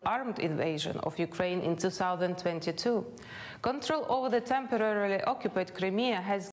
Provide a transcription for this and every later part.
armed invasion of Ukraine in 2022. Control over the temporarily occupied Crimea has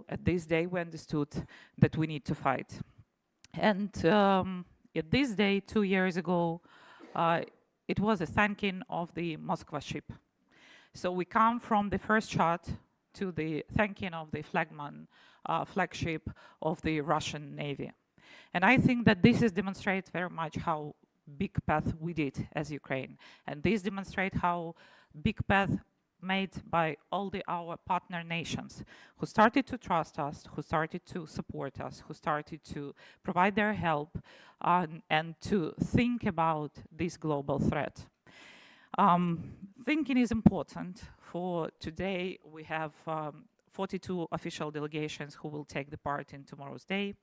at this day, we understood that we need to fight. And at this day, 2 years ago, it was a thanking of the Moskva ship. So we come from the first shot to the thanking of the flagship of the Russian Navy. And I think that this demonstrates very much how big path we did as Ukraine. And this demonstrates how big path made by all our partner nations who started to trust us, who started to support us, who started to provide their help and to think about this global threat. Thinking is important. For today, we have 42 official delegations who will take the part in tomorrow's day.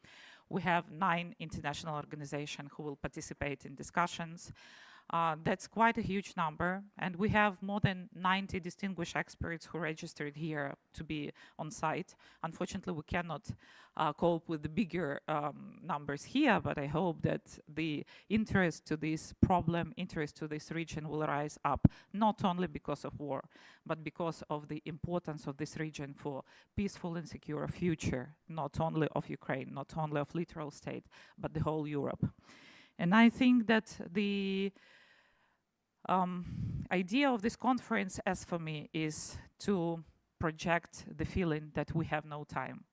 We have 9 international organizations who will participate in discussions. That's quite a huge number, and we have more than 90 distinguished experts who registered here to be on site. Unfortunately, we cannot cope with the bigger numbers here, but I hope that the interest to this problem, interest to this region will rise up, not only because of war, but because of the importance of this region for peaceful and secure future, not only of Ukraine, not only of littoral state, but the whole Europe. And I think that the idea of this conference, as for me, is to project the feeling that we have no time.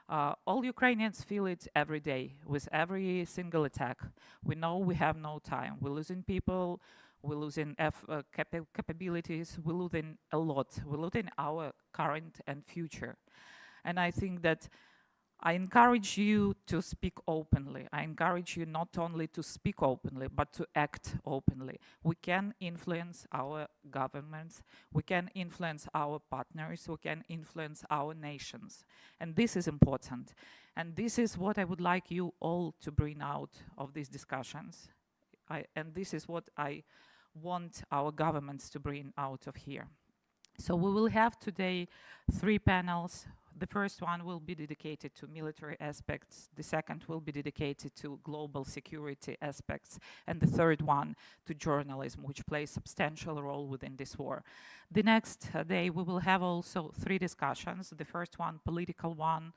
All Ukrainians feel it every day with every single attack. We know we have no time. We're losing people, we're losing capabilities, we're losing a lot. We're losing our current and future. And I think that I encourage you to speak openly. I encourage you not only to speak openly, but to act openly. We can influence our governments, we can influence our partners, we can influence our nations. And this is important. And this is what I would like you all to bring out of these discussions. And this is what I want our governments to bring out of here. So we will have today 3 panels. The first one will be dedicated to military aspects, the second will be dedicated to global security aspects, and the third one to journalism, which plays a substantial role within this war. The next day we will have also 3 discussions. The first one, political one,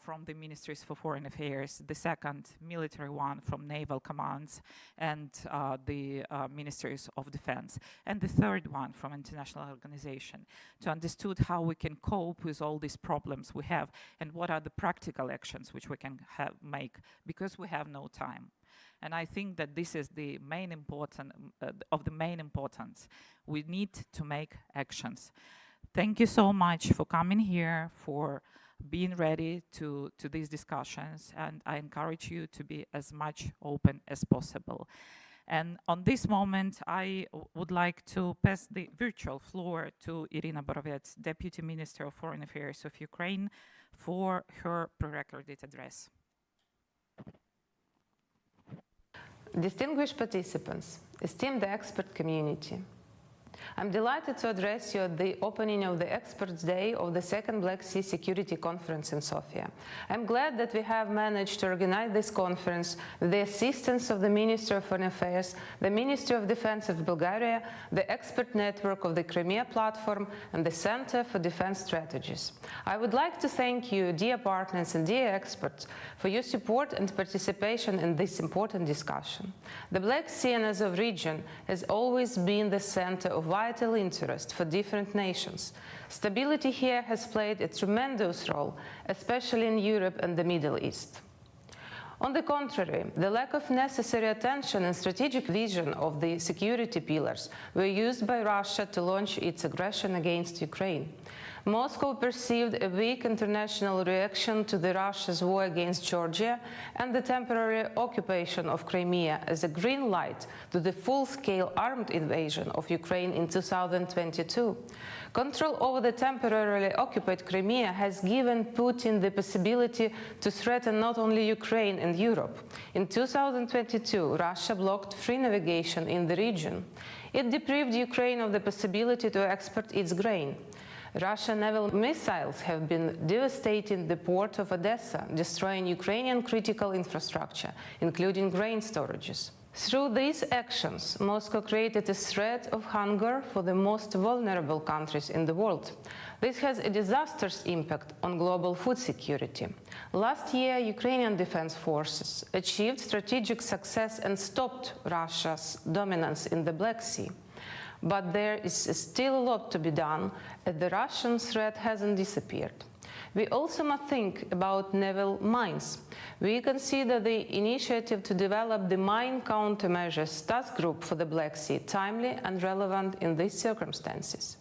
from the Ministries for Foreign Affairs, the second military one from naval commands and the Ministries of Defense, and the third one from international organization, to understand how we can cope with all these problems we have and what are the practical actions which we can make, because we have no time. And I think that this is the main importance. We need to make actions. Thank you so much for coming here, for being ready to these discussions, and I encourage you to be as much open as possible. And on this moment, I would like to pass the virtual floor to Irina Borovets, Deputy Minister of Foreign Affairs of Ukraine, for her pre-recorded address. Distinguished participants, esteemed expert community, I'm delighted to address you at the opening of the Experts' Day of the Second Black Sea Security Conference in Sofia. I'm glad that we have managed to organize this conference with the assistance of the Ministry of Foreign Affairs, the Ministry of Defense of Bulgaria, the expert network of the Crimea Platform, and the Center for Defense Strategies. I would like to thank you, dear partners and dear experts, for your support and participation in this important discussion. The Black Sea and Azov region has always been the center of vital interest for different nations. Stability here has played a tremendous role, especially in Europe and the Middle East. On the contrary, the lack of necessary attention and strategic vision of the security pillars were used by Russia to launch its aggression against Ukraine. Moscow perceived a weak international reaction to the Russia's war against Georgia and the temporary occupation of Crimea as a green light to the full-scale armed invasion of Ukraine in 2022. Control over the temporarily occupied Crimea has given Putin the possibility to threaten not only Ukraine and Europe. In 2022, Russia blocked free navigation in the region. It deprived Ukraine of the possibility to export its grain. Russian naval missiles have been devastating the port of Odessa, destroying Ukrainian critical infrastructure, including grain storages. Through these actions, Moscow created a threat of hunger for the most vulnerable countries in the world. This has a disastrous impact on global food security. Last year, Ukrainian defense forces achieved strategic success and stopped Russia's dominance in the Black Sea. But there is still a lot to be done, as the Russian threat hasn't disappeared. We also must think about naval mines. We consider the initiative to develop the Mine Countermeasures Task Group for the Black Sea timely and relevant in these circumstances.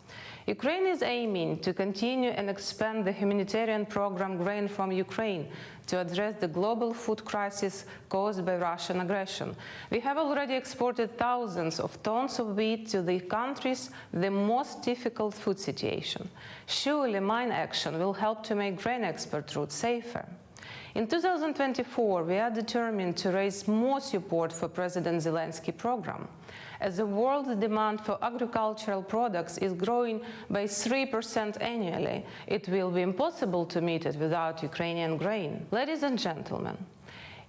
Ukraine is aiming to continue and expand the humanitarian program Grain from Ukraine to address the global food crisis caused by Russian aggression. We have already exported thousands of tons of wheat to the countries with the most difficult food situation. Surely mine action will help to make grain export routes safer. In 2024, we are determined to raise more support for President Zelensky's program. As the world's demand for agricultural products is growing by 3% annually, it will be impossible to meet it without Ukrainian grain. Ladies and gentlemen,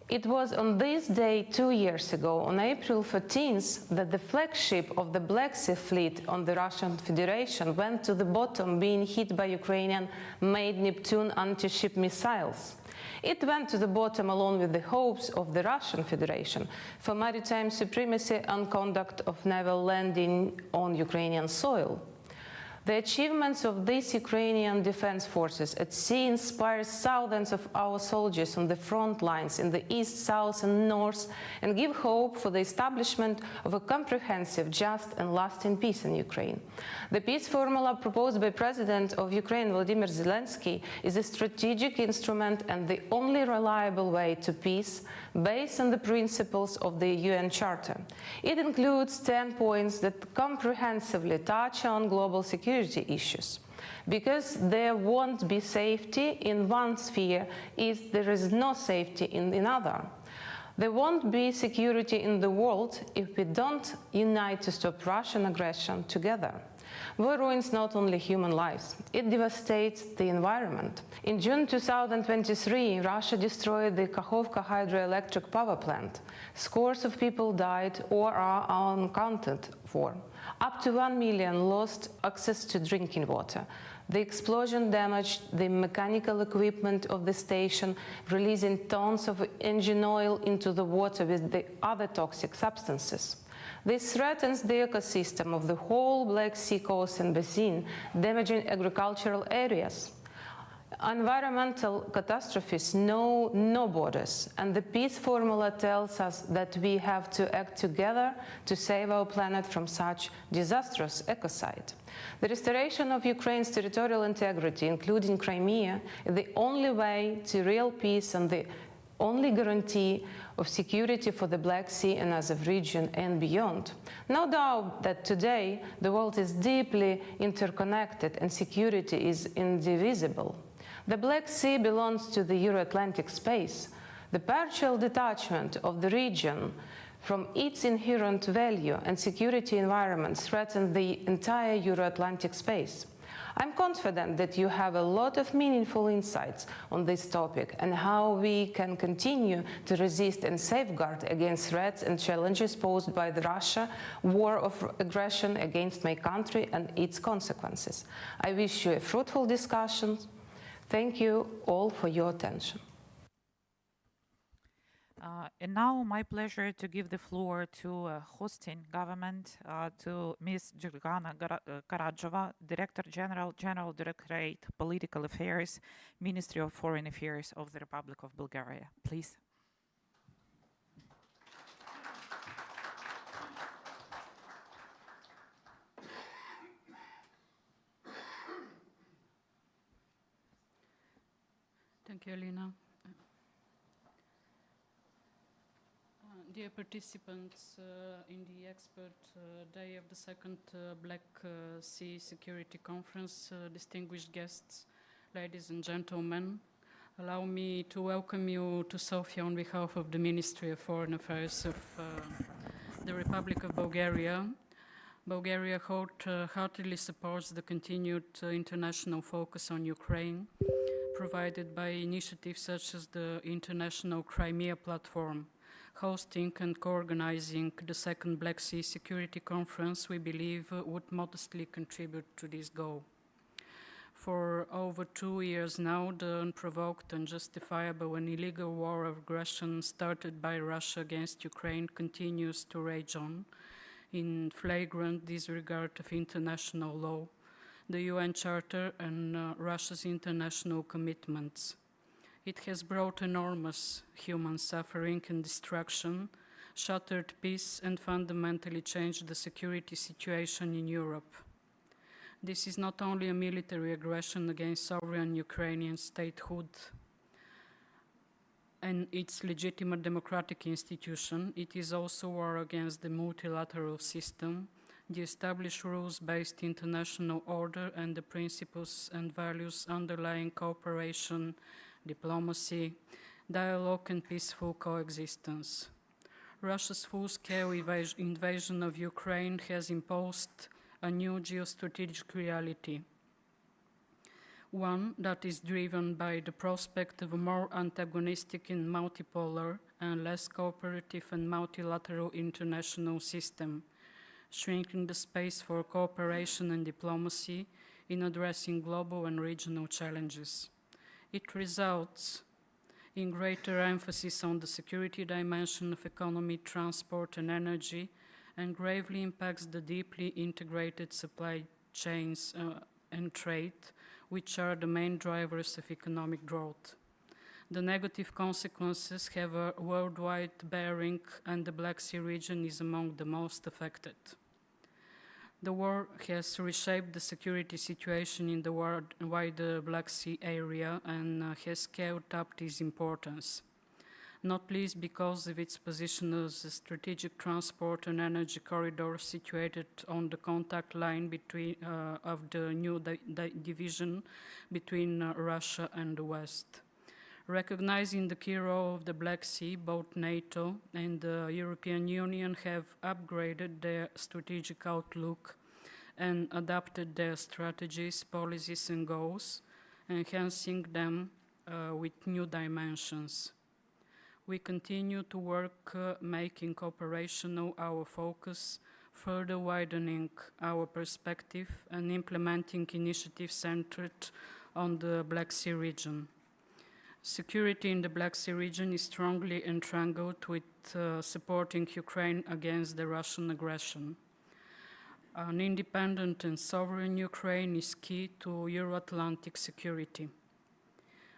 it was on this day 2 years ago, on April 14th, that the flagship of the Black Sea Fleet on the Russian Federation went to the bottom, being hit by Ukrainian-made Neptune anti-ship missiles. It went to the bottom along with the hopes of the Russian Federation for maritime supremacy and conduct of naval landing on Ukrainian soil. The achievements of these Ukrainian defense forces at sea inspire thousands of our soldiers on the front lines in the east, south and north and give hope for the establishment of a comprehensive, just and lasting peace in Ukraine. The peace formula proposed by President of Ukraine Volodymyr Zelensky is a strategic instrument and the only reliable way to peace based on the principles of the UN Charter. It includes 10 points that comprehensively touch on global security issues. Because there won't be safety in one sphere if there is no safety in another. There won't be security in the world if we don't unite to stop Russian aggression together. War ruins not only human lives, it devastates the environment. In June 2023, Russia destroyed the Kakhovka hydroelectric power plant. Scores of people died or are unaccounted for. Up to 1 million lost access to drinking water. The explosion damaged the mechanical equipment of the station, releasing tons of engine oil into the water with the other toxic substances. This threatens the ecosystem of the whole Black Sea coast and basin, damaging agricultural areas. Environmental catastrophes know no borders, and the peace formula tells us that we have to act together to save our planet from such disastrous ecocide. The restoration of Ukraine's territorial integrity, including Crimea, is the only way to real peace and the only guarantee of security for the Black Sea and other region and beyond. No doubt that today the world is deeply interconnected and security is indivisible. The Black Sea belongs to the Euro-Atlantic space. The partial detachment of the region from its inherent value and security environment threatens the entire Euro-Atlantic space. I'm confident that you have a lot of meaningful insights on this topic and how we can continue to resist and safeguard against threats and challenges posed by the Russia war of aggression against my country and its consequences. I wish you a fruitful discussion. Thank you all for your attention. And now my pleasure to give the floor to hosting government, to Ms. Georgana Karadzhova, Director General, General Directorate, Political Affairs, Ministry of Foreign Affairs of the Republic of Bulgaria. Please. Thank you, Alina. Dear participants in the expert day of the second Black Sea Security Conference, distinguished guests, ladies and gentlemen, allow me to welcome you to Sofia on behalf of the Ministry of Foreign Affairs of the Republic of Bulgaria. Bulgaria heartily supports the continued international focus on Ukraine, provided by initiatives such as the International Crimea Platform, hosting and co-organizing the second Black Sea Security Conference, we believe, would modestly contribute to this goal. For over 2 years now, the unprovoked, unjustifiable and illegal war of aggression started by Russia against Ukraine continues to rage on in flagrant disregard of international law, the UN Charter and Russia's international commitments. It has brought enormous human suffering and destruction, shattered peace and fundamentally changed the security situation in Europe. This is not only a military aggression against sovereign Ukrainian statehood and its legitimate democratic institution, it is also war against the multilateral system, the established rules-based international order and the principles and values underlying cooperation, diplomacy, dialogue and peaceful coexistence. Russia's full-scale invasion of Ukraine has imposed a new geostrategic reality, one that is driven by the prospect of a more antagonistic and multipolar and less cooperative and multilateral international system, shrinking the space for cooperation and diplomacy in addressing global and regional challenges. It results in greater emphasis on the security dimension of economy, transport and energy, and gravely impacts the deeply integrated supply chains and trade, which are the main drivers of economic growth. The negative consequences have a worldwide bearing, and the Black Sea region is among the most affected. The war has reshaped the security situation in the wider Black Sea area and has scaled up its importance, not least because of its position as a strategic transport and energy corridor situated on the contact line between, of the new division between Russia and the West. Recognizing the key role of the Black Sea, both NATO and the European Union have upgraded their strategic outlook and adapted their strategies, policies and goals, enhancing them with new dimensions. We continue to work making operational our focus, further widening our perspective and implementing initiatives centered on the Black Sea region. Security in the Black Sea region is strongly entrangled with supporting Ukraine against the Russian aggression. An independent and sovereign Ukraine is key to Euro-Atlantic security.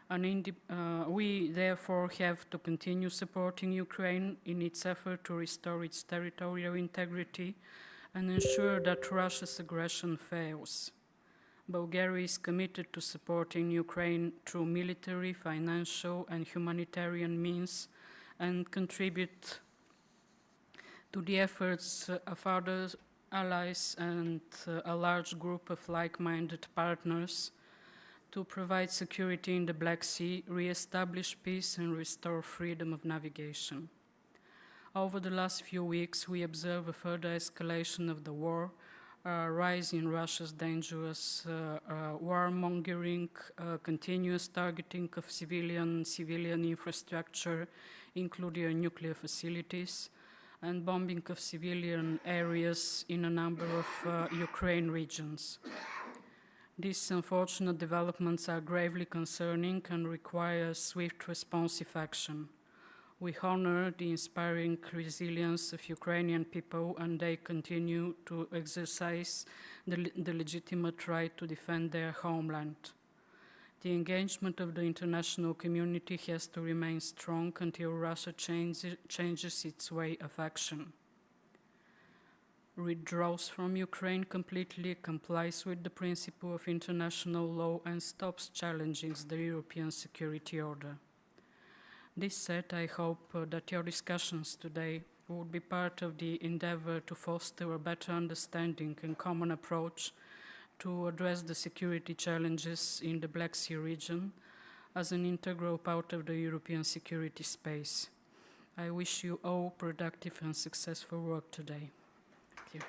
We therefore have to continue supporting Ukraine in its effort to restore its territorial integrity and ensure that Russia's aggression fails. Bulgaria is committed to supporting Ukraine through military, financial and humanitarian means and contribute to the efforts of other allies and a large group of like-minded partners to provide security in the Black Sea, re-establish peace and restore freedom of navigation. Over the last few weeks, we observe a further escalation of the war, a rise in Russia's dangerous warmongering, continuous targeting of civilian infrastructure, including nuclear facilities, and bombing of civilian areas in a number of Ukraine regions. These unfortunate developments are gravely concerning and require swift responsive action. We honor the inspiring resilience of Ukrainian people, and they continue to exercise the legitimate right to defend their homeland. The engagement of the international community has to remain strong until Russia changes its way of action, withdraws from Ukraine completely, complies with the principle of international law, and stops challenging the European security order. This said, I hope that your discussions today will be part of the endeavor to foster a better understanding and common approach to address the security challenges in the Black Sea region as an integral part of the European security space. I wish you all productive and successful work today. Thank you.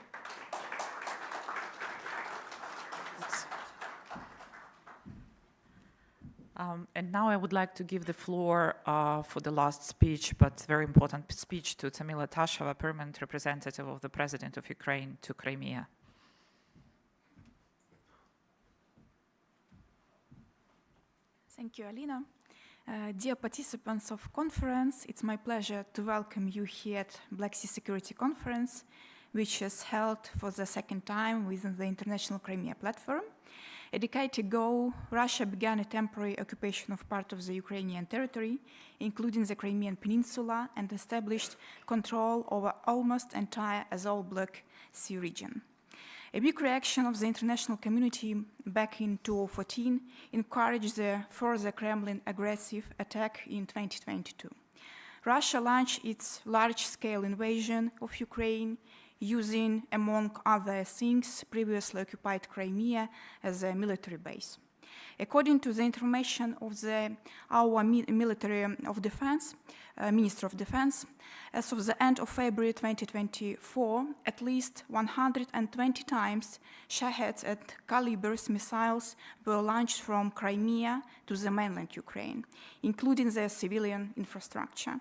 And now I would like to give the floor for the last speech, but very important speech, to Tamila Tasheva, permanent representative of the President of Ukraine to Crimea. Thank you, Alina. Dear participants of conference, it's my pleasure to welcome you here at Black Sea Security Conference, which is held for the second time within the International Crimean Platform. A decade ago, Russia began a temporary occupation of part of the Ukrainian territory, including the Crimean Peninsula, and established control over almost entire Azov Black Sea region. A big reaction of the international community back in 2014 encouraged the further Kremlin aggressive attack in 2022. Russia launched its large-scale invasion of Ukraine, using, among other things, previously occupied Crimea as a military base. According to the information of our Minister of Defense, as of the end of February 2024, at least 120 times Shaheds and Kalibrs missiles were launched from Crimea to the mainland Ukraine, including their civilian infrastructure.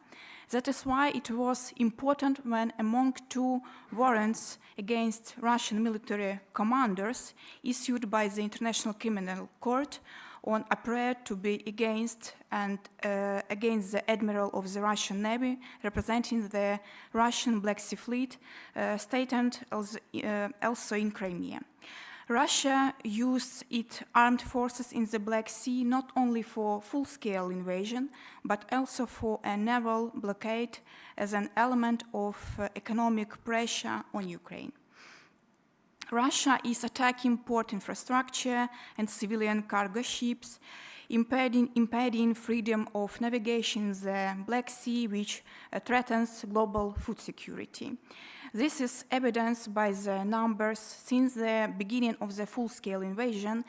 That is why it was important when, among two warrants against Russian military commanders issued by the International Criminal Court on a prayer to be against the Admiral of the Russian Navy representing the Russian Black Sea Fleet, stationed also in Crimea. Russia used its armed forces in the Black Sea not only for full-scale invasion, but also for a naval blockade as an element of economic pressure on Ukraine. Russia is attacking port infrastructure and civilian cargo ships, impeding freedom of navigation in the Black Sea, which threatens global food security. This is evidenced by the numbers. Since the beginning of the full-scale invasion,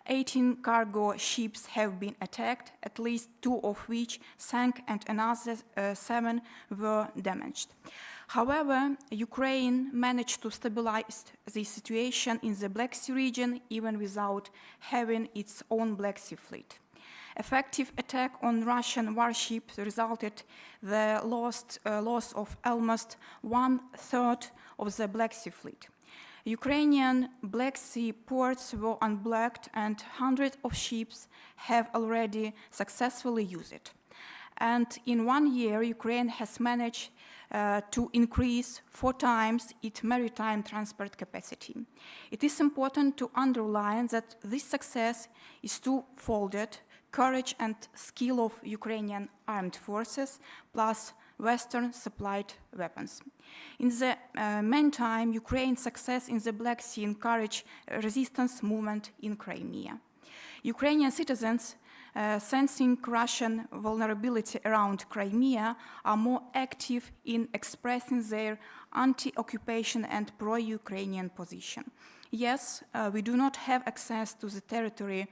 18 cargo ships have been attacked, at least 2 of which sank and another 7 were damaged. However, Ukraine managed to stabilize the situation in the Black Sea region even without having its own Black Sea fleet. Effective attack on Russian warships resulted in the loss of almost 1/3 of the Black Sea fleet. Ukrainian Black Sea ports were unblocked and hundreds of ships have already successfully used it. And in 1 year, Ukraine has managed to increase 4 times its maritime transport capacity. It is important to underline that this success is two-folded: courage and skill of Ukrainian armed forces, plus Western supplied weapons. In the meantime, Ukraine's success in the Black Sea encouraged a resistance movement in Crimea. Ukrainian citizens, sensing Russian vulnerability around Crimea, are more active in expressing their anti-occupation and pro-Ukrainian position. Yes, we do not have access to the territory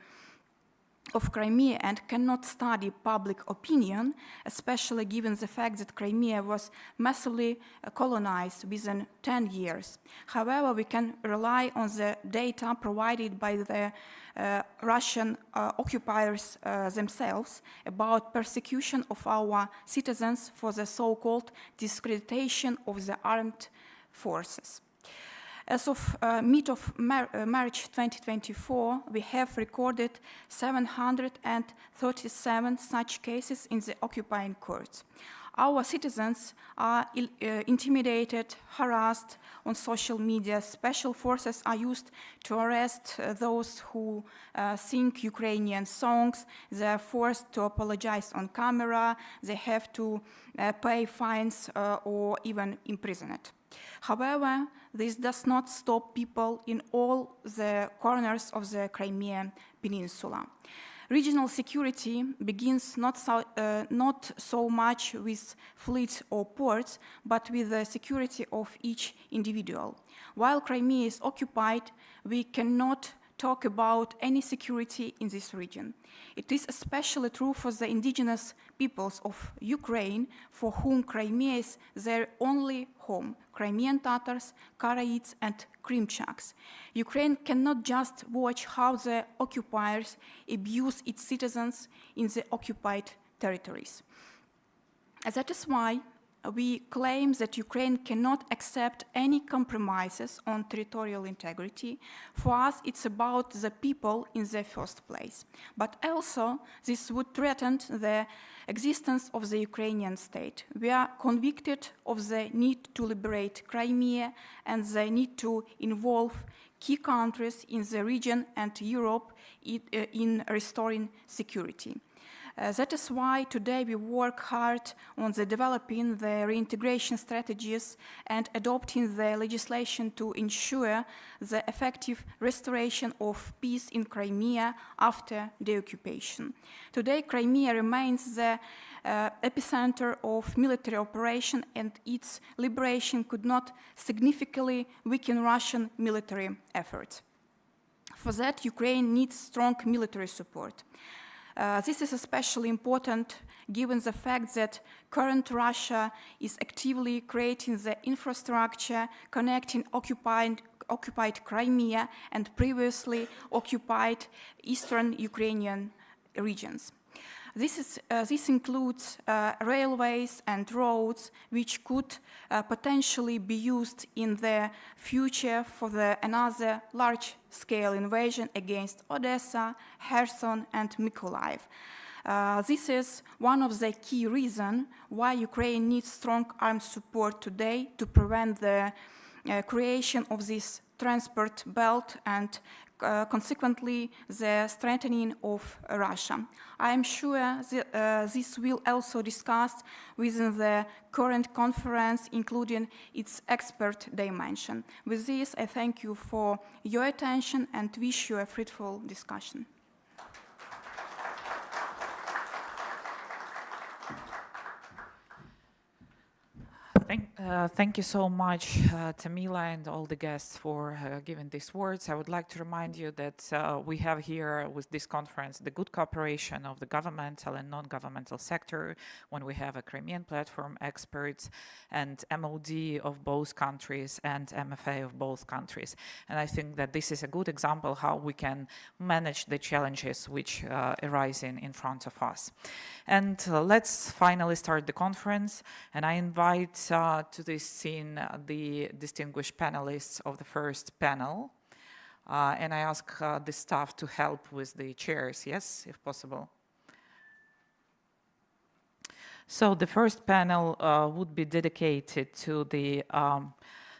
of Crimea and cannot study public opinion, especially given the fact that Crimea was massively colonized within 10 years. However, we can rely on the data provided by the Russian occupiers themselves about persecution of our citizens for the so-called discreditation of the armed forces. As of mid of March 2024, we have recorded 737 such cases in the occupying courts. Our citizens are intimidated, harassed on social media. Special forces are used to arrest those who sing Ukrainian songs. They are forced to apologize on camera. They have to pay fines or even imprisoned. However, this does not stop people in all the corners of the Crimean Peninsula. Regional security begins not so much with fleets or ports, but with the security of each individual. While Crimea is occupied, we cannot talk about any security in this region. It is especially true for the indigenous peoples of Ukraine, for whom Crimea is their only home, Crimean Tatars, Karaids, and Krimchaks. Ukraine cannot just watch how the occupiers abuse its citizens in the occupied territories. That is why we claim that Ukraine cannot accept any compromises on territorial integrity. For us, it's about the people in the first place. But also, this would threaten the existence of the Ukrainian state. We are convicted of the need to liberate Crimea and the need to involve key countries in the region and Europe in restoring security. That is why today we work hard on developing the reintegration strategies and adopting the legislation to ensure the effective restoration of peace in Crimea after the occupation. Today, Crimea remains the epicenter of military operation, and its liberation could not significantly weaken Russian military efforts. For that, Ukraine needs strong military support. This is especially important given the fact that current Russia is actively creating the infrastructure connecting occupied Crimea and previously occupied eastern Ukrainian regions. This includes railways and roads which could potentially be used in the future for another large-scale invasion against Odessa, Kherson, and Mykolaiv. This is one of the key reasons why Ukraine needs strong armed support today to prevent the creation of this transport belt and consequently the strengthening of Russia. I am sure this will also discussed within the current conference, including its expert dimension. With this, I thank you for your attention and wish you a fruitful discussion. Thank you so much, Tamila, and all the guests for giving these words. I would like to remind you that we have here with this conference the good cooperation of the governmental and non-governmental sector, when we have a Crimean Platform experts and MOD of both countries and MFA of both countries. And I think that this is a good example how we can manage the challenges which arise in front of us. And let's finally start the conference, and I invite to this scene the distinguished panelists of the first panel. And I ask the staff to help with the chairs, yes, if possible. So the first panel would be dedicated to the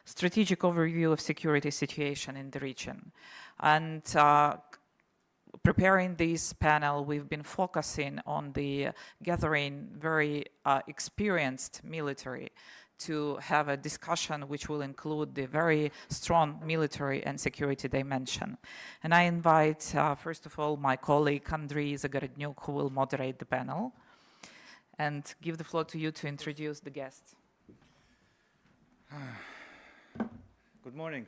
strategic overview of security situation in the region. And preparing this panel, we've been focusing on the gathering very experienced military to have a discussion which will include the very strong military and security dimension. And I invite, first of all, my colleague Andriy Zagorodnyuk, who will moderate the panel, and give the floor to you to introduce the guests. Good morning.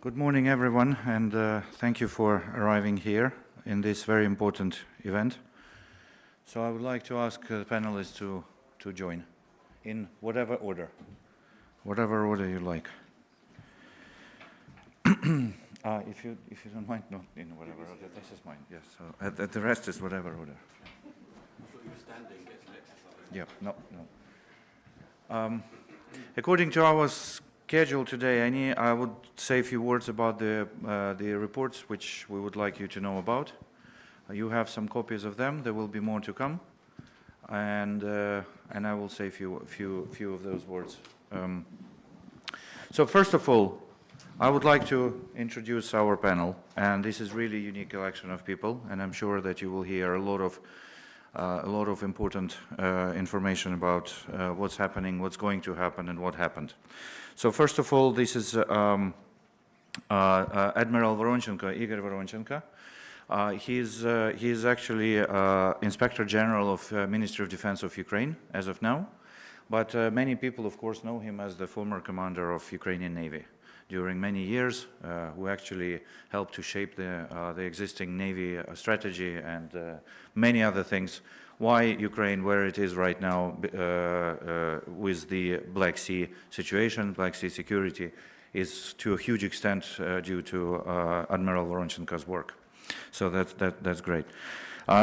Good morning, everyone, and thank you for arriving here in this very important event. So I would like to ask the panelists to join in whatever order you like. If you don't mind, no, in whatever order. This is mine. Yes. So the rest is whatever order. So you're standing. Yeah. No. According to our schedule today, I would say a few words about the reports which we would like you to know about. You have some copies of them. There will be more to come, and I will say a few of those words. So first of all, I would like to introduce our panel, and this is really a unique collection of people, and I'm sure that you will hear a lot of important information about what's happening, what's going to happen, and what happened. So first of all, this is Admiral Voronchenko, Igor Voronchenko. He's actually Inspector General of Ministry of Defense of Ukraine as of now, but many people, of course, know him as the former commander of Ukrainian Navy. during many years, who actually helped to shape the existing Navy strategy and many other things. Why Ukraine, where it is right now with the Black Sea situation, Black Sea security, is to a huge extent due to Admiral Voronchenko's work. So that's great.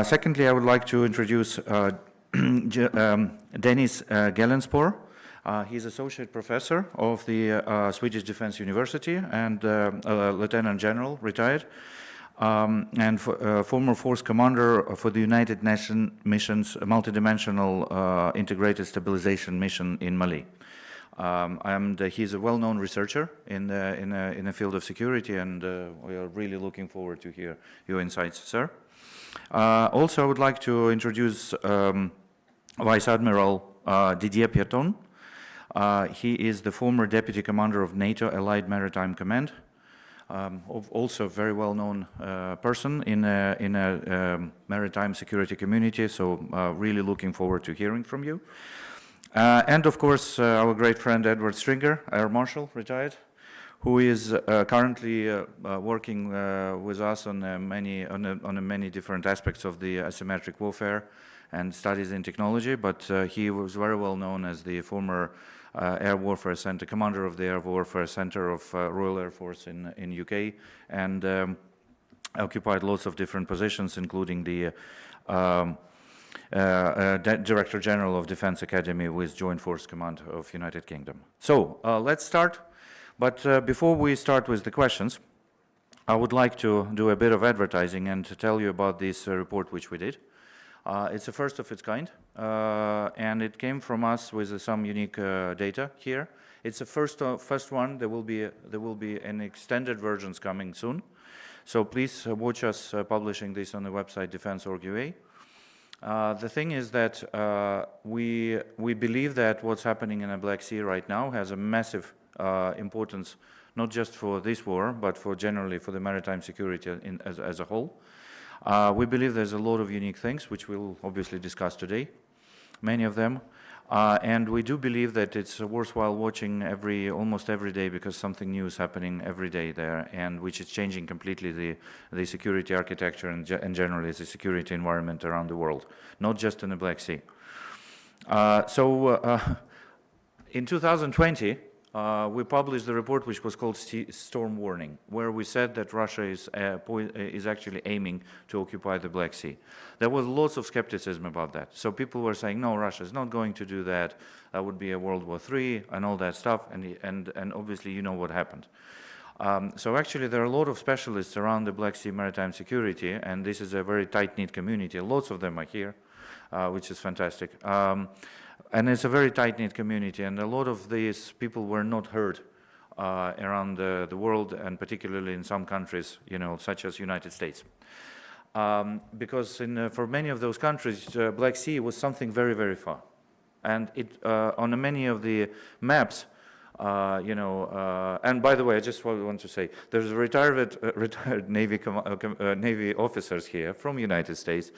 Secondly, I would like to introduce Dennis Gellenspor. He's associate professor of the Swedish Defense University and Lieutenant General, retired, and former force commander for the United Nations missions, multidimensional integrated stabilization mission in Mali. And he's a well-known researcher in the field of security, and we are really looking forward to hear your insights, sir. Also, I would like to introduce Vice Admiral Didier Pierton. He is the former deputy commander of NATO Allied Maritime Command, also a very well-known person in a maritime security community, so really looking forward to hearing from you. And of course, our great friend Edward Stringer, Air Marshal, retired, who is currently working with us on many different aspects of the asymmetric warfare and studies in technology, but he was very well known as the former Air Warfare Center, commander of the Air Warfare Center of Royal Air Force in UK, and occupied lots of different positions, including the Director General of Defense Academy with Joint Force Command of United Kingdom. So let's start. But before we start with the questions, I would like to do a bit of advertising and to tell you about this report which we did. It's the first of its kind, and it came from us with some unique data here. It's the first one. There will be an extended versions coming soon. So please watch us publishing this on the website defense.org.ua. The thing is that we believe that what's happening in the Black Sea right now has a massive importance, not just for this war, but for generally for the maritime security as a whole. We believe there's a lot of unique things, which we'll obviously discuss today, many of them. And we do believe that it's worthwhile watching almost every day, because something new is happening every day there, and which is changing completely the security architecture and generally the security environment around the world, not just in the Black Sea. In 2020, we published the report which was called Storm Warning, where we said that Russia is actually aiming to occupy the Black Sea. There was lots of skepticism about that. So people were saying, no, Russia is not going to do that. That would be a World War III and all that stuff. And obviously, you know what happened. So actually, there are a lot of specialists around the Black Sea maritime security, and this is a very tight-knit community. Lots of them are here, which is fantastic. And it's a very tight-knit community, and a lot of these people were not heard around the world, and particularly in some countries, such as United States. Because for many of those countries, Black Sea was something very, very far. And on many of the maps, and by the way, I just want to say, there's retired Navy officers here from United States,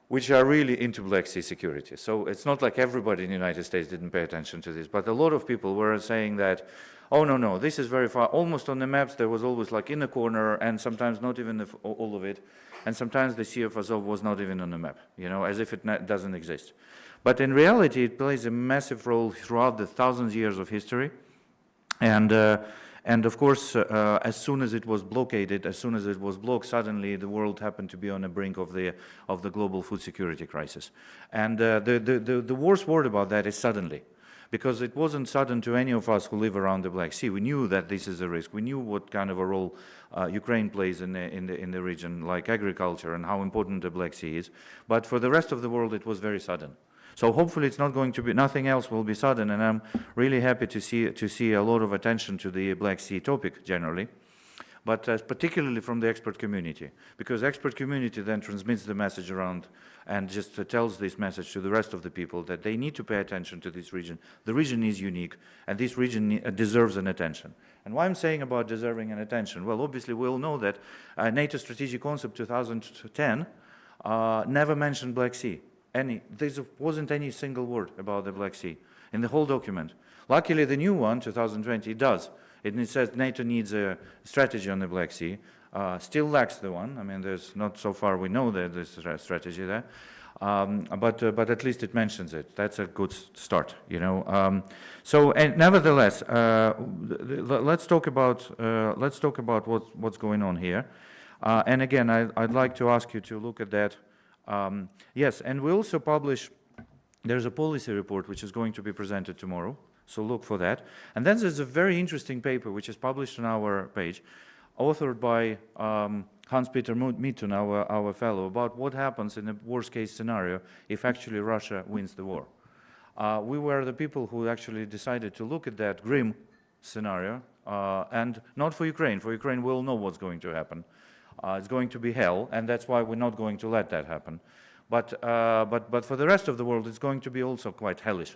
which are really into Black Sea security. So it's not like everybody in the United States didn't pay attention to this, but a lot of people were saying that, oh, no, this is very far. Almost on the maps, there was always like in a corner, and sometimes not even all of it. And sometimes the Sea of Azov was not even on the map, as if it doesn't exist. But in reality, it plays a massive role throughout the thousands of years of history. And of course, as soon as it was blockaded, as soon as it was blocked, suddenly the world happened to be on the brink of the global food security crisis. And the worst word about that is suddenly, because it wasn't sudden to any of us who live around the Black Sea. We knew that this is a risk. We knew what kind of a role Ukraine plays in the region, like agriculture, and how important the Black Sea is. But for the rest of the world, it was very sudden. So hopefully it's not going to be, nothing else will be sudden, and I'm really happy to see a lot of attention to the Black Sea topic generally, but particularly from the expert community, because expert community then transmits the message around and just tells this message to the rest of the people that they need to pay attention to this region. The region is unique, and this region deserves an attention. And why I'm saying about deserving an attention? Well, obviously we all know that NATO Strategic Concept 2010 never mentioned Black Sea. There wasn't any single word about the Black Sea in the whole document. Luckily, the new one, 2020, does. It says NATO needs a strategy on the Black Sea. Still lacks the one. I mean, there's not so far we know that there's a strategy there. But at least it mentions it. That's a good start, you know. And nevertheless, let's talk about what's going on here. And again, I'd like to ask you to look at that. Yes, and we also publish. There's a policy report which is going to be presented tomorrow. So look for that. And then there's a very interesting paper which is published on our page, authored by Hans-Peter Mittun, our fellow, about what happens in the worst-case scenario if actually Russia wins the war. We were the people who actually decided to look at that grim scenario, and not for Ukraine. For Ukraine, we'll know what's going to happen. It's going to be hell, and that's why we're not going to let that happen. But for the rest of the world, it's going to be also quite hellish.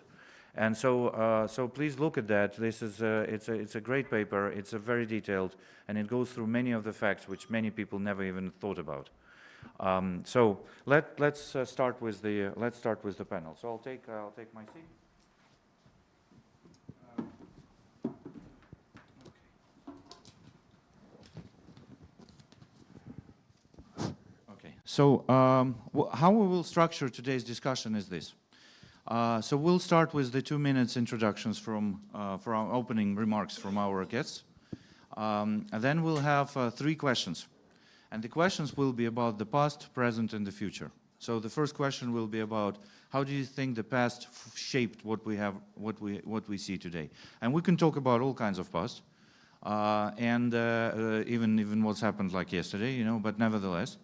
And so please look at that. This is it's a great paper. It's a very detailed, and it goes through many of the facts which many people never even thought about. So let's start with the panel. So I'll take my seat. Okay. So how we will structure today's discussion is this. So we'll start with the 2 minutes introductions for our opening remarks from our guests. And then we'll have 3 questions. And the questions will be about the past, present, and the future. So the first question will be about how do you think the past shaped what we have, what we see today? And we can talk about all kinds of past, and even what's happened like yesterday, you know, but nevertheless.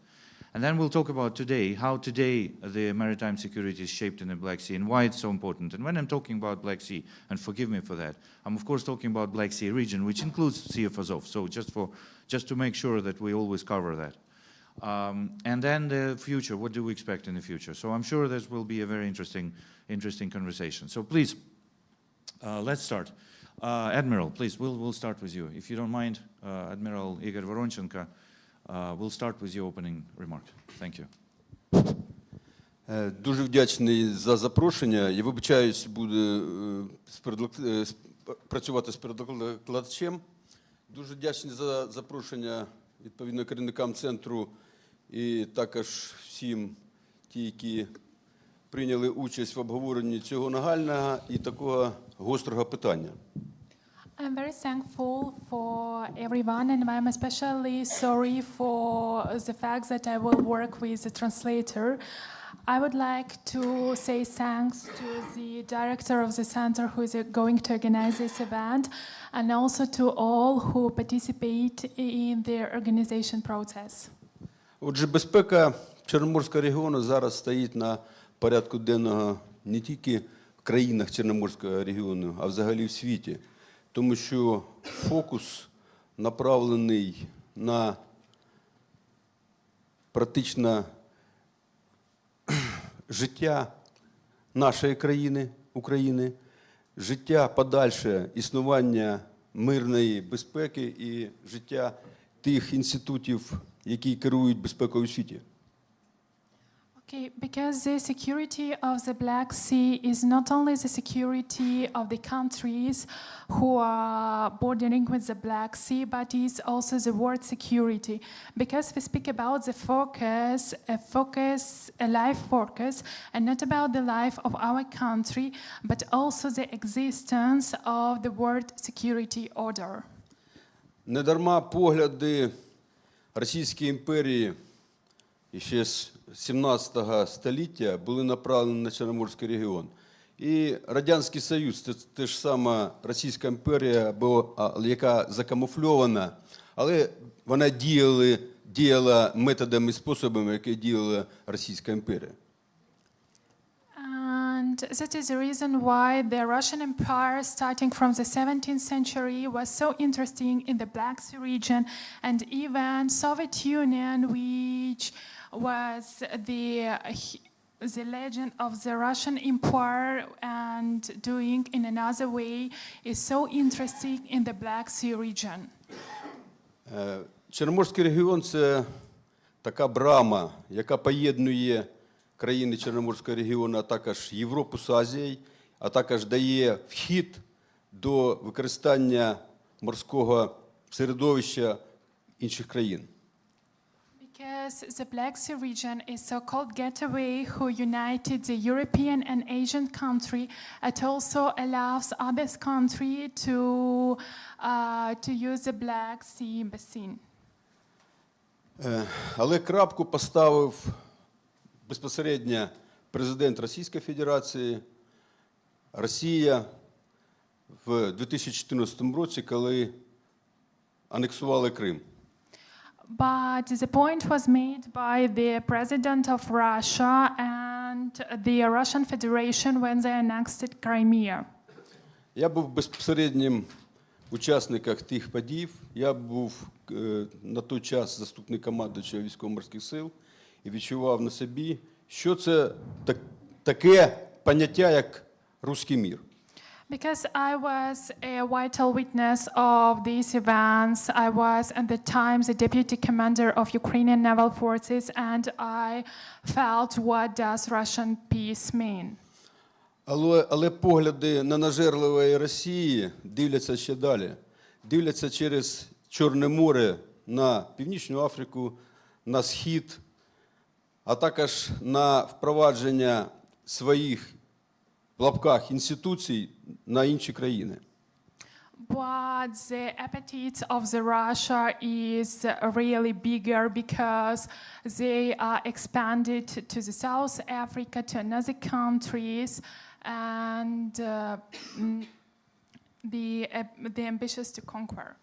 And then we'll talk about today, how today the maritime security is shaped in the Black Sea and why it's so important. And when I'm talking about Black Sea, and forgive me for that, I'm of course talking about Black Sea region, which includes Sea of Azov. So just to make sure that we always cover that. And then the future, what do we expect in the future? So I'm sure this will be a very interesting conversation. So please, let's start. Admiral, please, we'll start with you. If you don't mind, Admiral Igor Voronchenko, we'll start with your opening remark. Thank you. Дуже вдячний за запрошення. Я вибачаюсь, буду працювати з перекладачем. Дуже вдячний за запрошення відповідно керівникам центру і також всім ті, які прийняли участь в обговоренні цього нагального і такого гострого питання. I'm very thankful for everyone, and I'm especially sorry for the fact that I will work with the translator. I would like to say thanks to the director of the center who is going to organize this event, and also to all who participate in the organization process. Отже, безпека Чорноморського регіону зараз стоїть на порядку денного не тільки в країнах Чорноморського регіону, а взагалі в світі. Тому що фокус направлений на практично життя нашої країни, України, життя подальше існування мирної безпеки і життя тих інститутів, які керують безпекою у світі. Okay, because the security of the Black Sea is not only the security of the countries who are bordering with the Black Sea, but is also the world security. Because we speak about the focus, a life focus, and not about the life of our country, but also the existence of the world security order. Недарма погляди Російської імперії ще з 17 століття були направлені на Чорноморський регіон. І Радянський Союз – це те ж сама Російська імперія, яка закамуфльована, але вона діяла методами і способами, які діяла Російська імперія. And that is the reason why the Russian Empire, starting from the 17th century, was so interesting in the Black Sea region, and even Soviet Union, which was the legend of the Russian Empire and doing in another way, is so interesting in the Black Sea region. Чорноморський регіон – це така брама, яка поєднує країни Чорноморського регіону, а також Європу з Азією, а також дає вхід до використання морського середовища інших країн. Because the Black Sea region is so-called gateway who united the European and Asian country, it also allows other country to use the Black Sea basin. Але крапку поставив безпосередньо президент Російської Федерації, Росія в 2014 році, коли анексували Крим. But the point was made by the president of Russia and the Russian Federation when they annexed Crimea. Я був безпосереднім учасником тих подій. Я був на той час заступник командуючого військово-морських сил і відчував на собі, що це таке поняття, як «руський мір». Because I was a vital witness of these events, I was at the time the deputy commander of Ukrainian naval forces, and I felt what does Russian peace mean. Але погляди на нажерливої Росії дивляться ще далі. Дивляться через Чорне море на Північну Африку, на Схід, а також на впровадження своїх в лапках інституцій на інші країни. But the appetite of the Russia is really bigger because they are expanded to the South Africa, to another countries, and the ambitious to conquer.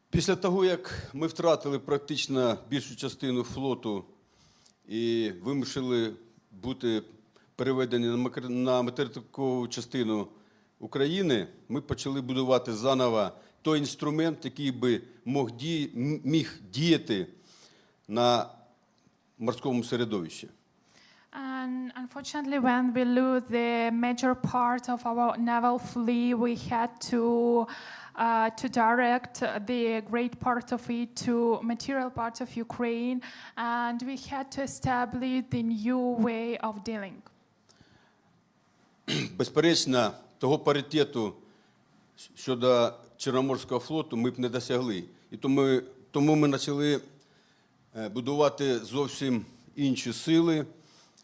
Після того, як ми втратили практично більшу частину флоту і вимушили бути переведені на материкову частину України, ми почали будувати заново той інструмент, який би міг діяти на морському середовищі. And unfortunately, when we lose the major part of our naval fleet, we had to direct the great part of it to material part of Ukraine, and we had to establish the new way of dealing. Безперечно, того паритету щодо Чорноморського флоту ми б не досягли. І тому ми почали будувати зовсім інші сили,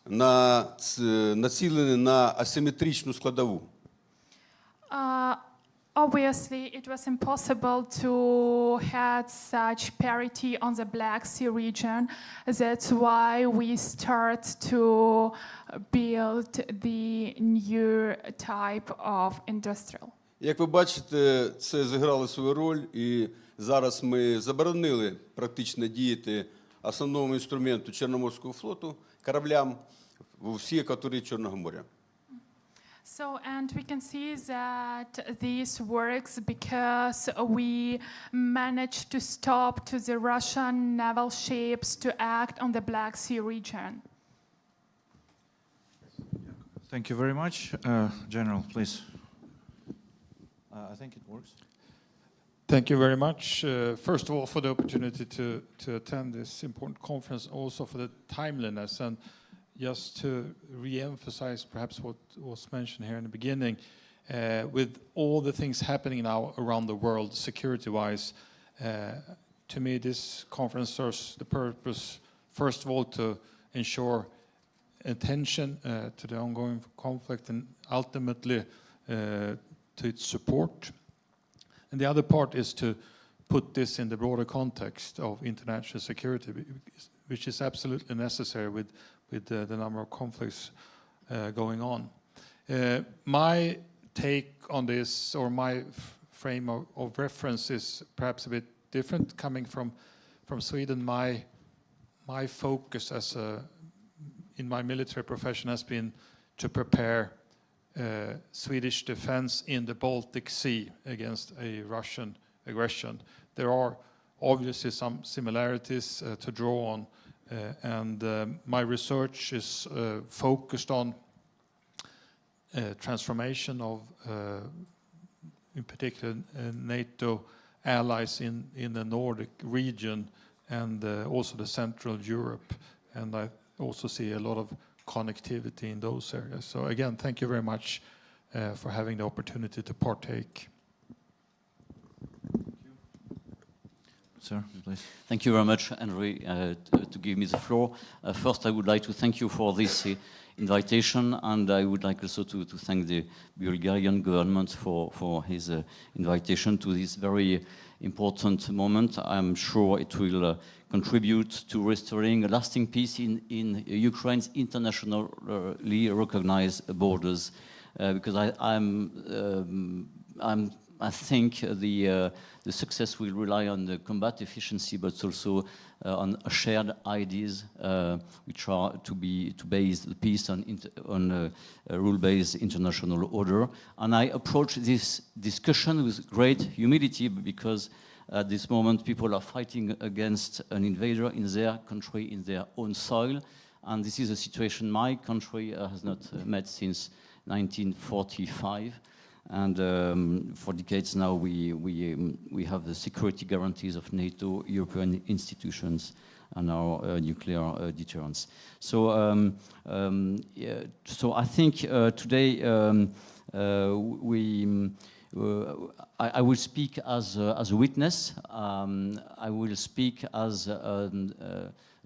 націлені на асиметричну складову. Obviously, it was impossible to have such parity on the Black Sea region. That's why we start to build the new type of industrial. Як ви бачите, це зіграло свою роль, і зараз ми заборонили практично діяти основному інструменту Чорноморського флоту, кораблям у всій акваторії Чорного моря. So, and we can see that this works because we managed to stop to the Russian naval ships to act on the Black Sea region. Thank you very much. General, please. I think it works. Thank you very much. First of all, for the opportunity to attend this important conference, also for the timeliness, and just to re-emphasize perhaps what was mentioned here in the beginning, with all the things happening now around the world, security-wise, to me this conference serves the purpose, first of all, to ensure attention to the ongoing conflict and ultimately to its support. And the other part is to put this in the broader context of international security, which is absolutely necessary with the number of conflicts going on. My take on this, or my frame of reference, is perhaps a bit different. Coming from Sweden, my focus in my military profession has been to prepare Swedish defense in the Baltic Sea against a Russian aggression. There are obviously some similarities to draw on, and my research is focused on transformation of, in particular, NATO allies in the Nordic region and also the Central Europe. And I also see a lot of connectivity in those areas. So again, thank you very much for having the opportunity to partake. Sir, please. Thank you very much, Henry, to give me the floor. First, I would like to thank you for this invitation, and I would like also to thank the Bulgarian government for his invitation to this very important moment. I'm sure it will contribute to restoring a lasting peace in Ukraine's internationally recognized borders, because I think the success will rely on the combat efficiency, but also on shared ideas, which are to base the peace on a rule-based international order. And I approach this discussion with great humility, because at this moment people are fighting against an invader in their country, in their own soil, and this is a situation my country has not met since 1945. And for decades now, we have the security guarantees of NATO, European institutions, and our nuclear deterrence. So, so I think today I will speak as a witness. I will speak as a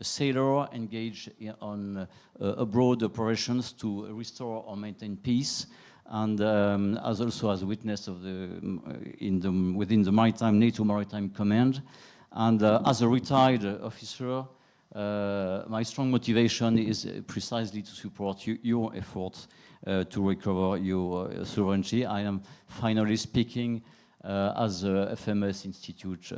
sailor engaged on abroad operations to restore or maintain peace, and as also as a witness of within the NATO Maritime Command, and as a retired officer, my strong motivation is precisely to support your efforts to recover your sovereignty. I am finally speaking as a FMS Institute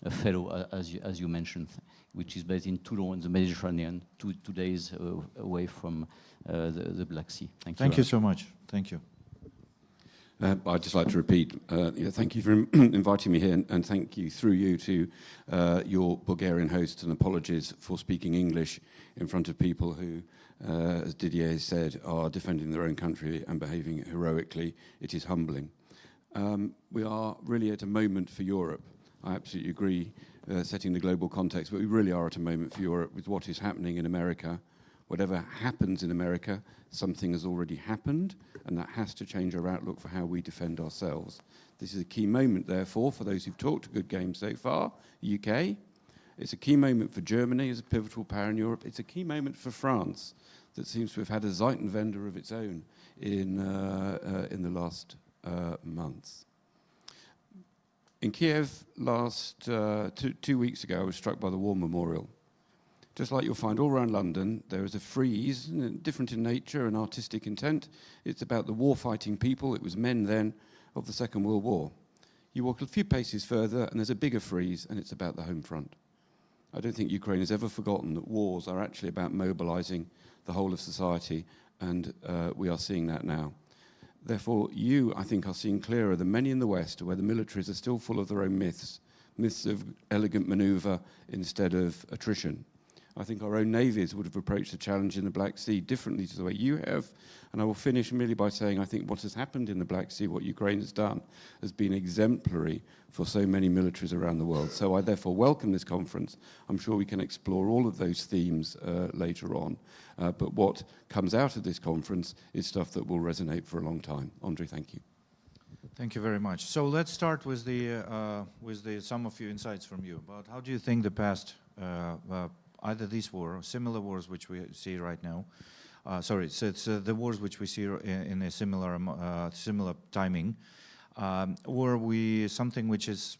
a fellow, as you mentioned, which is based in Toulon in the Mediterranean, 2 days away from the Black Sea. Thank you. Thank you so much. Thank you. I'd just like to repeat, thank you for inviting me here, and thank you through you to your Bulgarian hosts, and apologies for speaking English in front of people who, as Didier said, are defending their own country and behaving heroically. It is humbling. We are really at a moment for Europe. I absolutely agree, setting the global context, but we really are at a moment for Europe with what is happening in America. Whatever happens in America, something has already happened, and that has to change our outlook for how we defend ourselves. This is a key moment, therefore, for those who've talked a good game so far, UK. It's a key moment for Germany as a pivotal power in Europe. It's a key moment for France, that seems to have had a Zeitenwende of its own in the last months. In Kiev last 2 weeks ago, I was struck by the War Memorial. Just like you'll find all around London, there is a frieze, different in nature and artistic intent. It's about the war-fighting people, it was men then, of the Second World War. You walk a few paces further and there's a bigger frieze, and it's about the home front. I don't think Ukraine has ever forgotten that wars are actually about mobilizing the whole of society, and we are seeing that now. Therefore, you, I think, are seeing clearer than many in the West, where the militaries are still full of their own myths of elegant maneuver instead of attrition. I think our own navies would have approached the challenge in the Black Sea differently to the way you have. And I will finish merely by saying I think what has happened in the Black Sea, what Ukraine has done, has been exemplary for so many militaries around the world. So I therefore welcome this conference. I'm sure we can explore all of those themes later on. But what comes out of this conference is stuff that will resonate for a long time. Andre, thank you. Thank you very much. So let's start with some of your insights from you about how do you think the past either this war or similar wars which we see right now, so it's the wars which we see in a similar timing, or something which is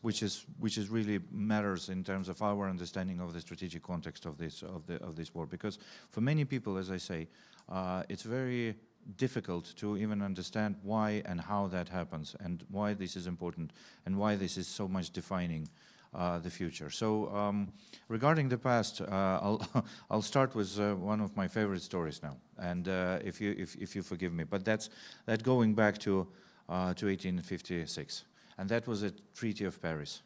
really matters in terms of our understanding of the strategic context of this war, because for many people, as I say, it's very difficult to even understand why and how that happens, and why this is important, and why this is so much defining the future. So regarding the past, I'll start with one of my favorite stories now, and if you forgive me, but that's going back to 1856, and that was a Treaty of Paris,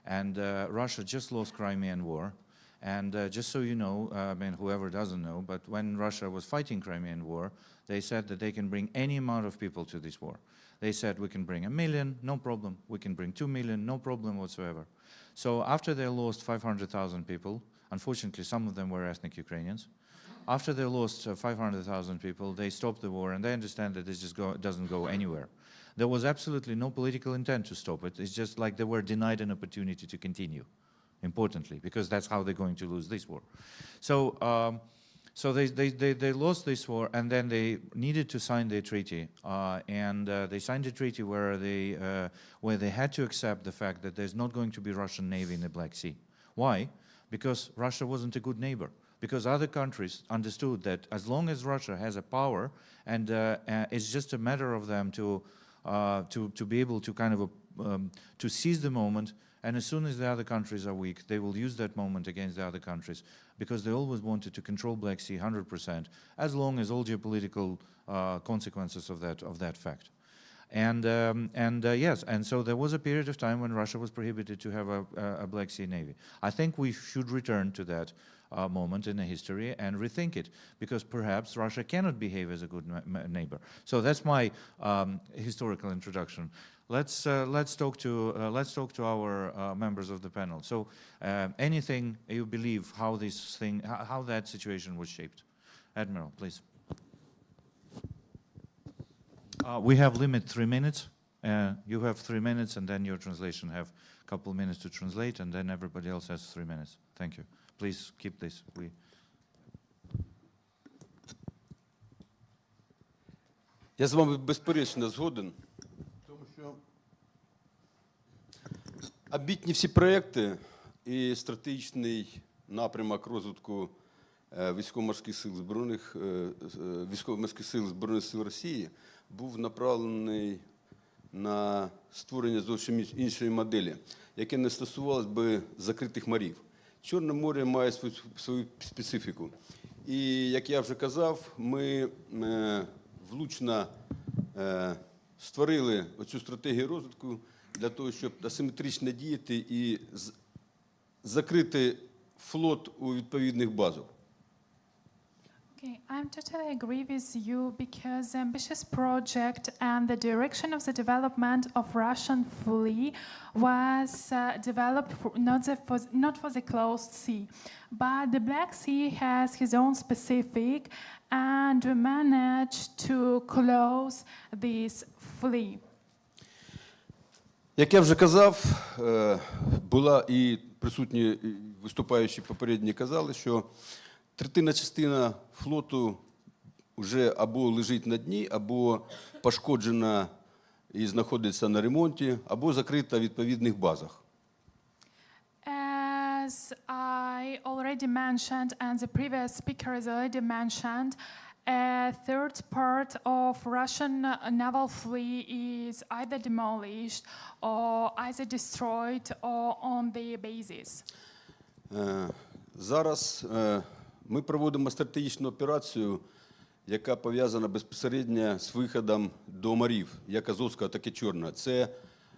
and Russia just lost Crimean War, and just so you know, I mean whoever doesn't know, but when Russia was fighting Crimean War, they said that they can bring any amount of people to this war. They said we can bring 1 million, no problem. We can bring 2 million, no problem whatsoever. So after they lost 500,000 people, unfortunately some of them were ethnic Ukrainians, after they lost 500,000 people, they stopped the war, and they understand that this just doesn't go anywhere. There was absolutely no political intent to stop it. It's just like they were denied an opportunity to continue. importantly, because that's how they're going to lose this war. So, so they lost this war, and then they needed to sign the treaty, and they signed a treaty where they had to accept the fact that there's not going to be Russian Navy in the Black Sea. Why? Because Russia wasn't a good neighbor. Because other countries understood that as long as Russia has a power, and it's just a matter of them to be able to kind of to seize the moment, and as soon as the other countries are weak, they will use that moment against the other countries, because they always wanted to control Black Sea 100%, as long as all geopolitical consequences of that fact. And yes, and so there was a period of time when Russia was prohibited to have a Black Sea Navy. I think we should return to that moment in the history and rethink it, because perhaps Russia cannot behave as a good neighbor. So that's my historical introduction. Let's talk to our members of the panel. So anything you believe how that situation was shaped, Admiral, please. We have limit 3 minutes. You have 3 minutes, and then your translation have a couple of minutes to translate, and then everybody else has 3 minutes. Thank you. Please keep this. Я з вами безперечно згоден, тому що амбітні всі проекти і стратегічний напрямок розвитку військово-морських сил Збройних сил Росії був направлений на створення зовсім іншої моделі, яке не стосувалось би закритих морів. Чорне море має свою специфіку. І, як я вже казав, ми влучно створили оцю стратегію розвитку для того, щоб асиметрично діяти і закрити флот у відповідних базах. Okay, I'm totally agree with you, because the ambitious project and the direction of the development of Russian fleet was developed not for the closed sea, but the Black Sea has his own specific, and we managed to close this fleet. Як я вже казав, була і присутні виступаючі попередні казали, що третина частина флоту вже або лежить на дні, або пошкоджена і знаходиться на ремонті, або закрита в відповідних базах. As I already mentioned, and the previous speaker has already mentioned, a third part of Russian naval fleet is either demolished or either destroyed or on their bases. Зараз ми проводимо стратегічну операцію, яка пов'язана безпосередньо з виходом до морів, як Азовського, так і Чорного. Це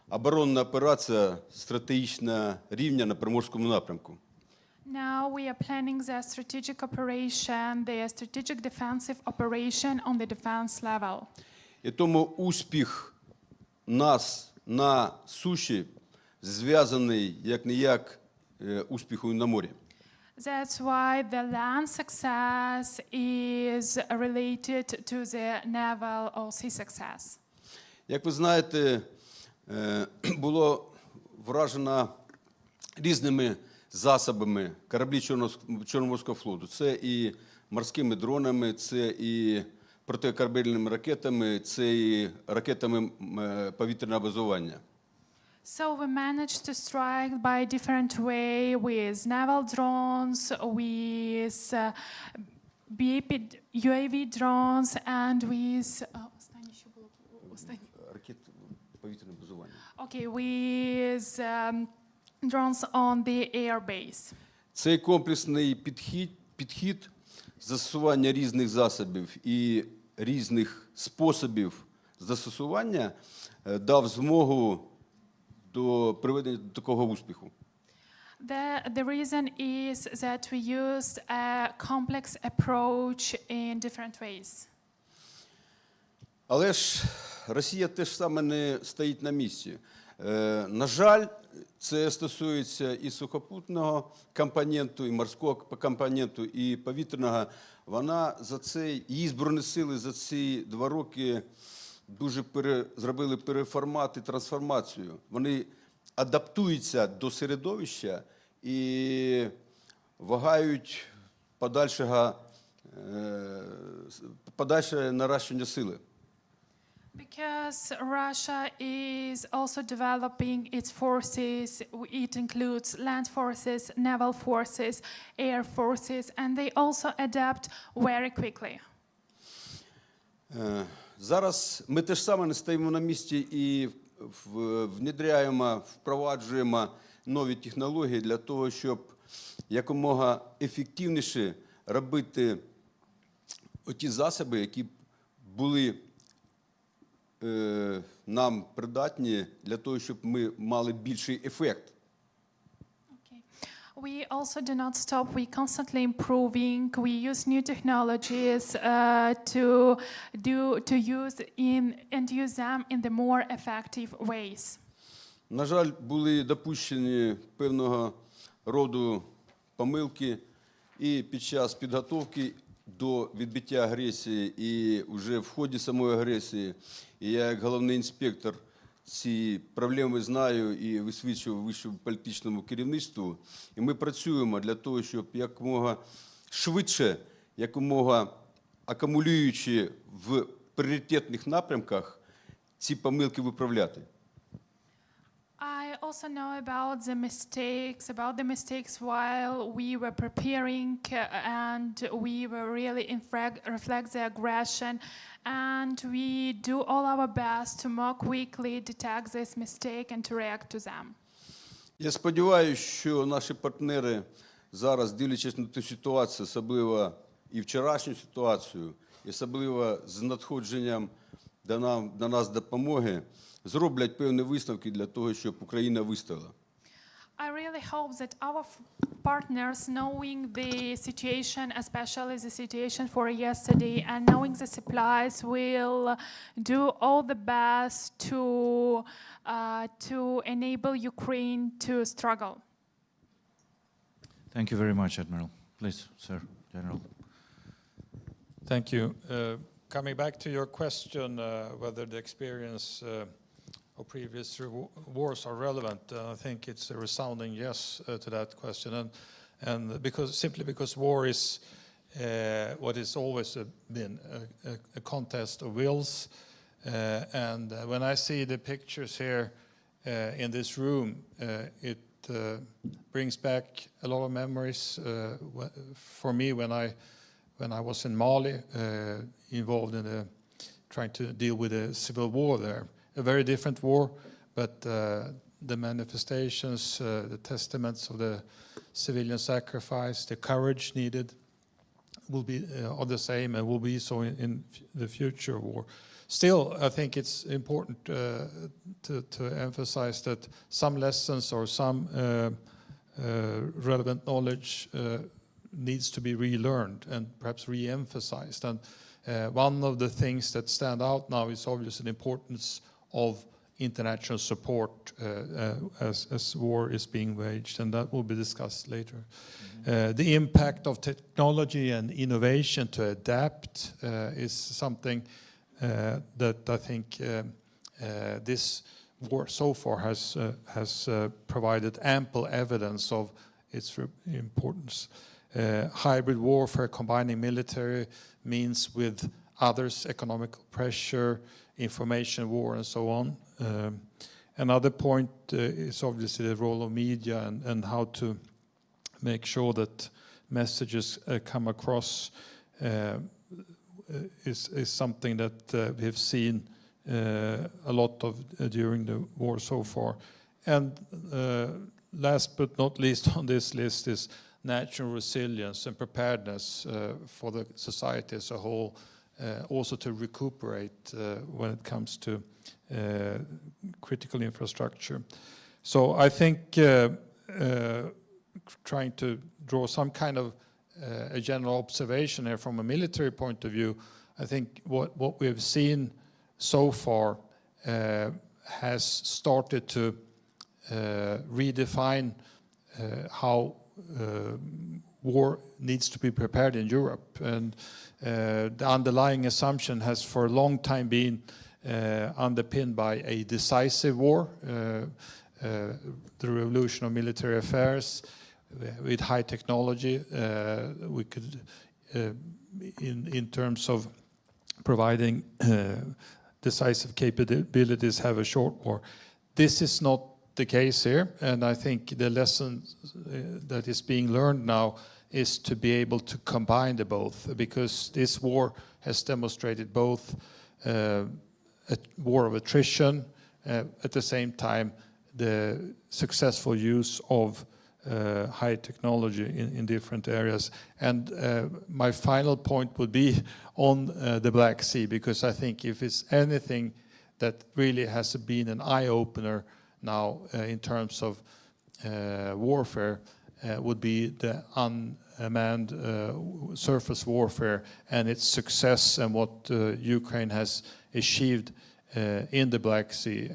оборонна операція стратегічного рівня на Приморському напрямку. Now we are planning the strategic operation, the strategic defensive operation on the defense level. І тому успіх нас на суші зв'язаний як-не-як успіху на морі. That's why the land success is related to the naval or sea success. Як ви знаєте, було вражено різними засобами кораблі Чорноморського флоту. Це і морськими дронами, це і протикорабельними ракетами, це і ракетами повітряного базування. So we managed to strike by different way with naval drones, with UAV drones, and with Ракет повітряного базування. okay, with drones on the air base. Цей комплексний підхід застосування різних засобів і різних способів застосування дав змогу до приведення до такого успіху. The reason is that we used a complex approach in different ways. Але ж Росія теж саме не стоїть на місці. На жаль, це стосується і сухопутного компоненту, і морського компоненту, і повітряного. Її Збройні сили за ці 2 роки дуже зробили переформат і трансформацію. Вони адаптуються до середовища і вагають подальше наращування сили. Because Russia is also developing its forces. It includes land forces, naval forces, air forces, and they also adapt very quickly. Зараз ми теж саме не стоїмо на місці і внедряємо, впроваджуємо нові технології для того, щоб якомога ефективніше робити оті засоби, які були нам придатні для того, щоб ми мали більший ефект. We also do not stop. We constantly improving. We use new technologies to use them in the more effective ways. На жаль, були допущені певного роду помилки і під час підготовки до відбиття агресії, і вже в ході самої агресії. І я, як головний інспектор, ці проблеми знаю і висвічую вищому політичному керівництву. І ми працюємо для того, щоб якомога швидше, якомога акумулюючи в пріоритетних напрямках, ці помилки виправляти. I also know about the mistakes while we were preparing and we were really reflect the aggression, and we do all our best to more quickly detect this mistake and to react to them. Я сподіваюся, що наші партнери зараз, дивлячись на ту ситуацію, особливо і вчорашню ситуацію, і особливо з надходженням до нас допомоги, зроблять певні висновки для того, щоб Україна вистояла. I really hope that our partners, knowing the situation, especially the situation for yesterday, and knowing the supplies, will do all the best to enable Ukraine to struggle. Thank you very much, Admiral. Please, sir, General. Thank you. Coming back to your question, whether the experience of previous wars are relevant, I think it's a resounding yes to that question, and simply because war is what it's always been a contest of wills, and when I see the pictures here in this room, it brings back a lot of memories for me when I was in Mali, involved in trying to deal with a civil war there. A very different war, but the manifestations, the testaments of the civilian sacrifice, the courage needed will be are the same and will be so in the future war. Still, I think it's important to emphasize that some lessons or some relevant knowledge needs to be relearned and perhaps re-emphasized. And one of the things that stand out now is obviously the importance of international support as war is being waged, and that will be discussed later. The impact of technology and innovation to adapt is something that I think this war so far has provided ample evidence of its importance. Hybrid warfare combining military means with others, economic pressure, information war, and so on. Another point is obviously the role of media and how to make sure that messages come across is something that we've seen a lot of during the war so far. And last but not least on this list is national resilience and preparedness for the society as a whole, also to recuperate when it comes to critical infrastructure. So I think trying to draw some kind of a general observation here from a military point of view, I think what we have seen so far has started to redefine how war needs to be prepared in Europe, and the underlying assumption has for a long time been underpinned by a decisive war, the revolution of military affairs, with high technology. We could, in terms of providing decisive capabilities, have a short war. This is not the case here, and I think the lesson that is being learned now is to be able to combine the both, because this war has demonstrated both a war of attrition, at the same time the successful use of high technology in different areas. And my final point would be on the Black Sea, because I think if it's anything that really has been an eye-opener now in terms of warfare, would be the unmanned surface warfare and its success, and what Ukraine has achieved in the Black Sea,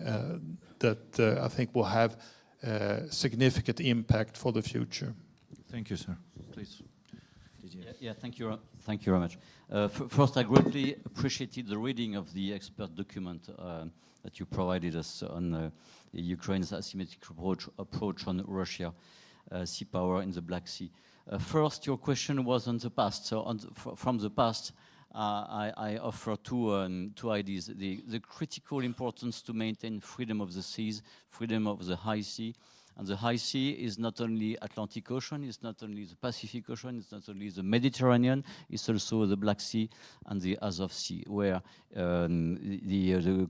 that I think will have significant impact for the future. Thank you, sir. Please. Yeah, thank you very much. First, I greatly appreciated the reading of the expert document that you provided us on Ukraine's asymmetric approach on Russia sea power in the Black Sea. First, your question was on the past. So from the past, I offer two ideas. The critical importance to maintain freedom of the seas, freedom of the high sea. And the high sea is not only Atlantic Ocean, it's not only the Pacific Ocean, it's not only the Mediterranean, it's also the Black Sea and the Azov Sea, where the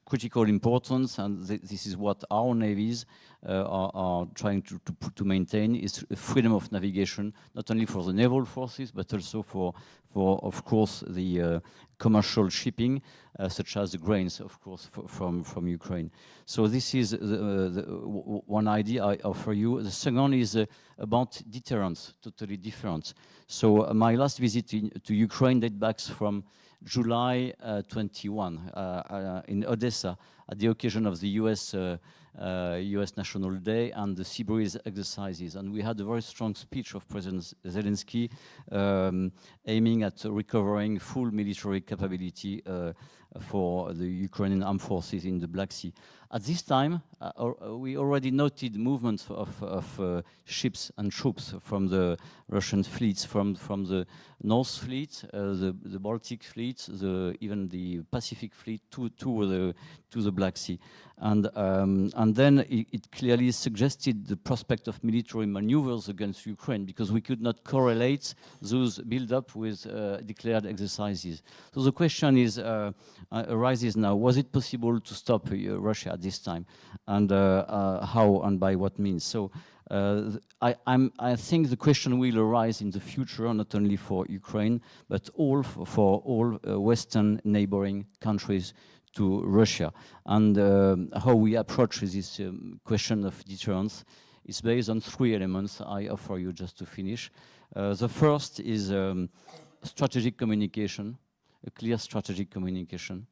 critical importance, and this is what our navies are trying to maintain, is freedom of navigation, not only for the naval forces, but also for of course, the commercial shipping, such as the grains, of course, from Ukraine. So this is one idea I offer you. The second is about deterrence, totally different. So my last visit to Ukraine dates back from July 21 in Odessa, at the occasion of the US National Day and the Sea Breeze exercises. And we had a very strong speech of President Zelensky aiming at recovering full military capability for the Ukrainian armed forces in the Black Sea. At this time, we already noted movements of ships and troops from the Russian fleets, from the North Fleet, the Baltic Fleet, even the Pacific Fleet, to the Black Sea. And then it clearly suggested the prospect of military maneuvers against Ukraine, because we could not correlate those build-up with declared exercises. So the question arises now: was it possible to stop Russia at this time, and how and by what means? So I think the question will arise in the future, not only for Ukraine, but for all Western neighboring countries to Russia. And how we approach this question of deterrence is based on three elements I offer you just to finish. The first is strategic communication, a clear strategic communication.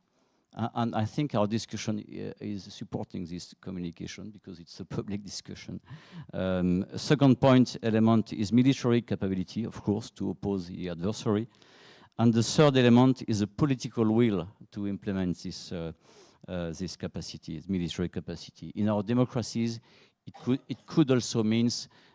And I think our discussion is supporting this communication, because it's a public discussion. A second element is military capability, of course, to oppose the adversary. And the third element is a political will to implement this capacity, military capacity. In our democracies, it could also mean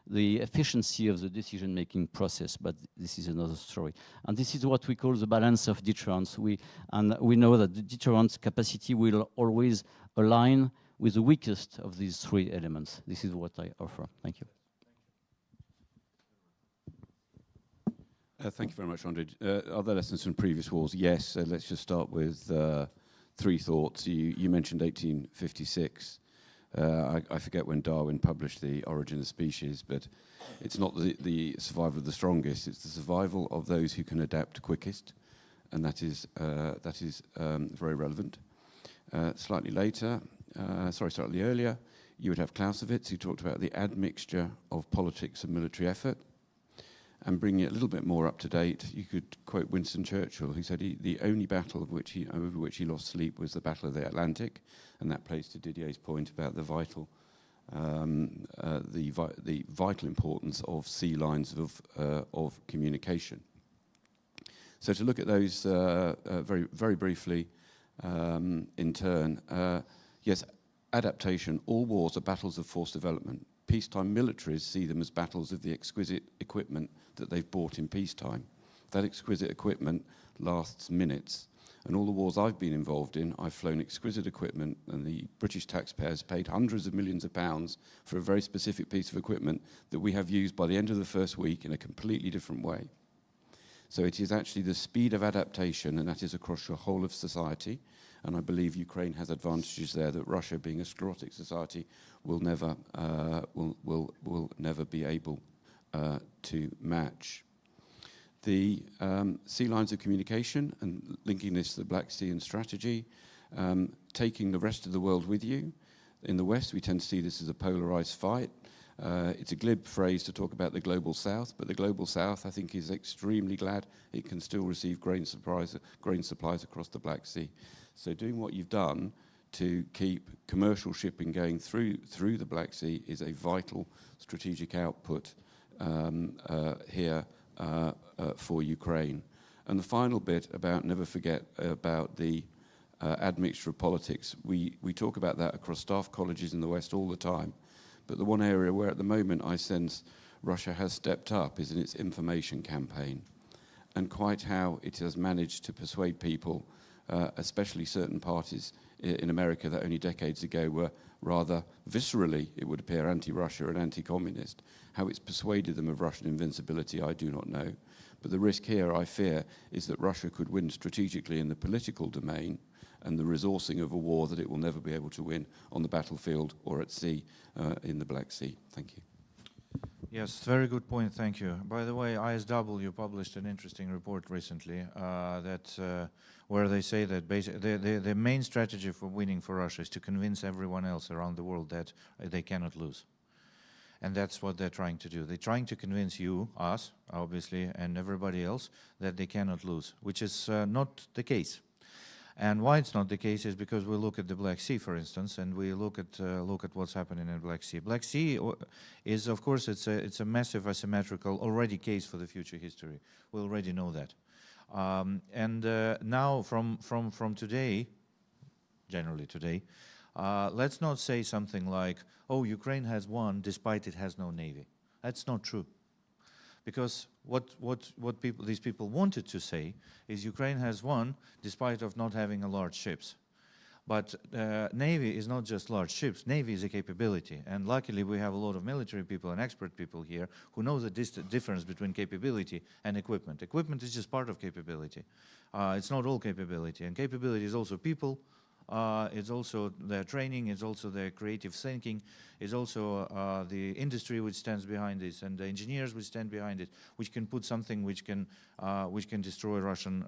the efficiency of the decision-making process, but this is another story. And this is what we call the balance of deterrence. We know that the deterrence capacity will always align with the weakest of these three elements. This is what I offer. Thank you. Thank you very much, Andre. Are there lessons from previous wars? Yes. Let's just start with three thoughts. You mentioned 1856. I forget when Darwin published The Origin of Species, but it's not the survival of the strongest, it's the survival of those who can adapt quickest, and that is very relevant. Slightly earlier, you would have Clausewitz, who talked about the admixture of politics and military effort. And bringing it a little bit more up to date, you could quote Winston Churchill, who said the only battle over which he lost sleep was the Battle of the Atlantic, and that plays to Didier's point about the vital importance of sea lines of communication. So to look at those very, very briefly in turn, yes, adaptation. All wars are battles of force development. peacetime militaries see them as battles of the exquisite equipment that they've bought in peacetime. That exquisite equipment lasts minutes. And all the wars I've been involved in, I've flown exquisite equipment, and the British taxpayers paid hundreds of millions of pounds for a very specific piece of equipment that we have used by the end of the first week in a completely different way. So it is actually the speed of adaptation, and that is across your whole of society. And I believe Ukraine has advantages there that Russia, being a sclerotic society, will never be able to match. The sea lines of communication, and linking this to the Black Sea and strategy, taking the rest of the world with you. In the West, we tend to see this as a polarized fight. It's a glib phrase to talk about the global South, but the global South, I think, is extremely glad it can still receive grain supplies across the Black Sea. So doing what you've done to keep commercial shipping going through the Black Sea is a vital strategic output here for Ukraine. And the final bit about, never forget about the admixture of politics. We talk about that across staff colleges in the West all the time. But the one area where at the moment I sense Russia has stepped up is in its information campaign, and quite how it has managed to persuade people, especially certain parties in America that only decades ago were rather viscerally, it would appear, anti-Russia and anti-communist. How it's persuaded them of Russian invincibility, I do not know. But the risk here, I fear, is that Russia could win strategically in the political domain and the resourcing of a war that it will never be able to win on the battlefield or at sea in the Black Sea. Thank you. Yes, very good point, thank you. By the way, ISW published an interesting report recently where they say that the main strategy for winning for Russia is to convince everyone else around the world that they cannot lose. And that's what they're trying to do. They're trying to convince you, us, obviously, and everybody else that they cannot lose, which is not the case. And why it's not the case is because we look at the Black Sea, for instance, and we look at what's happening in the Black Sea. Black Sea is, of course, it's a massive asymmetrical already case for the future history. We already know that. Now from today, generally today, let's not say something like, "Oh, Ukraine has won despite it has no navy." That's not true. Because what these people wanted to say is Ukraine has won despite of not having a large ships. But Navy is not just large ships. Navy is a capability. And luckily we have a lot of military people and expert people here who know the difference between capability and equipment. Equipment is just part of capability. It's not all capability. And capability is also people. It's also their training, it's also their creative thinking, it's also the industry which stands behind this, and the engineers which stand behind it, which can put something which can destroy Russian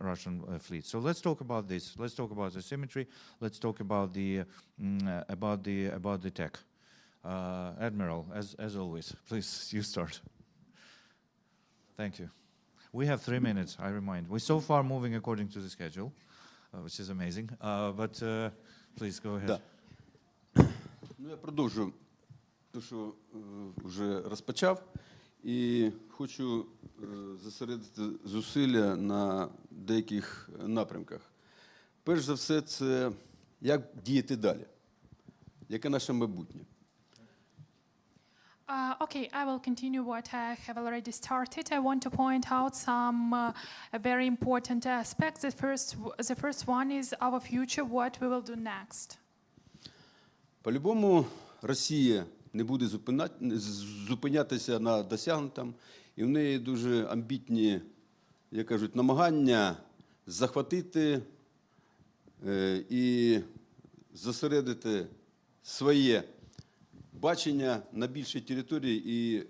fleet. So let's talk about this. Let's talk about the symmetry. Let's talk about the tech. Admiral, as always, please you start. Thank you. We have 3 minutes. I remind. We're so far moving according to the schedule. Which is amazing, but please go ahead. Да. Ну, я продовжу те, що вже розпочав, і хочу зосередити зусилля на деяких напрямках. Перш за все, це як діяти далі, яке наше майбутнє. Okay, I will continue what I have already started. I want to point out some very important aspects. The first one is our future, what we will do next. По-любому, Росія не буде зупинятися на досягнутому, і в неї дуже амбітні, як кажуть, намагання захватити і зосередити своє бачення на більшій території і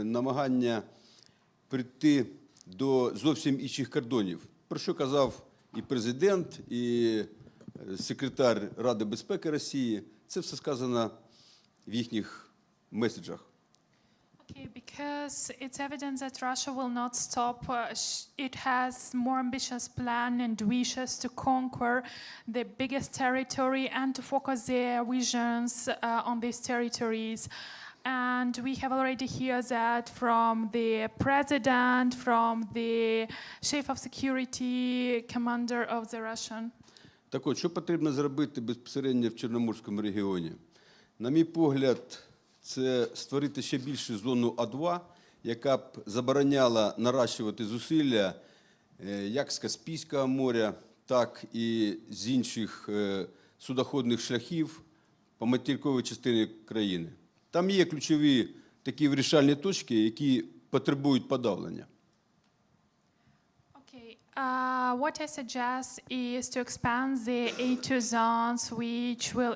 намагання прийти до зовсім інших кордонів. Про що казав і президент, і секретар Ради безпеки Росії. Це все сказано в їхніх меседжах. Okay, because it's evident that Russia will not stop. It has more ambitious plan and wishes to conquer the biggest territory and to focus their visions on these territories. And we have already heard that from the president, from the chief of security, commander of the Russian. Так от, що потрібно зробити безпосередньо в Чорноморському регіоні? На мій погляд, це створити ще більшу зону А2, яка б забороняла наращувати зусилля як з Каспійського моря, так і з інших судоходних шляхів по материковій частині країни. Там є ключові такі вирішальні точки, які потребують подавлення. Okay, what I suggest is to expand the A2 zones, which will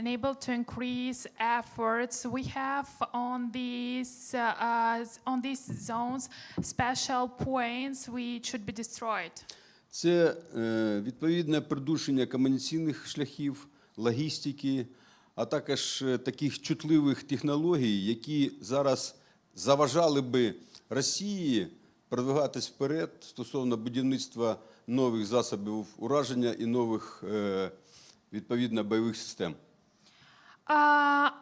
enable to increase efforts. We have on these zones special points which should be destroyed. Це відповідне придушення комунікаційних шляхів, логістики, а також таких чутливих технологій, які зараз заважали би Росії продвигатись вперед стосовно будівництва нових засобів ураження і нових, відповідно, бойових систем.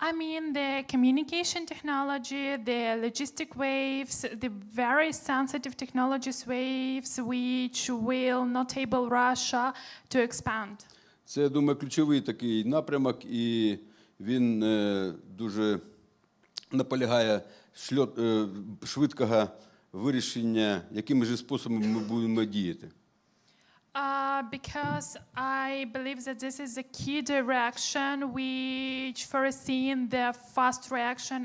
I mean the communication technology, the logistic waves, the very sensitive technologies waves which will not enable Russia to expand. Це, я думаю, ключовий такий напрямок, і він дуже наполягає швидкого вирішення, якими ж способами ми будемо діяти. Because I believe that this is a key direction which foreseen the fast reaction,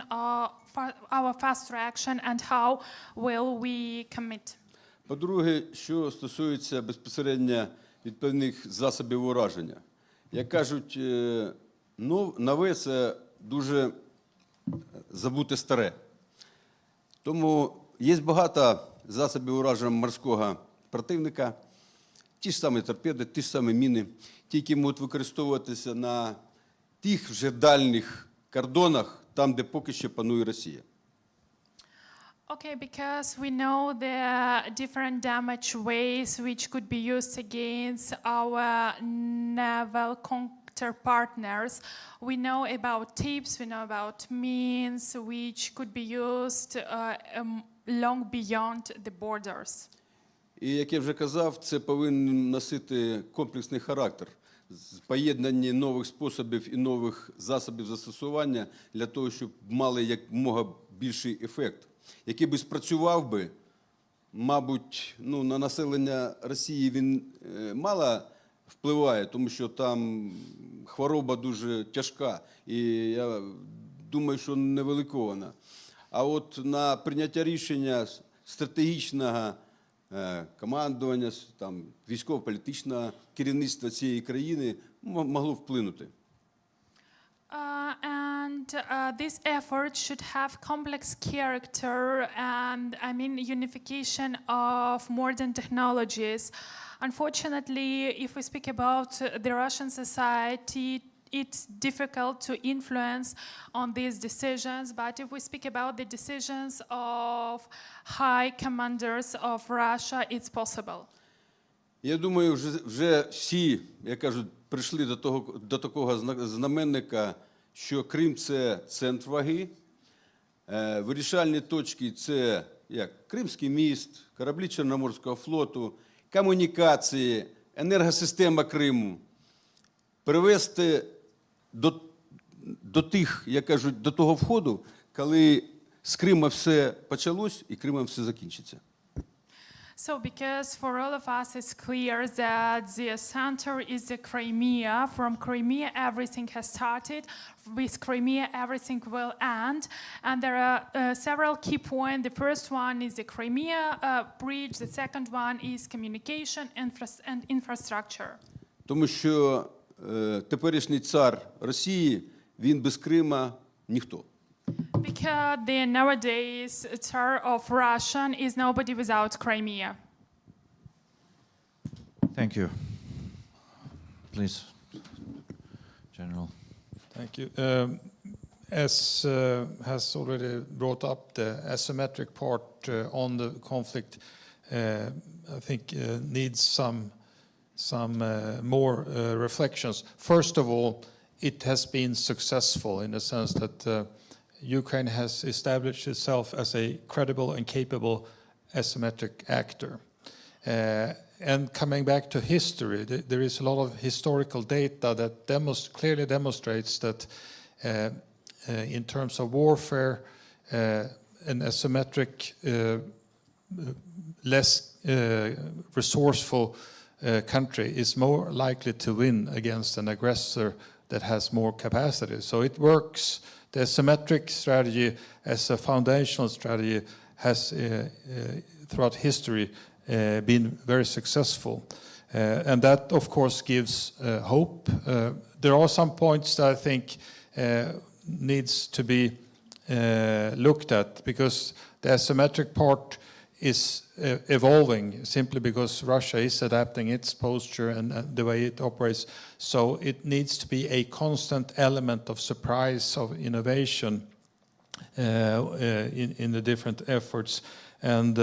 our fast reaction, and how will we commit. По-друге, що стосується безпосередньо відповідних засобів ураження. Як кажуть, нове – це дуже забуте старе. Тому є багато засобів ураження морського противника, ті ж самі торпеди, ті ж самі міни, ті, які можуть використовуватися на тих вже дальніх кордонах, там, де поки що панує Росія. Okay, because we know the different damage ways which could be used against our naval counter partners. We know about tips, we know about means which could be used long beyond the borders. І, як я вже казав, це повинен носити комплексний характер. Поєднання нових способів і нових засобів застосування для того, щоб мали якомога більший ефект, який би спрацював би, мабуть, на населення Росії він мало впливає, тому що там хвороба дуже тяжка, і я думаю, що невеликована. А от на прийняття рішення стратегічного командування, там, військово-політичного керівництва цієї країни могло вплинути. This effort should have complex character and, I mean, unification of modern technologies. Unfortunately, if we speak about the Russian society, it's difficult to influence on these decisions, but if we speak about the decisions of high commanders of Russia, it's possible. Я думаю, вже всі, як кажуть, прийшли до такого знаменника, що Крим – це центр ваги, вирішальні точки – це як Кримський міст, кораблі Чорноморського флоту, комунікації, енергосистема Криму. Привести до тих, як кажуть, до того входу, коли з Крима все почалось і Кримом все закінчиться. So, because for all of us it's clear that the center is the Crimea. From Crimea, everything has started. With Crimea, everything will end. And there are several key points. The first one is the Crimea bridge. The second one is communication and infrastructure. Тому що теперішній цар Росії, він без Крима ніхто. Because the nowadays Tsar of Russian is nobody without Crimea. Thank you. Please, General. Thank you. As has already brought up the asymmetric part on the conflict, I think needs some more reflections. First of all, it has been successful in the sense that Ukraine has established itself as a credible and capable asymmetric actor. And coming back to history, there is a lot of historical data that clearly demonstrates that in terms of warfare, an asymmetric, less resourceful country is more likely to win against an aggressor that has more capacity. So it works. The asymmetric strategy as a foundational strategy has throughout history been very successful. And that, of course, gives hope. There are some points that I think needs to be looked at, because the asymmetric part is evolving simply because Russia is adapting its posture and the way it operates. So it needs to be a constant element of surprise, of innovation in the different efforts, and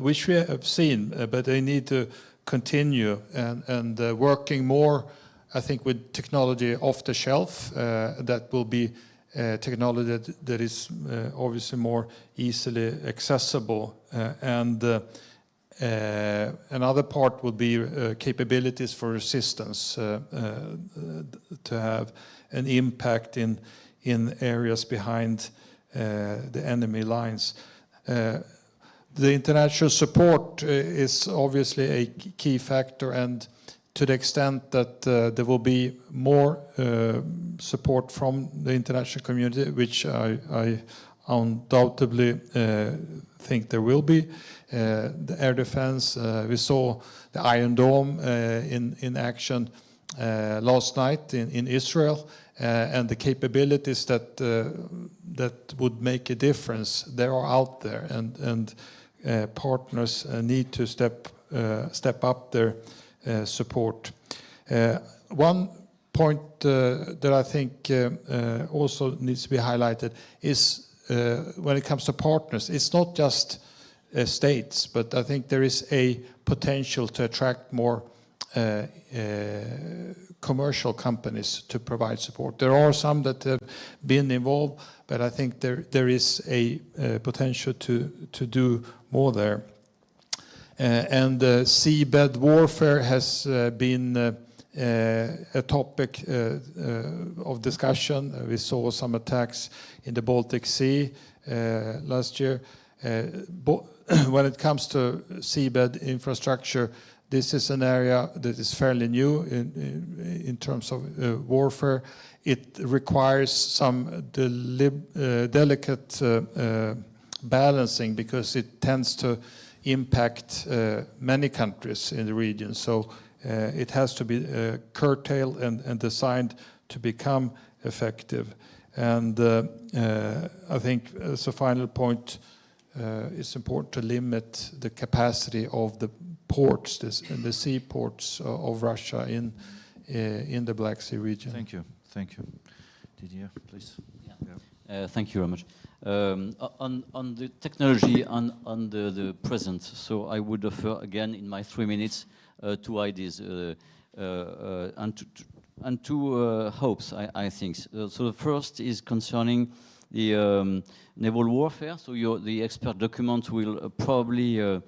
which we have seen, but they need to continue and working more, I think, with technology off the shelf. That will be technology that is obviously more easily accessible, and another part will be capabilities for resistance to have an impact in areas behind the enemy lines. The international support is obviously a key factor, and to the extent that there will be more support from the international community, which I undoubtedly think there will be. The air defense, we saw the Iron Dome in action last night in Israel, and the capabilities that would make a difference, they are out there, and partners need to step up their support. One point that I think also needs to be highlighted is when it comes to partners, it's not just states, but I think there is a potential to attract more commercial companies to provide support. There are some that have been involved, but I think there is a potential to do more there. And seabed warfare has been a topic of discussion. We saw some attacks in the Baltic Sea last year. When it comes to seabed infrastructure, this is an area that is fairly new in terms of warfare. It requires some delicate balancing, because it tends to impact many countries in the region. So it has to be curtailed and designed to become effective. And I think as a final point, it's important to limit the capacity of the ports, the seaports of Russia in the Black Sea region. Thank you. Thank you. Didier, please. Yeah. Thank you very much. On the technology, on the present, so I would offer again in my 3 minutes 2 ideas and two hopes, I think. So the first is concerning the naval warfare. So the expert document will probably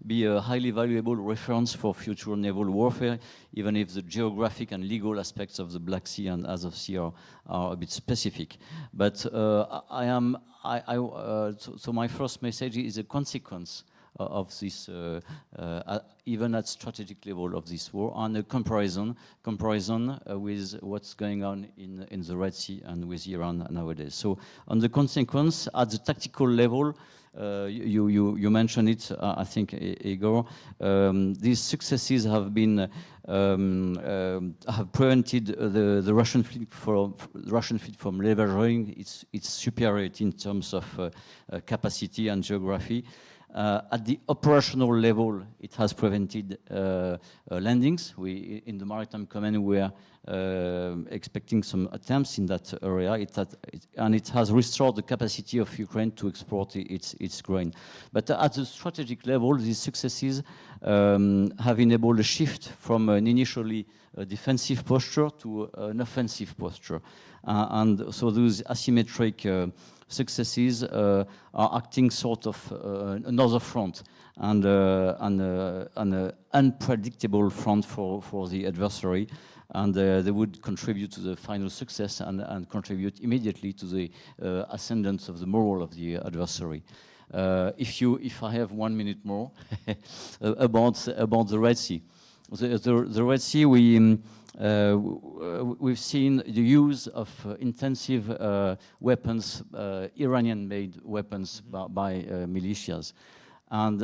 be a highly valuable reference for future naval warfare, even if the geographic and legal aspects of the Black Sea and Azov Sea are a bit specific. But so my first message is a consequence of this, even at strategic level of this war, and a comparison with what's going on in the Red Sea and with Iran nowadays. So on the consequence, at the tactical level, you mentioned it, I think, Igor. These successes have been have prevented the Russian fleet from leveraging its superiority in terms of capacity and geography. At the operational level, it has prevented landings. We, in the Maritime Command, we are expecting some attempts in that area. It has restored the capacity of Ukraine to export its grain. But at the strategic level, these successes have enabled a shift from an initially defensive posture to an offensive posture. And so those asymmetric successes are acting sort of another front. and an unpredictable front for the adversary, and they would contribute to the final success and contribute immediately to the ascendance of the moral of the adversary. If I have 1 minute more about the Red Sea. The Red Sea, we've seen the use of intensive weapons, Iranian-made weapons by militias. And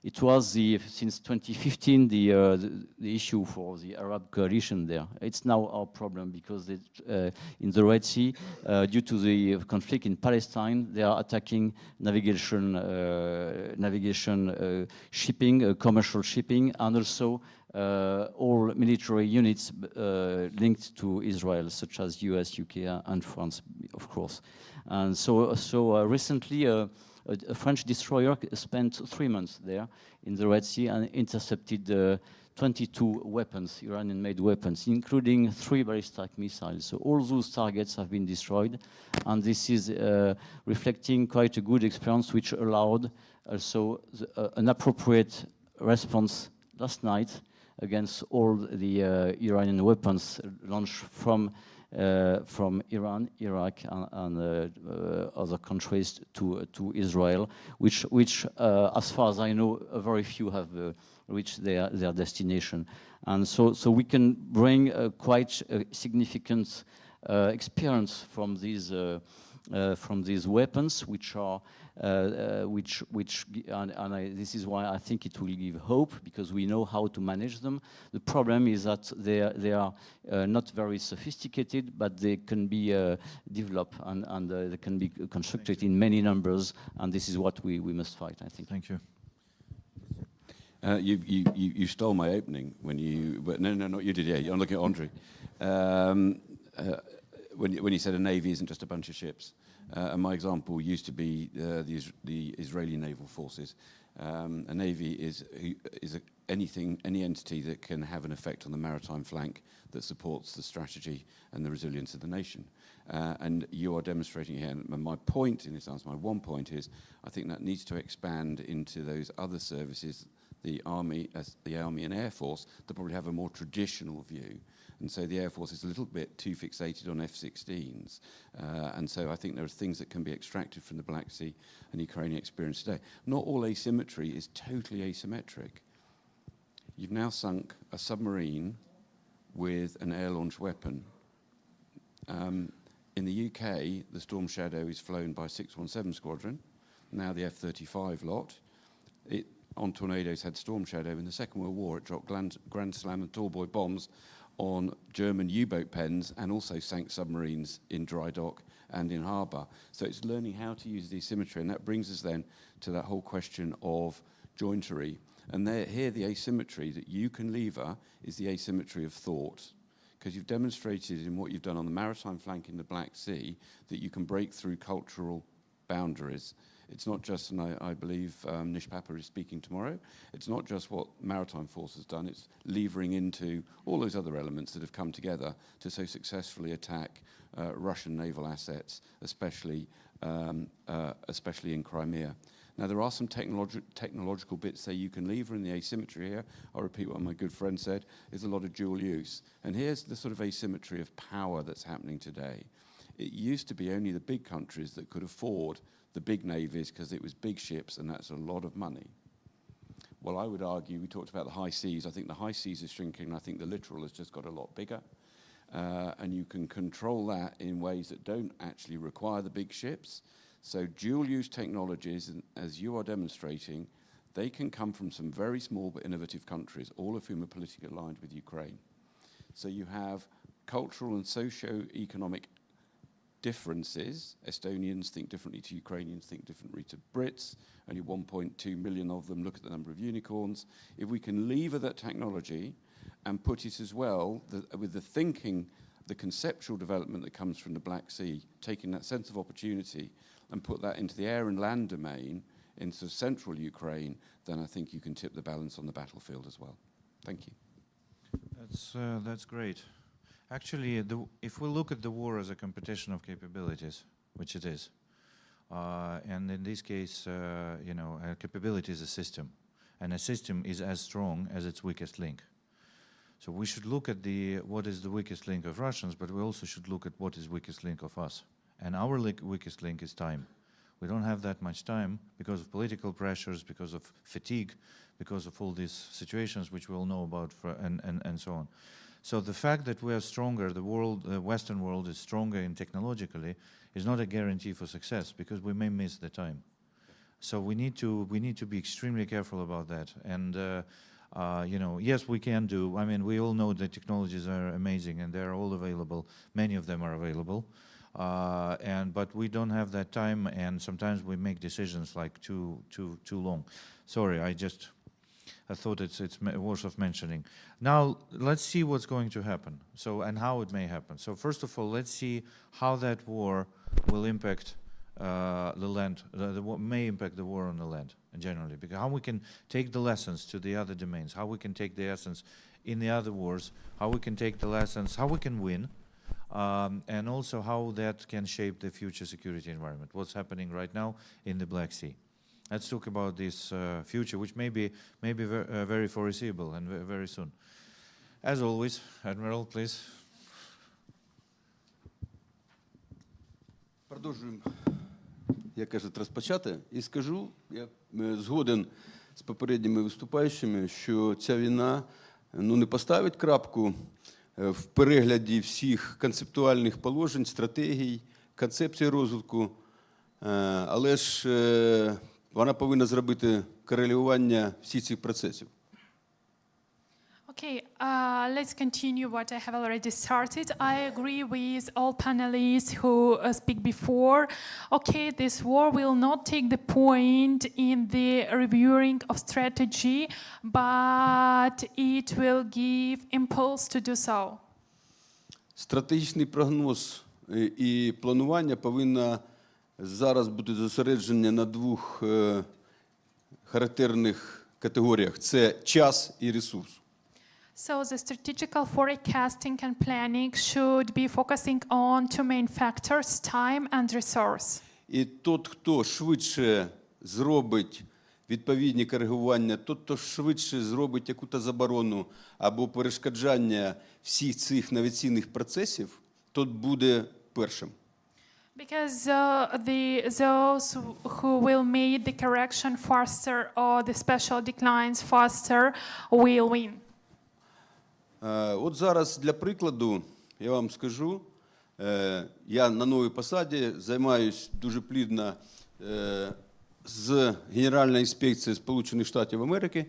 it was, since 2015, the issue for the Arab coalition there. It's now our problem because in the Red Sea, due to the conflict in Palestine, they are attacking navigation shipping, commercial shipping, and also all military units linked to Israel, such as US, UK, and France, of course. And so recently, a French destroyer spent 3 months there in the Red Sea and intercepted 22 weapons, Iranian-made weapons, including 3 ballistic missiles. So all those targets have been destroyed, and this is reflecting quite a good experience, which allowed also an appropriate response last night against all the Iranian weapons launched from Iran, Iraq, and other countries to Israel, which as far as I know, very few have reached their destination. And so we can bring quite a significant experience from these weapons, which are this is why I think it will give hope, because we know how to manage them. The problem is that they are not very sophisticated, but they can be developed and they can be constructed in many numbers, and this is what we must fight, I think. Thank you. You stole my opening when you... No, not you did, yeah. I'm looking at Andre. When you said a navy isn't just a bunch of ships. And my example used to be the Israeli naval forces. A navy is any entity that can have an effect on the maritime flank that supports the strategy and the resilience of the nation. And you are demonstrating here, and my point in this answer, my one point is, I think that needs to expand into those other services, the Army and Air Force, that probably have a more traditional view. And so the Air Force is a little bit too fixated on F-16s. And so I think there are things that can be extracted from the Black Sea and Ukrainian experience today. Not all asymmetry is totally asymmetric. You've now sunk a submarine with an air-launched weapon. In the UK, the Storm Shadow is flown by 617 Squadron, now the F-35 lot. On Tornadoes had Storm Shadow. In the Second World War, it dropped Grand Slam and Tallboy bombs on German U-boat pens and also sank submarines in dry dock and in harbour. So it's learning how to use the asymmetry, and that brings us then to that whole question of jointery. And here the asymmetry that you can lever is the asymmetry of thought, because you've demonstrated in what you've done on the maritime flank in the Black Sea that you can break through cultural boundaries. It's not just, and I believe Nish Papa is speaking tomorrow, it's not just what Maritime Force has done, it's levering into all those other elements that have come together to so successfully attack Russian naval assets, especially in Crimea. Now, there are some technological bits there you can lever in the asymmetry here. I'll repeat what my good friend said, is a lot of dual use. And here's the sort of asymmetry of power that's happening today. It used to be only the big countries that could afford the big navies because it was big ships, and that's a lot of money. Well, I would argue, we talked about the high seas. I think the high seas is shrinking. I think the littoral has just got a lot bigger. And you can control that in ways that don't actually require the big ships. So dual-use technologies, as you are demonstrating, they can come from some very small but innovative countries, all of whom are politically aligned with Ukraine. So you have cultural and socio-economic differences. Estonians think differently to Ukrainians, think differently to Brits. Only 1.2 million of them. Look at the number of unicorns. If we can lever that technology and put it as well with the thinking, the conceptual development that comes from the Black Sea, taking that sense of opportunity and put that into the air and land domain, into central Ukraine, then I think you can tip the balance on the battlefield as well. Thank you. That's great. Actually, if we look at the war as a competition of capabilities, which it is, And in this case, a capability is a system, and a system is as strong as its weakest link. So we should look at what is the weakest link of Russians, but we also should look at what is weakest link of us. And our weakest link is time. We don't have that much time because of political pressures, because of fatigue, because of all these situations which we all know about, and so on. So the fact that we are stronger, the Western world is stronger technologically, is not a guarantee for success, because we may miss the time. So we need to be extremely careful about that. And yes, we can do. I mean, we all know the technologies are amazing and they're all available. Many of them are available. But we don't have that time, and sometimes we make decisions like too long. Sorry, I thought it's worth mentioning. Now let's see what's going to happen. And how it may happen. So first of all, let's see how that war will impact the land. May impact the war on the land generally. Because how we can take the lessons to the other domains, how we can take the essence in the other wars, how we can take the lessons, how we can win. And also how that can shape the future security environment. What's happening right now in the Black Sea. Let's talk about this future, which may be very foreseeable and very soon. As always, Admiral, please. Продовжуємо, як кажуть, розпочати. І скажу, я згоден з попередніми виступаючими, що ця війна не поставить крапку в перегляді всіх концептуальних положень, стратегій, концепцій розвитку, але ж вона повинна зробити корелювання всіх цих процесів. Okay, let's continue what I have already started. I agree with all panelists who speak before. Okay, this war will not take the point in the reviewing of strategy, but it will give impulse to do so. Стратегічний прогноз і планування повинно зараз бути зосередження на двох характерних категоріях – це час і ресурс. So the strategical forecasting and planning should be focusing on two main factors, time and resource. І тот, хто швидше зробить відповідні коригування, тот, хто швидше зробить якусь заборону або перешкоджання всіх цих навігаційних процесів, тот буде першим. Because those who will make the correction faster or the special declines faster will win. От зараз для прикладу я вам скажу, я на новій посаді займаюсь дуже плідно з Генеральної інспекції Сполучених Штатів Америки,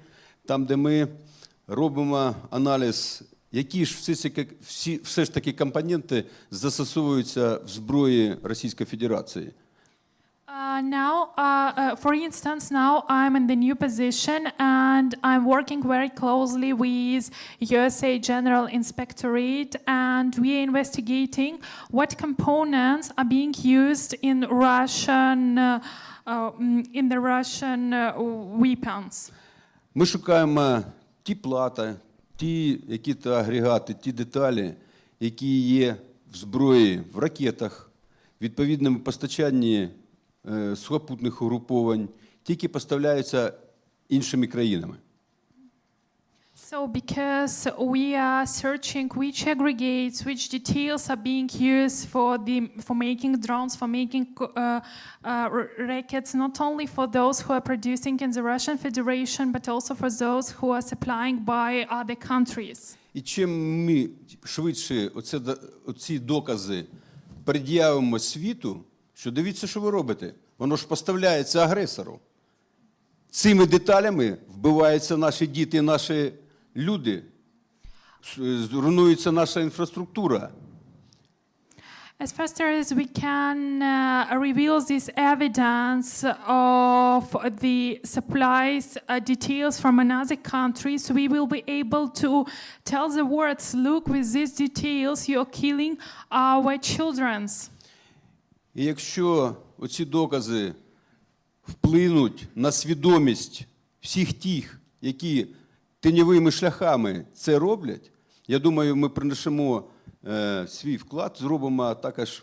там, де ми робимо аналіз, які ж все ж таки компоненти застосовуються в зброї Російської Федерації. For instance, now I'm in the new position and I'm working very closely with USA General Inspectorate, and we are investigating what components are being used in the Russian weapons. Ми шукаємо ті плати, ті які-то агрегати, ті деталі, які є в зброї, в ракетах, відповідному постачанні сухопутних угруповань, тільки поставляються іншими країнами. So because we are searching which aggregates, which details are being used for making drones, for making rockets, not only for those who are producing in the Russian Federation, but also for those who are supplying by other countries. І чим ми швидше оці докази пред'явимо світу, що дивіться, що ви робите, воно ж поставляється агресору. Цими деталями вбиваються наші діти, наші люди, руйнується наша інфраструктура. As fast as we can reveal this evidence of the supplies details from another countries, we will be able to tell the world, look, with these details you're killing our children. І якщо оці докази вплинуть на свідомість всіх тих, які тіньовими шляхами це роблять, я думаю, ми принесемо свій вклад, зробимо також,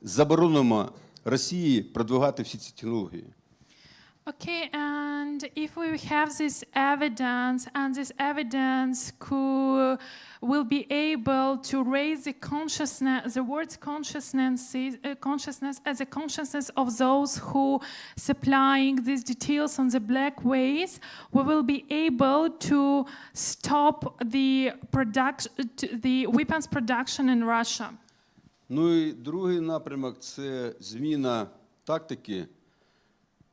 заборонимо Росії продвигати всі ці технології. Okay, and if we have this evidence, and this evidence will be able to raise the consciousness, the world's consciousness as a consciousness of those who supplying these details on the black ways, we will be able to stop the weapons production in Russia. Ну і другий напрямок – це зміна тактики,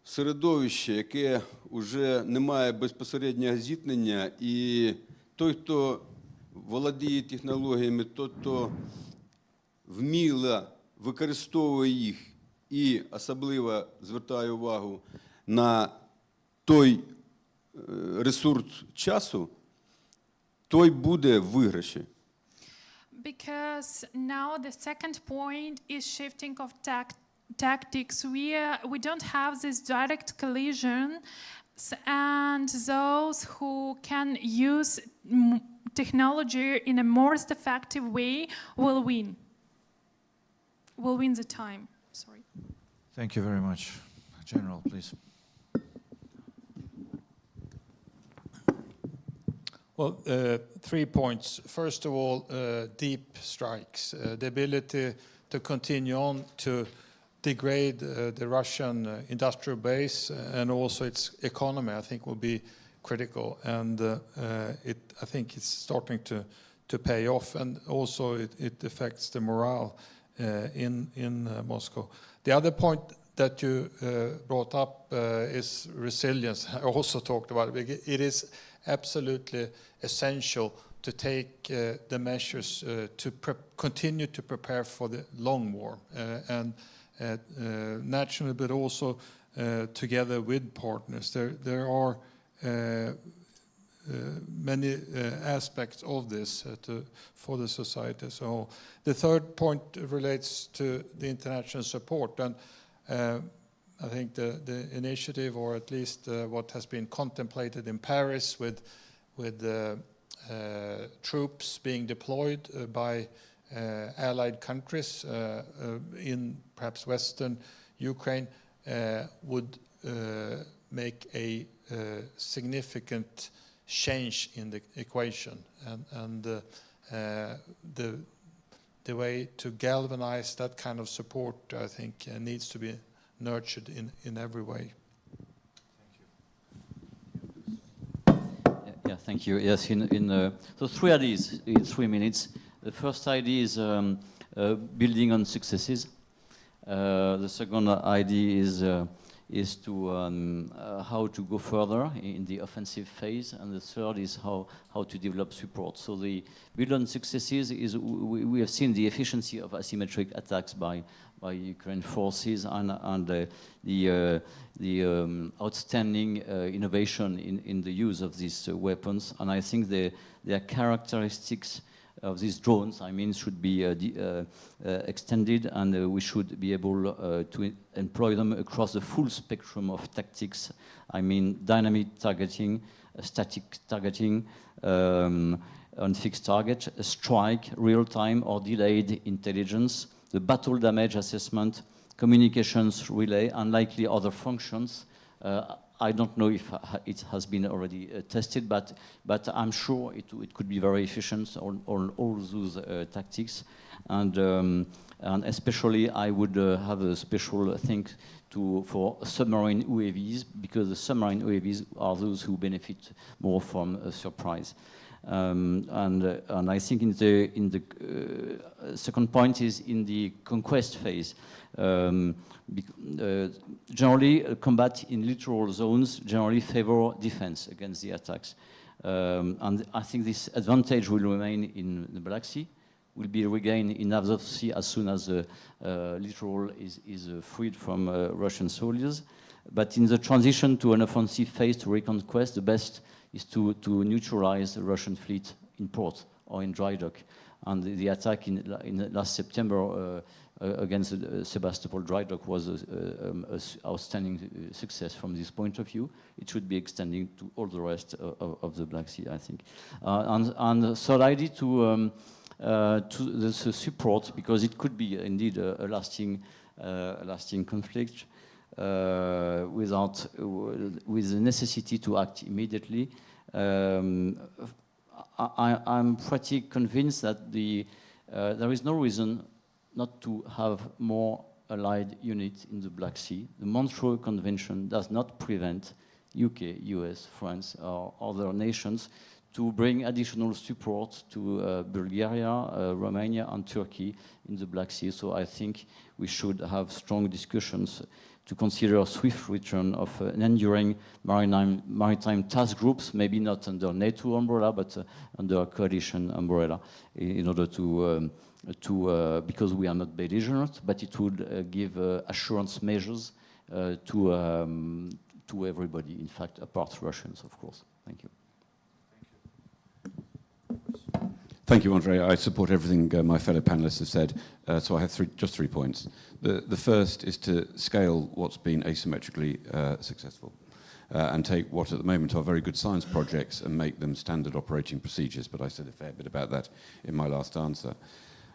середовище, яке вже не має безпосереднього зіткнення, і той, хто володіє технологіями, той, хто вміло використовує їх і особливо звертає увагу на той ресурс часу, той буде в виграші. Because now the second point is shifting of tactics. We don't have this direct collision, and those who can use technology in a more effective way will win. Will win the time. Sorry. Thank you very much. General, please. Well, 3 points. First of all, deep strikes. The ability to continue on to degrade the Russian industrial base and also its economy, I think, will be critical. And I think it's starting to pay off. And also it affects the morale in Moscow. The other point that you brought up is resilience. I also talked about it. It is absolutely essential to take the measures to continue to prepare for the long war, and nationally, but also together with partners. There are many aspects of this for the society. So the third point relates to the international support, and I think the initiative, or at least what has been contemplated in Paris with troops being deployed by allied countries in perhaps Western Ukraine, would make a significant change in the equation. And the way to galvanize that kind of support, I think, needs to be nurtured in every way. Yeah, thank you. Yes, so 3 ideas in 3 minutes. The first idea is building on successes. The second idea is to how to go further in the offensive phase, and the third is how to develop support. So the build on successes is we have seen the efficiency of asymmetric attacks by Ukraine forces and the outstanding innovation in the use of these weapons. And I think their characteristics of these drones, I mean, should be extended, and we should be able to employ them across the full spectrum of tactics. I mean, dynamic targeting, static targeting, on fixed target, strike, real-time or delayed intelligence, the battle damage assessment, communications relay, and likely other functions. I don't know if it has been already tested, but I'm sure it could be very efficient on all those tactics. And especially I would have a special thing for submarine UAVs, because the submarine UAVs are those who benefit more from a surprise. And I think in the second point is in the conquest phase. Generally, combat in littoral zones generally favor defense against the attacks. And I think this advantage will remain in the Black Sea, will be regained in Azov Sea as soon as the littoral is freed from Russian soldiers. But in the transition to an offensive phase to reconquest, the best is to neutralize the Russian fleet in port or in dry dock. And the attack in last September against Sebastopol dry dock was an outstanding success from this point of view. It should be extending to all the rest of the Black Sea, I think. And the third idea to the support, because it could be indeed a lasting lasting conflict, with the necessity to act immediately. I'm pretty convinced that there is no reason not to have more allied units in the Black Sea. The Montreux Convention does not prevent UK, US, France, or other nations to bring additional support to Bulgaria, Romania, and Turkey in the Black Sea. So I think we should have strong discussions to consider a swift return of an enduring maritime task groups, maybe not under NATO umbrella, but under a coalition umbrella, in order to because we are not belligerent, but it would give assurance measures to everybody, in fact, apart Russians, of course. Thank you. Thank you, Andre. I support everything my fellow panelists have said. So I have just three points. The first is to scale what's been asymmetrically successful and take what at the moment are very good science projects and make them standard operating procedures. But I said a fair bit about that in my last answer.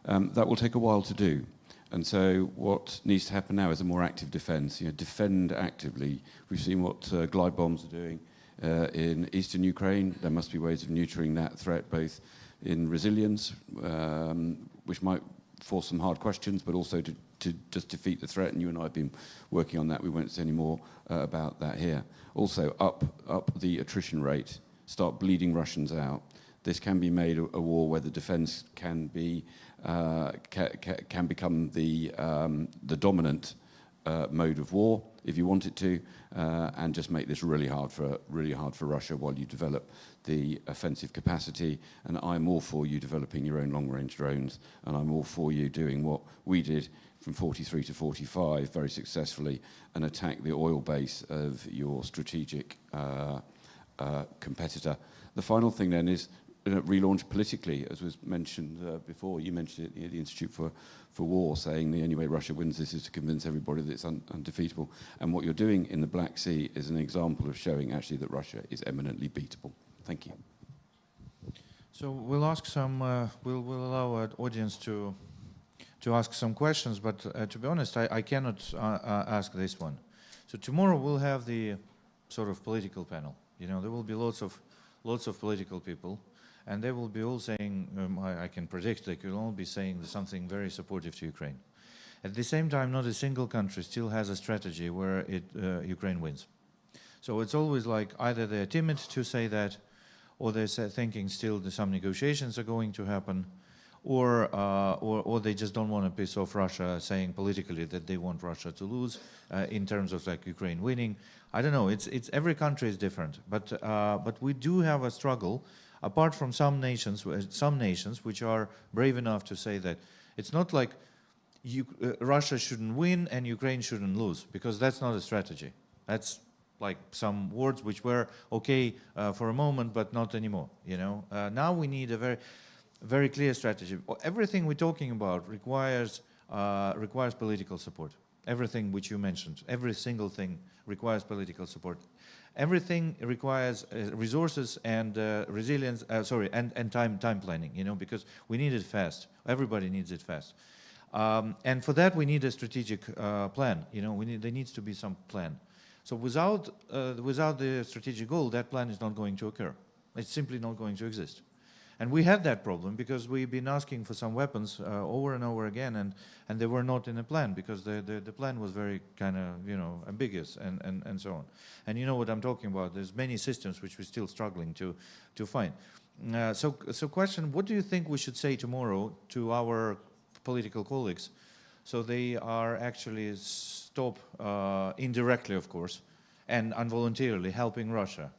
That will take a while to do. And so what needs to happen now is a more active defence. Defend actively. We've seen what glide bombs are doing in eastern Ukraine. There must be ways of neutering that threat, both in resilience, which might force some hard questions, but also to just defeat the threat. And you and I have been working on that. We won't say any more about that here. Also, up the attrition rate. Start bleeding Russians out. This can be made a war where the defence can be can become the dominant mode of war, if you want it to, and just make this really hard for Russia while you develop the offensive capacity. And I'm all for you developing your own long-range drones, and I'm all for you doing what we did from 43 to 45 very successfully and attack the oil base of your strategic competitor. The final thing then is relaunch politically, as was mentioned before. You mentioned it at the Institute for War, saying the only way Russia wins this is to convince everybody that it's undefeatable. And what you're doing in the Black Sea is an example of showing actually that Russia is eminently beatable. Thank you. So we'll ask some. We'll allow our audience to ask some questions, but to be honest, I cannot ask this one. So tomorrow we'll have the sort of political panel. There will be lots of political people. And they will be all saying, I can predict, they could all be saying something very supportive to Ukraine. At the same time, not a single country still has a strategy where Ukraine wins. So it's always like either they're timid to say that, or they're thinking still that some negotiations are going to happen, or they just don't want to piss off Russia, saying politically that they want Russia to lose in terms of like Ukraine winning. I don't know. It's every country is different, but we do have a struggle. Apart from some nations which are brave enough to say that it's not like Russia shouldn't win and Ukraine shouldn't lose, because that's not a strategy. That's like some words which were okay for a moment, but not anymore. Now we need a very, very clear strategy. Everything we're talking about requires political support. Everything which you mentioned, every single thing requires political support. Everything requires resources and resilience. And time planning. Because we need it fast. Everybody needs it fast. And for that we need a strategic plan. There needs to be some plan. So without the strategic goal, that plan is not going to occur. It's simply not going to exist. And we had that problem because we've been asking for some weapons over and over again, and they were not in the plan because the plan was very kind of ambiguous and so on. And you know what I'm talking about. There's many systems which we're still struggling to find. So question: what do you think we should say tomorrow to our political colleagues, so they are actually stop indirectly, of course, and involuntarily helping Russia?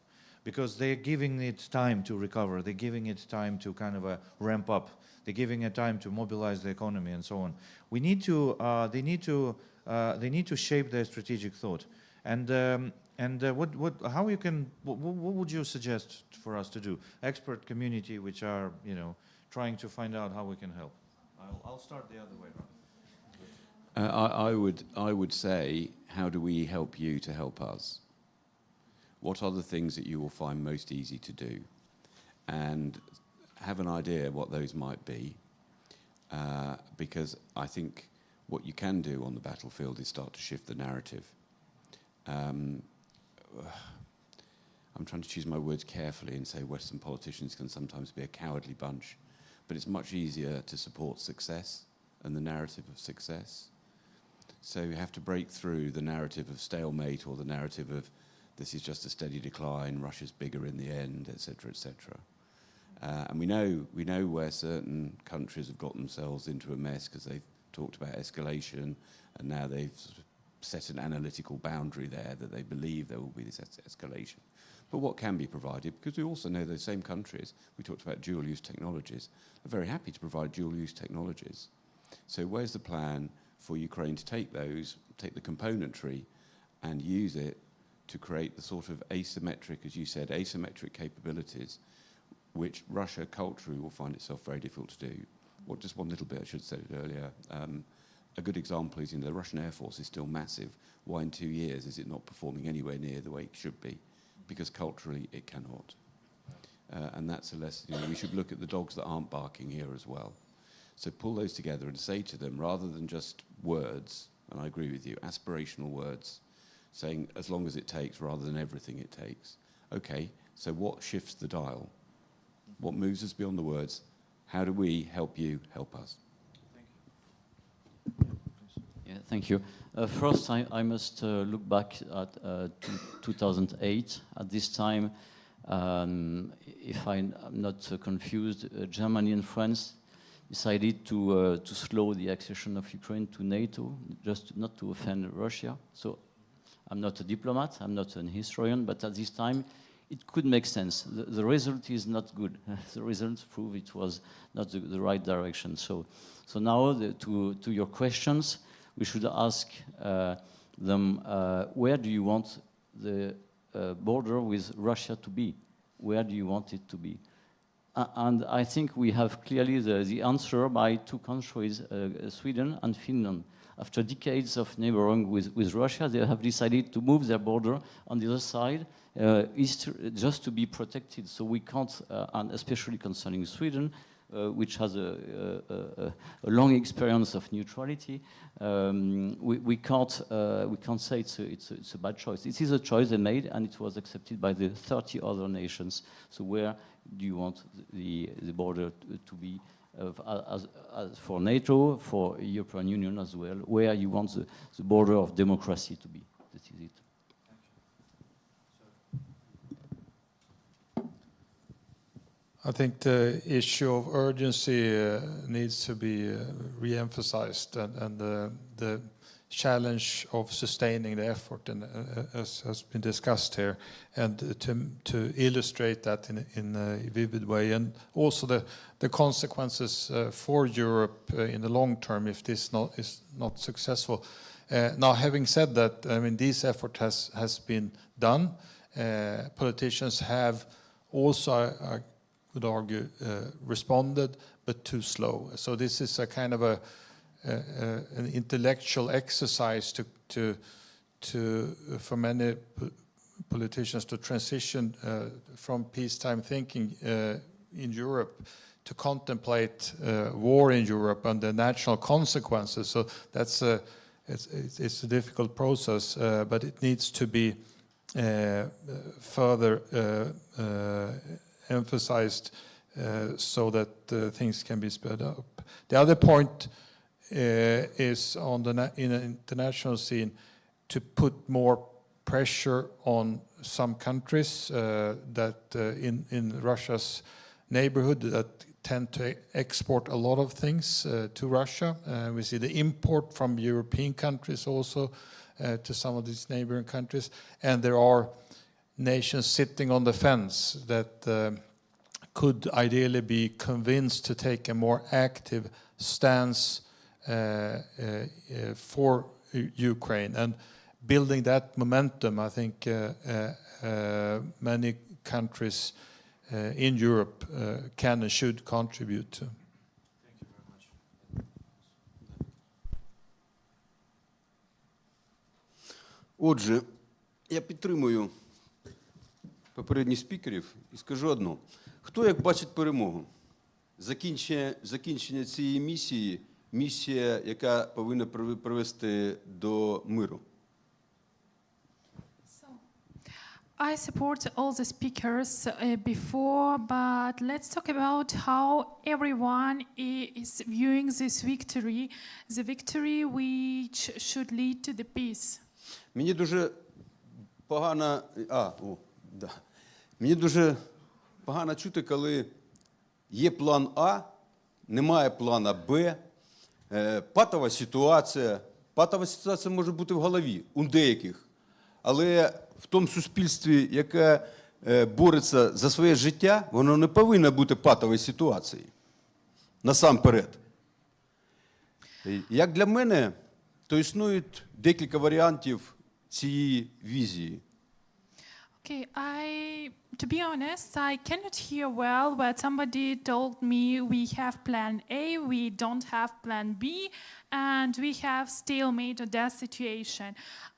Because they're giving it time to recover, they're giving it time to kind of ramp up, they're giving it time to mobilize the economy and so on. We need to, they need to shape their strategic thought. And what would you suggest for us to do? Expert community, which are trying to find out how we can help. I'll start the other way around. I would say, how do we help you to help us? What are the things that you will find most easy to do? And have an idea what those might be. Because I think what you can do on the battlefield is start to shift the narrative. I'm trying to choose my words carefully and say Western politicians can sometimes be a cowardly bunch, but it's much easier to support success and the narrative of success. So you have to break through the narrative of stalemate or the narrative of this is just a steady decline, Russia's bigger in the end, etc., etc. And we know where certain countries have got themselves into a mess because they've talked about escalation, and now they've sort of set an analytical boundary there that they believe there will be this escalation. But what can be provided, because we also know those same countries, we talked about dual-use technologies, are very happy to provide dual-use technologies. So where's the plan for Ukraine to take the componentry and use it to create the sort of asymmetric, as you said, asymmetric capabilities which Russia culturally will find itself very difficult to do. Well, just one little bit, I should have said it earlier. A good example is, the Russian Air Force is still massive. Why in 2 years is it not performing anywhere near the way it should be? Because culturally it cannot. And that's a lesson. We should look at the dogs that aren't barking here as well. So pull those together and say to them, rather than just words, and I agree with you, aspirational words, saying as long as it takes rather than everything it takes. Okay, so what shifts the dial? What moves us beyond the words? How do we help you help us? Yeah, thank you. First, I must look back at 2008. At this time, if I'm not confused, Germany and France decided to slow the accession of Ukraine to NATO, just not to offend Russia. So I'm not a diplomat, I'm not an historian, but at this time, it could make sense. The result is not good. The results prove it was not the right direction. So now, to your questions, we should ask them, where do you want the border with Russia to be? Where do you want it to be? And I think we have clearly the answer by two countries, Sweden and Finland. After decades of neighboring with Russia, they have decided to move their border on the other side, just to be protected. So we can't, and especially concerning Sweden, which has a long experience of neutrality, we can't say it's a bad choice. It is a choice they made, and it was accepted by the 30 other nations. So where do you want the border to be? As for NATO, for European Union as well, where you want the border of democracy to be. That is it. I think the issue of urgency needs to be re-emphasized, and the challenge of sustaining the effort, and as has been discussed here, and to illustrate that in a vivid way, and also the consequences for Europe in the long term if this is not successful. Now, having said that, I mean, this effort has been done. Politicians have also, I would argue, responded, but too slow. So this is a kind of an intellectual exercise for many politicians to transition from peacetime thinking in Europe to contemplate war in Europe and the natural consequences. So that's it's a difficult process, but it needs to be further emphasized so that things can be sped up. The other point is on in an international scene to put more pressure on some countries that in Russia's neighborhood that tend to export a lot of things to Russia. We see the import from European countries also to some of these neighboring countries, and there are nations sitting on the fence that could ideally be convinced to take a more active stance for Ukraine, and building that momentum, I think many countries in Europe can and should contribute to. Thank you very much. Отже, я підтримую попередніх спікерів і скажу одно. Хто як бачить перемогу? Закінчення цієї місії місія, яка повинна привести до миру. I support all the speakers before, but let's talk about how everyone is viewing this victory, the victory which should lead to the peace. Мені дуже погано, Мені дуже погано чути, коли є план А, немає плана Б, патова ситуація. Патова ситуація може бути в голові у деяких, але в тому суспільстві, яке бореться за своє життя, воно не повинно бути патовою ситуацією. Насамперед. Як для мене, то існують декілька варіантів цієї візії. Okay, to be honest, I cannot hear well, but somebody told me we have plan A, we don't have plan B, and we have stalemate of that situation.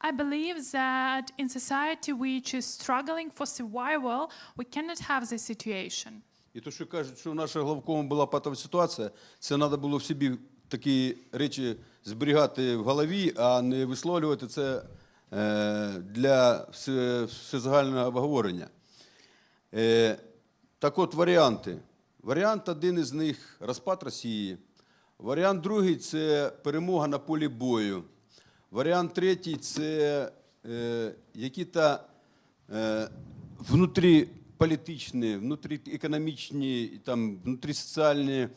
I believe that in society which is struggling for survival, we cannot have this situation. І то, що кажуть, що в нашого главкому була патова ситуація, це треба було в собі такі речі зберігати в голові, а не висловлювати це для всезагального обговорення. Так от варіанти. Варіант один із них – розпад Росії. Варіант другий – це перемога на полі бою. Варіант третій – це які-то внутріполітичні, внутріекономічні, там, внутрісоціальні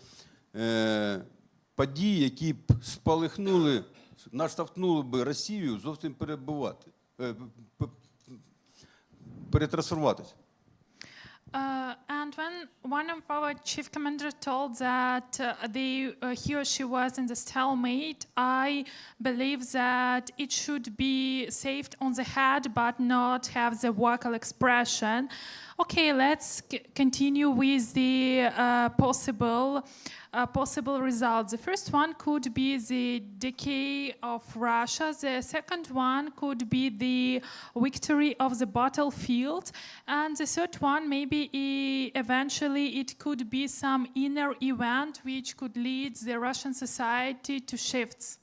події, які б спалахнули, наштовхнули б Росію зовсім перетрансформуватися. And when one of our chief commanders told that he or she was in the stalemate, I believe that it should be saved on the head but not have the vocal expression. Okay, let's continue with the possible results. The first one could be the decay of Russia. The second one could be the victory of the battlefield. And the third one, maybe eventually it could be some inner event which could lead the Russian society to shifts.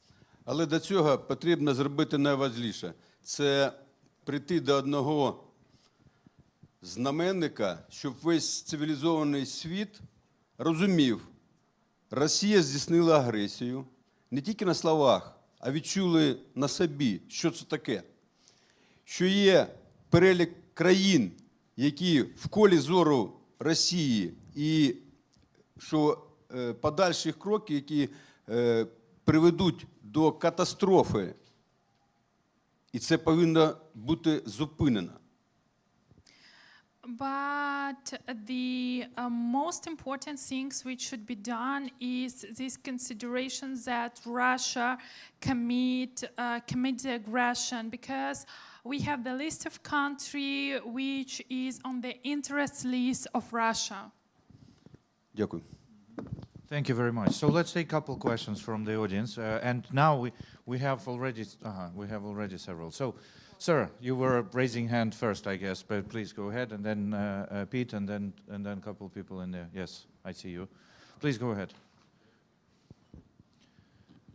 Але до цього потрібно зробити найважливіше. Це прийти до одного знаменника, щоб весь цивілізований світ розумів, Росія здійснила агресію не тільки на словах, а відчули на собі, що це таке. Що є перелік країн, які в колі зору Росії, і що подальші кроки, які приведуть до катастрофи, і це повинно бути зупинено. But the most important things which should be done is this consideration that Russia commit the aggression, because we have the list of country which is on the interest list of Russia. Дякую. Thank you very much. So let's take a couple questions from the audience. And now we have already several. So, sir, you were raising hand first, I guess, but please go ahead, and then Pete, and then a couple people in there. Yes, I see you. Please go ahead.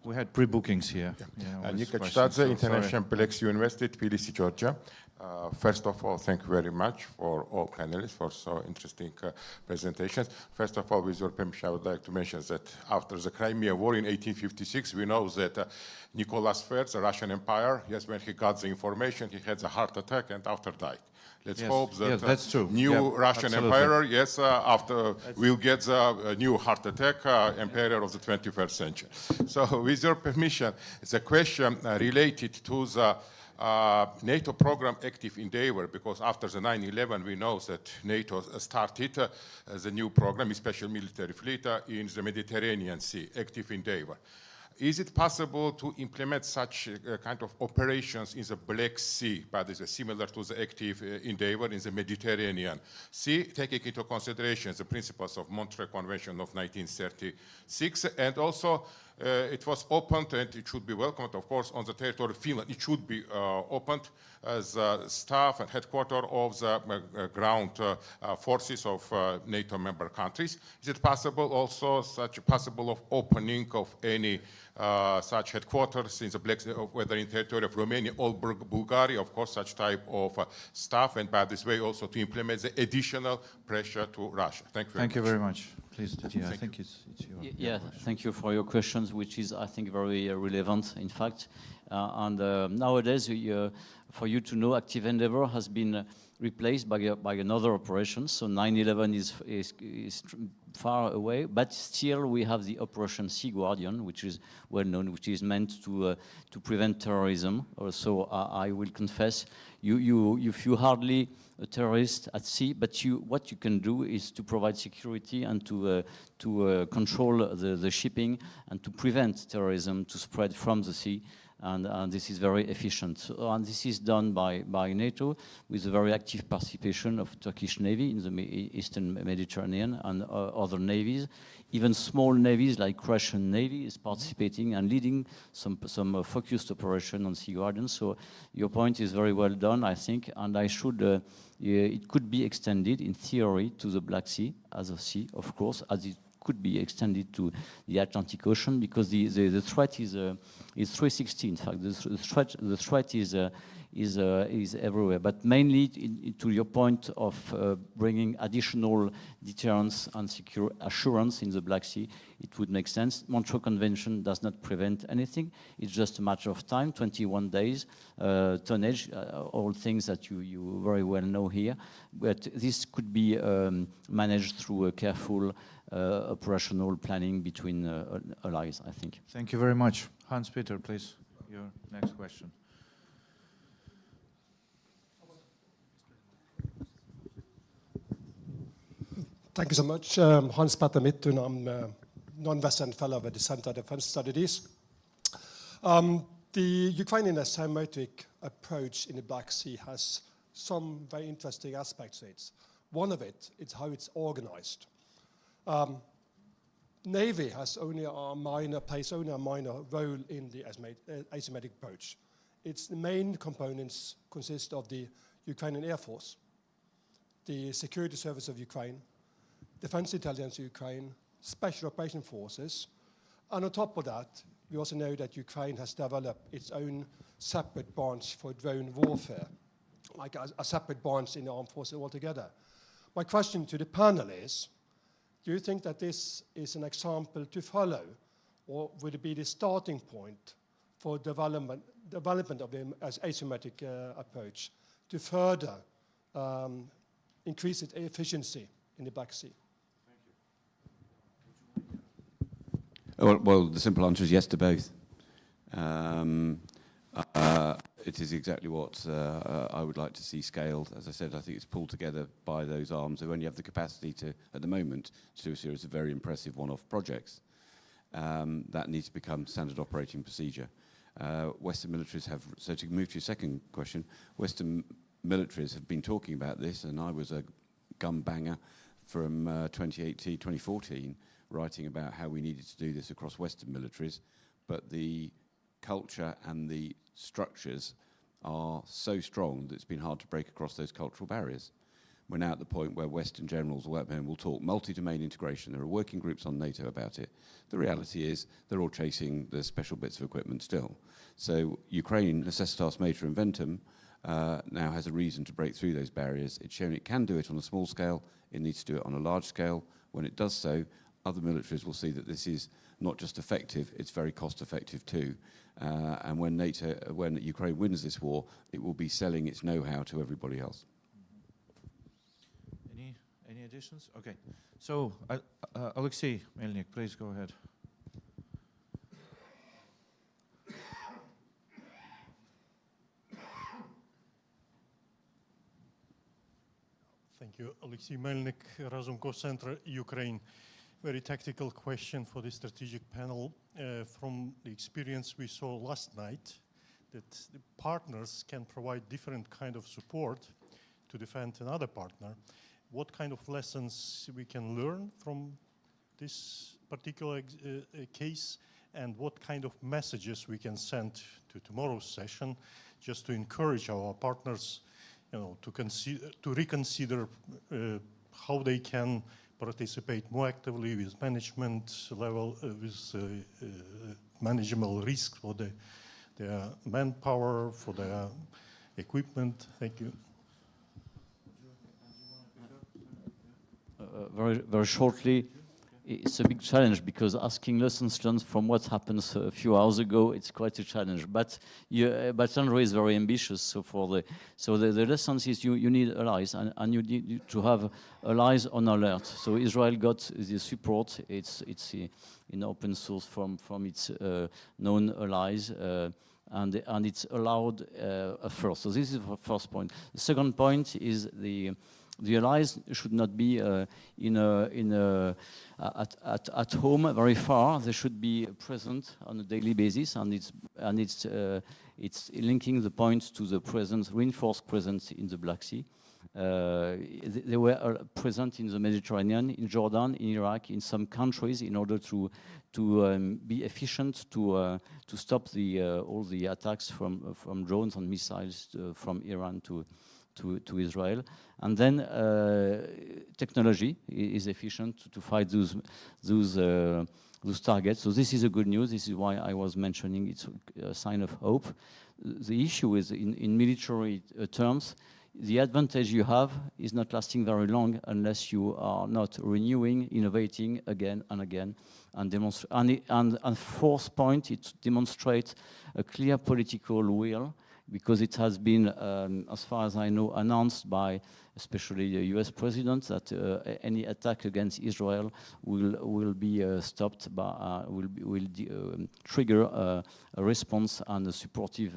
We had pre-bookings here. Nika Chitadze, International Black Sea University, Tbilisi, Georgia. First of all, thank you very much for all panelists for so interesting presentations. First of all, with your permission, I would like to mention that after the Crimea War in 1856, we know that Nicholas I, the Russian Empire, yes, when he got the information, he had a heart attack and after died. Let's hope that that's true. New Russian absolutely. Emperor, after we'll get the new heart attack, emperor of the 21st century. So with your permission, the question related to the NATO program active endeavor, because after the 9/11 we know that NATO started the new program, especially military fleet in the Mediterranean Sea, active endeavor. Is it possible to implement such kind of operations in the Black Sea, but is similar to the active endeavor in the Mediterranean Sea, taking into consideration the principles of Montreux Convention of 1936, and also it was opened and it should be welcomed, of course, on the territory of Finland. It should be opened as staff and headquarters of the ground forces of NATO member countries. Is it possible also such a possible of opening of any such headquarters in the Black Sea, whether in territory of Romania or Bulgaria, of course, such type of stuff, and by this way also to implement the additional pressure to Russia? Thank you very much. Thank you very much. Please, Didier, I think it's your Yeah, question. thank you for your questions, which is, I think, very relevant, in fact. Nowadays, for you to know, Active Endeavour has been replaced by another operation. So 9/11 is far away, but still we have the Operation Sea Guardian, which is well known, which is meant to prevent terrorism. So I will confess, if you hardly a terrorist at sea, but what you can do is to provide security and to control the shipping and to prevent terrorism to spread from the sea. And this is very efficient. And this is done by NATO with a very active participation of Turkish Navy in the Eastern Mediterranean and other navies. Even small navies like Russian Navy is participating and leading some focused operation on Sea Guardian. So your point is very well done, I think, and it could be extended in theory to the Black Sea as a sea, of course, as it could be extended to the Atlantic Ocean, because the threat is 360. In fact, the threat is everywhere. But mainly, to your point of bringing additional deterrence and secure assurance in the Black Sea, it would make sense. Montreal Convention does not prevent anything. It's just a matter of time, 21 days, tonnage, all things that you very well know here. But this could be managed through a careful operational planning between allies, I think. Thank you very much. Hans-Peter, please, your next question. Thank you so much. Hans-Peter Midthun. I'm a non-Western fellow at the Center of Defense Studies. The Ukrainian asymmetric approach in the Black Sea has some very interesting aspects to it. One of it is how it's organized. Navy plays only a minor role in the asymmetric approach. Its main components consist of the Ukrainian Air Force, the Security Service of Ukraine, Defense Intelligence of Ukraine, Special Operation Forces, and on top of that, we also know that Ukraine has developed its own separate branch for drone warfare, like a separate branch in the armed forces altogether. My question to the panel is, do you think that this is an example to follow, or would it be the starting point for development of the asymmetric approach to further increase its efficiency in the Black Sea? Well, the simple answer is yes to both. It is exactly what I would like to see scaled. As I said, I think it's pulled together by those arms who only have the capacity to, at the moment, to do a series of very impressive one-off projects. That needs to become standard operating procedure. Western militaries have, so to move to your second question, Western militaries have been talking about this, and I was a gun banger from 2014, writing about how we needed to do this across Western militaries, but the culture and the structures are so strong that it's been hard to break across those cultural barriers. We're now at the point where Western generals will talk multi-domain integration. There are working groups on NATO about it. The reality is they're all chasing the special bits of equipment still. So Ukraine, necessitas mater inventum, now has a reason to break through those barriers. It's shown it can do it on a small scale. It needs to do it on a large scale. When it does so, other militaries will see that this is not just effective, it's very cost effective too. And when Ukraine wins this war, it will be selling its know-how to everybody else. Any additions? Okay. So, Alexei Melnik, please go ahead. Thank you. Alexei Melnik, Razumkov Center, Ukraine. Very tactical question for the strategic panel. From the experience we saw last night, that the partners can provide different kind of support to defend another partner. What kind of lessons we can learn from this particular case, and what kind of messages we can send to tomorrow's session, just to encourage our partners, to reconsider how they can participate more actively with management level, with manageable risk for their manpower, for their equipment. Thank you. Very shortly, it's a big challenge because asking lessons learned from what happened a few hours ago, it's quite a challenge. But Andre is very ambitious. So the lessons is you need allies, and you need to have allies on alert. So Israel got the support. It's in open source from its known allies. And it's allowed first. So this is the first point. The second point is the allies should not be at home very far. They should be present on a daily basis, and it's linking the points to the presence, reinforced presence in the Black Sea. They were present in the Mediterranean, in Jordan, in Iraq, in some countries, in order to be efficient, to stop all the attacks from drones and missiles from Iran to Israel. And then technology is efficient to fight those targets. So this is a good news. This is why I was mentioning it's a sign of hope. The issue is in military terms, the advantage you have is not lasting very long unless you are not renewing, innovating again and again, and fourth point, it demonstrates a clear political will, because it has been, as far as I know, announced by especially the US president that any attack against Israel will be stopped, will trigger a response and a supportive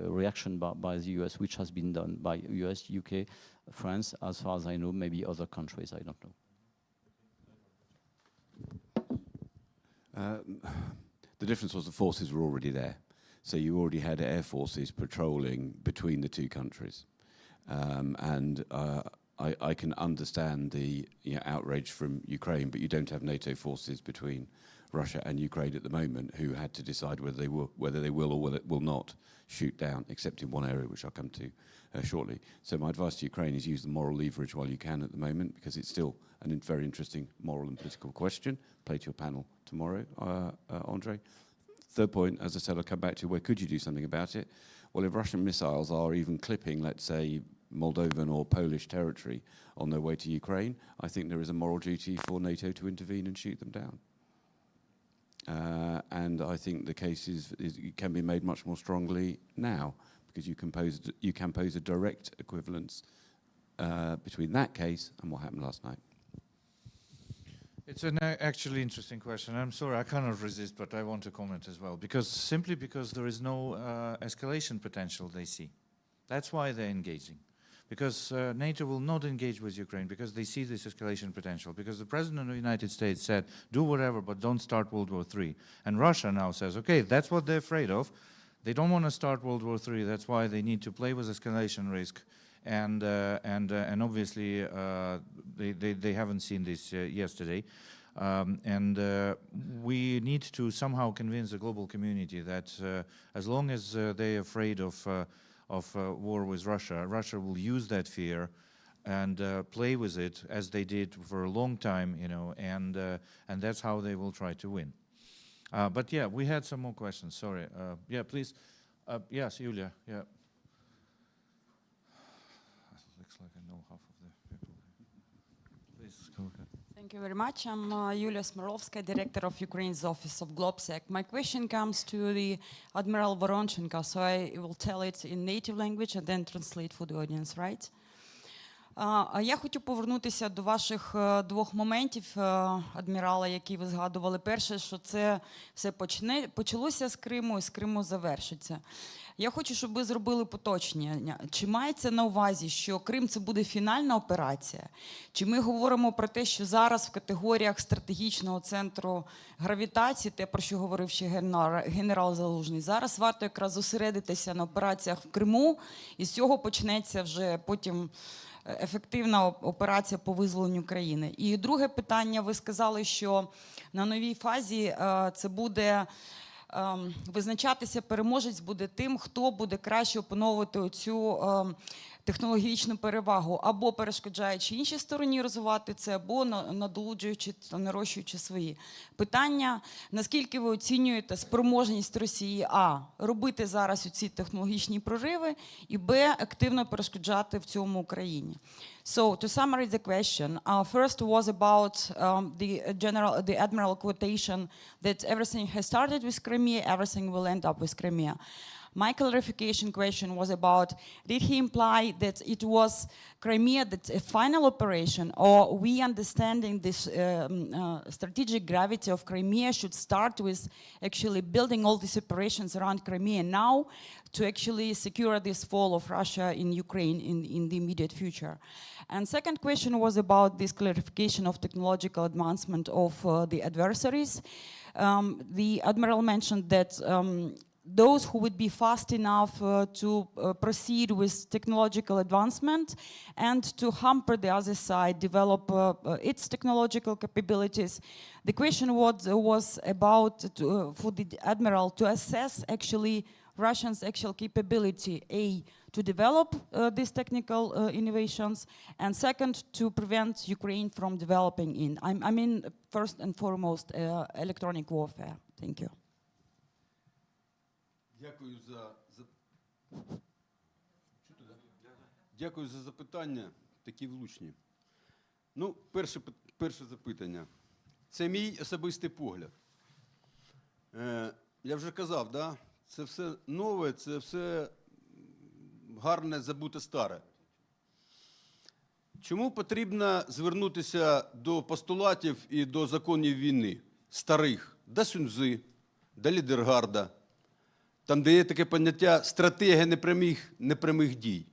reaction by the US, which has been done by US, UK, France, as far as I know, maybe other countries, I don't know. The difference was the forces were already there. So you already had air forces patrolling between the two countries. I can understand the outrage from Ukraine, but you don't have NATO forces between Russia and Ukraine at the moment who had to decide whether they will or will not shoot down, except in one area, which I'll come to shortly. So my advice to Ukraine is use the moral leverage while you can at the moment, because it's still a very interesting moral and political question. Play to your panel tomorrow, Andre. Third point, as I said, I'll come back to where could you do something about it? Well, if Russian missiles are even clipping, let's say, Moldovan or Polish territory on their way to Ukraine, I think there is a moral duty for NATO to intervene and shoot them down. And I think the case can be made much more strongly now, because you can pose a direct equivalence between that case and what happened last night. It's an actually interesting question. I'm sorry, I cannot resist, but I want to comment as well. Simply because there is no escalation potential they see. That's why they're engaging. Because NATO will not engage with Ukraine because they see this escalation potential. Because the President of the United States said, do whatever, but don't start World War III. And Russia now says, okay, that's what they're afraid of. They don't want to start World War III. That's why they need to play with escalation risk. And obviously they haven't seen this yesterday, we need to somehow convince the global community that as long as they're afraid of war with Russia, Russia will use that fear and play with it as they did for a long time, and that's how they will try to win. But yeah, we had some more questions. Sorry. Yeah, please. Yes, Julia. Yeah. Like I know half of the people. Please go ahead. Thank you very much. I'm Yulia Smirovska, Director of Ukraine's Office of GlobSec. My question comes to the Admiral Voronchenko, so I will tell it in native language and then translate for the audience, right? Я хочу повернутися до ваших двох моментів, адмірала, які ви згадували. Перше, що це все почалося з Криму і з Криму завершиться. Я хочу, щоб ви зробили поточнення. Чи мається на увазі, що Крим – це буде фінальна операція? Чи ми говоримо про те, що зараз в категоріях стратегічного центру гравітації, те, про що говорив ще генерал Залужний, зараз варто якраз зосередитися на операціях в Криму, і з цього почнеться вже потім ефективна операція по визволенню країни. І друге питання, ви сказали, що на новій фазі це буде визначатися, переможець буде тим, хто буде краще опановувати оцю технологічну перевагу, або перешкоджаючи іншій стороні розвивати це, або надолуджуючи та нарощуючи свої. Питання, наскільки ви оцінюєте спроможність Росії, а, робити зараз ці технологічні прориви, і, б, активно перешкоджати в цьому Україні. So, to summarize the question, first was about the Admiral quotation that everything has started with Crimea, everything will end up with Crimea. My clarification question was about, did he imply that it was Crimea that's a final operation, or we understanding this strategic gravity of Crimea should start with actually building all these operations around Crimea now to actually secure this fall of Russia in Ukraine in the immediate future? And second question was about this clarification of technological advancement of the adversaries. The Admiral mentioned that those who would be fast enough to proceed with technological advancement and to hamper the other side, develop its technological capabilities. The question was about for the Admiral to assess actually Russians' actual capability, A, to develop these technical innovations, and second, to prevent Ukraine from developing in. I mean, first and foremost, electronic warfare. Thank you. Дякую за запитання, такі влучні. Ну, перше запитання. Це мій особистий погляд. Я вже казав, да? Це все нове, це все гарне, забуте старе. Чому потрібно звернутися до постулатів і до законів війни? Старих, до Суньцзи, до Лідергарда, там, де є таке поняття стратегія непрямих дій.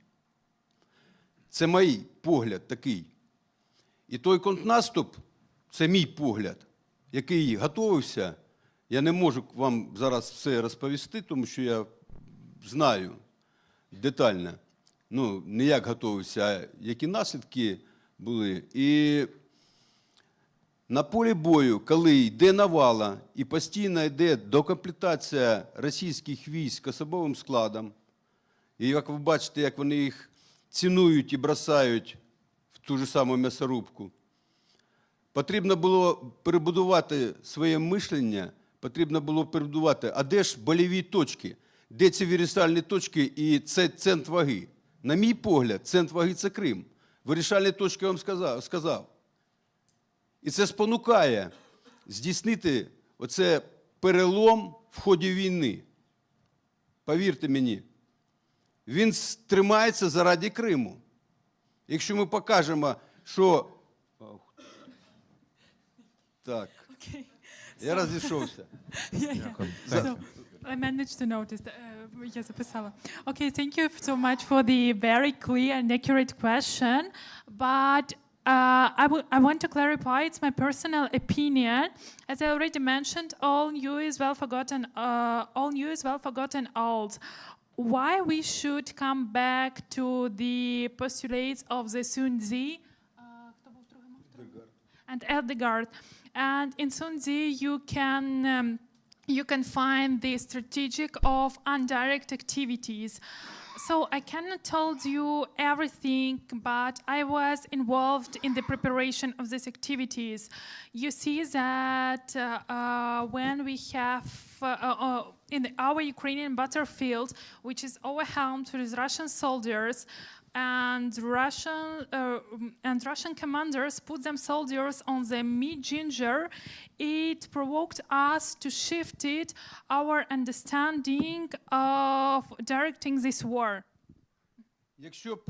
Це мій погляд такий. І той контрнаступ, це мій погляд, який готувався. Я не можу вам зараз все розповісти, тому що я знаю детально, ну, не як готувався, а які наслідки були. І на полі бою, коли йде навала і постійно йде докомплектація російських військ особовим складом, і як ви бачите, як вони їх цінують і бросають в ту ж саму м'ясорубку, потрібно було перебудувати своє мишлення, потрібно було перебудувати, а де ж больові точки, де ці вирішальні точки і це центр ваги. На мій погляд, центр ваги – це Крим. Вирішальні точки я вам сказав. І це спонукає здійснити оце перелом в ході війни. Повірте мені, він тримається заради Криму. Якщо ми покажемо, що... Так, я розійшовся. I managed to notice. Я записала. Okay, thank you so much for the very clear and accurate question. But I want to clarify, it's my personal opinion. As I already mentioned, all new is well forgotten old. Why we should come back to the postulates of the Sun-Tzu and Eldegard. And in Sun-Tzu, you can find the strategic of indirect activities. So I cannot tell you everything, but I was involved in the preparation of these activities. You see that when we have in our Ukrainian battlefield, which is overwhelmed with Russian soldiers, and Russian commanders put them soldiers on the mid-ginger, it provoked us to shift our understanding of directing this war. Якщо б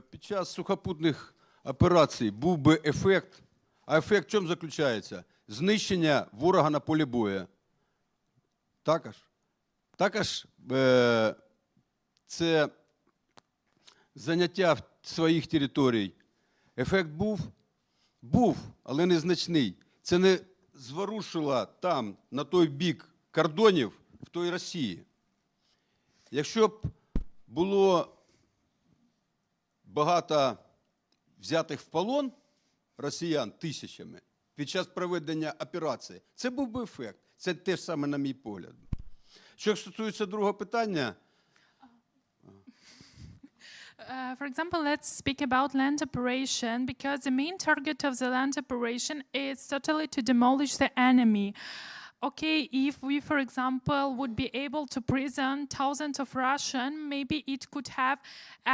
під час сухопутних операцій був би ефект, а ефект в чому заключається? Знищення ворога на полі бою. Також це заняття своїх територій. Ефект був, але незначний. Це не зворушило там, на той бік кордонів, в той Росії. Якщо б було багато взятих в полон росіян тисячами під час проведення операції, це був би ефект. Це те ж саме, на мій погляд. Що стосується другого питання, For example, let's speak about land operation, because the main target of the land operation is totally to demolish the enemy. Okay, if we, for example, would be able to prison thousands of Russian, maybe it could have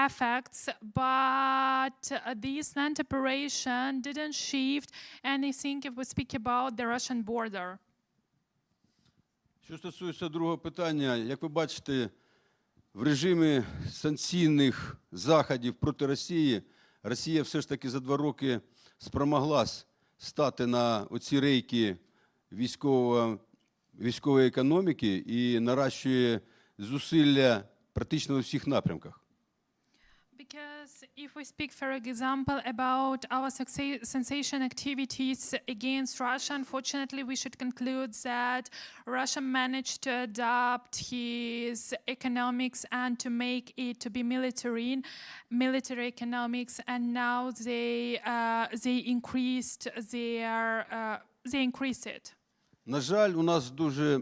effects, but this land operation didn't shift anything if we speak about the Russian border. що стосується другого питання, як ви бачите, в режимі санкційних заходів проти Росії, Росія все ж таки за 2 роки спромоглась стати на оці рейки військової економіки і наращує зусилля практично у всіх напрямках. Because if we speak, for example, about our sensation activities against Russia, unfortunately, we should conclude that Russia managed to adapt his economics and to make it to be military economics, and now they increased it. На жаль, у нас дуже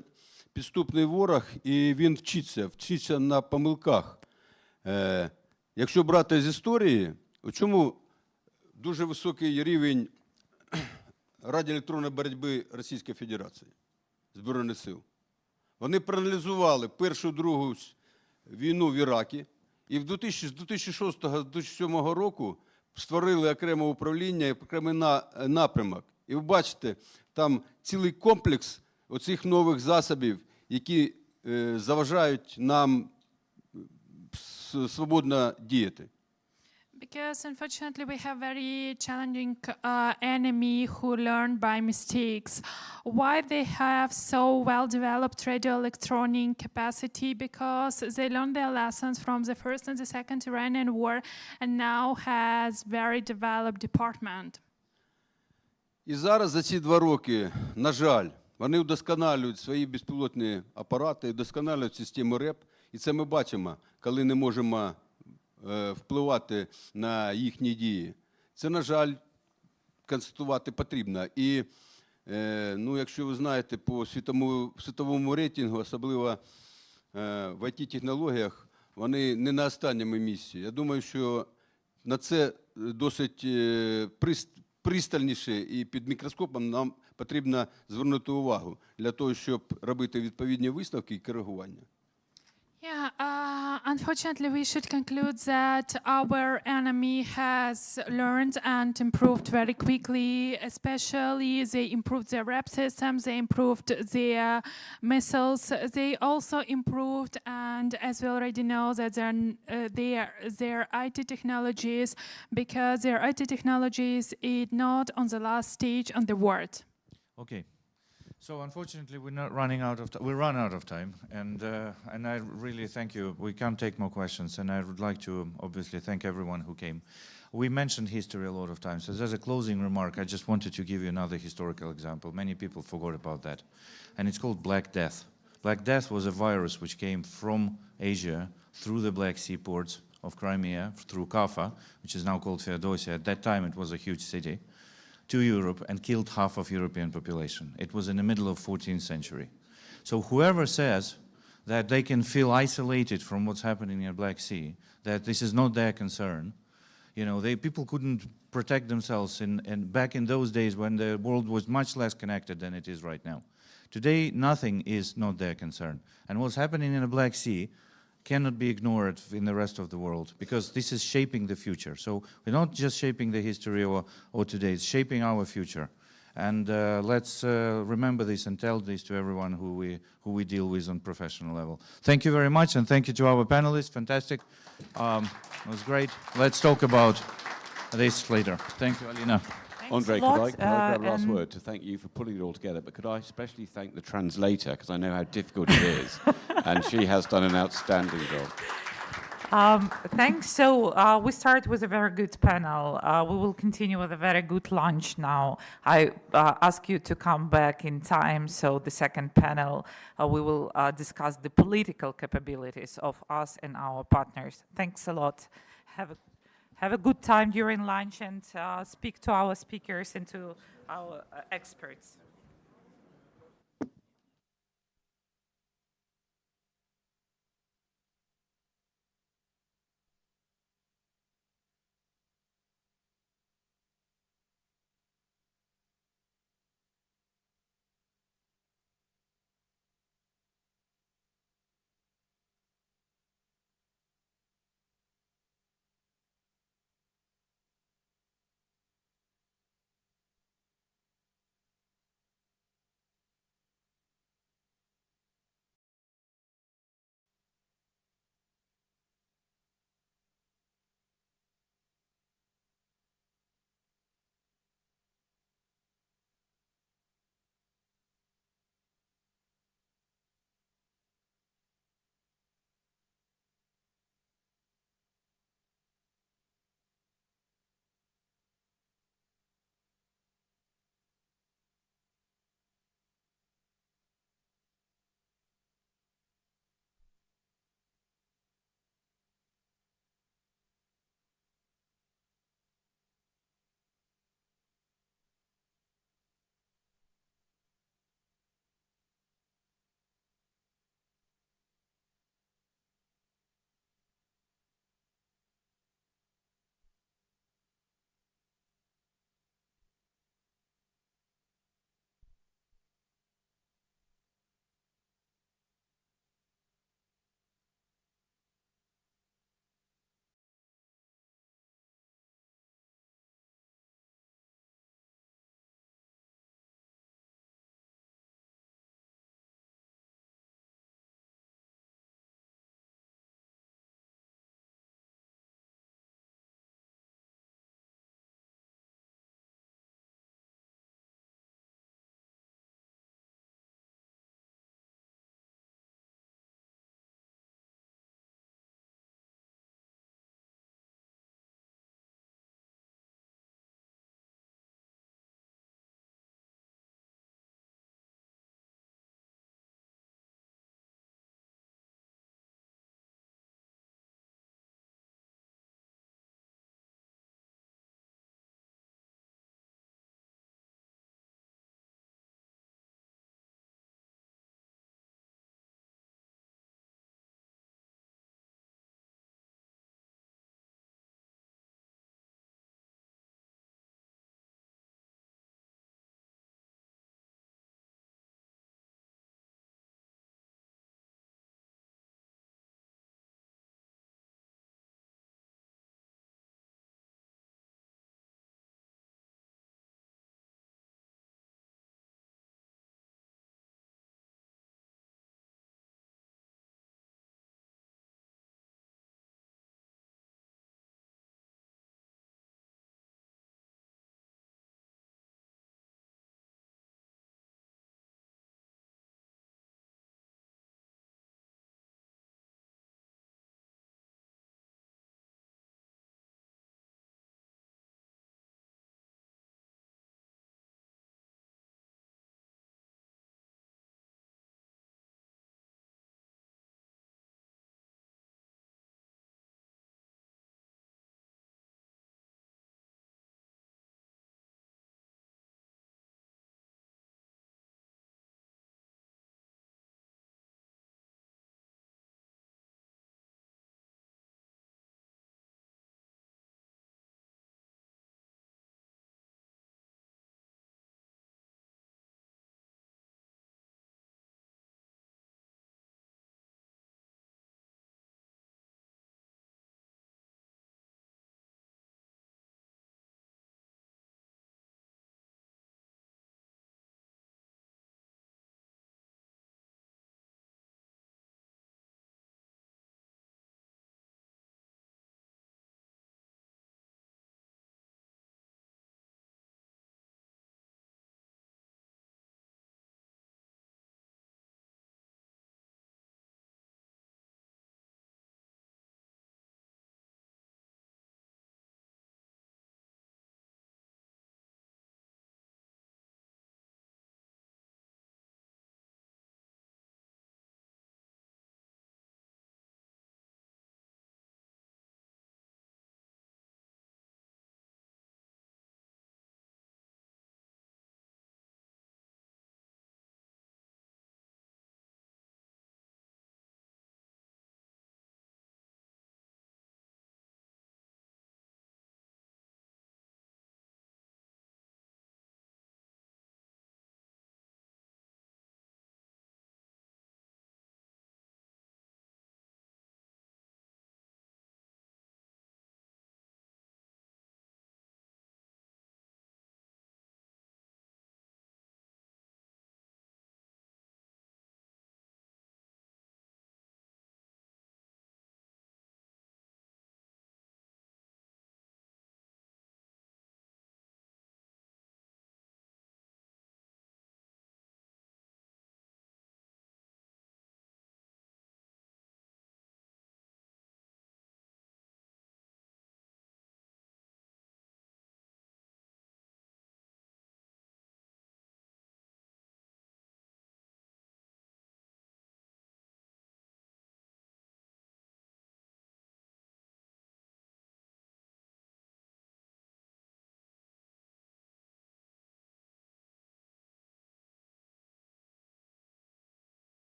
підступний ворог, і він вчиться на помилках. Якщо брати з історії, у чому дуже високий рівень радіоелектронної боротьби Російської Федерації, Збройних сил. Вони проаналізували Першу, Другу війну в Іракі, і з 2006-2007 року створили окреме управління, окремий напрямок. І ви бачите, там цілий комплекс оцих нових засобів, які заважають нам свободно діяти. Because unfortunately we have very challenging enemy who learn by mistakes. Why they have so well-developed radioelectronic capacity? Because they learned their lessons from the First and the Second Iranian War and now has very developed department. І зараз за ці 2 роки, на жаль, вони вдосконалюють свої безпілотні апарати, вдосконалюють систему РЕП. І це ми бачимо, коли не можемо впливати на їхні дії. Це, на жаль, констатувати потрібно. І, якщо ви знаєте, по світовому рейтингу, особливо в IT-технологіях, вони не на останньому місці. Я думаю, що на це досить пристальніше і під мікроскопом нам потрібно звернути увагу для того, щоб робити відповідні висновки і коригування. Unfortunately, we should conclude that our enemy has learned and improved very quickly. Especially, they improved their rep systems, they improved their missiles, they also improved, and as we already know, that their IT technologies, because their IT technologies is not on the last stage on the world. Okay. So unfortunately, we're not running out of time. We run out of time, and I really thank you. We can't take more questions, and I would like to obviously thank everyone who came. We mentioned history a lot of times. So as a closing remark, I just wanted to give you another historical example. Many people forgot about that, and it's called Black Death. Black Death was a virus which came from Asia through the Black Sea ports of Crimea, through Kaffa, which is now called Feodosia. At that time, it was a huge city, to Europe and killed half of European population. It was in the middle of 14th century. So whoever says that they can feel isolated from what's happening in the Black Sea, that this is not their concern, people couldn't protect themselves back in those days when the world was much less connected than it is right now. Today, nothing is not their concern. And what's happening in the Black Sea cannot be ignored in the rest of the world, because this is shaping the future. So we're not just shaping the history or today, it's shaping our future. And let's remember this and tell this to everyone who we deal with on professional level. Thank you very much, and thank you to our panelists. Fantastic. It was great. Let's talk about this later. Thank you, Alina. Andre, could I grab last word to thank you for pulling it all together, but could I especially thank the translator, because I know how difficult it is, and she has done an outstanding job. Thanks. So we start with a very good panel. We will continue with a very good lunch now. I ask you to come back in time. So the second panel, we will discuss the political capabilities of us and our partners. Thanks a lot. have a good time during lunch and speak to our speakers and to our experts.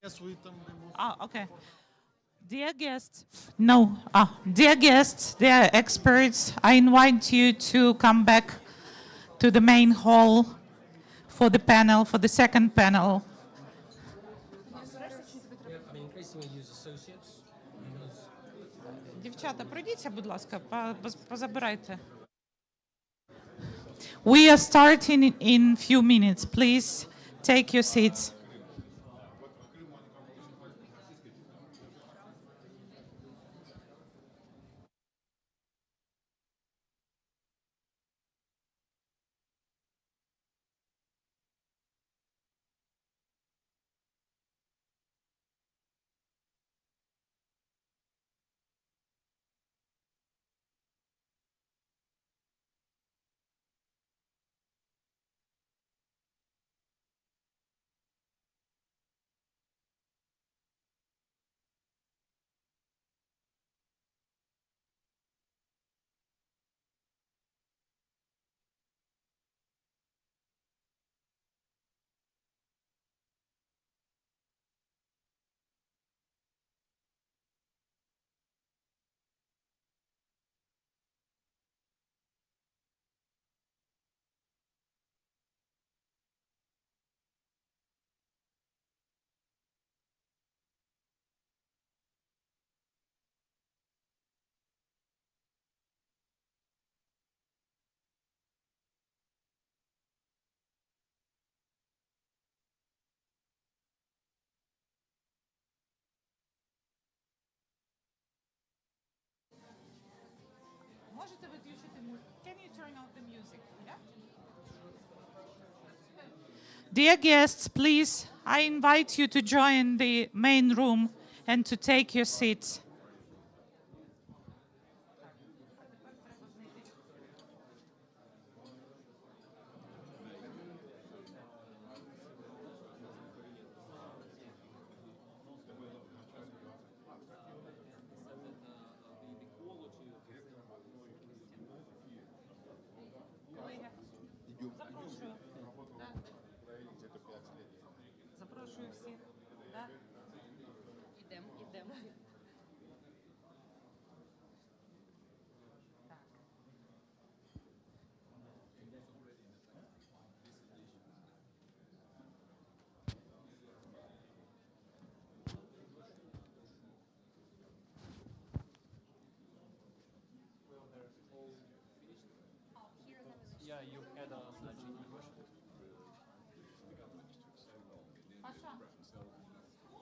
Okay. Dear guests, dear guests, dear experts, I invite you to come back to the main hall for the panel, for the second panel. Дівчата, пройдіться, будь ласка, позабирайте. We are starting in few minutes. Please take your seats. Can you turn off the music? Yeah? Dear guests, please, I invite you to join the main room and to take your seats. Запрошую всіх. Ідемо.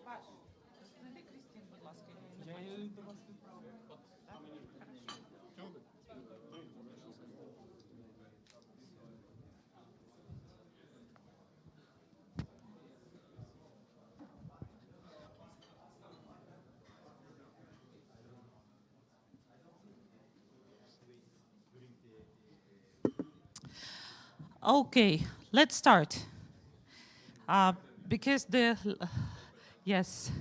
Паша, знайди Крістін, будь ласка. Okay, let's start. Because yes,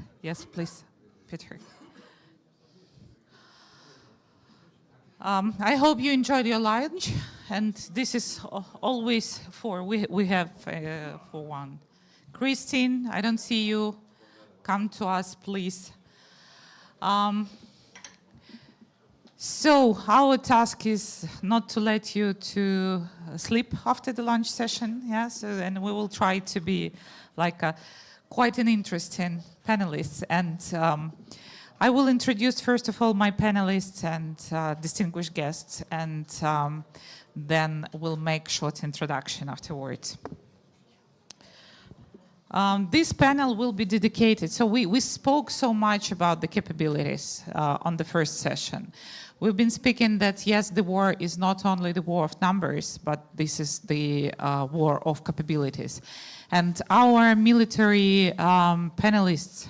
please, Peter. I hope you enjoyed your lunch, and this is always we have for one. Christine, I don't see you. Come to us, please. So our task is not to let you to sleep after the lunch session, yes, and we will try to be like quite an interesting panelists. And I will introduce first of all my panelists and distinguished guests, and then we'll make short introduction afterwards. This panel will be dedicated, so we spoke so much about the capabilities on the first session. We've been speaking that, yes, the war is not only the war of numbers, but this is the war of capabilities. And our military panelists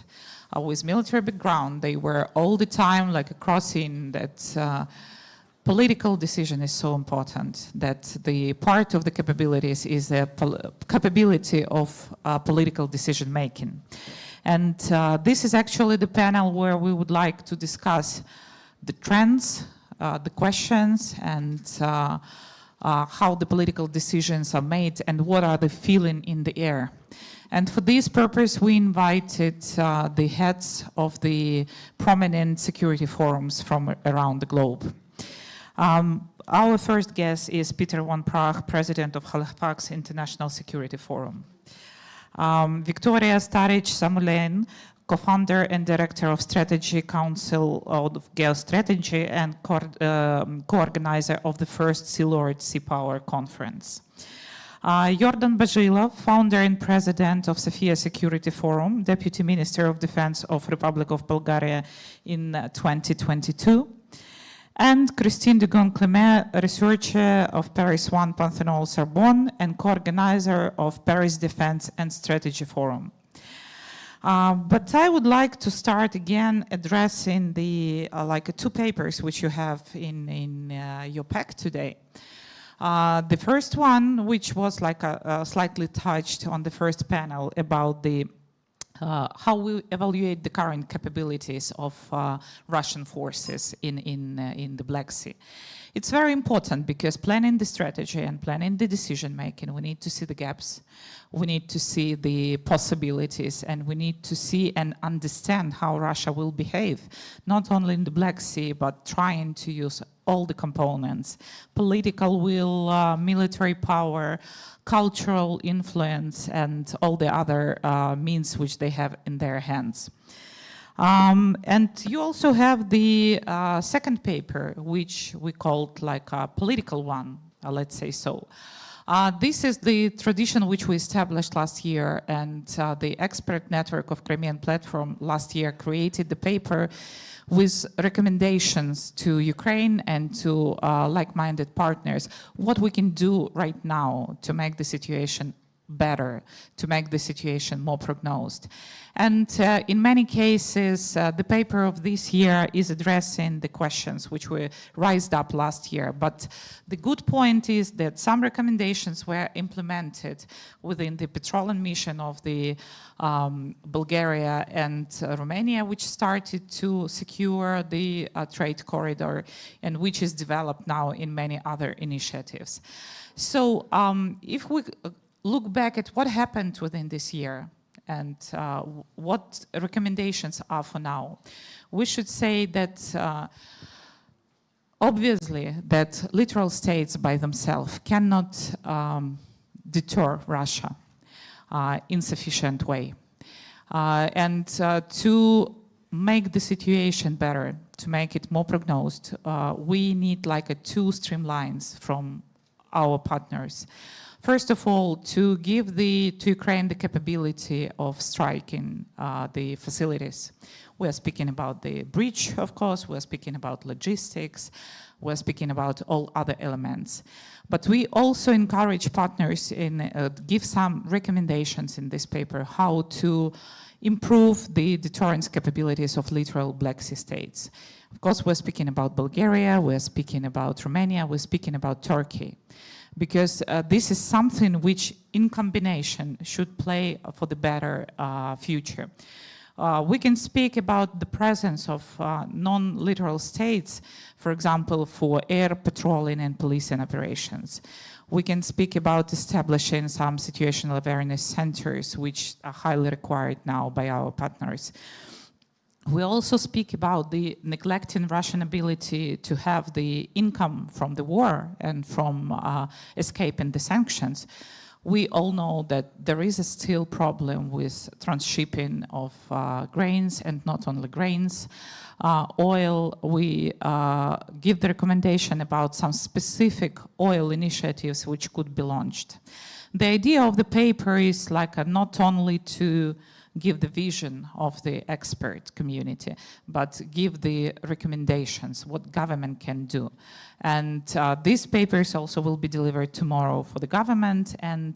with military background, they were all the time like crossing that political decision is so important, that the part of the capabilities is the capability of political decision making. And this is actually the panel where we would like to discuss the trends, the questions, and how the political decisions are made and what are the feeling in the air. And for this purpose, we invited the heads of the prominent security forums from around the globe. Our first guest is Peter van Praag, president of Halifax International Security Forum. Victoria Staric-Samulein, co-founder and director of Strategy Council of Geostrategy and co-organizer of the first Sea Lord Sea Power Conference. Jordan Bajilov, founder and president of Sofia Security Forum, Deputy Minister of Defense of Republic of Bulgaria in 2022. And Christine Dugon-Clément, researcher of Paris 1 Panthenol Sorbonne and co-organizer of Paris Defense and Strategy Forum. But I would like to start again addressing the two papers which you have in your pack today. The first one, which was slightly touched on the first panel about the how we evaluate the current capabilities of Russian forces in the Black Sea. It's very important because planning the strategy and planning the decision making, we need to see the gaps, we need to see the possibilities, and we need to see and understand how Russia will behave, not only in the Black Sea, but trying to use all the components: political will, military power, cultural influence, and all the other means which they have in their hands. And you also have the second paper, which we called a political one, let's say so. This is the tradition which we established last year, and the expert network of Crimean Platform last year created the paper with recommendations to Ukraine and to like-minded partners, what we can do right now to make the situation better, to make the situation more prognosed. And in many cases, the paper of this year is addressing the questions which were raised up last year. But the good point is that some recommendations were implemented within the petroleum mission of the Bulgaria and Romania, which started to secure the trade corridor and which is developed now in many other initiatives. So if we look back at what happened within this year and what recommendations are for now, we should say that obviously that littoral states by themselves cannot deter Russia in sufficient way. And to make the situation better, to make it more prognosed, we need two streamlines from our partners. First of all, to give to Ukraine the capability of striking the facilities. We're speaking about the bridge, of course, we're speaking about logistics, we're speaking about all other elements. But we also encourage partners give some recommendations in this paper how to improve the deterrence capabilities of littoral Black Sea states. Of course, we're speaking about Bulgaria, we're speaking about Romania, we're speaking about Turkey. Because this is something which in combination should play for the better future. We can speak about the presence of non-littoral states, for example, for air patrolling and policing operations. We can speak about establishing some situational awareness centers, which are highly required now by our partners. We also speak about the neglecting Russian ability to have the income from the war and from escaping the sanctions. We all know that there is a still problem with transshipping of grains, and not only grains. Oil, we give the recommendation about some specific oil initiatives which could be launched. The idea of the paper is not only to give the vision of the expert community, but give the recommendations, what government can do. And these papers also will be delivered tomorrow for the government, and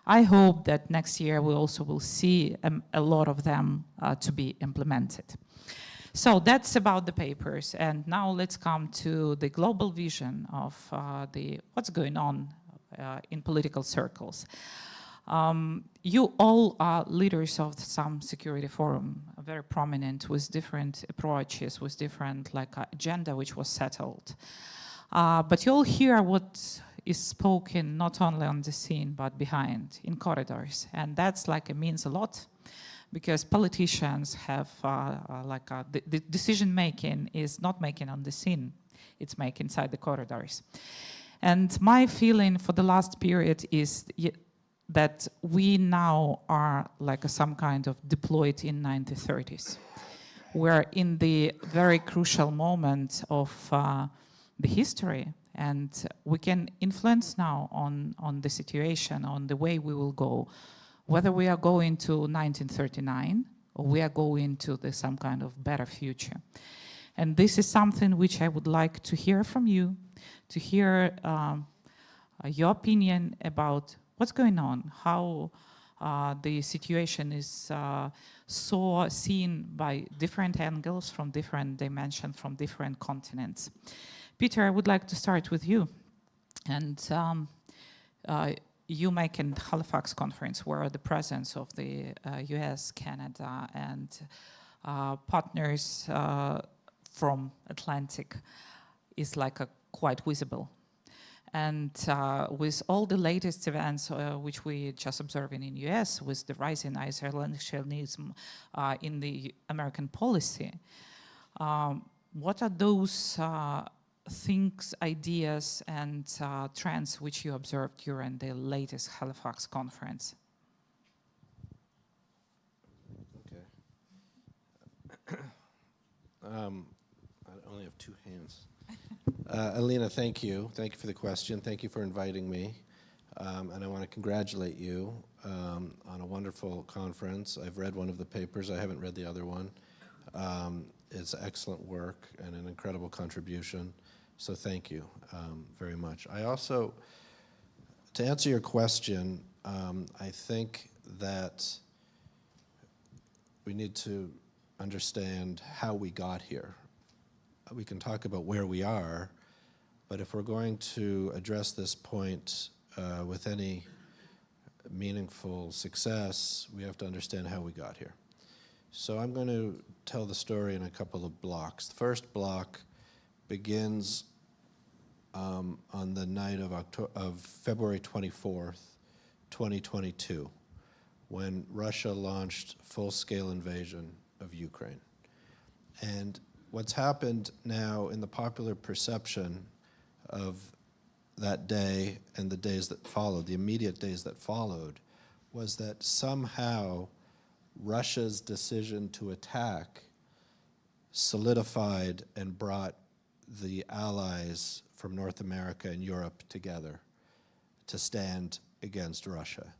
I hope that next year we also will see a lot of them to be implemented. So that's about the papers, and now let's come to the global vision of what's going on in political circles. You all are leaders of some security forum, very prominent, with different approaches, with different agenda which was settled. But you all hear what is spoken not only on the scene, but behind, in corridors. And that's it means a lot, because politicians have the decision-making is not making on the scene, it's making inside the corridors. And my feeling for the last period is that we now are some kind of deployed in 1930s. We're in the very crucial moment of the history, and we can influence now on the situation, on the way we will go, whether we are going to 1939 or we are going to some kind of better future. And this is something which I would like to hear from you, to hear your opinion about what's going on, how the situation is seen by different angles, from different dimensions, from different continents. Peter, I would like to start with you. And you make in Halifax conference, where the presence of the US, Canada, and partners from Atlantic is quite visible. And with all the latest events which we just observing in US, with the rising isolationism in the American policy, what are those things, ideas, and trends which you observed during the latest Halifax conference? Okay. I only have two hands. Alina, thank you. Thank you for the question. Thank you for inviting me. And I want to congratulate you on a wonderful conference. I've read one of the papers. I haven't read the other one. It's excellent work and an incredible contribution. So thank you very much. I also, to answer your question, I think that we need to understand how we got here. We can talk about where we are, but if we're going to address this point with any meaningful success, we have to understand how we got here. So I'm going to tell the story in a couple of blocks. The first block begins on the night of February 24th, 2022, when Russia launched full-scale invasion of Ukraine. And what's happened now in the popular perception of that day and the days that followed, the immediate days that followed, was that somehow Russia's decision to attack solidified and brought the allies from North America and Europe together to stand against Russia.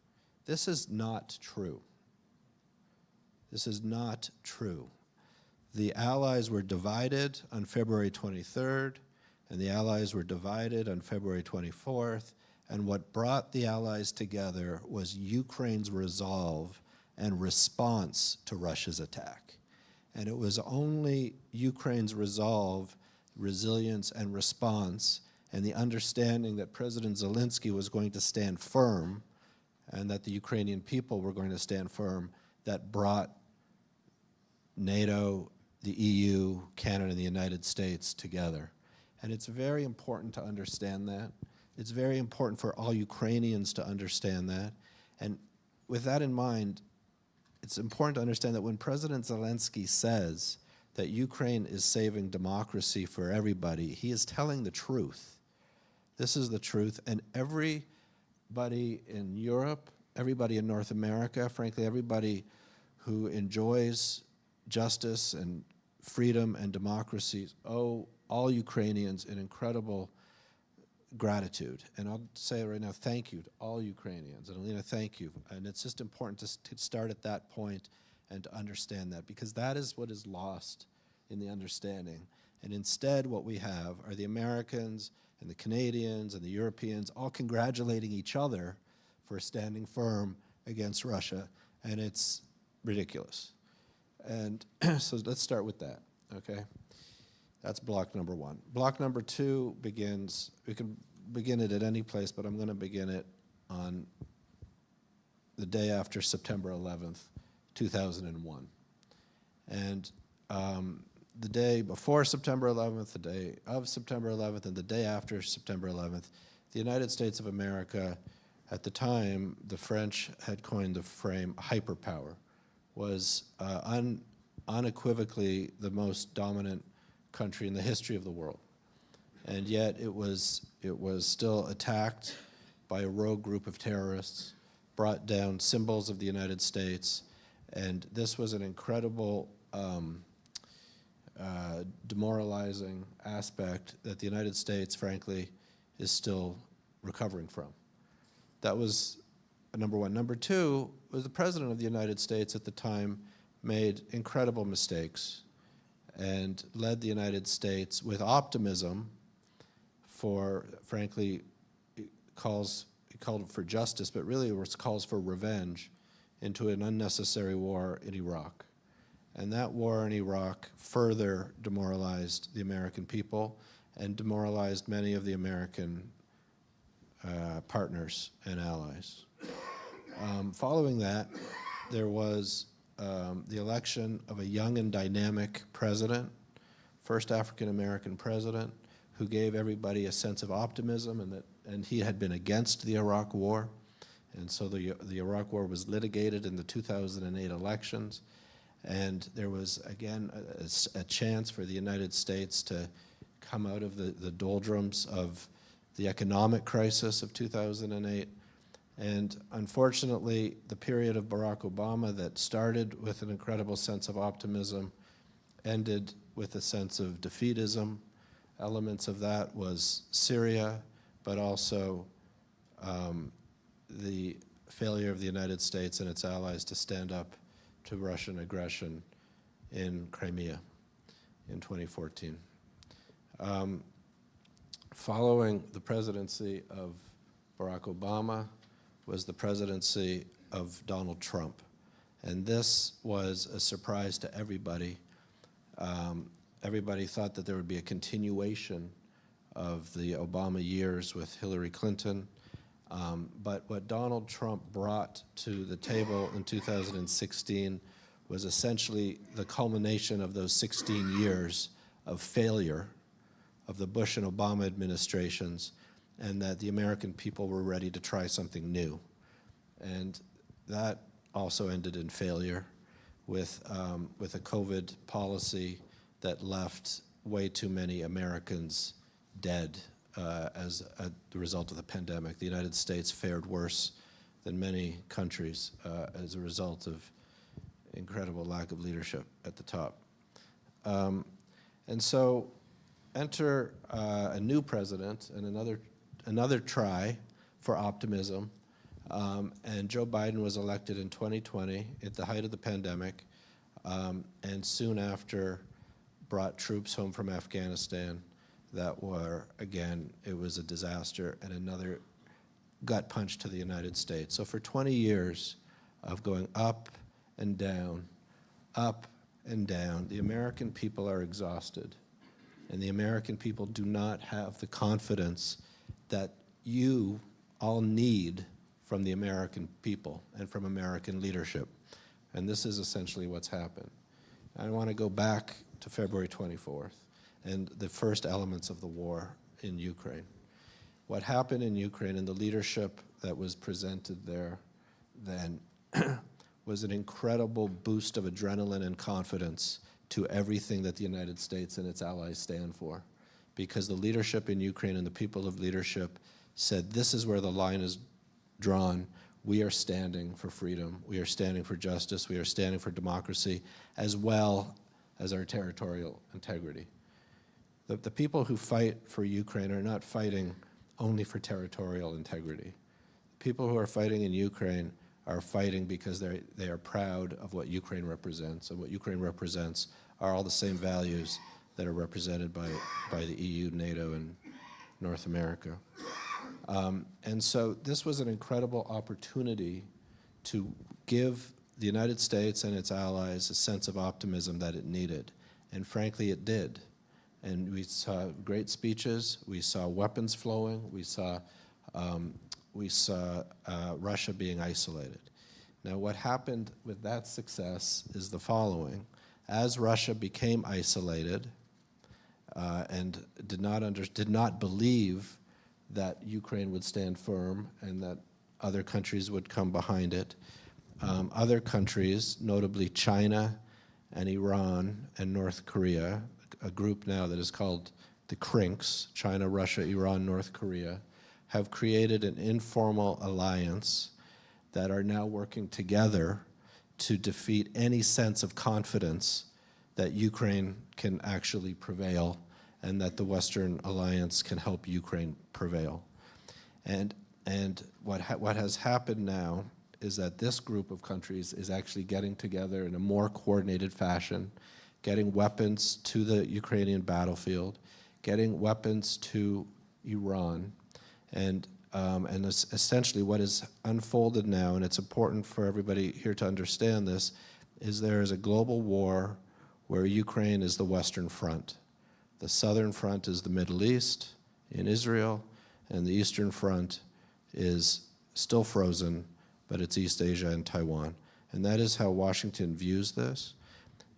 This is not true. This is not true. The Allies were divided on February 23rd, and the Allies were divided on February 24th, and what brought the Allies together was Ukraine's resolve and response to Russia's attack. And it was only Ukraine's resolve, resilience, and response, and the understanding that President Zelensky was going to stand firm, and that the Ukrainian people were going to stand firm, that brought NATO, the EU, Canada, and the United States together. And it's very important to understand that. It's very important for all Ukrainians to understand that. And with that in mind, it's important to understand that when President Zelensky says that Ukraine is saving democracy for everybody, he is telling the truth. This is the truth, and everybody in Europe, everybody in North America, frankly, everybody who enjoys justice and freedom and democracy owe all Ukrainians an incredible gratitude. And I'll say right now, thank you to all Ukrainians. And Alina, thank you. And it's just important to start at that point and to understand that, because that is what is lost in the understanding. And instead, what we have are the Americans and the Canadians and the Europeans all congratulating each other for standing firm against Russia. And it's ridiculous. And so let's start with that, okay? That's block number one. Block number two begins, we can begin it at any place, but I'm going to begin it on the day after September 11th, 2001. And the day before September 11th, the day of September 11th, and the day after September 11th, the United States of America, at the time, the French had coined the frame hyperpower, was unequivocally the most dominant country in the history of the world. And yet it was still attacked by a rogue group of terrorists, brought down symbols of the United States, and this was an incredible demoralizing aspect that the United States, frankly, is still recovering from. That was number one. Number two was the President of the United States at the time made incredible mistakes and led the United States with optimism for, frankly, he called for justice, but really it was calls for revenge into an unnecessary war in Iraq. And that war in Iraq further demoralized the American people and demoralized many of the American partners and allies. Following that, there was the election of a young and dynamic president, first African-American president, who gave everybody a sense of optimism, and he had been against the Iraq War. And so the Iraq War was litigated in the 2008 elections. And there was, again, a chance for the United States to come out of the doldrums of the economic crisis of 2008. And unfortunately, the period of Barack Obama that started with an incredible sense of optimism ended with a sense of defeatism. Elements of that was Syria, but also the failure of the United States and its allies to stand up to Russian aggression in Crimea in 2014. Following the presidency of Barack Obama was the presidency of Donald Trump. And this was a surprise to everybody. Everybody thought that there would be a continuation of the Obama years with Hillary Clinton. But what Donald Trump brought to the table in 2016 was essentially the culmination of those 16 years of failure of the Bush and Obama administrations, and that the American people were ready to try something new. And that also ended in failure with a COVID policy that left way too many Americans dead as the result of the pandemic. The United States fared worse than many countries as a result of incredible lack of leadership at the top. And so enter a new president and another try for optimism. And Joe Biden was elected in 2020 at the height of the pandemic, and soon after brought troops home from Afghanistan that were, again, it was a disaster and another gut punch to the United States. So for 20 years of going up and down, the American people are exhausted. And the American people do not have the confidence that you all need from the American people and from American leadership. And this is essentially what's happened. I want to go back to February 24th and the first elements of the war in Ukraine. What happened in Ukraine and the leadership that was presented there then was an incredible boost of adrenaline and confidence to everything that the United States and its allies stand for. Because the leadership in Ukraine and the people of leadership said, this is where the line is drawn. We are standing for freedom. We are standing for justice. We are standing for democracy, as well as our territorial integrity. The people who fight for Ukraine are not fighting only for territorial integrity. People who are fighting in Ukraine are fighting because they are proud of what Ukraine represents, and what Ukraine represents are all the same values that are represented by the EU, NATO, and North America. And so this was an incredible opportunity to give the United States and its allies a sense of optimism that it needed. And frankly, it did. And we saw great speeches, we saw weapons flowing, we saw Russia being isolated. Now, what happened with that success is the following. As Russia became isolated and did not believe that Ukraine would stand firm and that other countries would come behind it. Other countries, notably China and Iran and North Korea, a group now that is called the CRINCs, China, Russia, Iran, North Korea, have created an informal alliance that are now working together to defeat any sense of confidence that Ukraine can actually prevail and that the Western alliance can help Ukraine prevail. And what has happened now is that this group of countries is actually getting together in a more coordinated fashion, getting weapons to the Ukrainian battlefield, getting weapons to Iran, and essentially what is unfolded now, and it's important for everybody here to understand this, is there is a global war where Ukraine is the Western Front. The Southern Front is the Middle East in Israel, and the Eastern Front is still frozen, but it's East Asia and Taiwan. And that is how Washington views this.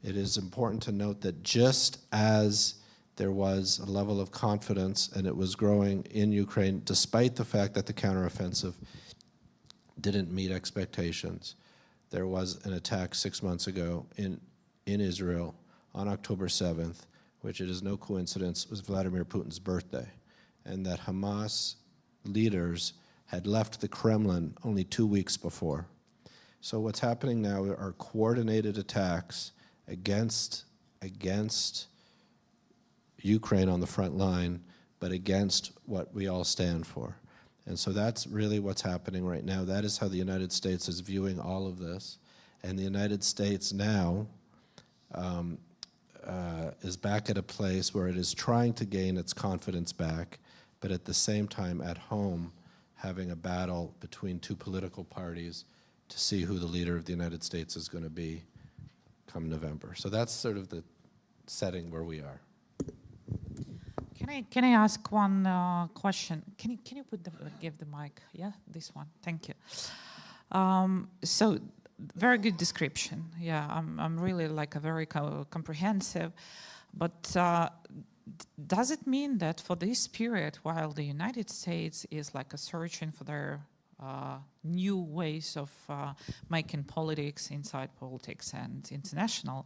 It is important to note that just as there was a level of confidence and it was growing in Ukraine, despite the fact that the counteroffensive didn't meet expectations, there was an attack 6 months ago in Israel on October 7th, which it is no coincidence was Vladimir Putin's birthday, and that Hamas leaders had left the Kremlin only 2 weeks before. So what's happening now are coordinated attacks against Ukraine on the front line, but against what we all stand for. And so that's really what's happening right now. That is how the United States is viewing all of this. And the United States now is back at a place where it is trying to gain its confidence back, but at the same time at home having a battle between two political parties to see who the leader of the United States is going to be come November. So that's sort of the setting where we are. Can I ask one question? Can you give the mic? Yeah, this one. Thank you. So very good description. Yeah, I'm really like a very comprehensive. But does it mean that for this period, while the United States is like searching for their new ways of making politics, inside politics and international,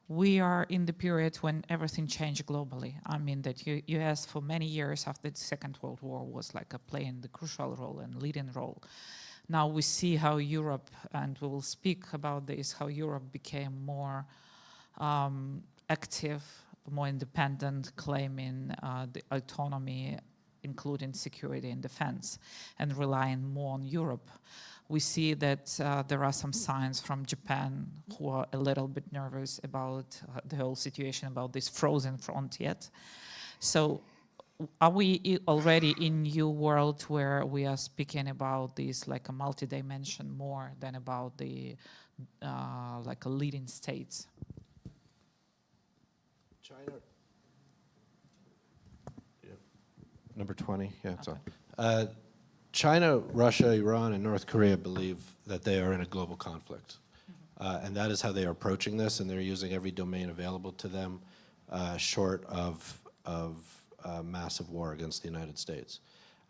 we are in the period when everything changed globally. I mean that US for many years after the Second World War was like playing the crucial role and leading role. Now we see how Europe, and we will speak about this, how Europe became more active, more independent, claiming the autonomy, including security and defense, and relying more on Europe. We see that there are some signs from Japan who are a little bit nervous about the whole situation, about this frozen front yet. So are we already in new world where we are speaking about this like a multi-dimension more than about the like a leading states? China. Yeah. Number 20, yeah, it's on. China, Russia, Iran, and North Korea believe that they are in a global conflict. And that is how they are approaching this, and they're using every domain available to them short of massive war against the United States.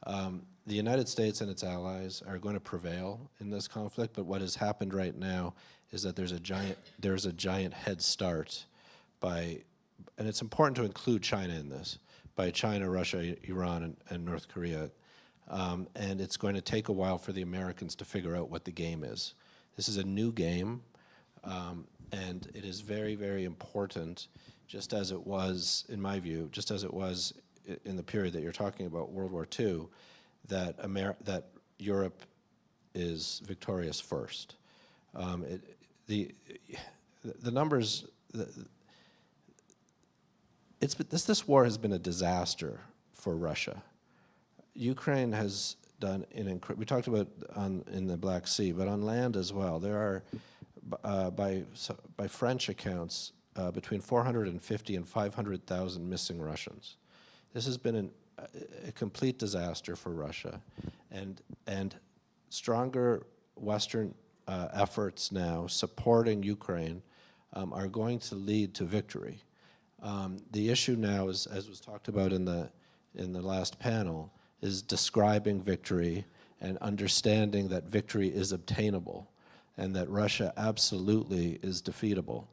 The United States and its allies are going to prevail in this conflict, but what has happened right now is that there's a giant head start by, and it's important to include China in this, by China, Russia, Iran, and North Korea. And it's going to take a while for the Americans to figure out what the game is. This is a new game, and it is very, very important, just as it was, in my view, just as it was in the period that you're talking about, World War II, that Europe is victorious first. The numbers, this war has been a disaster for Russia. Ukraine has done we talked about in the Black Sea, but on land as well. There are, by French accounts, between 450 and 500,000 missing Russians. This has been a complete disaster for Russia, and stronger Western efforts now supporting Ukraine are going to lead to victory. The issue now is, as was talked about in the last panel, is describing victory and understanding that victory is obtainable and that Russia absolutely is defeatable.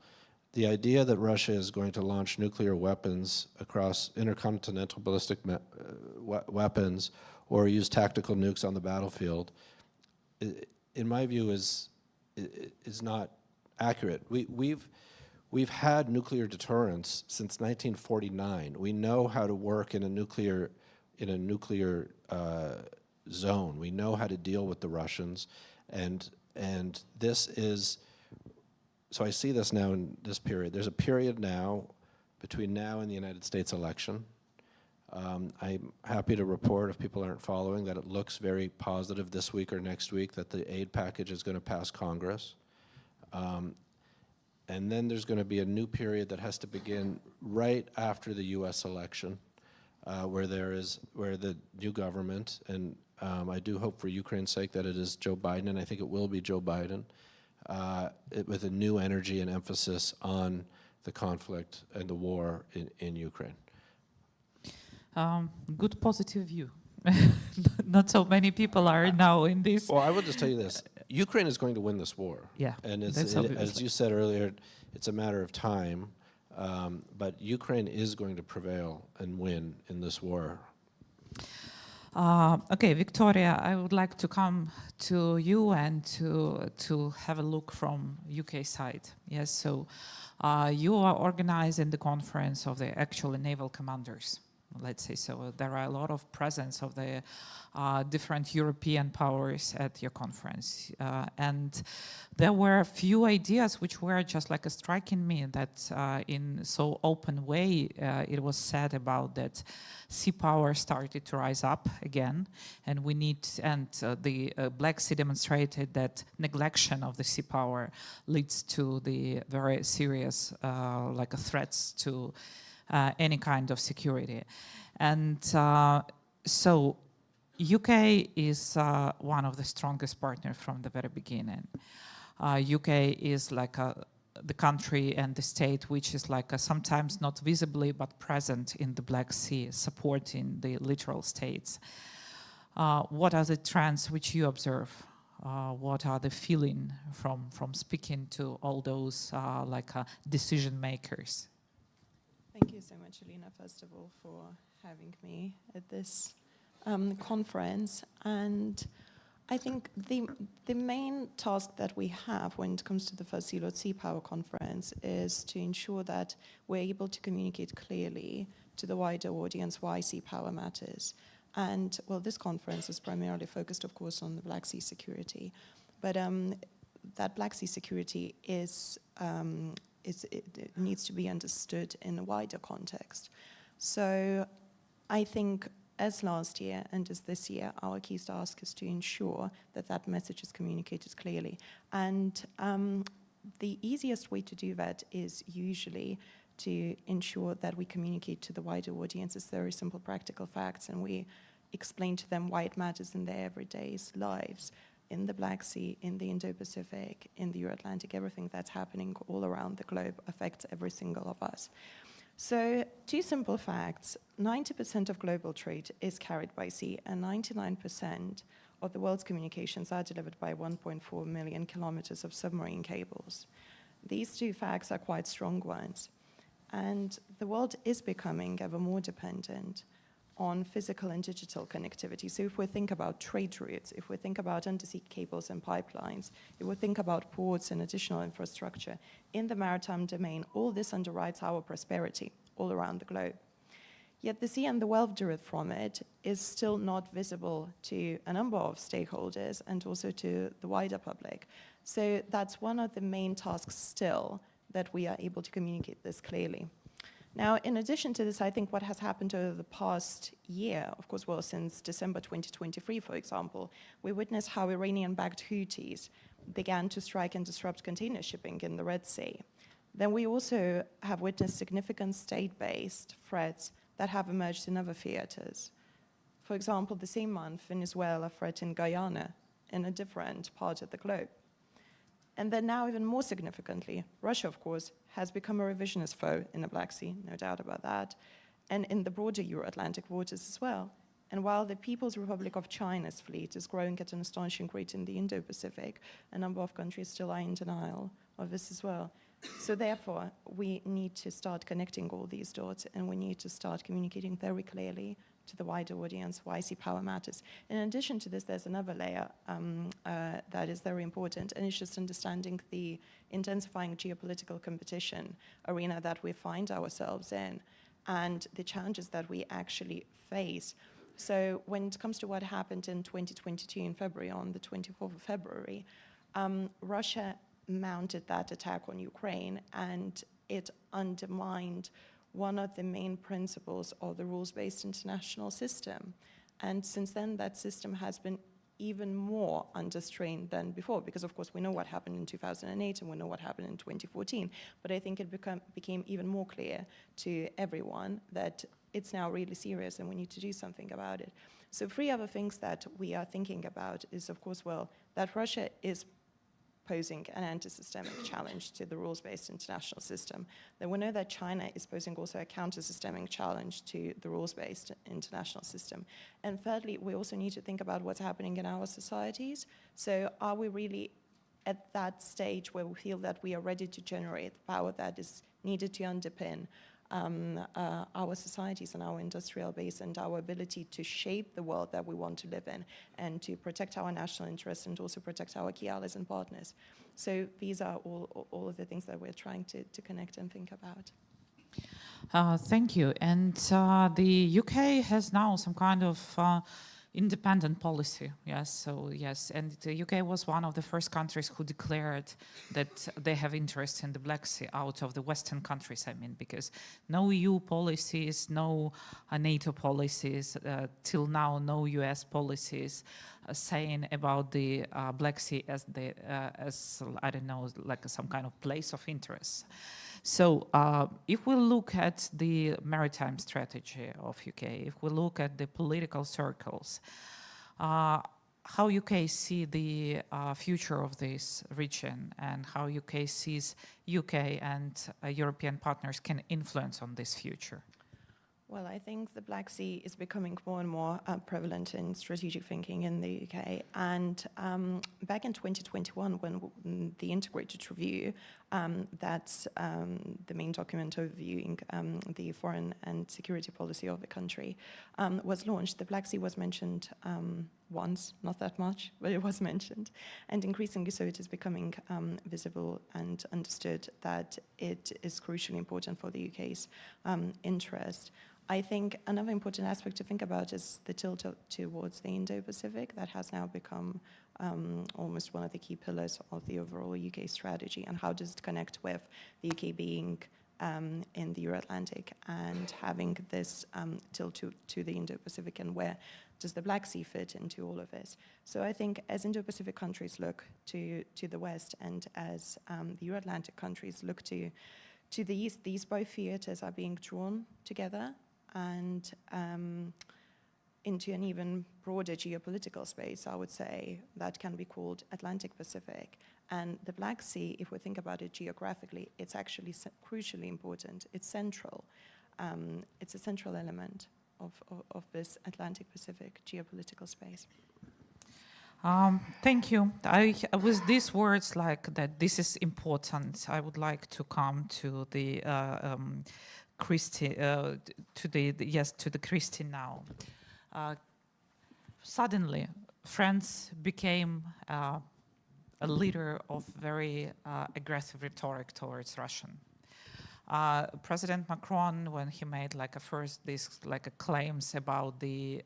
The idea that Russia is going to launch nuclear weapons across intercontinental ballistic weapons or use tactical nukes on the battlefield, in my view, is not accurate. We've had nuclear deterrence since 1949. We know how to work in a nuclear zone. We know how to deal with the Russians, and this is. So I see this now in this period. There's a period now between now and the United States election. I'm happy to report, if people aren't following, that it looks very positive this week or next week that the aid package is going to pass Congress. And then there's going to be a new period that has to begin right after the U.S. election, where the new government, and I do hope for Ukraine's sake that it is Joe Biden, and I think it will be Joe Biden, with a new energy and emphasis on the conflict and the war in Ukraine. Good positive view. Not so many people are now in this. Well, I will just tell you this. Ukraine is going to win this war. Yeah, and as you said earlier, it's a matter of time. But Ukraine is going to prevail and win in this war. Okay, Victoria, I would like to come to you and to have a look from UK side. Yes, so you are organizing the conference of the actual naval commanders. Let's say so. There are a lot of presence of the different European powers at your conference. And there were a few ideas which were just like striking me that in so open way it was said about that sea power started to rise up again, and we need, and the Black Sea demonstrated that neglection of the sea power leads to the very serious like threats to any kind of security. And so UK is one of the strongest partners from the very beginning. UK is like the country and the state which is like sometimes not visibly but present in the Black Sea, supporting the littoral states. What are the trends which you observe? What are the feeling from speaking to all those decision makers? Thank you so much, Alina, first of all, for having me at this conference. And I think the main task that we have when it comes to the first Sea Lord Sea Power Conference is to ensure that we're able to communicate clearly to the wider audience why sea power matters. And, well, this conference is primarily focused, of course, on the Black Sea security. But that Black Sea security it needs to be understood in a wider context. So I think as last year and as this year, our key task is to ensure that that message is communicated clearly. And the easiest way to do that is usually to ensure that we communicate to the wider audiences very simple practical facts, and we explain to them why it matters in their everyday lives. In the Black Sea, in the Indo-Pacific, in the Euro-Atlantic, everything that's happening all around the globe affects every single of us. So, two simple facts. 90% of global trade is carried by sea, and 99% of the world's communications are delivered by 1.4 million kilometers of submarine cables. These two facts are quite strong ones. And the world is becoming ever more dependent on physical and digital connectivity. So if we think about trade routes, if we think about undersea cables and pipelines, if we think about ports and additional infrastructure, in the maritime domain, all this underwrites our prosperity all around the globe. Yet the sea and the wealth derived from it is still not visible to a number of stakeholders and also to the wider public. So that's one of the main tasks still, that we are able to communicate this clearly. Now, in addition to this, I think what has happened over the past year, of course, well, since December 2023, for example, we witnessed how Iranian-backed Houthis began to strike and disrupt container shipping in the Red Sea. Then we also have witnessed significant state-based threats that have emerged in other theaters. For example, the same month, Venezuela threatened Guyana in a different part of the globe. And then now, even more significantly, Russia, of course, has become a revisionist foe in the Black Sea, no doubt about that, and in the broader Euro-Atlantic waters as well. And while the People's Republic of China's fleet is growing at an astonishing rate in the Indo-Pacific, a number of countries still are in denial of this as well. So therefore, we need to start connecting all these dots, and we need to start communicating very clearly to the wider audience why sea power matters. In addition to this, there's another layer that is very important, and it's just understanding the intensifying geopolitical competition arena that we find ourselves in and the challenges that we actually face. So when it comes to what happened in 2022 in February, on the 24th of February, Russia mounted that attack on Ukraine, and it undermined one of the main principles of the rules-based international system. And since then, that system has been even more under strain than before, because of course we know what happened in 2008 and we know what happened in 2014, but I think it became even more clear to everyone that it's now really serious and we need to do something about it. So 3 other things that we are thinking about is, of course, well, that Russia is posing an anti-systemic challenge to the rules-based international system. Then we know that China is posing also a counter-systemic challenge to the rules-based international system. And thirdly, we also need to think about what's happening in our societies. So are we really at that stage where we feel that we are ready to generate the power that is needed to underpin our societies and our industrial base and our ability to shape the world that we want to live in and to protect our national interests and also protect our key allies and partners. So these are all of the things that we're trying to connect and think about. Thank you. And the UK has now some kind of independent policy, yes, so yes, and the UK was one of the first countries who declared that they have interest in the Black Sea out of the Western countries, I mean, because no EU policies, no NATO policies, till now no US policies saying about the Black Sea as I don't know, like some kind of place of interest. So if we look at the maritime strategy of UK, if we look at the political circles, how UK see the future of this region and how UK sees UK and European partners can influence on this future? Well, I think the Black Sea is becoming more and more prevalent in strategic thinking in the UK. And back in 2021, when the integrated review, that's the main document overviewing the foreign and security policy of the country, was launched, the Black Sea was mentioned once, not that much, but it was mentioned. And increasingly so it is becoming visible and understood that it is crucially important for the UK's interest. I think another important aspect to think about is the tilt towards the Indo-Pacific that has now become almost one of the key pillars of the overall UK strategy, and how does it connect with the UK being in the Euro-Atlantic and having this tilt to the Indo-Pacific, and where does the Black Sea fit into all of this? So I think as Indo-Pacific countries look to the West and as the Euro-Atlantic countries look to the East, these both theaters are being drawn together and into an even broader geopolitical space, I would say, that can be called Atlantic Pacific. And the Black Sea, if we think about it geographically, it's actually crucially important. It's central. It's a central element of this Atlantic Pacific geopolitical space. Thank you. With these words like that, this is important, I would like to come to the Christie, to the Christie now. Suddenly, France became a leader of very aggressive rhetoric towards Russia. President Macron, when he made claims about the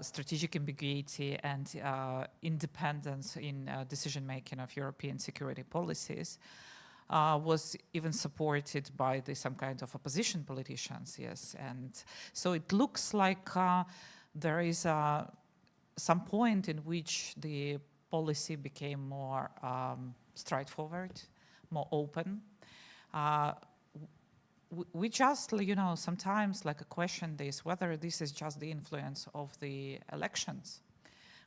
strategic ambiguity and independence in decision-making of European security policies, was even supported by some kind of opposition politicians, yes. And so it looks like there is some point in which the policy became more straightforward, more open. We just, sometimes question this, whether this is just the influence of the elections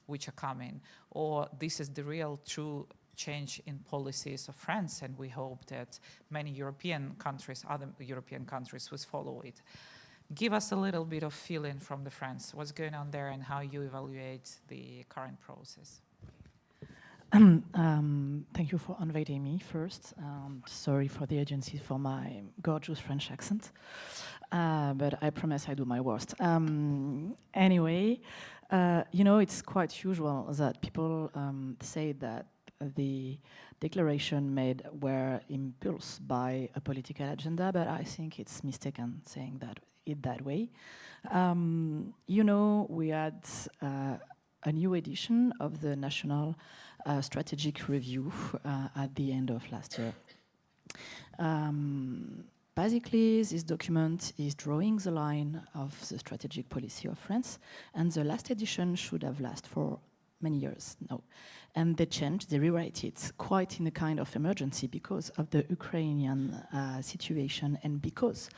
which are coming, or this is the real true change in policies of France, and we hope that many European countries, other European countries will follow it. give us a little bit of feeling from the France, what's going on there and how you evaluate the current process. Thank you for inviting me first. Sorry for the agency for my gorgeous French accent, but I promise I do my worst. Anyway, you know, it's quite usual that people say that the declaration made were impulsed by a political agenda, but I think it's mistaken saying that way. You know, we had a new edition of the National Strategic Review at the end of last year. Basically, this document is drawing the line of the strategic policy of France, and the last edition should have lasted for many years now. And they changed, they rewrite it quite in a kind of emergency because of the Ukrainian situation and because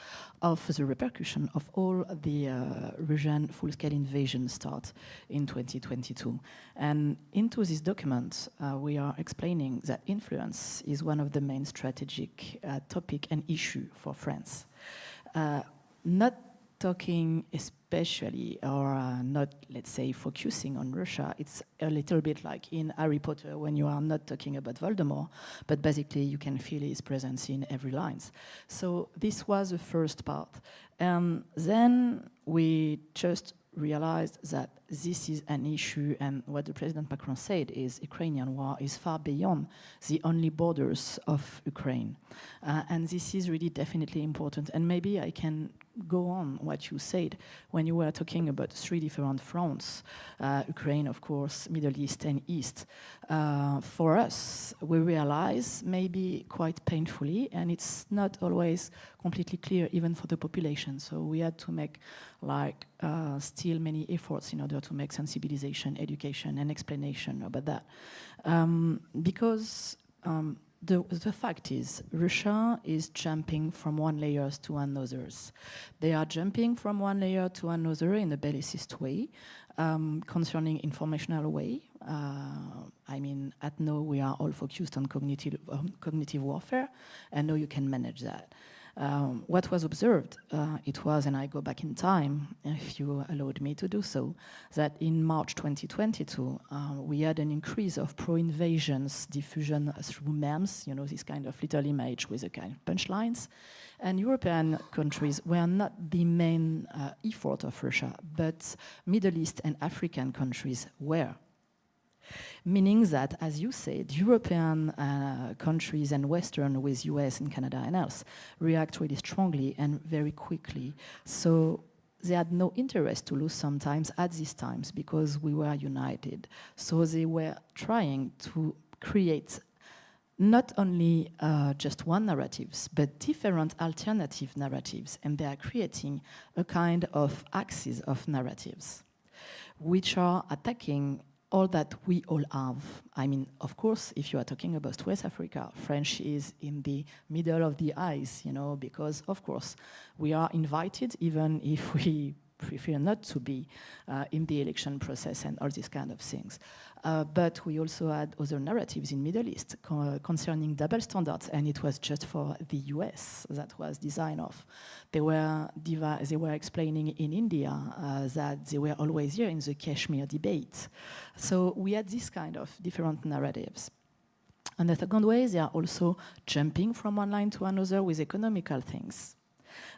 of the repercussion of all the Russian full-scale invasion start in 2022. And into this document, we are explaining that influence is one of the main strategic topic and issue for France. Not talking especially, or not, let's say, focusing on Russia, it's a little bit like in Harry Potter when you are not talking about Voldemort, but basically you can feel his presence in every line. So this was the first part. And then we just realized that this is an issue, and what the President Macron said is Ukrainian war is far beyond the only borders of Ukraine. And this is really definitely important. And maybe I can go on what you said when you were talking about three different fronts, Ukraine, of course, Middle East and East. For us, we realize, maybe quite painfully, and it's not always completely clear even for the population. So we had to make like still many efforts in order to make sensibilization, education, and explanation about that. Because the fact is, Russia is jumping from one layer to another. They are jumping from one layer to another in a bellicist way, concerning informational way. I mean, at now we are all focused on cognitive warfare, and now you can manage that. What was observed, it was, and I go back in time, if you allowed me to do so, that in March 2022, we had an increase of pro-invasions diffusion through memes, you know, this kind of little image with a kind of punchlines. And European countries were not the main effort of Russia, but Middle East and African countries were. Meaning that, as you said, European countries and Western with US and Canada and else react really strongly and very quickly. So they had no interest to lose sometimes at these times because we were united. So they were trying to create not only just one narratives, but different alternative narratives. And they are creating a kind of axis of narratives, which are attacking all that we all have. I mean, of course, if you are talking about West Africa, French is in the middle of the eyes, you know, because, of course, we are invited, even if we prefer not to be in the election process and all these kind of things. But we also had other narratives in Middle East concerning double standards, and it was just for the US that was designed off. They were explaining in India that they were always here in the Kashmir debate. So we had this kind of different narratives. And the second way, they are also jumping from one line to another with economical things.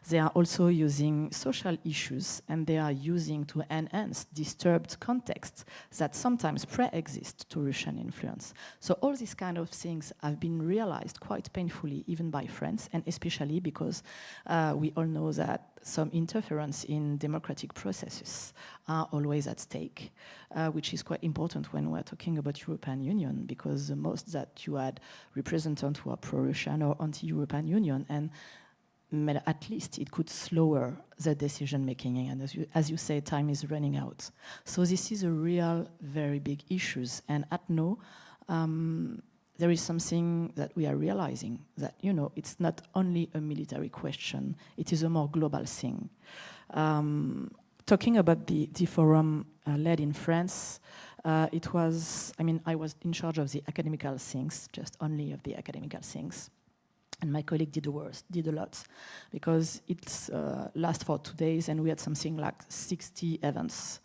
They are also using social issues, and they are using to enhance disturbed contexts that sometimes pre-exist to Russian influence. So all these kind of things have been realized quite painfully, even by France, and especially because we all know that some interference in democratic processes are always at stake, which is quite important when we're talking about European Union, because the most that you had representatives who are pro-Russian or anti-European Union, and at least it could slower the decision-making, and as you say, time is running out. So this is a real, very big issue, and at now, there is something that we are realizing, that, you know, it's not only a military question, it is a more global thing. Talking about the forum led in France, it was, I mean, I was in charge of the academical things, just only of the academical things. And my colleague did a lot, because it lasts for 2 days, and we had something like 60 events,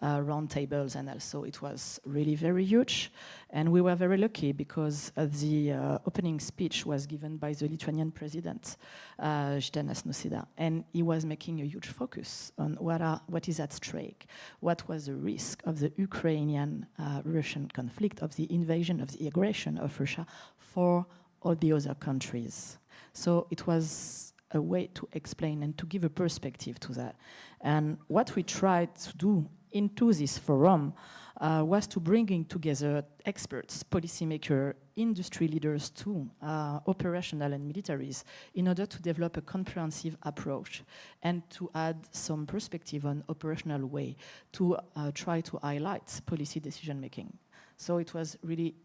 round tables, and also it was really very huge. And we were very lucky, because the opening speech was given by the Lithuanian president, Gitanas Nausėda, and he was making a huge focus on what is at stake, what was the risk of the Ukrainian-Russian conflict, of the invasion, of the aggression of Russia for all the other countries. So it was a way to explain and to give a perspective to that. And what we tried to do into this forum was to bring together experts, policymakers, industry leaders too, operational and militaries, in order to develop a comprehensive approach and to add some perspective on operational way to try to highlight policy decision making. So it was really,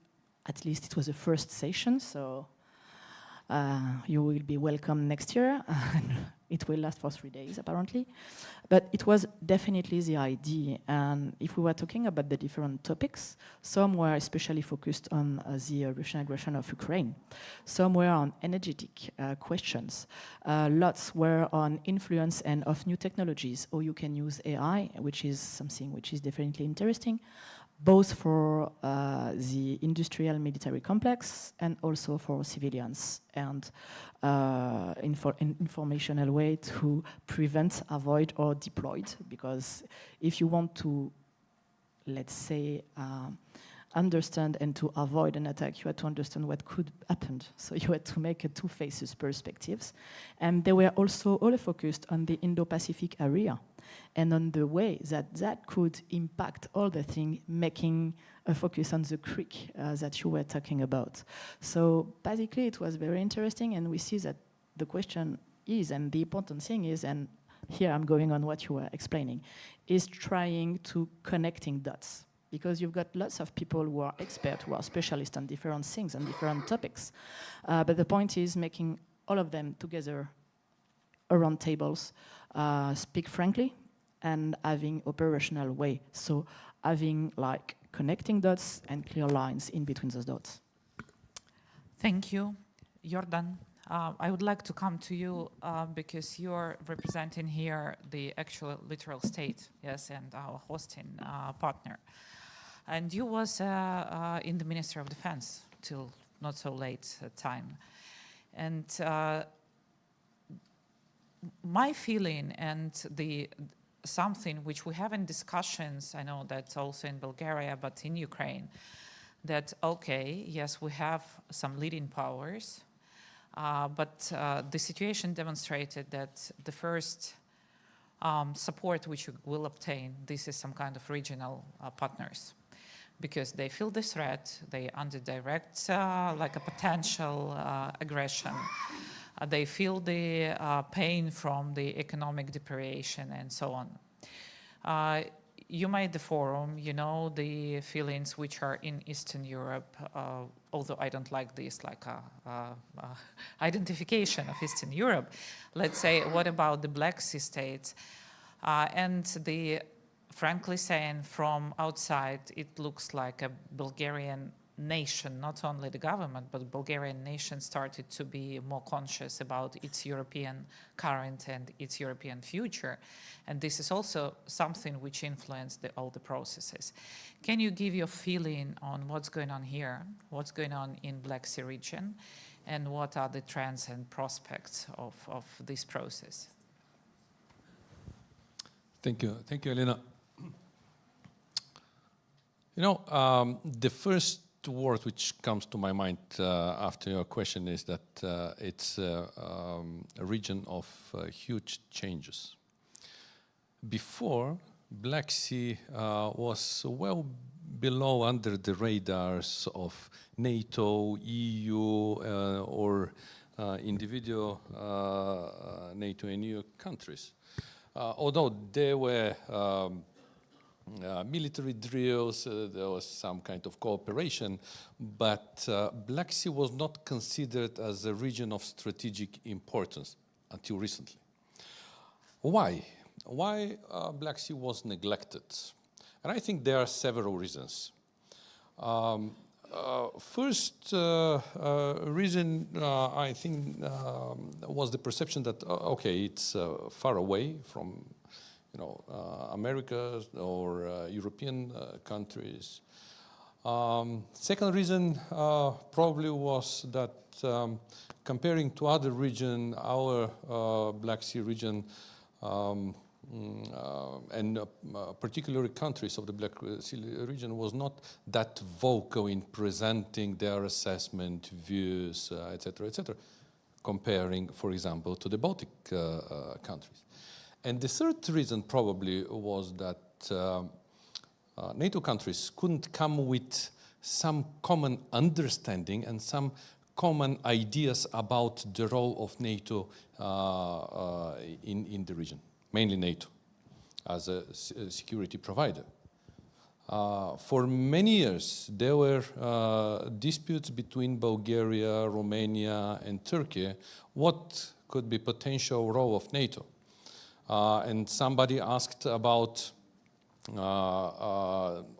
at least it was the first session, so you will be welcome next year. It will last for 3 days, apparently. But it was definitely the idea. And if we were talking about the different topics, some were especially focused on the Russian aggression of Ukraine. Some were on energetic questions. Lots were on influence and of new technologies, or you can use AI, which is something which is definitely interesting, both for the industrial military complex and also for civilians, and informational way to prevent, avoid, or deploy. Because if you want to, let's say, understand and to avoid an attack, you had to understand what could happen. So you had to make a two faces perspectives. And they were also all focused on the Indo-Pacific area and on the way that that could impact all the things, making a focus on the creek that you were talking about. So basically it was very interesting, and we see that the question is, and the important thing is, and here I'm going on what you were explaining, is trying to connecting dots. Because you've got lots of people who are experts, who are specialists on different things and different topics. But the point is making all of them together around tables, speak frankly, and having operational way. So having like connecting dots and clear lines in between those dots. Thank you. Jordan, I would like to come to you because you're representing here the actual literal state, yes, and our hosting partner. And you was in the Ministry of Defense till not so late time. And my feeling and something which we have in discussions, I know that's also in Bulgaria, but in Ukraine, that, okay, yes, we have some leading powers, but the situation demonstrated that the first support which you will obtain, this is some kind of regional partners, because they feel the threat, they under direct like a potential aggression. They feel the pain from the economic deprivation and so on. You made the forum, you know the feelings which are in Eastern Europe, although I don't like this like identification of Eastern Europe. Let's say, what about the Black Sea states? And frankly saying, from outside, it looks like a Bulgarian nation, not only the government, but the Bulgarian nation started to be more conscious about its European current and its European future. And this is also something which influenced all the processes. Can you give your feeling on what's going on here, what's going on in Black Sea region, and what are the trends and prospects of this process? Thank you, Elena. You know, the first word which comes to my mind after your question is that it's a region of huge changes. Before, Black Sea was well below, under the radars of NATO, EU, or individual NATO and EU countries. Although there were military drills, there was some kind of cooperation, but Black Sea was not considered as a region of strategic importance until recently. Why? Why Black Sea was neglected? And I think there are several reasons. First reason, I think, was the perception that, okay, it's far away from, America or European countries. Second reason probably was that comparing to other region, our Black Sea region, and particularly countries of the Black Sea region was not that vocal in presenting their assessment, views, etc., comparing, for example, to the Baltic countries. And the third reason probably was that NATO countries couldn't come with some common understanding and some common ideas about the role of NATO in the region, mainly NATO, as a security provider. For many years, there were disputes between Bulgaria, Romania, and Turkey. What could be potential role of NATO? And somebody asked about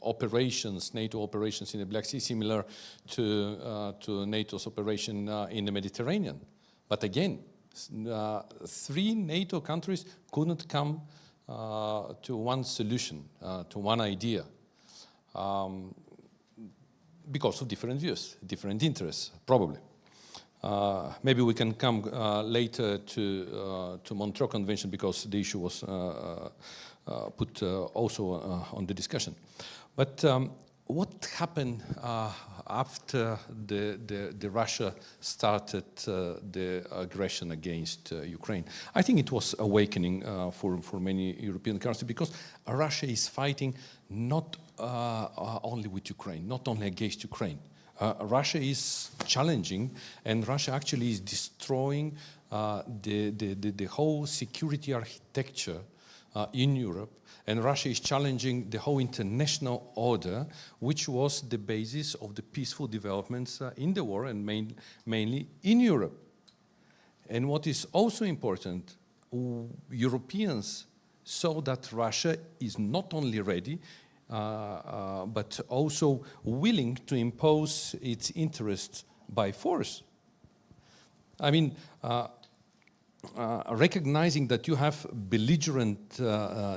operations, NATO operations in the Black Sea, similar to NATO's operation in the Mediterranean. But again, 3 NATO countries couldn't come to one solution, to one idea, because of different views, different interests, probably. Maybe we can come later to Montreux Convention, because the issue was put also on the discussion. But what happened after the Russia started the aggression against Ukraine? I think it was awakening for many European countries, because Russia is fighting not only with Ukraine, not only against Ukraine. Russia is challenging, and Russia actually is destroying the whole security architecture in Europe, and Russia is challenging the whole international order, which was the basis of the peaceful developments in the war, and mainly in Europe. And what is also important, Europeans saw that Russia is not only ready, but also willing to impose its interests by force. I mean, recognizing that you have a belligerent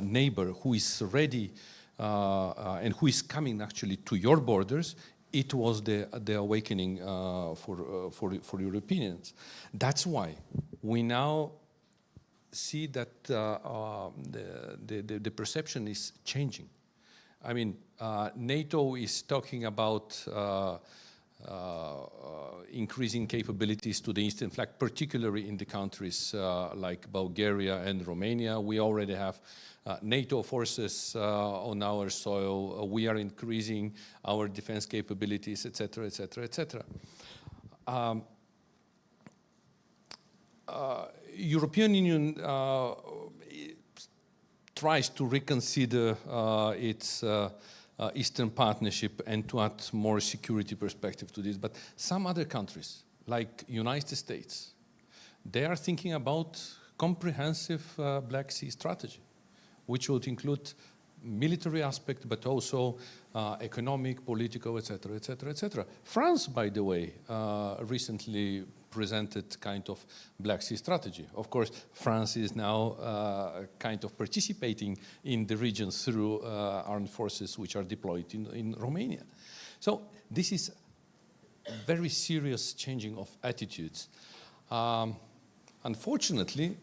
neighbor who is ready and who is coming actually to your borders, it was the awakening for Europeans. That's why we now see that the perception is changing. I mean, NATO is talking about increasing capabilities to the eastern flank, particularly in the countries like Bulgaria and Romania. We already have NATO forces on our soil. We are increasing our defense capabilities, etc., etc., etc. European Union tries to reconsider its Eastern Partnership and to add more security perspective to this. But some other countries, like United States, they are thinking about comprehensive Black Sea strategy, which would include military aspect, but also economic, political, etc., etc., etc. France, by the way, recently presented kind of Black Sea strategy. Of course, France is now kind of participating in the region through armed forces which are deployed in Romania. So this is a very serious changing of attitudes. Unfortunately,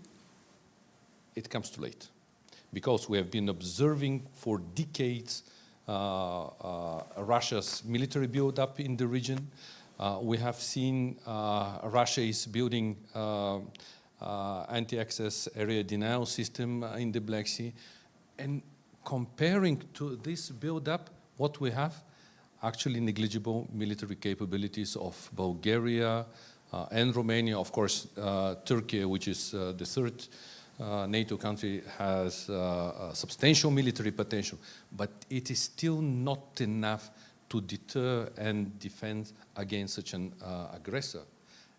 it comes too late, because we have been observing for decades Russia's military build-up in the region. We have seen Russia is building anti-access area denial system in the Black Sea. And comparing to this build-up, what we have, actually negligible military capabilities of Bulgaria and Romania. Of course, Turkey, which is the third NATO country, has substantial military potential, but it is still not enough to deter and defend against such an aggressor.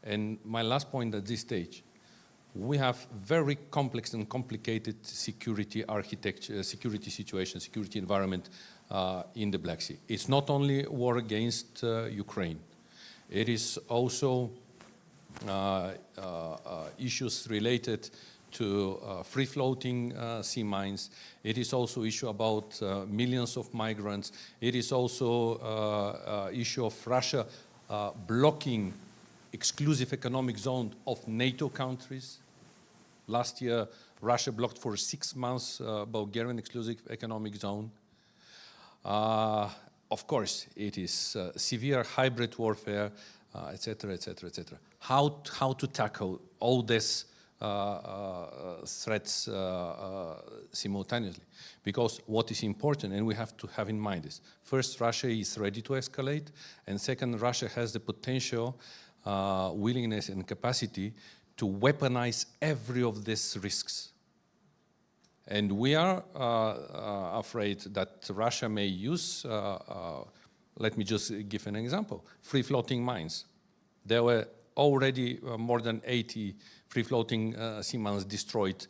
And my last point at this stage, We have very complex and complicated security architecture, security situation, security environment in the Black Sea. It's not only war against Ukraine. It is also issues related to free-floating sea mines. It is also issue about millions of migrants. It is also issue of Russia blocking exclusive economic zone of NATO countries. Last year, Russia blocked for 6 months Bulgarian exclusive economic zone. Of course, it is severe hybrid warfare, etc., etc., etc. How to tackle all these threats simultaneously? Because what is important, and we have to have in mind is, first, Russia is ready to escalate, and second, Russia has the potential, willingness and capacity to weaponize every of these risks. And we are afraid that Russia may use, let me just give an example, free-floating mines. There were already more than 80 free-floating sea mines destroyed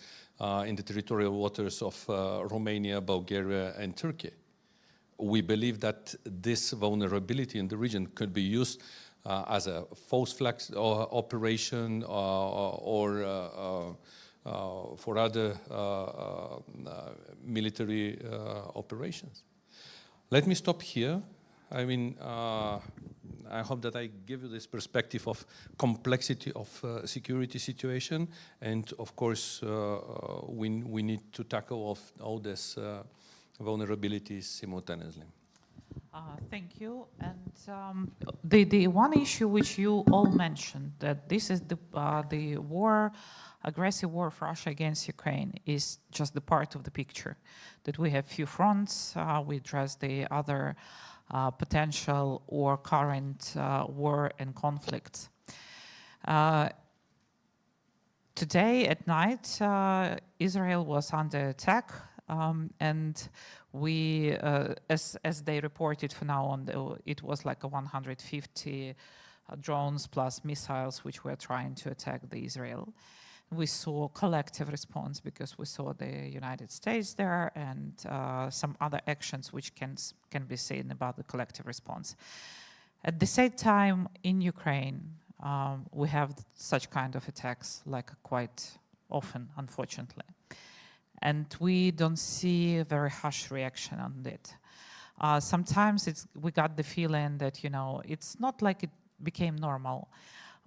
in the territorial waters of Romania, Bulgaria, and Turkey. We believe that this vulnerability in the region could be used as a false flag operation or for other military operations. Let me stop here. I mean, I hope that I give you this perspective of complexity of security situation, and of course, we need to tackle all these vulnerabilities simultaneously. Thank you. And the one issue which you all mentioned, that this is the war, aggressive war of Russia against Ukraine, is just the part of the picture. That we have few fronts, we address the other potential or current war and conflicts. Today at night, Israel was under attack, and we, as they reported for now on, it was like a 150 drones plus missiles which were trying to attack the Israel. We saw collective response because we saw the United States there and some other actions which can be seen about the collective response. At the same time, in Ukraine, we have such kind of attacks like quite often, unfortunately. And we don't see a very harsh reaction on it. Sometimes we got the feeling that, you know, it's not like it became normal,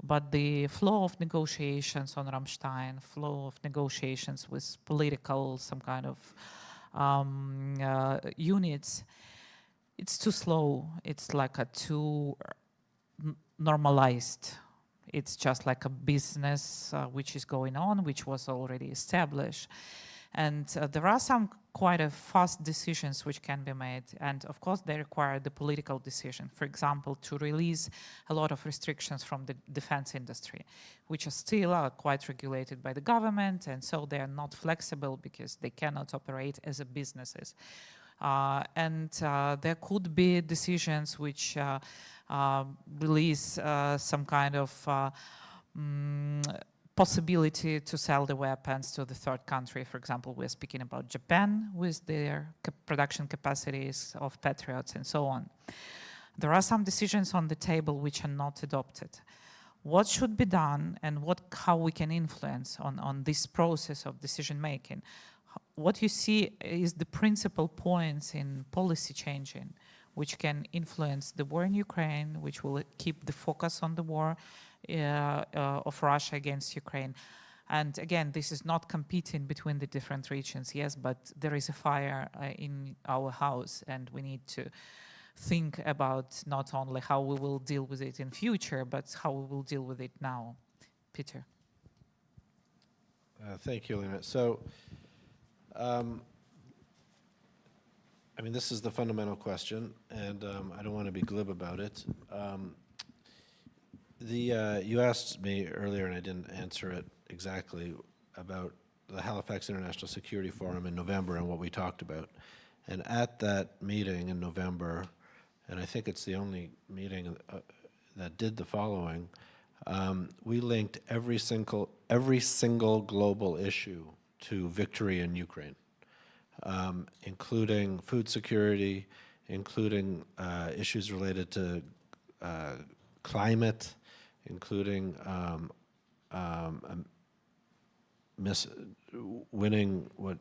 but the flow of negotiations on Ramstein, flow of negotiations with political, some kind of units, it's too slow. It's like a too normalized. It's just like a business which is going on, which was already established. And there are some quite fast decisions which can be made. And of course, they require the political decision. For example, to release a lot of restrictions from the defense industry, which are still quite regulated by the government. And so they are not flexible because they cannot operate as a businesses. And there could be decisions which release some kind of possibility to sell the weapons to the third country. For example, we're speaking about Japan with their production capacities of Patriots and so on. There are some decisions on the table which are not adopted. What should be done and how we can influence on this process of decision making? What you see is the principal points in policy changing, which can influence the war in Ukraine, which will keep the focus on the war of Russia against Ukraine. And again, this is not competing between the different regions, yes, but there is a fire in our house, and we need to think about not only how we will deal with it in future, but how we will deal with it now. Peter. Thank you, Lena. So, I mean, this is the fundamental question, and I don't want to be glib about it. You asked me earlier, and I didn't answer it exactly, about the Halifax International Security Forum in November and what we talked about. And at that meeting in November, and I think it's the only meeting that did the following, we linked every single every single global issue to victory in Ukraine, including food security, including issues related to climate, including winning what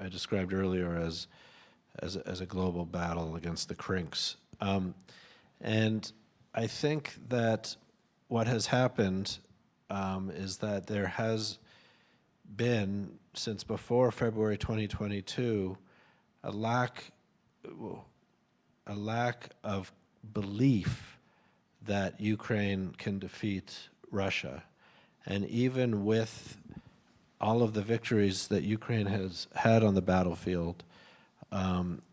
I described earlier as a global battle against the crinks. And I think that what has happened is that there has been, since before February 2022, a lack of belief that Ukraine can defeat Russia. And even with all of the victories that Ukraine has had on the battlefield,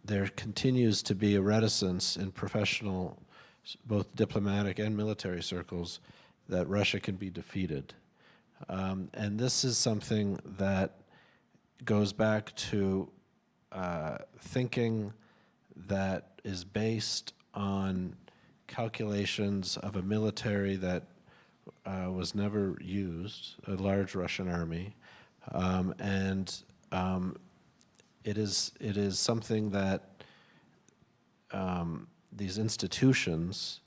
there continues to be a reticence in professional, both diplomatic and military circles, that Russia can be defeated. And this is something that goes back to thinking that is based on calculations of a military that was never used, a large Russian army, and it is something that these institutions,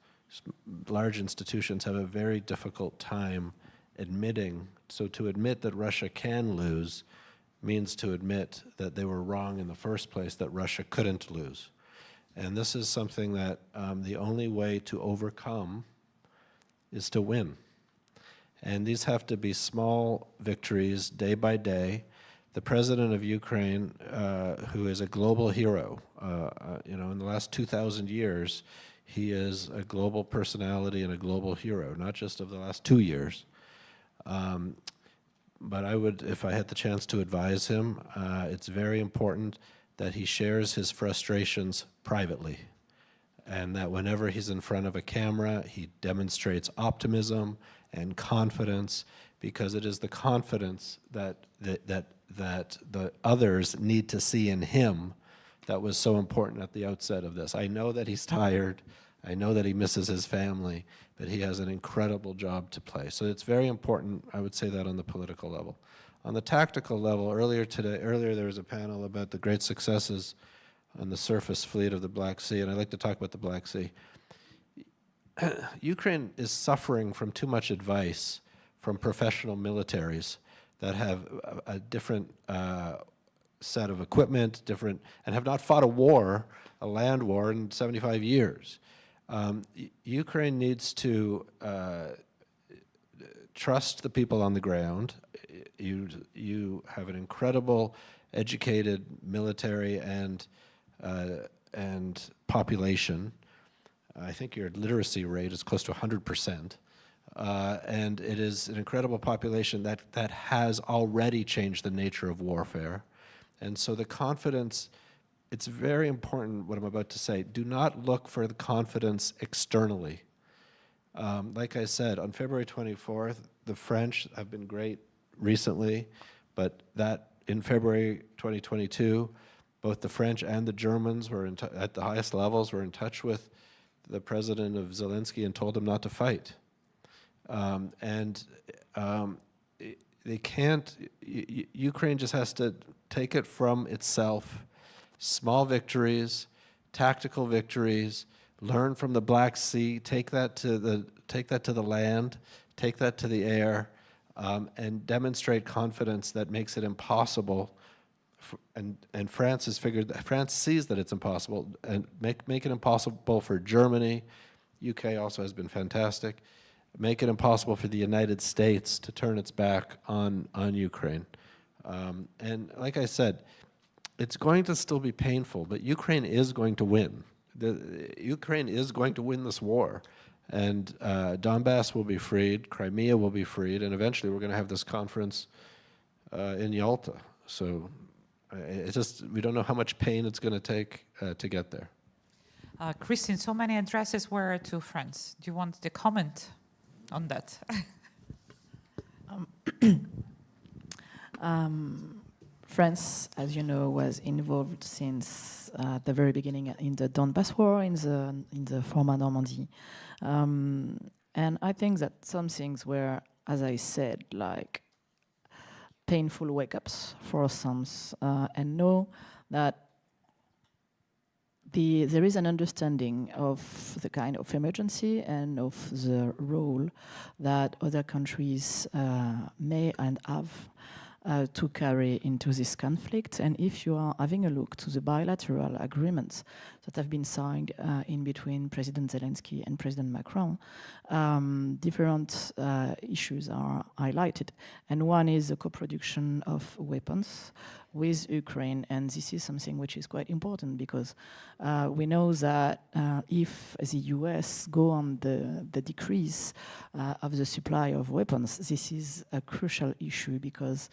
large institutions, have a very difficult time admitting. So to admit that Russia can lose means to admit that they were wrong in the first place, that Russia couldn't lose. And this is something that the only way to overcome is to win. And these have to be small victories day by day. The president of Ukraine, who is a global hero, in the last 2,000 years, he is a global personality and a global hero, not just of the last 2 years. But I would, if I had the chance to advise him, it's very important that he shares his frustrations privately, and that whenever he's in front of a camera, he demonstrates optimism and confidence, because it is the confidence that the others need to see in him that was so important at the outset of this. I know that he's tired, I know that he misses his family, but he has an incredible job to play. So it's very important, I would say that on the political level. On the tactical level, earlier there was a panel about the great successes on the surface fleet of the Black Sea, and I'd like to talk about the Black Sea. Ukraine is suffering from too much advice from professional militaries that have a different set of equipment, and have not fought a land war in 75 years. Ukraine needs to trust the people on the ground. You have an incredible, educated military and population. I think your literacy rate is close to 100%. And it is an incredible population that has already changed the nature of warfare. And so the confidence, it's very important what I'm about to say. Do not look for the confidence externally. Like I said, on February 24th, the French have been great recently, but that in February 2022, both the French and the Germans were at the highest levels were in touch with the president of Zelensky and told him not to fight. They can't, Ukraine just has to take it from itself, small victories, tactical victories, learn from the Black Sea, take that to the land, take that to the air, and demonstrate confidence that makes it impossible. And France has France sees that it's impossible, and make it impossible for Germany. UK also has been fantastic. Make it impossible for the United States to turn its back on Ukraine. And like I said, it's going to still be painful, but Ukraine is going to win. Ukraine is going to win this war. And Donbass will be freed, Crimea will be freed, and eventually we're going to have this conference in Yalta. So it's just, we don't know how much pain it's going to take to get there. Christine, so many addresses were to France. Do you want the comment on that? France, as you know, was involved since the very beginning in the Donbass war, in the former Normandy. And I think that some things were, as I said, like painful wake-ups for some, and know that there is an understanding of the kind of emergency and of the role that other countries may and have to carry into this conflict. And if you are having a look to the bilateral agreements that have been signed in between President Zelensky and President Macron, different issues are highlighted. And one is the co-production of weapons with Ukraine, and this is something which is quite important because we know that if the US go on the decrease of the supply of weapons, this is a crucial issue because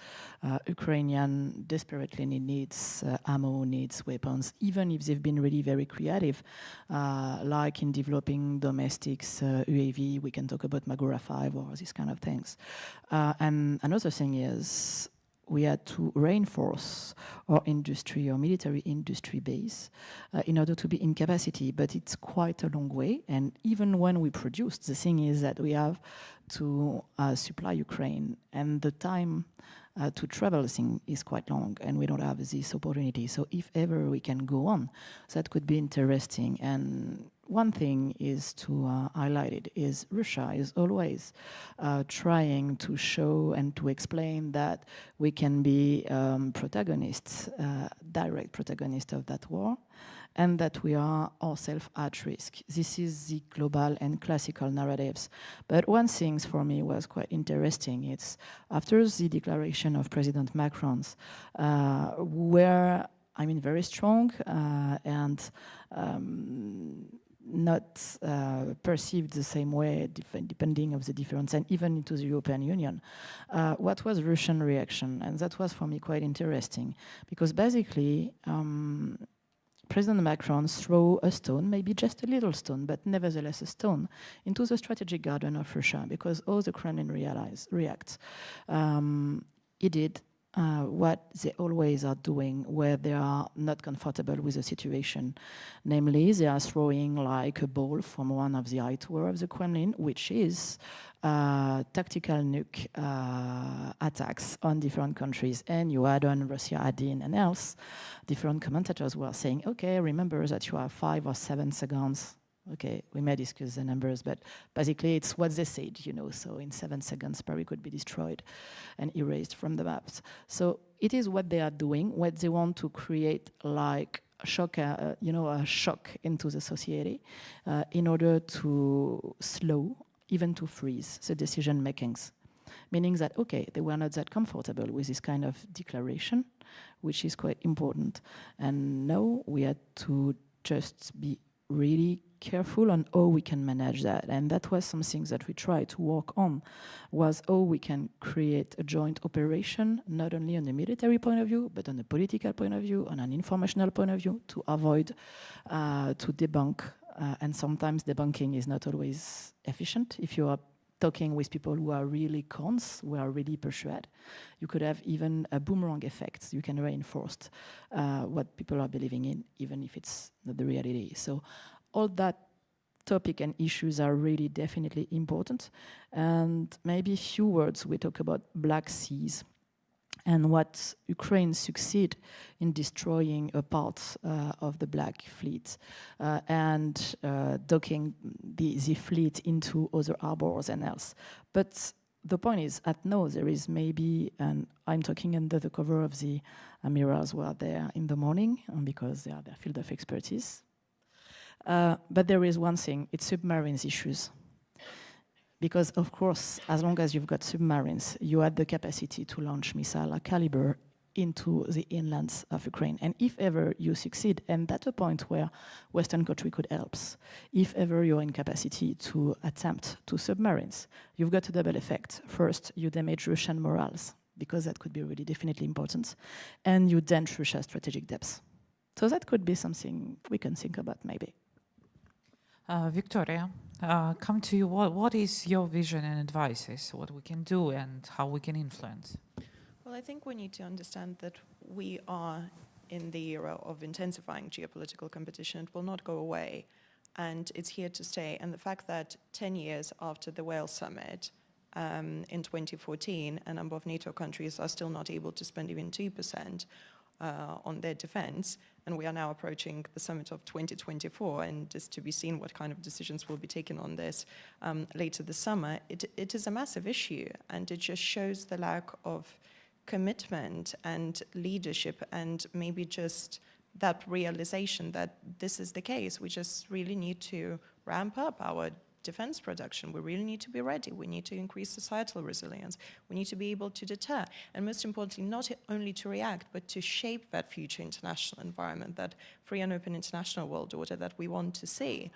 Ukrainian desperately needs ammo, needs weapons, even if they've been really very creative, like in developing domestics, UAV, we can talk about Magura 5 or these kind of things. And another thing is, we had to reinforce our industry, our military industry base, in order to be in capacity, but it's quite a long way. And even when we produce, the thing is that we have to supply Ukraine, and the time to travel thing is quite long, and we don't have this opportunity. So if ever we can go on, that could be interesting. And one thing is to highlight it is Russia is always trying to show and to explain that we can be protagonists, direct protagonists of that war, and that we are ourselves at risk. This is the global and classical narratives. But one thing for me was quite interesting. It's after the declaration of President Macron's, were, I mean, very strong and not perceived the same way, depending of the difference, and even into the European Union. What was Russian reaction? And that was for me quite interesting, because basically President Macron threw a stone, maybe just a little stone, but nevertheless a stone, into the strategic garden of Russia, because all the Kremlin reacts. He did what they always are doing where they are not comfortable with the situation. Namely, they are throwing like a ball from one of the high tower of the Kremlin, which is tactical nuke attacks on different countries. And you add on Russia add-in and else, different commentators were saying, okay, remember that you have 5 or 7 seconds. Okay, we may discuss the numbers, but basically it's what they said, you know, so in 7 seconds Paris could be destroyed and erased from the maps. So it is what they are doing, what they want to create like a shock, a shock into the society in order to slow, even to freeze the decision makings. Meaning that, okay, they were not that comfortable with this kind of declaration, which is quite important. And now we had to just be really careful on how we can manage that. And that was something that we tried to work on, was how we can create a joint operation, not only on a military point of view, but on a political point of view, on an informational point of view, to avoid, to debunk. And sometimes debunking is not always efficient. If you are talking with people who are really cons, who are really persuaded, you could have even a boomerang effect. You can reinforce what people are believing in, even if it's not the reality. So all that topic and issues are really definitely important. And maybe a few words, we talk about Black Seas and what Ukraine succeed in destroying a part of the Black Fleet and docking the fleet into other harbors and else. But the point is, at now there is maybe, and I'm talking under the cover of the admirals who are there in the morning because they are their field of expertise. But there is one thing, it's submarines issues. Because, of course, as long as you've got submarines, you have the capacity to launch missile caliber into the inlands of Ukraine. And if ever you succeed, and that's a point where Western country could help, if ever you're in capacity to attempt to submarines, you've got a double effect. First, you damage Russian morals, because that could be really definitely important, and you dent Russia's strategic depths. So that could be something we can think about, maybe. Victoria, come to you. What is your vision and advices? What we can do and how we can influence? Well, I think we need to understand that we are in the era of intensifying geopolitical competition. It will not go away, and it's here to stay. And the fact that 10 years after the Wales summit, in 2014, a number of NATO countries are still not able to spend even 2% on their defense, and we are now approaching the summit of 2024, and just to be seen what kind of decisions will be taken on this later this summer. It is a massive issue, and it just shows the lack of commitment and leadership, and maybe just that realization that this is the case. We just really need to ramp up our defense production. We really need to be ready. We need to increase societal resilience. We need to be able to deter. And most importantly, not only to react, but to shape that future international environment, that free and open international world order that we want to see.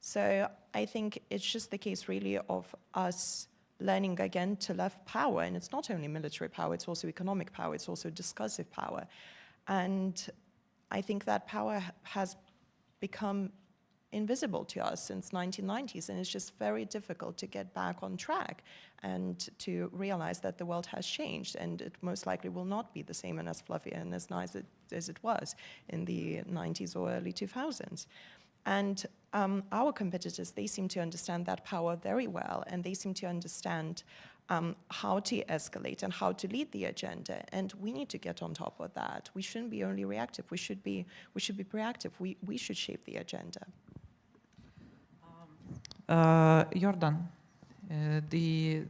So I think it's just the case really of us learning again to love power. And it's not only military power, it's also economic power, it's also discursive power. And I think that power has become invisible to us since 1990s, and it's just very difficult to get back on track and to realize that the world has changed, and it most likely will not be the same and as fluffy and as nice as it was in the 90s or early 2000s. And our competitors, they seem to understand that power very well, and they seem to understand how to escalate and how to lead the agenda, and we need to get on top of that. We shouldn't be only reactive. We should be proactive. We should shape the agenda. Jordan, the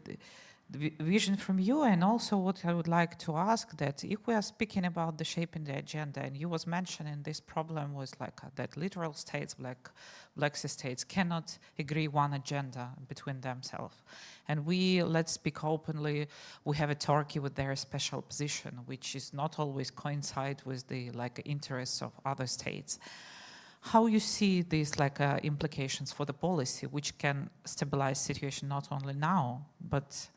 vision from you, and also what I would like to ask, that if we are speaking about the shaping the agenda, and you was mentioning this problem was like that literal states, Black Sea states, cannot agree one agenda between themselves. And we, let's speak openly, we have a Turkey with their special position, which is not always coincide with the interests of other states. How you see these implications for the policy, which can stabilize situation not only now, but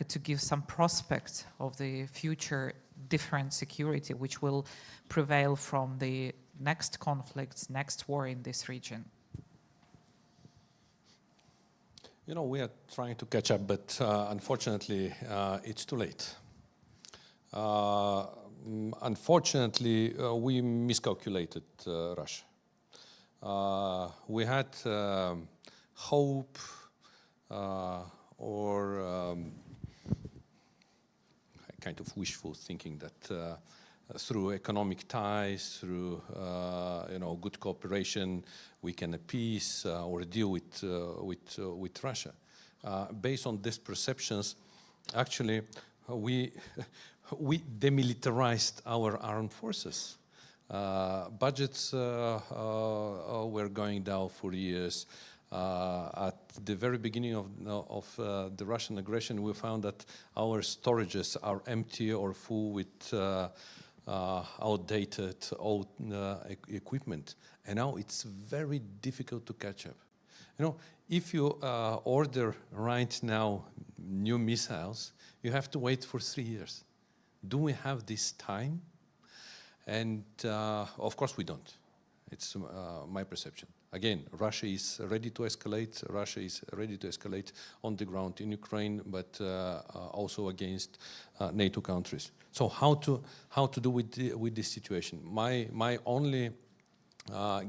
to give some prospect of the future different security which will prevail from the next conflicts, next war in this region? You know, we are trying to catch up, but unfortunately, it's too late. Unfortunately, we miscalculated Russia. We had hope or kind of wishful thinking that through economic ties, through good cooperation, we can appease or deal with Russia. Based on these perceptions, actually, we demilitarized our armed forces. Budgets were going down for years. At the very beginning of the Russian aggression, we found that our storages are empty or full with outdated old equipment. And now it's very difficult to catch up. You know, if you order right now new missiles, you have to wait for 3 years. Do we have this time? And of course we don't. It's my perception. Again, Russia is ready to escalate. Russia is ready to escalate on the ground in Ukraine, but also against NATO countries. So how to do with this situation? My only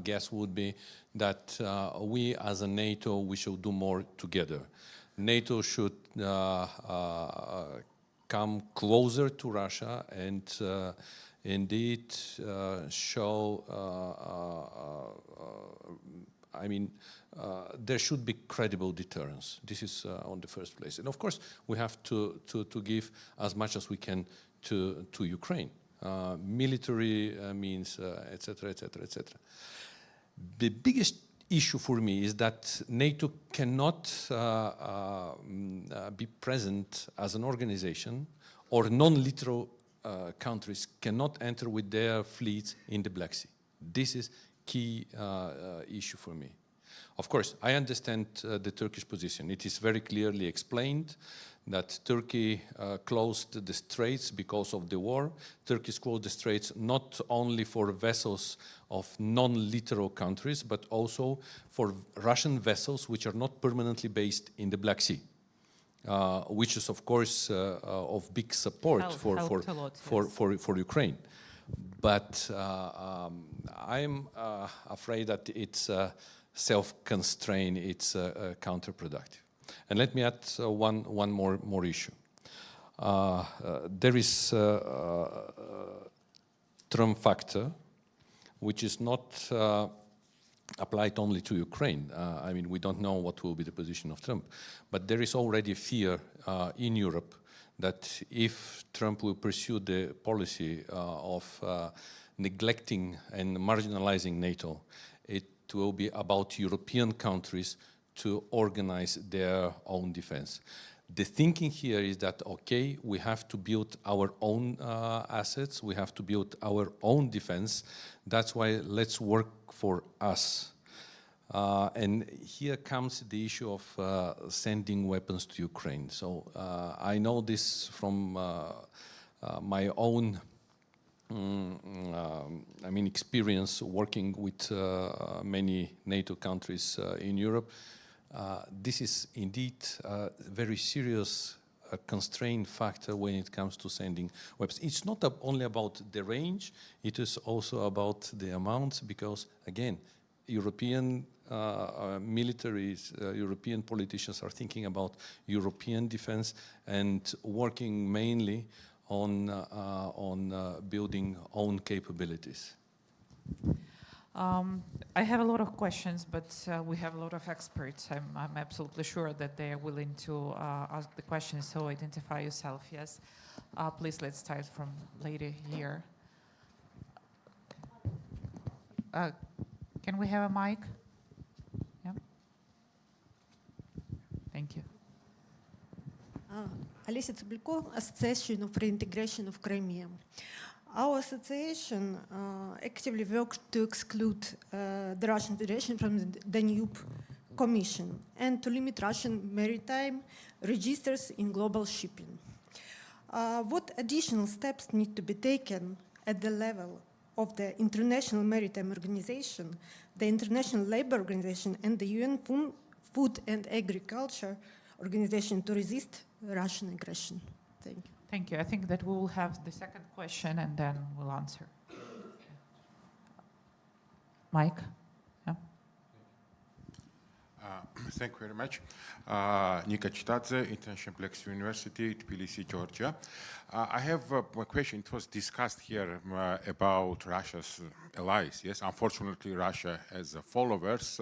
guess would be that we as a NATO, we should do more together. NATO should come closer to Russia and indeed show, there should be credible deterrence. This is on the first place. And of course, we have to give as much as we can to Ukraine. Military means, etc., etc., etc. The biggest issue for me is that NATO cannot be present as an organization, or non-literal countries cannot enter with their fleets in the Black Sea. This is key issue for me. Of course, I understand the Turkish position. It is very clearly explained that Turkey closed the straits because of the war. Turkey closed the straits not only for vessels of non-littoral countries, but also for Russian vessels which are not permanently based in the Black Sea. Which is, of course, of big support for Ukraine. But I'm afraid that it's self-constrained, it's counterproductive. And let me add one more issue. There is Trump factor, which is not applied only to Ukraine. I mean, we don't know what will be the position of Trump, but there is already fear in Europe that if Trump will pursue the policy of neglecting and marginalizing NATO, it will be about European countries to organize their own defense. The thinking here is that, okay, we have to build our own assets, we have to build our own defense, that's why let's work for us. And here comes the issue of sending weapons to Ukraine. So I know this from my own experience working with many NATO countries in Europe. This is indeed a very serious constraint factor when it comes to sending weapons. It's not only about the range, it is also about the amounts, because again, European militaries, European politicians are thinking about European defense and working mainly on building own capabilities. I have a lot of questions, but we have a lot of experts. I'm absolutely sure that they are willing to ask the questions, so identify yourself, yes. Please, let's start from lady here. Can we have a mic? Yeah. Thank you. Alicia Tsubliko, Association for Integration of Crimea. Our association actively works to exclude the Russian Federation from the Danube Commission and to limit Russian maritime registers in global shipping. What additional steps need to be taken at the level of the International Maritime Organization, the International Labour Organization, and the UN Food and Agriculture Organization to resist Russian aggression? Thank you. Thank you. I think that we will have the second question and then we'll answer. Mike? Yeah. Thank you very much. Nika Chitadze, International Black Sea University, Tbilisi, Georgia. I have a question. It was discussed here about Russia's allies. Yes, unfortunately, Russia has followers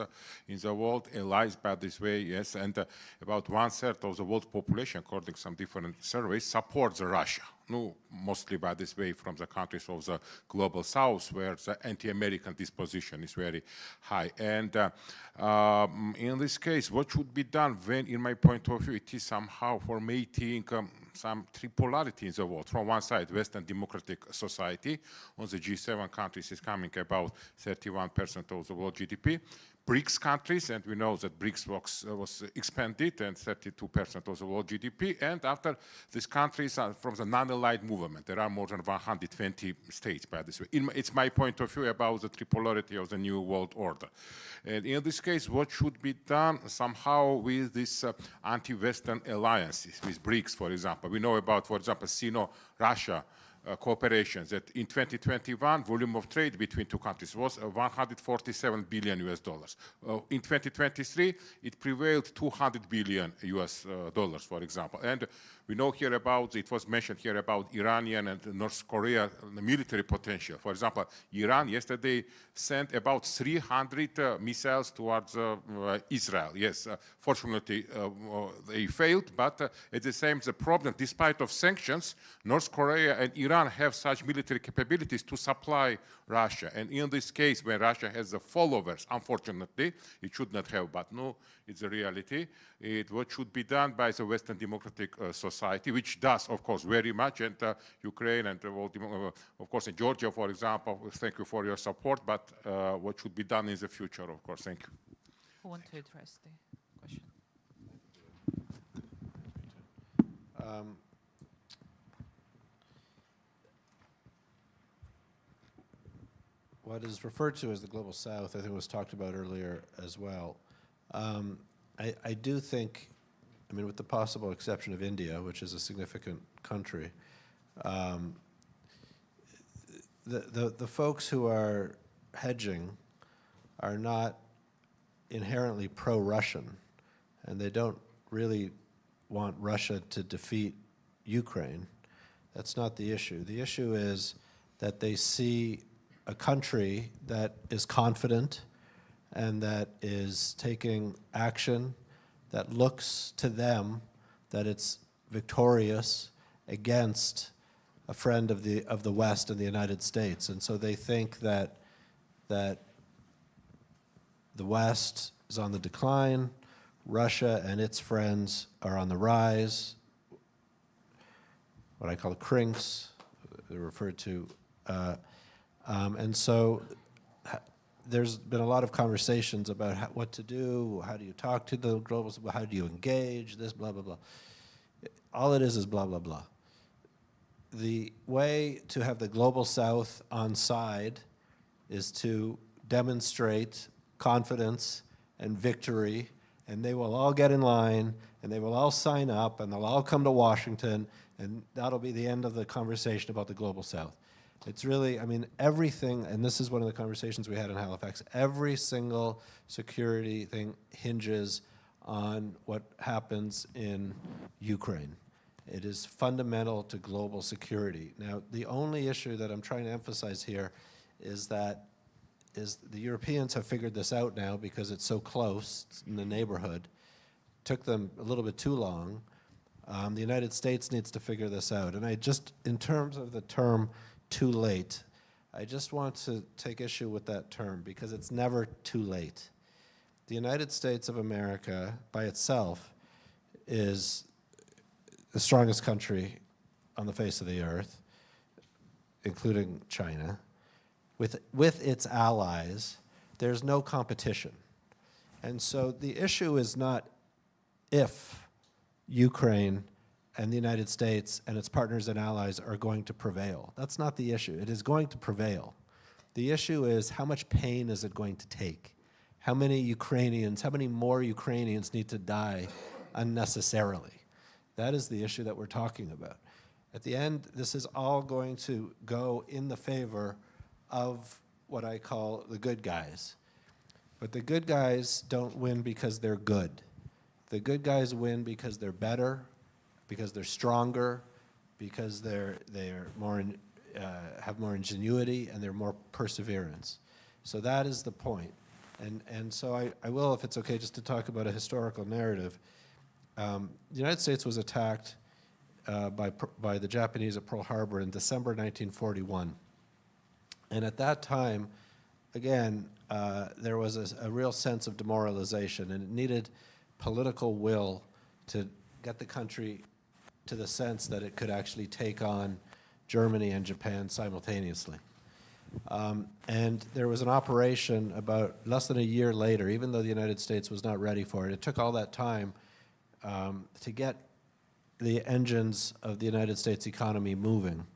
in the world, allies by this way, yes, and about 1/3 of the world population, according to some different surveys, supports Russia. No, mostly by this way from the countries of the global south, where the anti-American disposition is very high. And in this case, what should be done when, in my point of view, it is somehow formating some tripolarity in the world. From one side, Western democratic society, on the G7 countries is coming about 31% of the world GDP. BRICS countries, and we know that BRICS was expanded and 32% of the world GDP. And after these countries are from the non-allied movement, there are more than 120 states by this way. It's my point of view about the tripolarity of the new world order. And in this case, what should be done somehow with these anti-Western alliances, with BRICS, for example? We know about, for example, Sino-Russia cooperation, that in 2021, volume of trade between two countries was 147 billion US dollars. In 2023, it prevailed 200 billion US dollars, for example. And we know here about, it was mentioned here about Iranian and North Korea military potential. For example, Iran yesterday sent about 300 missiles towards Israel. Yes, fortunately, they failed, but at the same time, the problem, despite of sanctions, North Korea and Iran have such military capabilities to supply Russia. And in this case, when Russia has the followers, unfortunately, it should not have, but no, it's a reality. What should be done by the Western democratic society, which does, of course, very much, and Ukraine and, of course, in Georgia, for example, thank you for your support, but what should be done in the future, of course, thank you. Who want to address the question? What is referred to as the Global South, I think was talked about earlier as well. I do think, I mean, with the possible exception of India, which is a significant country, the folks who are hedging are not inherently pro-Russian, and they don't really want Russia to defeat Ukraine. That's not the issue. The issue is that they see a country that is confident and that is taking action that looks to them that it's victorious against a friend of the West and the United States. And so they think that the West is on the decline, Russia and its friends are on the rise, what I call crinks, they're referred to. And so there's been a lot of conversations about what to do, how do you talk to the global, how do you engage, this, blah, blah, blah. All it is blah, blah, blah. The way to have the global South on side is to demonstrate confidence and victory, and they will all get in line, and they will all sign up, and they'll all come to Washington, and that'll be the end of the conversation about the global South. It's really, I mean, everything, and this is one of the conversations we had in Halifax, every single security thing hinges on what happens in Ukraine. It is fundamental to global security. Now, the only issue that I'm trying to emphasize here is that the Europeans have figured this out now because it's so close in the neighborhood. It took them a little bit too long. The United States needs to figure this out. And I just, in terms of the term too late, I just want to take issue with that term because it's never too late. The United States of America by itself is the strongest country on the face of the earth, including China. With its allies, there's no competition. And so the issue is not if Ukraine and the United States and its partners and allies are going to prevail. That's not the issue. It is going to prevail. The issue is how much pain is it going to take? How many more Ukrainians need to die unnecessarily? That is the issue that we're talking about. At the end, this is all going to go in the favor of what I call the good guys. But the good guys don't win because they're good. The good guys win because they're better, because they're stronger, because they're more have more ingenuity and they're more perseverance. So that is the point. And so I will, if it's okay, just to talk about a historical narrative. The United States was attacked by the Japanese at Pearl Harbor in December 1941. And at that time, again, there was a real sense of demoralization, and it needed political will to get the country to the sense that it could actually take on Germany and Japan simultaneously. And there was an operation about less than a year later, even though the United States was not ready for it. It took all that time to get the engines of the United States economy moving,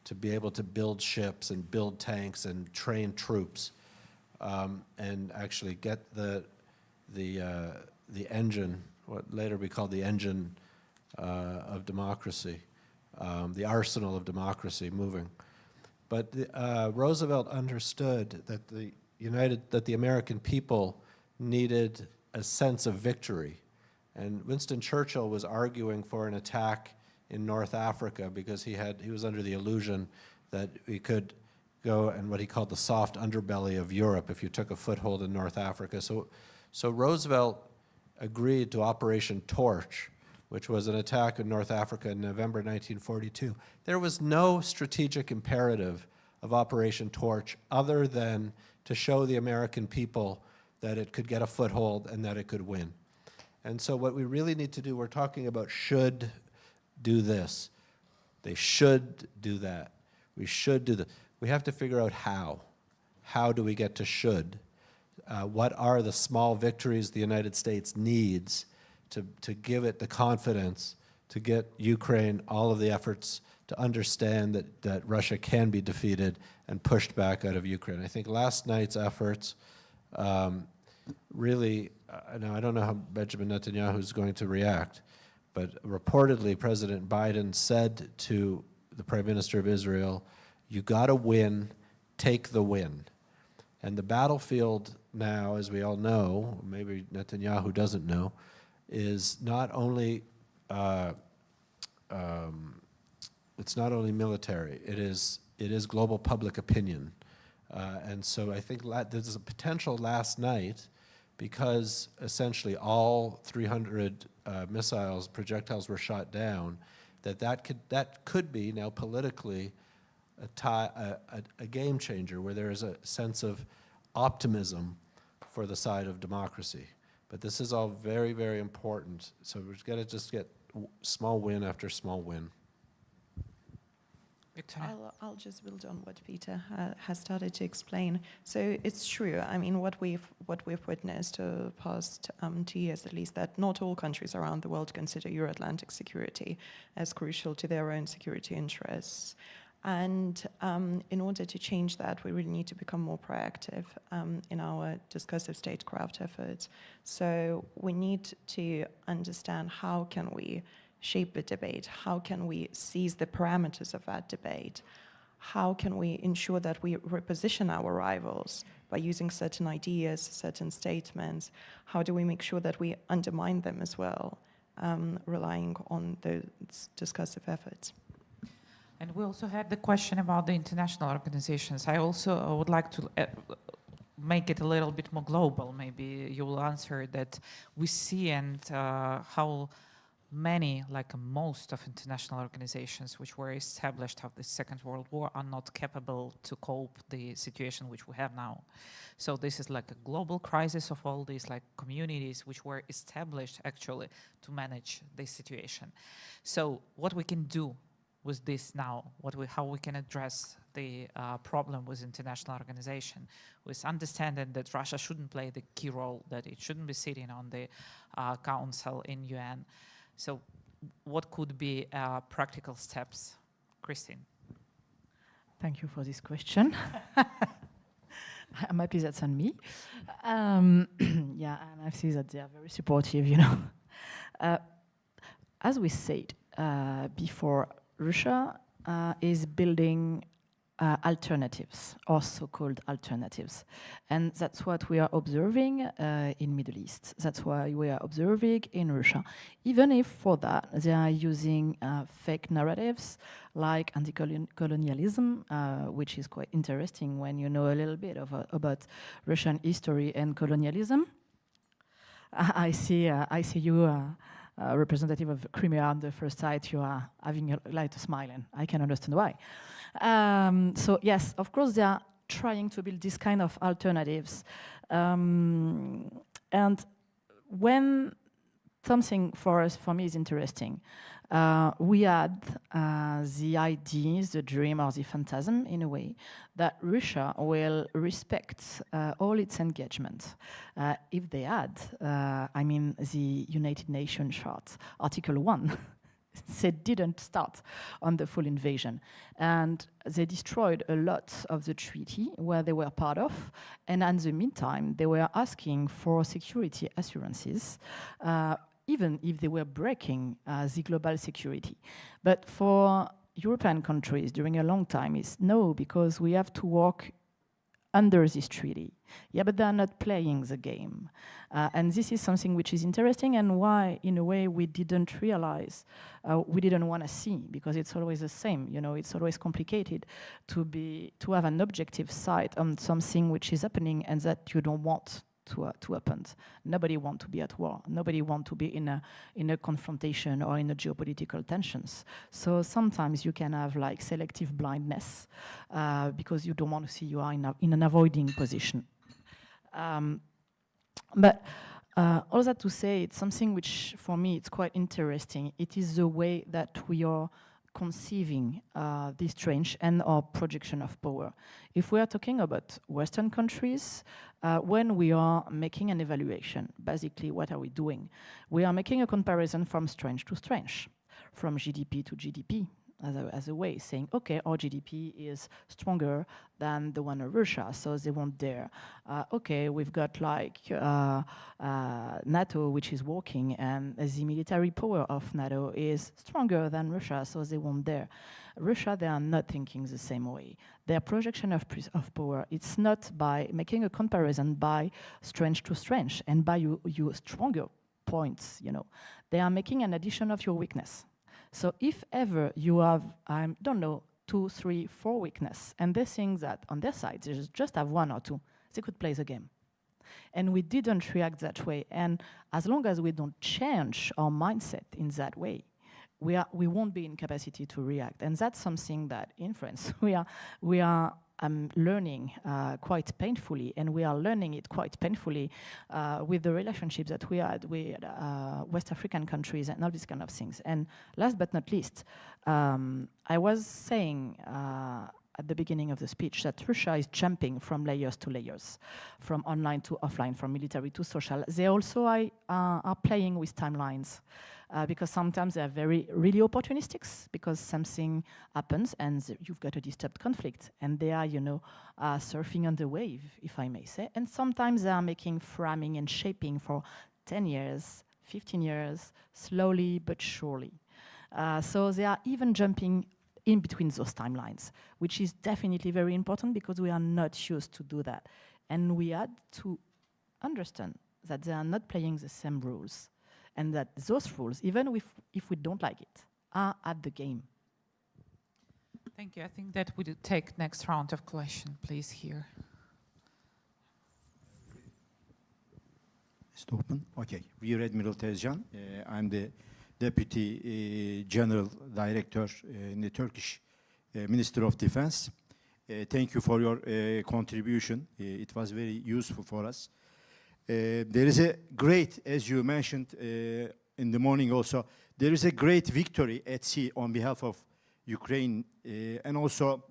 to be able to build ships and build tanks and train troops, and actually get the engine, what later we called the engine of democracy, the arsenal of democracy moving. But Roosevelt understood that the American people needed a sense of victory. And Winston Churchill was arguing for an attack in North Africa because he was under the illusion that we could go in what he called the soft underbelly of Europe if you took a foothold in North Africa. So Roosevelt agreed to Operation Torch, which was an attack in North Africa in November 1942. There was no strategic imperative of Operation Torch other than to show the American people that it could get a foothold and that it could win. And so what we really need to do, we're talking about should do this. They should do that. We should do that. We have to figure out how. How do we get to should? What are the small victories the United States needs to give it the confidence to get Ukraine all of the efforts to understand that Russia can be defeated and pushed back out of Ukraine. I think last night's efforts really, now I don't know how Benjamin Netanyahu is going to react, but reportedly President Biden said to the Prime Minister of Israel, you gotta win, take the win. And the battlefield now, as we all know, maybe Netanyahu doesn't know, is not only it's not only military. It is global public opinion, and so I think there's a potential last night, because essentially all 300 projectiles were shot down. That could be now politically a game changer, where there is a sense of optimism for the side of democracy. But this is all very, very important. So we've got to just get small win after small win. I'll just build on what Peter has started to explain. So it's true. I mean, what we've witnessed the past 2 years, at least, that not all countries around the world consider Euro-Atlantic security as crucial to their own security interests. And in order to change that, we really need to become more proactive in our discursive statecraft efforts. So we need to understand, how can we shape the debate? How can we seize the parameters of that debate? How can we ensure that we reposition our rivals by using certain ideas, certain statements? How do we make sure that we undermine them as well, relying on those discursive efforts? And we also had the question about the international organizations. I also would like to make it a little bit more global. Maybe you will answer that we see, and how many, like most of international organizations which were established after the Second World War, are not capable to cope the situation which we have now. So this is like a global crisis of all these like communities which were established actually to manage this situation. So what we can do with this now, how we can address the problem with international organization, with understanding that Russia shouldn't play the key role, that it shouldn't be sitting on the council in UN. So what could be practical steps? Christine. Thank you for this question. I'm happy that's on me. Yeah, and I see that they are very supportive, you know. As we said before, Russia is building alternatives, or so-called alternatives. And that's what we are observing in Middle East. That's why we are observing in Russia. Even if for that they are using fake narratives like anti-colonialism, which is quite interesting when you know a little bit about Russian history and colonialism. I see you, representative of Crimea on the first sight, you are having a light smile, and I can understand why. So yes, of course, they are trying to build this kind of alternatives. And when something for me is interesting, we had the ideas, the dream, or the phantasm, in a way, that Russia will respect all its engagement. If they had, I mean, the United Nations Chart, Article 1, they didn't start on the full invasion. And they destroyed a lot of the treaty where they were part of. And in the meantime, they were asking for security assurances, even if they were breaking the global security. But for European countries during a long time, it's no, because we have to work under this treaty. Yeah, but they're not playing the game. And this is something which is interesting, and why, in a way, we didn't realize, we didn't want to see, because it's always the same, you know, it's always complicated to have an objective sight on something which is happening and that you don't want to happen. Nobody wants to be at war. Nobody wants to be in a confrontation or in a geopolitical tensions. So sometimes you can have like selective blindness because you don't want to see you are in an avoiding position. But all that to say, it's something which for me it's quite interesting. It is the way that we are conceiving this change and our projection of power. If we are talking about Western countries, when we are making an evaluation, basically what are we doing? We are making a comparison from strength to strength, from GDP to GDP, as a way, saying, okay, our GDP is stronger than the one of Russia, so they won't dare. Okay, we've got like NATO, which is working, and the military power of NATO is stronger than Russia, so they won't dare. Russia, they are not thinking the same way. Their projection of power, it's not by making a comparison by strength to strength and by your stronger points, they are making an addition of your weakness. So if ever you have, I don't know, 2, 3, 4 weakness, and they think that on their side, they just have 1 or 2, they could play the game. And we didn't react that way. And as long as we don't change our mindset in that way, we won't be in capacity to react. And that's something that in France we are learning quite painfully, and we are learning it quite painfully with the relationships that we had with West African countries and all these kind of things. And last but not least, I was saying at the beginning of the speech that Russia is jumping from layers to layers, from online to offline, from military to social. They also are playing with timelines. Because sometimes they are really opportunistic, because something happens and you've got a disturbed conflict, and they are, surfing on the wave, if I may say. And sometimes they are making framing and shaping for 10 years, 15 years, slowly but surely. So they are even jumping in between those timelines, which is definitely very important because we are not used to do that. And we had to understand that they are not playing the same rules, and that those rules, even if we don't like it, are at the game. Thank you. I think that we take next round of question, please, here. Is it open? Okay. Rear Admiral Tezcan. I'm the Deputy General Director in the Turkish Ministry of Defense. Thank you for your contribution. It was very useful for us. There is a great, as you mentioned in the morning also, there is a great victory at sea on behalf of Ukraine. And also,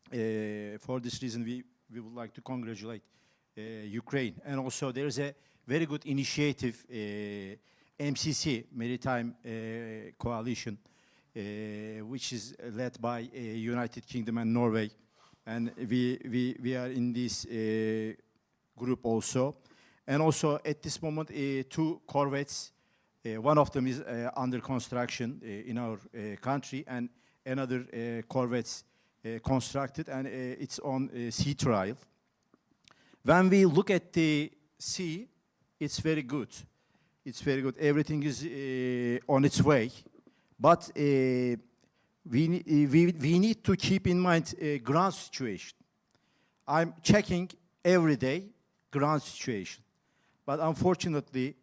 for this reason, we would like to congratulate Ukraine. And also, there is a very good initiative, MCC, Maritime Coalition, which is led by United Kingdom and Norway. And we are in this group also. And also, at this moment, 2 corvettes, one of them is under construction in our country, and another corvette's constructed, and it's on sea trial. When we look at the sea, it's very good. It's very good. Everything is on its way. But we need to keep in mind ground situation. I'm checking every day ground situation. But unfortunately,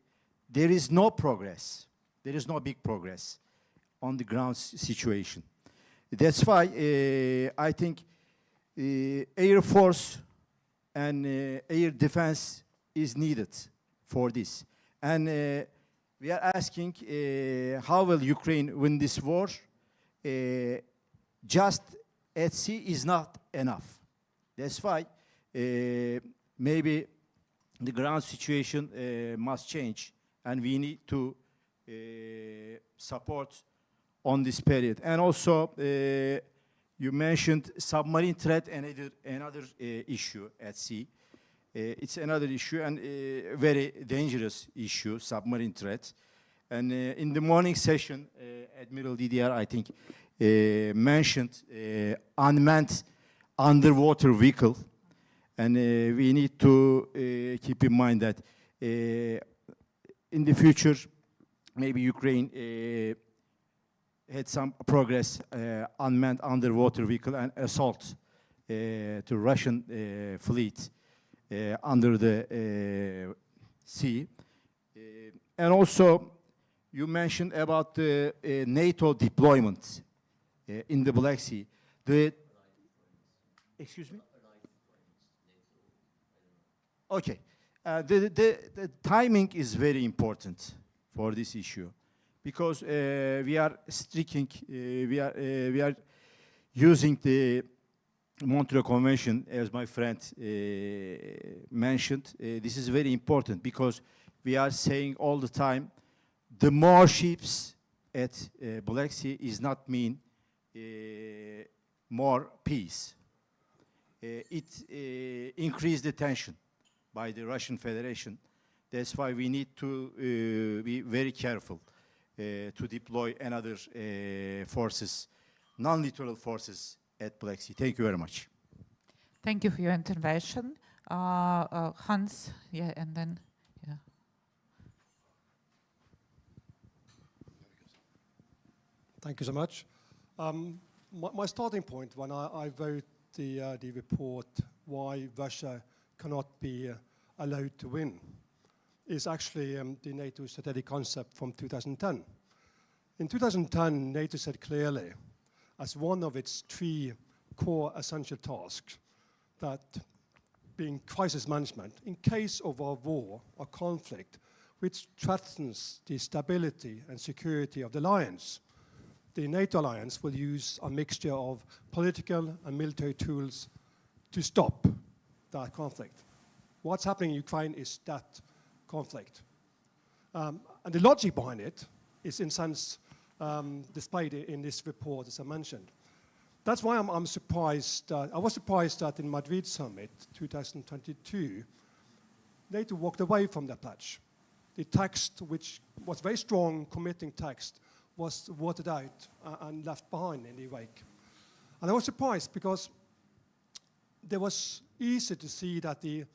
there is no progress. There is no big progress on the ground situation. That's why I think Air Force and air defense is needed for this. And we are asking how will Ukraine win this war? Just at sea is not enough. That's why maybe the ground situation must change, and we need to support on this period. And also, you mentioned submarine threat, another issue at sea. It's another issue, and a very dangerous issue, submarine threat. And in the morning session, Admiral DDR, I think, mentioned unmanned underwater vehicle. And we need to keep in mind that in the future, maybe Ukraine had some progress, unmanned underwater vehicle and assault to Russian fleet under the sea. And also, you mentioned about the NATO deployment in the Black Sea. Excuse me? Okay. The timing is very important for this issue, because we are sticking, we are using the Montreal Convention, as my friend mentioned. This is very important because we are saying all the time, the more ships at Black Sea is not mean more peace. It increased the tension by the Russian Federation. That's why we need to be very careful to deploy another forces, non-littoral forces at Black Sea. Thank you very much. Thank you for your intervention. Hans, yeah, and then, yeah. Thank you so much. My starting point when I wrote the report why Russia cannot be allowed to win is actually the NATO strategic concept from 2010. In 2010, NATO said clearly, as one of its 3 core essential tasks, that being crisis management, in case of a war or conflict which threatens the stability and security of the alliance, the NATO alliance will use a mixture of political and military tools to stop that conflict. What's happening in Ukraine is that conflict. And the logic behind it is, in a sense, displayed in this report, as I mentioned. That's why I'm surprised. I was surprised that in Madrid summit 2022, NATO walked away from that pledge. The text, which was very strong, committing text, was watered out and left behind in the wake. And I was surprised because there was easy to see that the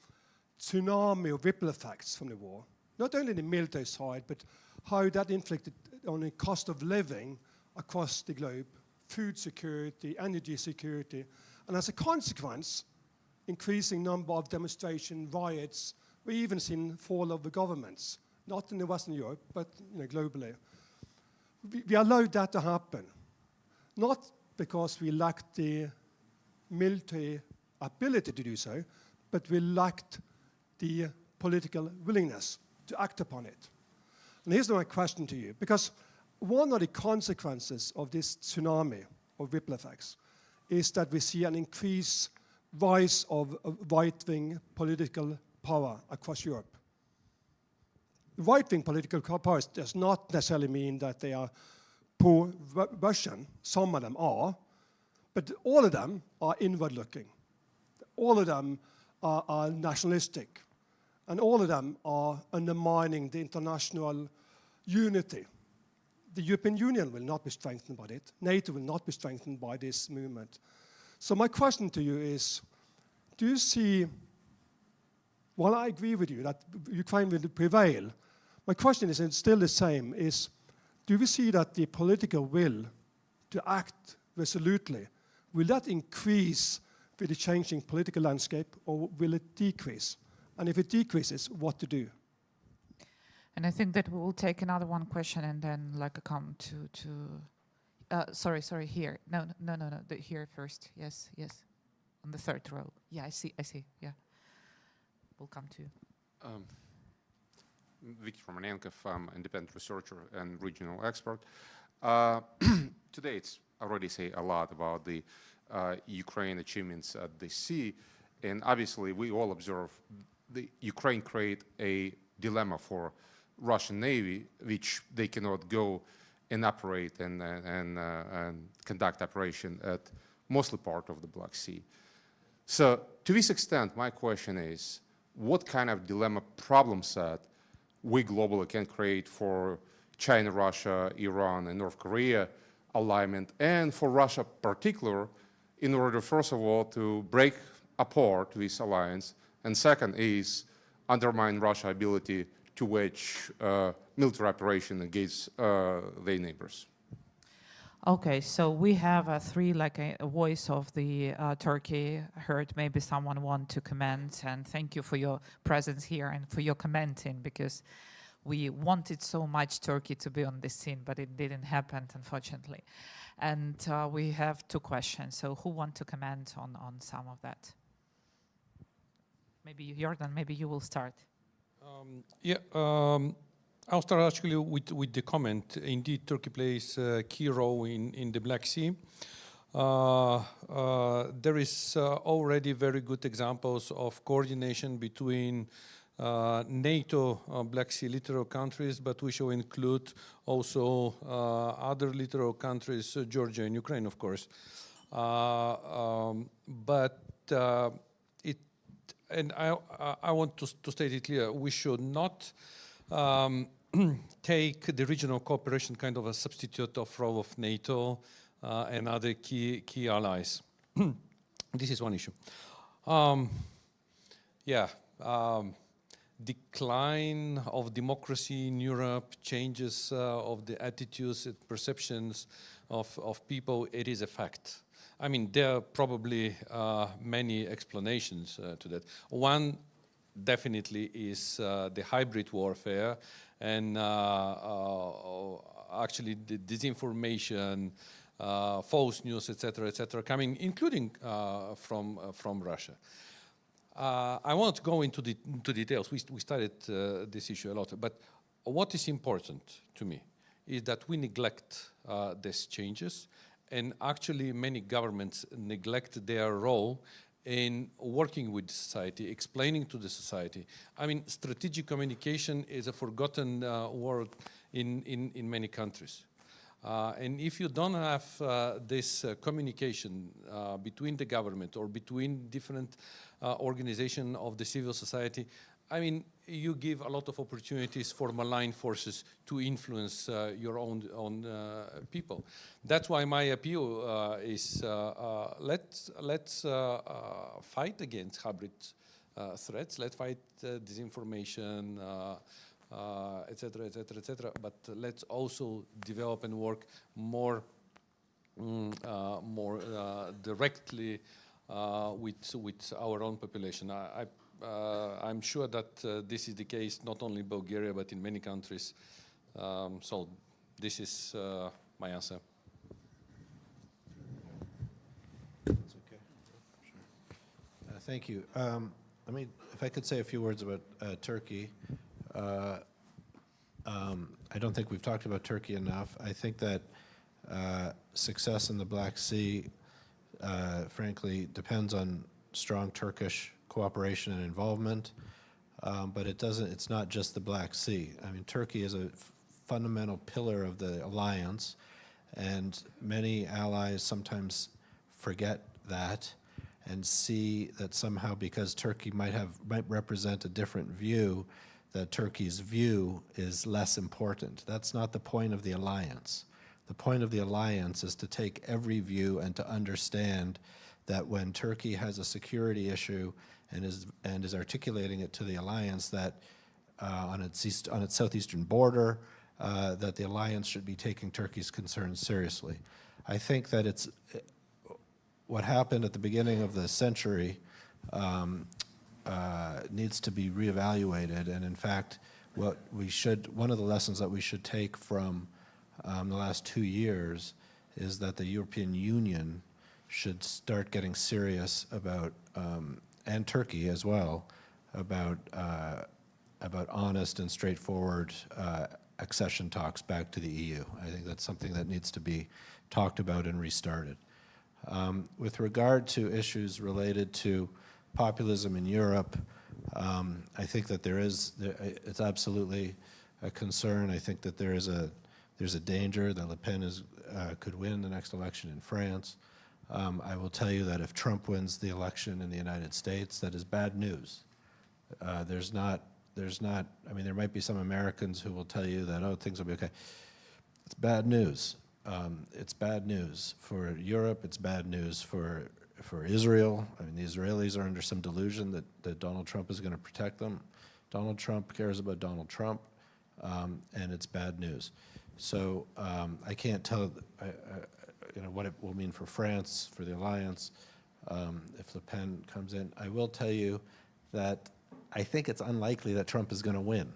tsunami of ripple effects from the war, not only the military side, but how that inflicted on the cost of living across the globe, food security, energy security, and as a consequence, increasing number of demonstrations, riots. We even seen fall of the governments, not in the Western Europe, but globally. We allowed that to happen, not because we lacked the military ability to do so, but we lacked the political willingness to act upon it. And here's my question to you, because one of the consequences of this tsunami of ripple effects is that we see an increased rise of right-wing political power across Europe. Right-wing political powers does not necessarily mean that they are pro-Russian. Some of them are, but all of them are inward-looking. All of them are nationalistic, and all of them are undermining the international unity. The European Union will not be strengthened by it. NATO will not be strengthened by this movement. So my question to you is, do you see, while I agree with you that Ukraine will prevail, my question is, and it's still the same, is do we see that the political will to act resolutely, will that increase with the changing political landscape, or will it decrease? And if it decreases, what to do? And I think that we will take another one question and then come to sorry, here. No, here first. Yes. On the 3rd row. Yeah, I see, yeah. We'll come to you. Viktor Romanenko, I'm independent researcher and regional expert. Today it's already say a lot about the Ukraine achievements at the sea, and obviously we all observe the Ukraine create a dilemma for Russian Navy, which they cannot go and operate and conduct operation at mostly part of the Black Sea. So to this extent, my question is, what kind of dilemma problem set we globally can create for China, Russia, Iran, and North Korea alignment, and for Russia particular, in order, first of all, to break apart this alliance, and second is undermine Russia's ability to wage military operation against their neighbors. Okay, so we have 3, a voice of the Turkey heard. Maybe someone want to comment, and thank you for your presence here and for your commenting, because we wanted so much Turkey to be on the scene, but it didn't happen, unfortunately. And we have 2 questions, so who want to comment on some of that? Maybe Jordan, maybe you will start. I'll start actually with the comment. Indeed, Turkey plays a key role in the Black Sea. There is already very good examples of coordination between NATO Black Sea littoral countries, but we shall include also other littoral countries, Georgia and Ukraine, of course. And I want to state it clear, we should not take the regional cooperation kind of a substitute of role of NATO and other key allies. This is one issue. decline of democracy in Europe, changes of the attitudes and perceptions of people, it is a fact. I mean, there are probably many explanations to that. One definitely is the hybrid warfare and actually the disinformation, false news, etc., coming, including from Russia. I won't go into details. We studied this issue a lot. But what is important to me is that we neglect these changes, and actually many governments neglect their role in working with society, explaining to the society. I mean, strategic communication is a forgotten word in many countries. And if you don't have this communication between the government or between different organizations of the civil society, I mean, you give a lot of opportunities for malign forces to influence your own people. That's why my appeal is let's fight against hybrid threats. Let's fight disinformation, etc., but let's also develop and work more directly with our own population. I'm sure that this is the case not only in Bulgaria but in many countries. So this is my answer. That's okay. Sure. Thank you. If I could say a few words about Turkey. I don't think we've talked about Turkey enough. I think that success in the Black Sea, frankly, depends on strong Turkish cooperation and involvement, but it's not just the Black Sea. I mean, Turkey is a fundamental pillar of the alliance, and many allies sometimes forget that and see that somehow because Turkey might represent a different view, that Turkey's view is less important. That's not the point of the alliance. The point of the alliance is to take every view and to understand that when Turkey has a security issue and is articulating it to the alliance that on its southeastern border, that the alliance should be taking Turkey's concerns seriously. I think that what happened at the beginning of the century needs to be reevaluated, and in fact, one of the lessons that we should take from the last 2 years is that the European Union should start getting serious about, and Turkey as well, about honest and straightforward accession talks back to the EU. I think that's something that needs to be talked about and restarted. With regard to issues related to populism in Europe, I think that it's absolutely a concern. I think that there's a danger that Le Pen could win the next election in France. I will tell you that if Trump wins the election in the United States, that is bad news. There might be some Americans who will tell you that, oh, things will be okay. It's bad news. It's bad news for Europe. It's bad news for Israel. I mean, the Israelis are under some delusion that Donald Trump is going to protect them. Donald Trump cares about Donald Trump, and it's bad news. So I can't tell what it will mean for France, for the alliance, if Le Pen comes in. I will tell you that I think it's unlikely that Trump is going to win.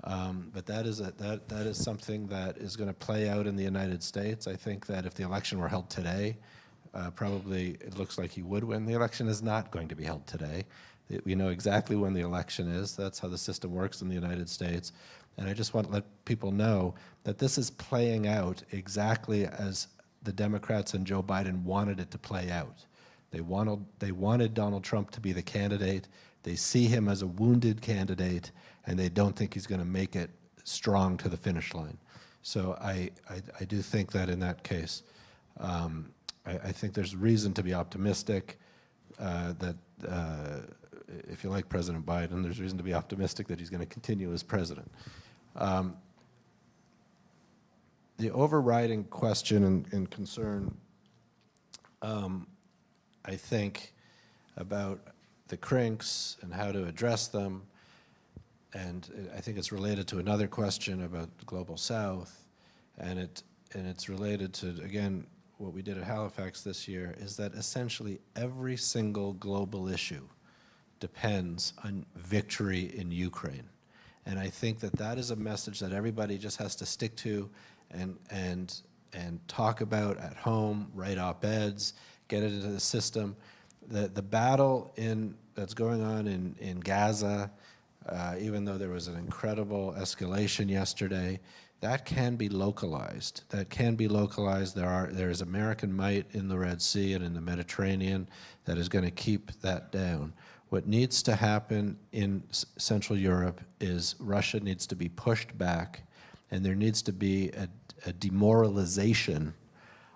But that is something that is going to play out in the United States. I think that if the election were held today, probably it looks like he would win. The election is not going to be held today. We know exactly when the election is. That's how the system works in the United States. And I just want to let people know that this is playing out exactly as the Democrats and Joe Biden wanted it to play out. They wanted Donald Trump to be the candidate. They see him as a wounded candidate, and they don't think he's going to make it strong to the finish line. So I do think that in that case, I think there's reason to be optimistic that if you like President Biden, there's reason to be optimistic that he's going to continue as president. The overriding question and concern, I think, about the crinks and how to address them I think it's related to another question about the Global South, and it's related to, again, what we did at Halifax this year, is that essentially every single global issue depends on victory in Ukraine. And I think that that is a message that everybody just has to stick to and talk about at home, write op-eds, get it into the system. The battle that's going on in Gaza, even though there was an incredible escalation yesterday, that can be localized. That can be localized. There is American might in the Red Sea and in the Mediterranean that is going to keep that down. What needs to happen in Central Europe is Russia needs to be pushed back, and there needs to be a demoralization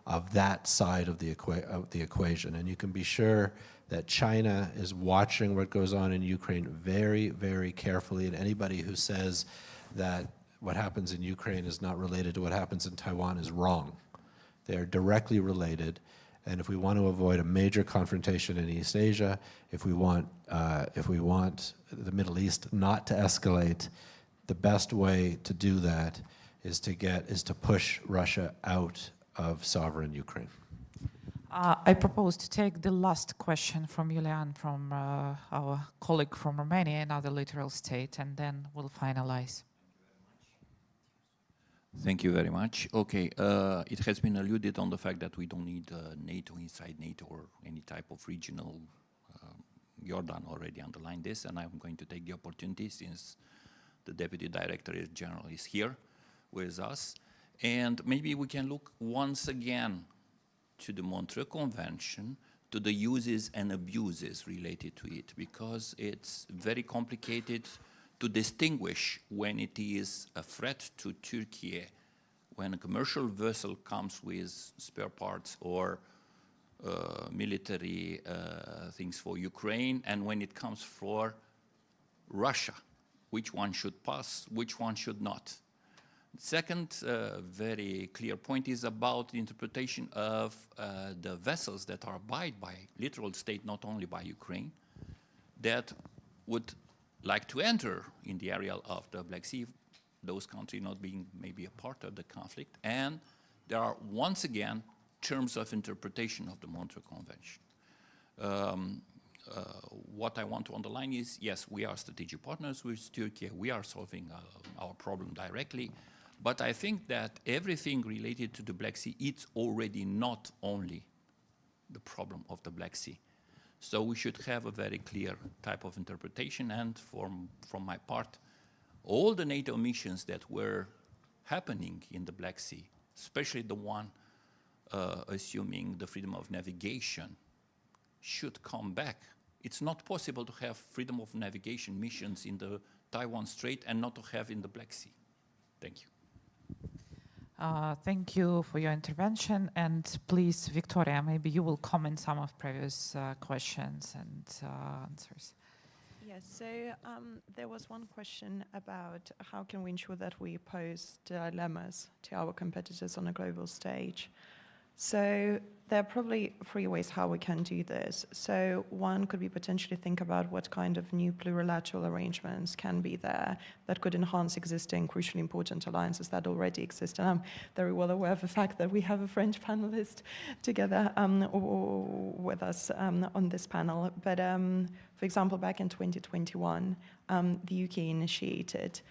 of that side of the equation. And you can be sure that China is watching what goes on in Ukraine very, very carefully, and anybody who says that what happens in Ukraine is not related to what happens in Taiwan is wrong. They are directly related, and if we want to avoid a major confrontation in East Asia, if we want the Middle East not to escalate, the best way to do that is to push Russia out of sovereign Ukraine. I propose to take the last question from Julian, from our colleague from Romania, another littoral state, and then we'll finalize. Thank you very much. Okay, it has been alluded on the fact that we don't need NATO inside NATO or any type of regional. Jordan already underlined this, and I'm going to take the opportunity since the Deputy Director General is here with us. And maybe we can look once again to the Montreux Convention, to the uses and abuses related to it, because it's very complicated to distinguish when it is a threat to Turkey, when a commercial vessel comes with spare parts or military things for Ukraine, and when it comes for Russia, which one should pass, which one should not. Second very clear point is about the interpretation of the vessels that are abide by littoral state, not only by Ukraine, that would like to enter in the area of the Black Sea, those countries not being maybe a part of the conflict. And there are, once again, terms of interpretation of the Montreux Convention. What I want to underline is, yes, we are strategic partners with Turkey. We are solving our problem directly. But I think that everything related to the Black Sea, it's already not only the problem of the Black Sea. So we should have a very clear type of interpretation. And from my part, all the NATO missions that were happening in the Black Sea, especially the one assuming the freedom of navigation, should come back. It's not possible to have freedom of navigation missions in the Taiwan Strait and not to have in the Black Sea. Thank you. Thank you for your intervention, and please, Victoria, maybe you will comment some of previous questions and answers. Yes, so there was one question about how can we ensure that we pose dilemmas to our competitors on a global stage. So there are probably three ways how we can do this. So one could be potentially think about what kind of new plurilateral arrangements can be there that could enhance existing crucially important alliances that already exist. And I'm very well aware of the fact that we have a French panelist together with us on this panel. But for example, back in 2021, the UK initiated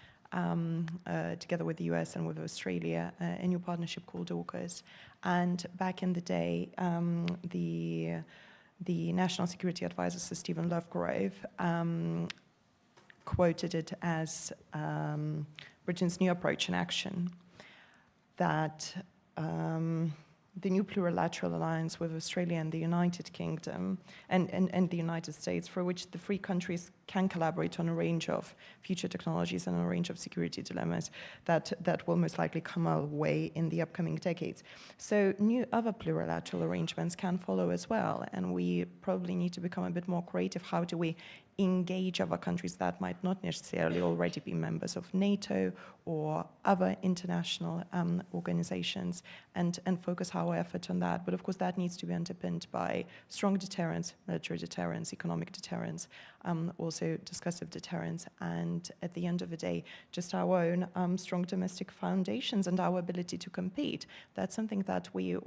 together with the US and with Australia, a new partnership called AUKUS. And back in the day, the National Security Advisor, Sir Stephen Lovegrove, quoted it as Britain's new approach in action, that the new plurilateral alliance with Australia and the United Kingdom and the United States, for which the three countries can collaborate on a range of future technologies and a range of security dilemmas that will most likely come our way in the upcoming decades. So new other plurilateral arrangements can follow as well, and we probably need to become a bit more creative. How do we engage other countries that might not necessarily already be members of NATO or other international organizations, and focus our effort on that? But of course, that needs to be underpinned by strong deterrence, military deterrence, economic deterrence, also discursive deterrence, and at the end of the day, just our own strong domestic foundations and our ability to compete. That's something that we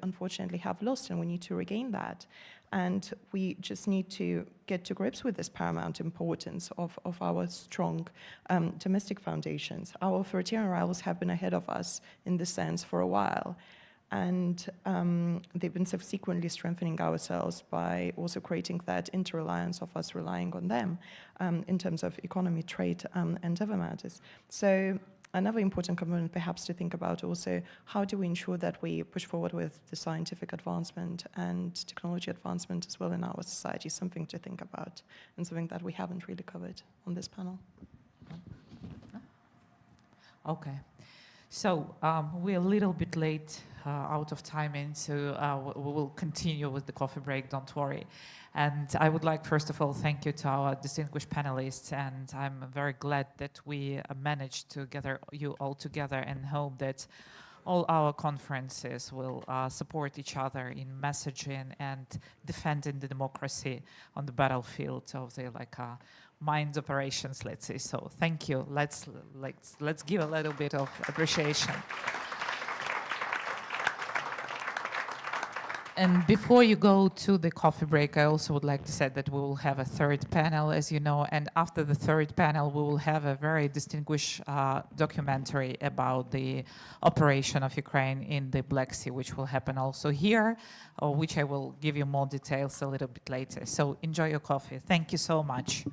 unfortunately have lost, and we need to regain that. And we just need to get to grips with this paramount importance of our strong domestic foundations. Our authoritarian rivals have been ahead of us in this sense for a while. And they've been subsequently strengthening ourselves by also creating that inter-reliance of us relying on them in terms of economy, trade, and other matters. So another important component perhaps to think about also, how do we ensure that we push forward with the scientific advancement and technology advancement as well in our society, something to think about and something that we haven't really covered on this panel. Okay. So we're a little bit late, out of timing, so we will continue with the coffee break, don't worry. And I would like, first of all, thank you to our distinguished panelists, and I'm very glad that we managed to gather you all together and hope that all our conferences will support each other in messaging and defending the democracy on the battlefield of the mind operations, let's say. So thank you. Let's give a little bit of appreciation. And before you go to the coffee break, I also would like to say that we will have a third panel, as you know, and after the third panel, we will have a very distinguished documentary about the operation of Ukraine in the Black Sea, which will happen also here, which I will give you more details a little bit later. So enjoy your coffee. Thank you so much.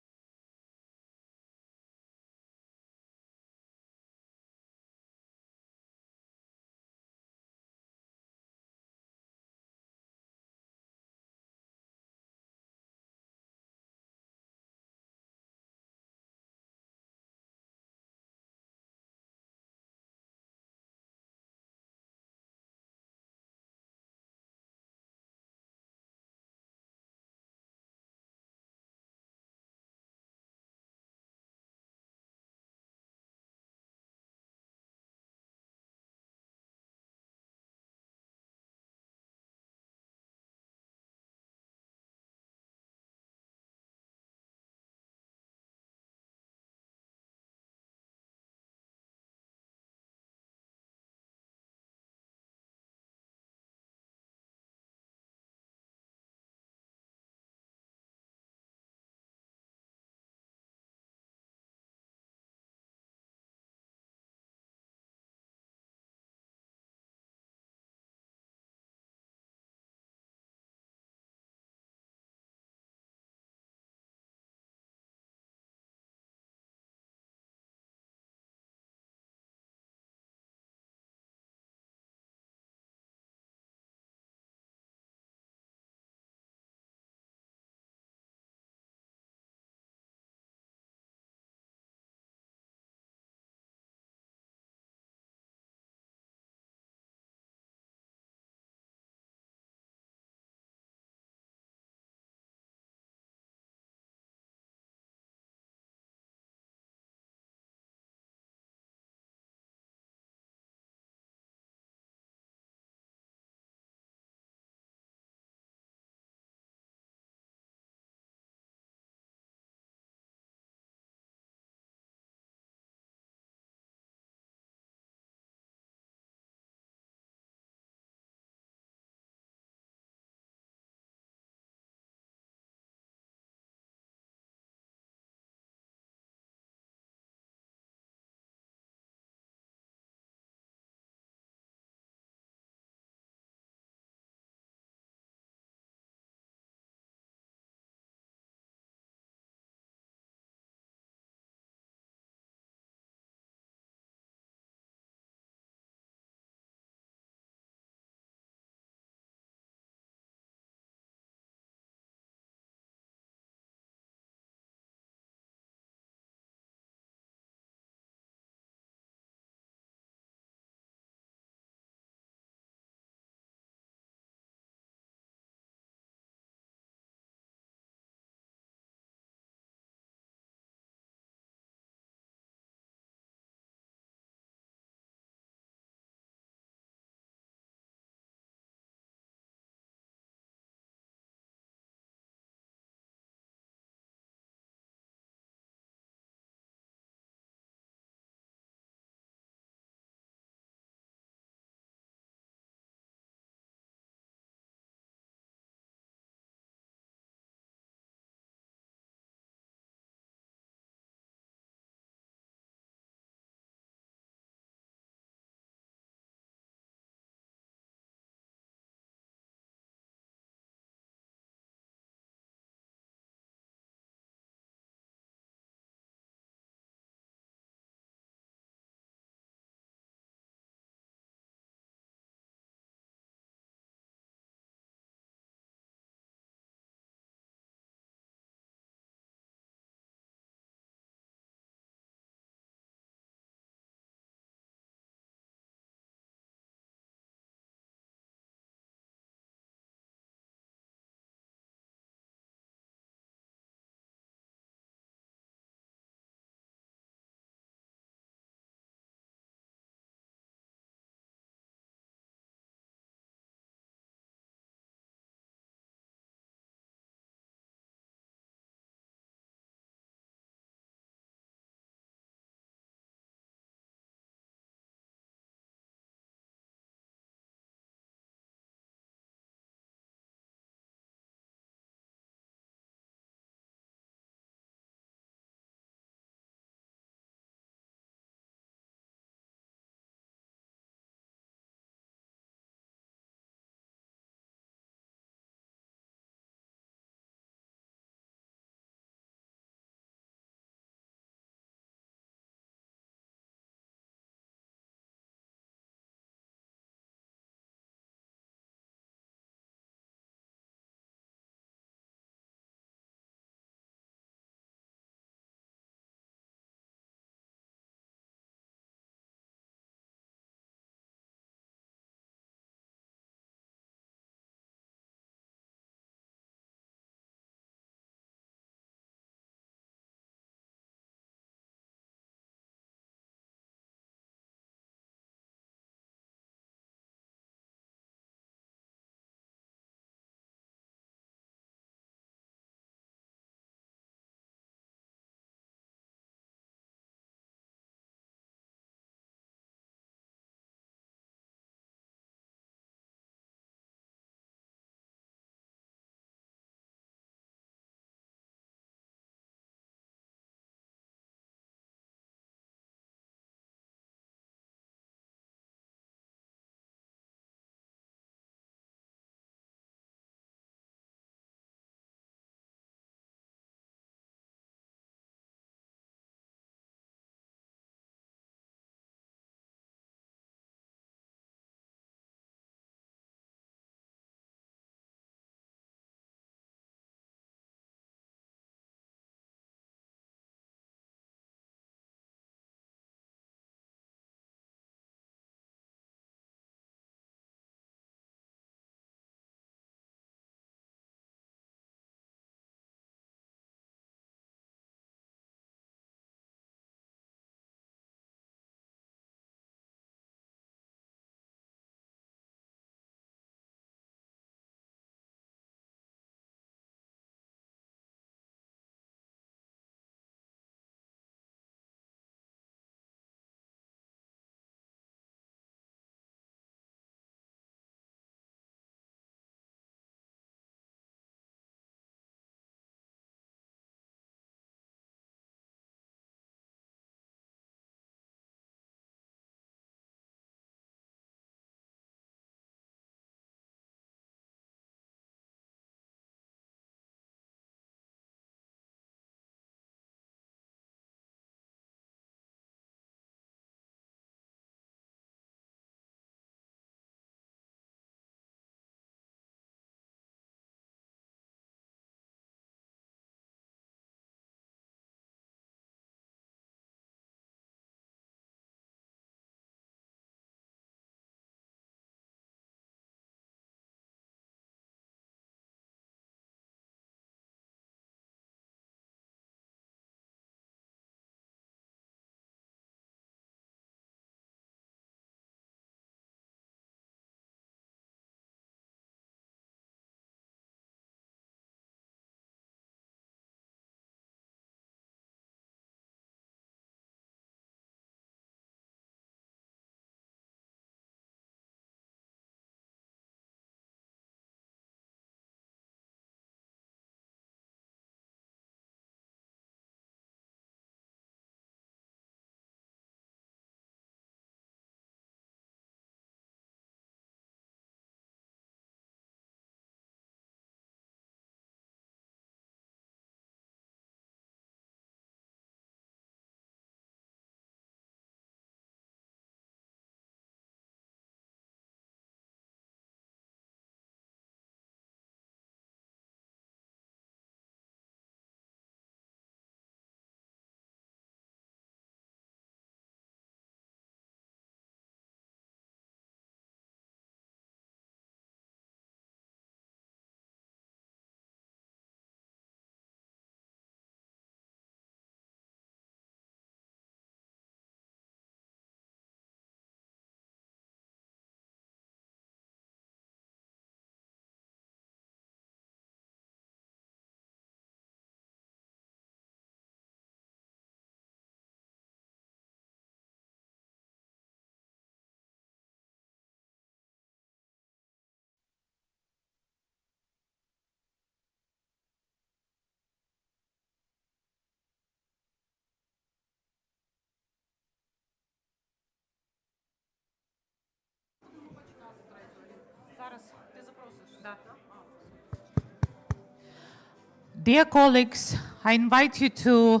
Dear colleagues, I invite you to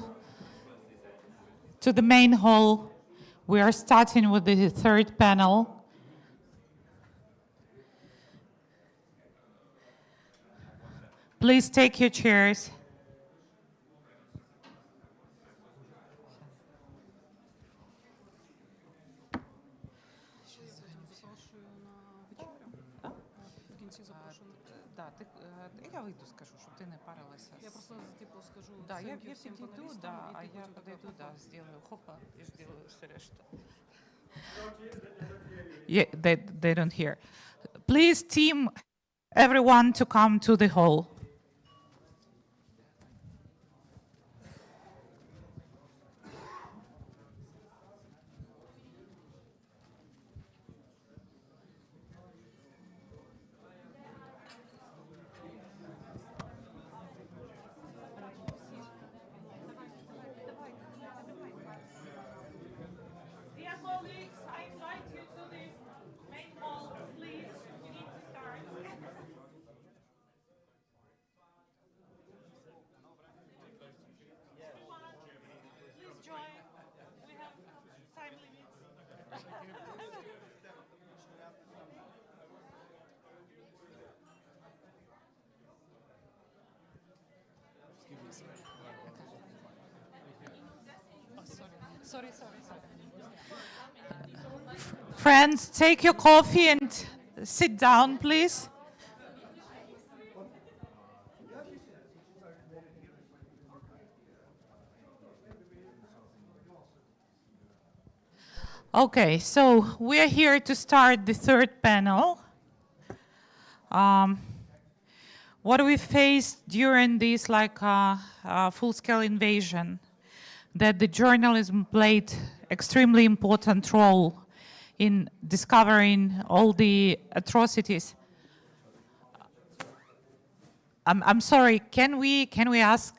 the main hall. We are starting with the third panel. Please take your chairs. Я вийду, скажу, щоб ти не парилася. Я просто типу скажу. Да, я підійду, да, а я подойду, да, сделаю хопа і сделаю все решта. Yeah, they don't hear. Please team everyone to come to the hall. Sorry. Friends, take your coffee and sit down, please. Okay, so we are here to start the third panel. What we faced during this full-scale invasion, that the journalism played extremely important role in discovering all the atrocities. I'm sorry, can we ask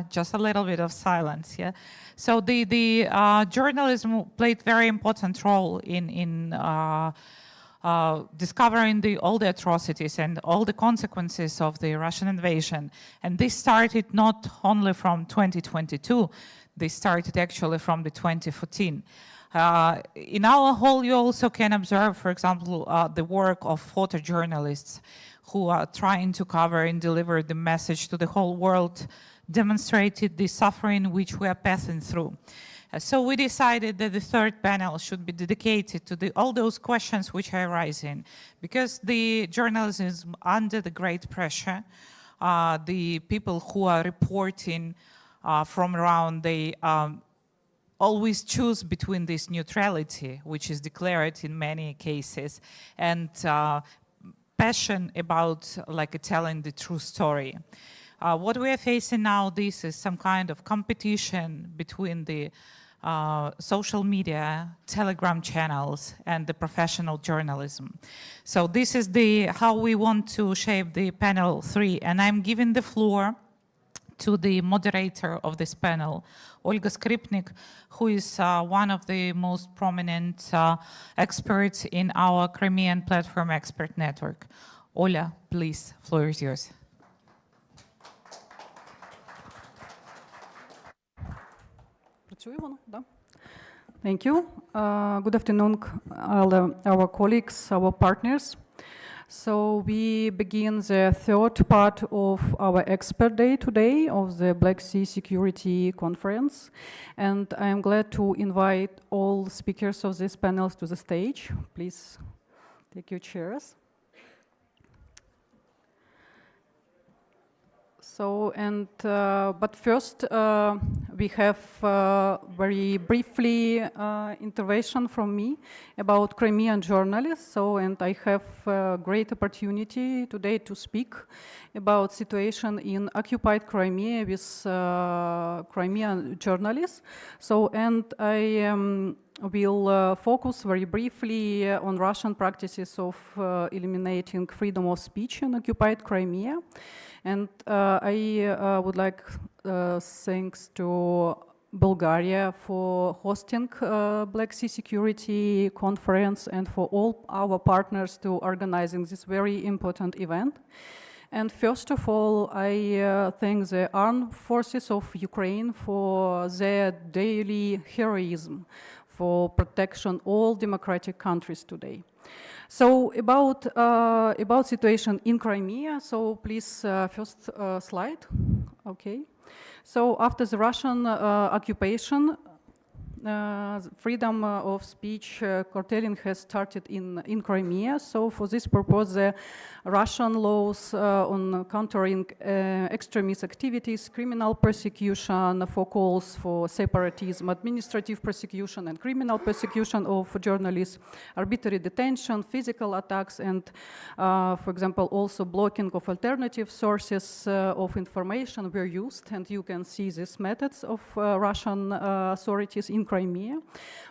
just a little bit of silence, yeah? So the journalism played very important role in discovering all the atrocities and all the consequences of the Russian invasion. And this started not only from 2022, they started actually from the 2014. In our hall, you also can observe, for example, the work of photojournalists who are trying to cover and deliver the message to the whole world, demonstrated the suffering which we are passing through. So we decided that the third panel should be dedicated to all those questions which are arising, because the journalism is under the great pressure. The people who are reporting from around, they always choose between this neutrality, which is declared in many cases, and passion about telling the true story. What we are facing now, this is some kind of competition between the social media, Telegram channels, and the professional journalism. So this is how we want to shape the panel 3, and I'm giving the floor to the moderator of this panel, Olga Skripnik, who is one of the most prominent experts in our Crimean Platform expert network. Ola, please, floor is yours. Thank you. Good afternoon, all our colleagues, our partners. So we begin the third part of our expert day today of the Black Sea Security Conference. And I am glad to invite all speakers of this panel to the stage. Please take your chairs. So, but first we have very briefly intervention from me about Crimean journalists. So, and I have a great opportunity today to speak about situation in occupied Crimea with Crimean journalists. So, and I will focus very briefly on Russian practices of eliminating freedom of speech in occupied Crimea. And I would like thanks to Bulgaria for hosting Black Sea Security Conference and for all our partners to organizing this very important event. And first of all, I thank the armed forces of Ukraine for their daily heroism for protection all democratic countries today. So about situation in Crimea, so please first slide, okay. So after the Russian occupation, freedom of speech curtailing has started in Crimea. So for this purpose, the Russian laws on countering extremist activities, criminal persecution for calls for separatism, administrative persecution and criminal persecution of journalists, arbitrary detention, physical attacks, and for example, also blocking of alternative sources of information were used. And you can see these methods of Russian authorities in Crimea.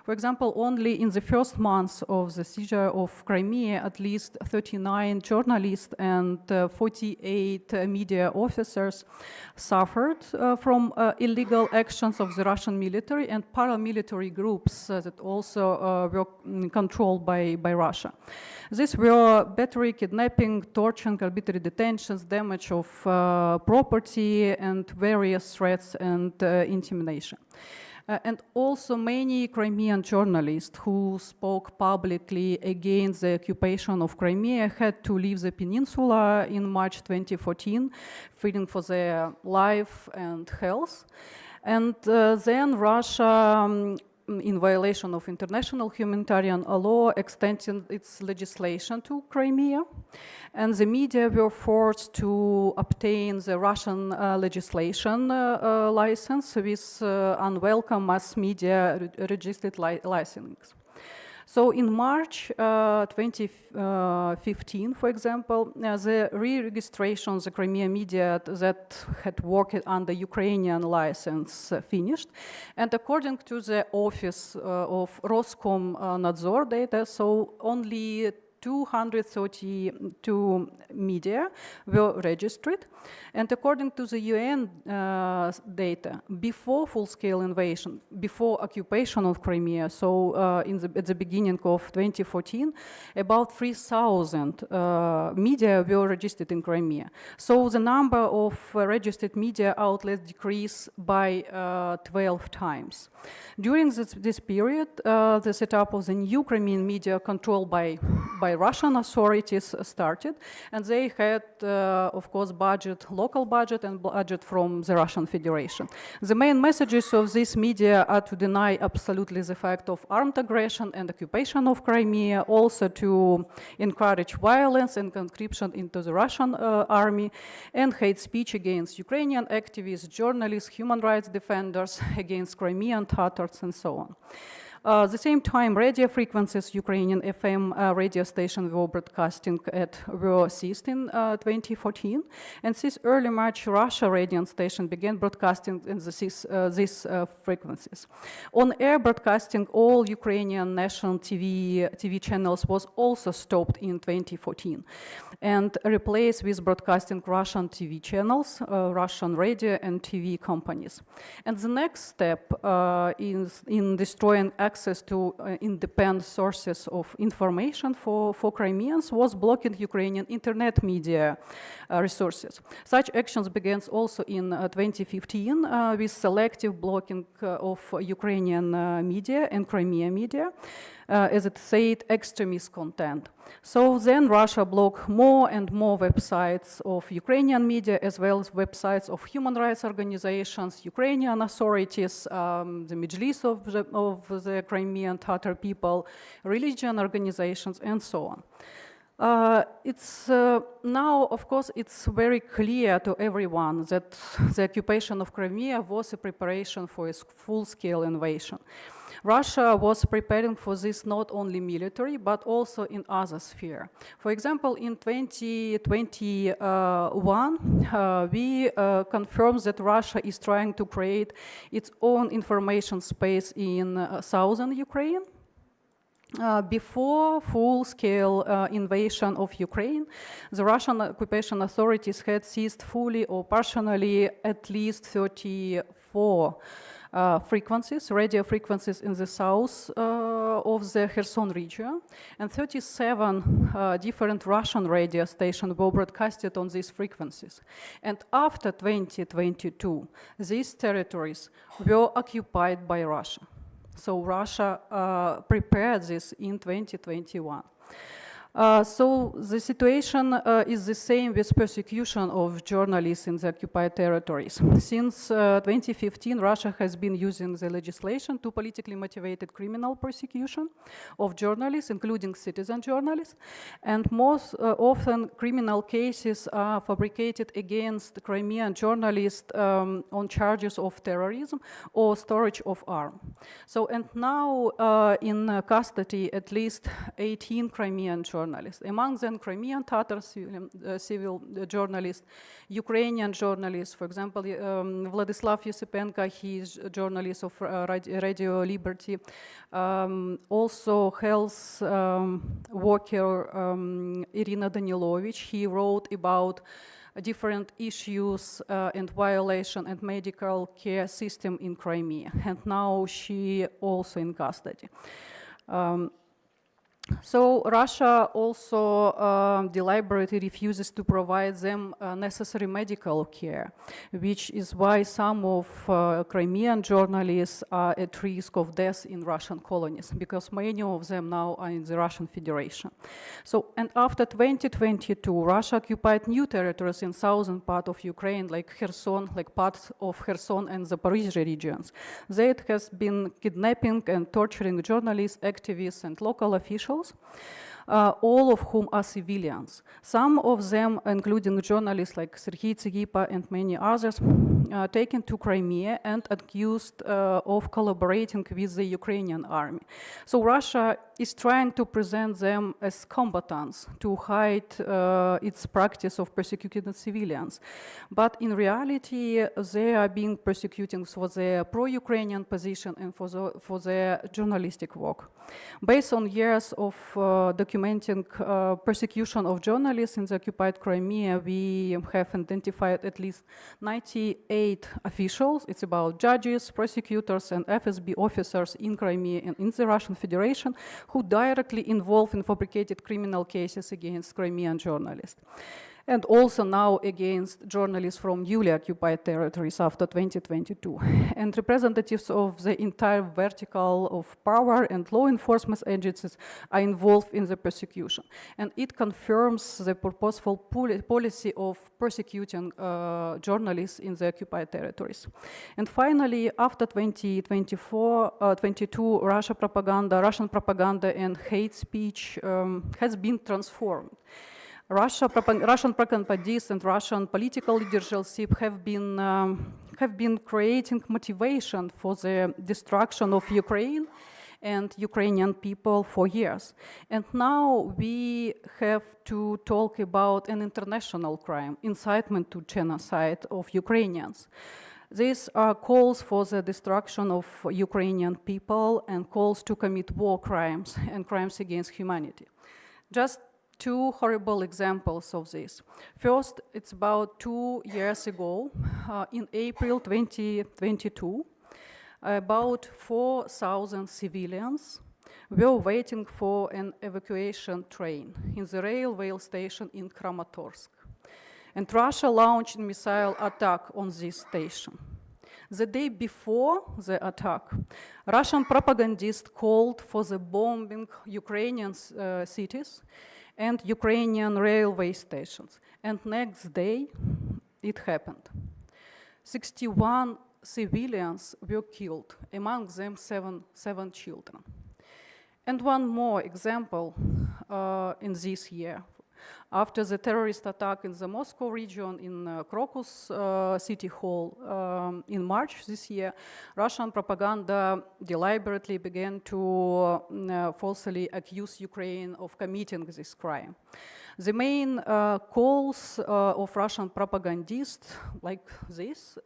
For example, only in the first months of the seizure of Crimea, at least 39 journalists and 48 media officers suffered from illegal actions of the Russian military and paramilitary groups that also were controlled by Russia. These were battery, kidnapping, torturing, arbitrary detentions, damage of property, and various threats and intimidation. And also many Crimean journalists who spoke publicly against the occupation of Crimea had to leave the peninsula in March 2014, fearing for their life and health. And then Russia, in violation of international humanitarian law, extended its legislation to Crimea. And the media were forced to obtain the Russian legislation license with unwelcome mass media registered licensings. So in March 2015, for example, the re-registration of the Crimea media that had worked under Ukrainian license finished. And according to the office of Roskomnadzor data, so only 232 media were registered. And according to the UN data, before full-scale invasion, before occupation of Crimea, so at the beginning of 2014, about 3,000 media were registered in Crimea. So the number of registered media outlets decreased by 12 times. During this period, the setup of the new Crimean media controlled by Russian authorities started, and they had, of course, local budget and budget from the Russian Federation. The main messages of this media are to deny absolutely the fact of armed aggression and occupation of Crimea, also to encourage violence and conscription into the Russian army, and hate speech against Ukrainian activists, journalists, human rights defenders, against Crimean Tatars, and so on. At the same time, radio frequencies, Ukrainian FM radio stations were broadcasting were ceased in 2014. And since early March, Russia radio station began broadcasting in these frequencies. On-air broadcasting all Ukrainian national TV channels was also stopped in 2014 and replaced with broadcasting Russian TV channels, Russian radio and TV companies. And the next step is in destroying access to independent sources of information for Crimeans was blocking Ukrainian internet media resources. Such actions began also in 2015 with selective blocking of Ukrainian media and Crimea media, as it said, extremist content. So then Russia blocked more and more websites of Ukrainian media, as well as websites of human rights organizations, Ukrainian authorities, the Majlis of the Crimean Tatar people, religion organizations, and so on. It's now, of course, it's very clear to everyone that the occupation of Crimea was a preparation for a full-scale invasion. Russia was preparing for this not only military, but also in other sphere. For example, in 2021, we confirmed that Russia is trying to create its own information space in southern Ukraine. Before full-scale invasion of Ukraine, the Russian occupation authorities had seized fully or partially at least 34 frequencies, radio frequencies in the south of the Kherson region, and 37 different Russian radio stations were broadcasted on these frequencies. And after 2022, these territories were occupied by Russia. So Russia prepared this in 2021. So the situation is the same with persecution of journalists in the occupied territories. Since 2015, Russia has been using the legislation to politically motivated criminal persecution of journalists, including citizen journalists, and most often criminal cases are fabricated against Crimean journalists on charges of terrorism or storage of arms. So, and now in custody at least 18 Crimean journalists. Among them, Crimean Tatar civil journalists, Ukrainian journalists, for example, Vladislav Yusupenko, he is a journalist of Radio Liberty, also health worker Irina Danilovich, he wrote about different issues and violation and medical care system in Crimea, and now she also in custody. So Russia also deliberately refuses to provide them necessary medical care, which is why some of Crimean journalists are at risk of death in Russian colonies, because many of them now are in the Russian Federation. So, and after 2022, Russia occupied new territories in southern part of Ukraine, like Kherson, like parts of Kherson and Zaporizhzhia regions. There it has been kidnapping and torturing journalists, activists, and local officials, all of whom are civilians. Some of them, including journalists like Sergei Tsigipa and many others, taken to Crimea and accused of collaborating with the Ukrainian army. So Russia is trying to present them as combatants to hide its practice of persecuting civilians. But in reality, they are being persecuted for their pro-Ukrainian position and for their journalistic work. Based on years of documenting persecution of journalists in the occupied Crimea, we have identified at least 98 officials. It's about judges, prosecutors, and FSB officers in Crimea and in the Russian Federation who directly involved in fabricated criminal cases against Crimean journalists. And also now against journalists from newly occupied territories after 2022. And representatives of the entire vertical of power and law enforcement agencies are involved in the persecution. And it confirms the purposeful policy of persecuting journalists in the occupied territories. And finally, after 2022, Russian propaganda and hate speech has been transformed. Russian propagandists and Russian political leadership have been creating motivation for the destruction of Ukraine and Ukrainian people for years. And now we have to talk about an international crime, incitement to genocide of Ukrainians. These are calls for the destruction of Ukrainian people and calls to commit war crimes and crimes against humanity. Just two horrible examples of this. First, it's about 2 years ago, in April 2022, about 4,000 civilians were waiting for an evacuation train in the railway station in Kramatorsk. And Russia launched a missile attack on this station. The day before the attack, Russian propagandists called for the bombing Ukrainian cities and Ukrainian railway stations. And next day, it happened. 61 civilians were killed, among them seven children. And one more example in this year. After the terrorist attack in the Moscow region in Crocus City Hall in March this year, Russian propaganda deliberately began to falsely accuse Ukraine of committing this crime. The main calls of Russian propagandists like this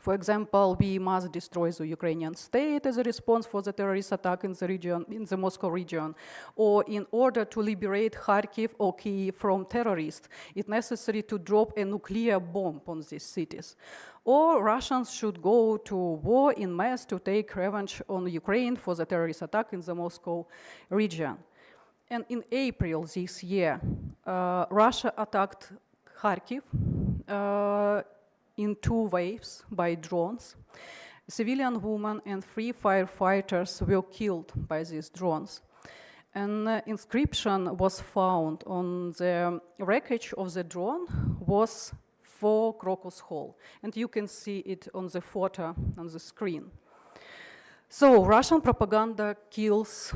For example, we must destroy the Ukrainian state as a response for the terrorist attack in the region, in the Moscow region, or in order to liberate Kharkiv or Kyiv from terrorists, it's necessary to drop a nuclear bomb on these cities. Or Russians should go to war in mass to take revenge on Ukraine for the terrorist attack in the Moscow region. And in April this year, Russia attacked Kharkiv in 2 waves by drones. A civilian woman and 3 firefighters were killed by these drones. An inscription was found on the wreckage of the drone was for Crocus Hall. And you can see it on the photo on the screen. So Russian propaganda kills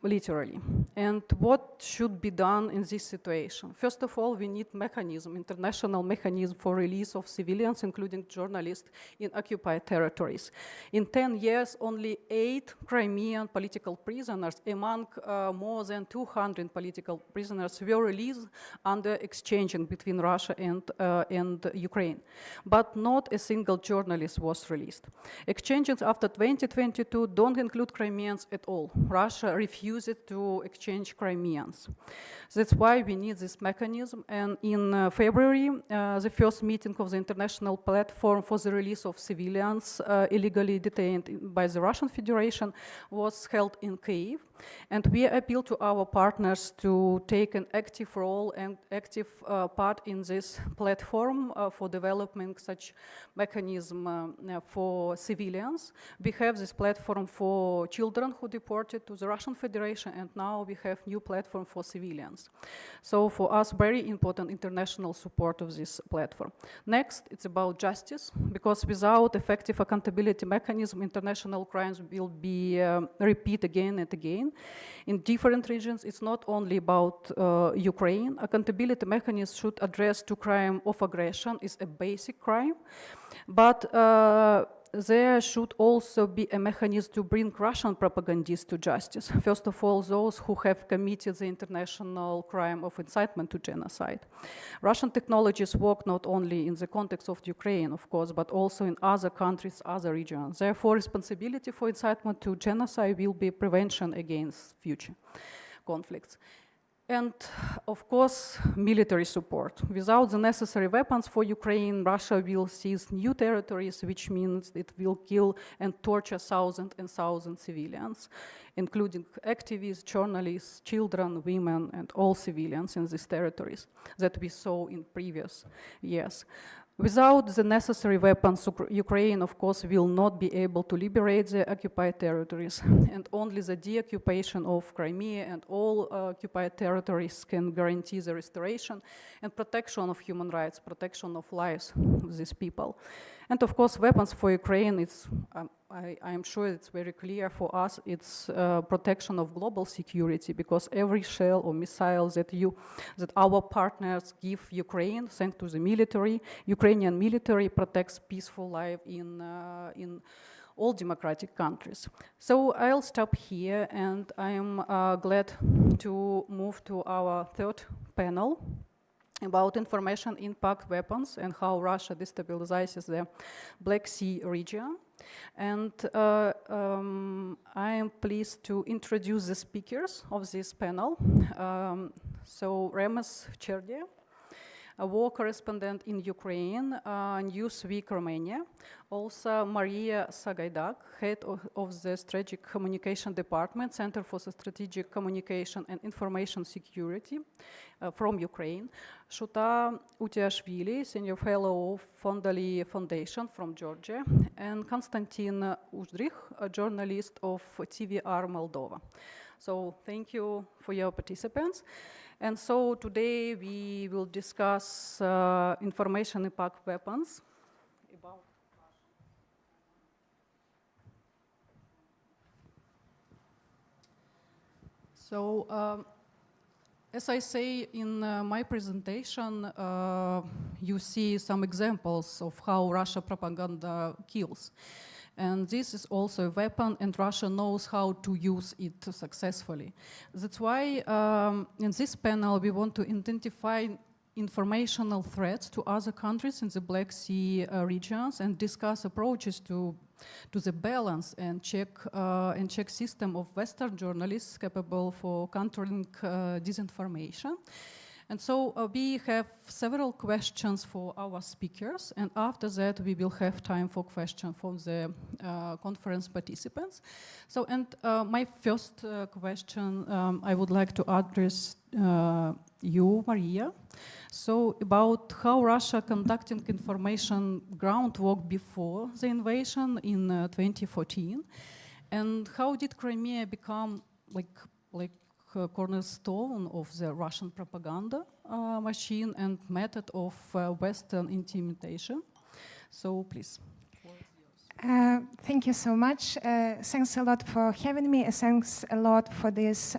literally. And what should be done in this situation? First of all, we need mechanism, international mechanism for release of civilians, including journalists, in occupied territories. In 10 years, only 8 Crimean political prisoners, among more than 200 political prisoners, were released under exchanging between Russia and Ukraine. But not a single journalist was released. Exchanges after 2022 don't include Crimeans at all. Russia refused to exchange Crimeans. That's why we need this mechanism. And in February, the first meeting of the International Platform for the Release of Civilians illegally detained by the Russian Federation was held in Kyiv. And we appeal to our partners to take an active role and active part in this platform for developing such mechanism for civilians. We have this platform for children who deported to the Russian Federation, and now we have new platform for civilians. So for us, very important international support of this platform. Next, it's about justice, because without effective accountability mechanism, international crimes will be repeated again and again. In different regions, it's not only about Ukraine. Accountability mechanism should address to crime of aggression is a basic crime, but there should also be a mechanism to bring Russian propagandists to justice. First of all, those who have committed the international crime of incitement to genocide. Russian technologies work not only in the context of Ukraine, of course, but also in other countries, other regions. Therefore, responsibility for incitement to genocide will be prevention against future conflicts. And, of course, military support. Without the necessary weapons for Ukraine, Russia will seize new territories, which means it will kill and torture thousands and thousands of civilians, including activists, journalists, children, women, and all civilians in these territories that we saw in previous years. Without the necessary weapons, Ukraine, of course, will not be able to liberate the occupied territories, and only the deoccupation of Crimea and all occupied territories can guarantee the restoration and protection of human rights, protection of lives of these people. And of course, weapons for Ukraine, I am sure it's very clear for us, it's protection of global security, because every shell or missile that our partners give Ukraine, thanks to the military, Ukrainian military protects peaceful life in all democratic countries. So I'll stop here, and I am glad to move to our third panel about information impact weapons and how Russia destabilizes the Black Sea region. And I am pleased to introduce the speakers of this panel. So Remus Cherdie, a war correspondent in Ukraine, Newsweek Romania. Also Maria Sagaidak, head of the Strategic Communication Department, Center for Strategic Communication and Information Security from Ukraine. Shuta Utiashvili, Senior Fellow of Fondali Foundation from Georgia. And Konstantin Uzdrich, a journalist of TVR Moldova. So thank you for your participants. And so today we will discuss information impact weapons. So as I say in my presentation, you see some examples of how Russia propaganda kills. And this is also a weapon, and Russia knows how to use it successfully. That's why in this panel we want to identify informational threats to other countries in the Black Sea regions and discuss approaches to the balance and check system of Western journalists capable for countering disinformation. And so we have several questions for our speakers, and after that we will have time for questions from the conference participants. So, and my first question I would like to address you, Maria. So about how Russia conducting information groundwork before the invasion in 2014, and how did Crimea become like cornerstone of the Russian propaganda machine and method of Western intimidation. So please. Thank you so much. Thanks a lot for having me. Thanks a lot for this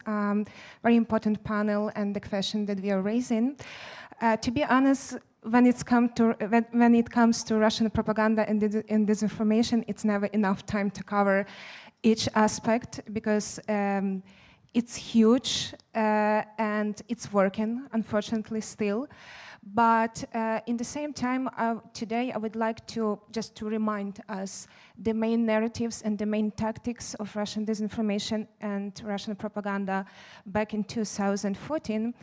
very important panel and the question that we are raising. To be honest, when it comes to Russian propaganda and disinformation, it's never enough time to cover each aspect because it's huge and it's working, unfortunately, still. But in the same time, today I would like to just remind us the main narratives and the main tactics of Russian disinformation and Russian propaganda back in 2014.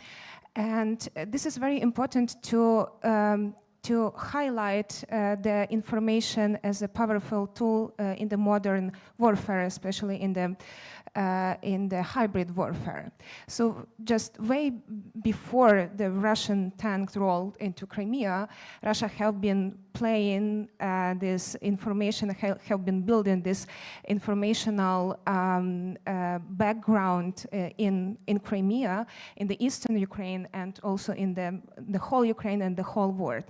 And this is very important to highlight the information as a powerful tool in the modern warfare, especially in the hybrid warfare. So just way before the Russian tanks rolled into Crimea, Russia have been playing this information, have been building this informational background in Crimea, in the eastern Ukraine, and also in the whole Ukraine and the whole world.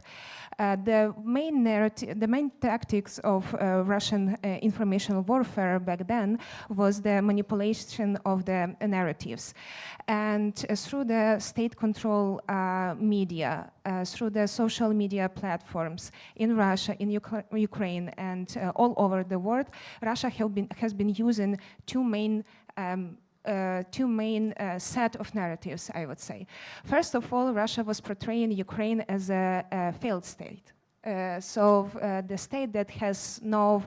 The main narrative, the main tactics of Russian informational warfare back then was the manipulation of the narratives. And through the state control media, through the social media platforms in Russia, in Ukraine, and all over the world, Russia has been using two main set of narratives, I would say. First of all, Russia was portraying Ukraine as a failed state. The state that has no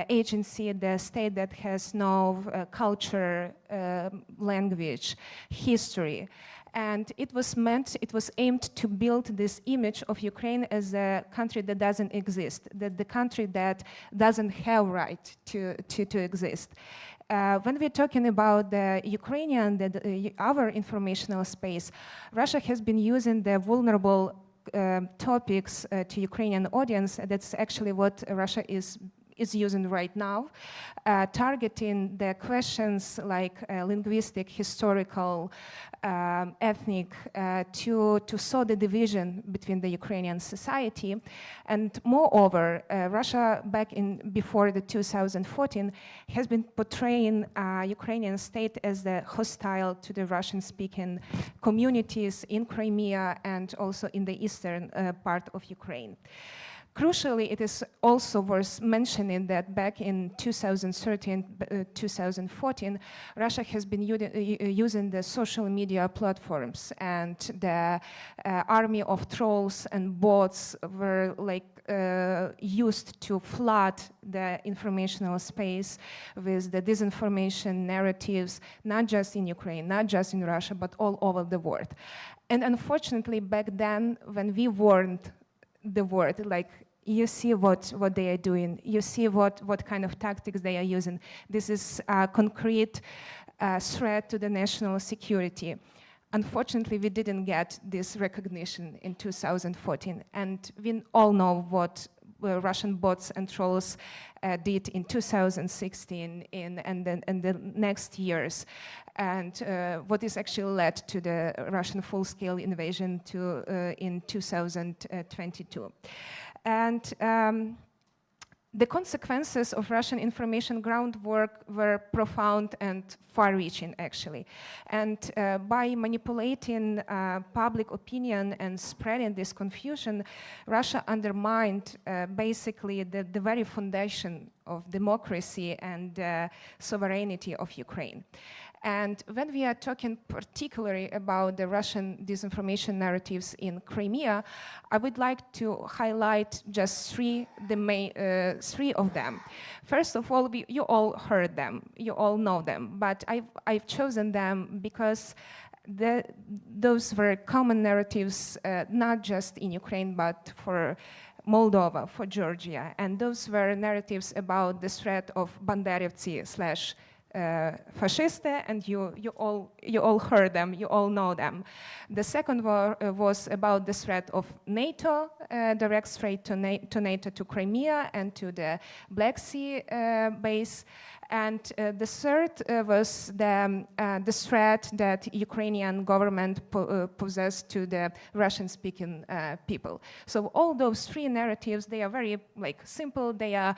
agency, the state that has no culture, language, history. And it was aimed to build this image of Ukraine as a country that doesn't exist, that the country that doesn't have right to exist. When we're talking about the Ukrainian, our informational space, Russia has been using the vulnerable topics to Ukrainian audience. That's actually what Russia is using right now, targeting the questions like linguistic, historical, ethnic, to sow the division between the Ukrainian society. And moreover, Russia before the 2014 has been portraying Ukrainian state as the hostile to the Russian-speaking communities in Crimea and also in the eastern part of Ukraine. Crucially, it is also worth mentioning that back in 2013-2014, Russia has been using the social media platforms, and the army of trolls and bots were used to flood the informational space with the disinformation narratives, not just in Ukraine, not just in Russia, but all over the world. And unfortunately, back then, when we warned the world, you see what they are doing, you see what kind of tactics they are using. This is a concrete threat to the national security. Unfortunately, we didn't get this recognition in 2014, and we all know what Russian bots and trolls did in 2016 and the next years, and what is actually led to the Russian full-scale invasion in 2022. And the consequences of Russian information groundwork were profound and far-reaching, actually. And by manipulating public opinion and spreading this confusion, Russia undermined basically the very foundation of democracy and sovereignty of Ukraine. And when we are talking particularly about the Russian disinformation narratives in Crimea, I would like to highlight just three of them. First of all, you all heard them, you all know them, but I've chosen them because those were common narratives, not just in Ukraine, but for Moldova, for Georgia. And those were narratives about the threat of Banderevci / fasciste, and you all heard them, you all know them. The second was about the threat of NATO, direct threat to NATO, to Crimea, and to the Black Sea base. And the third was the threat that Ukrainian government possessed to the Russian-speaking people. So all those three narratives, they are very simple. They are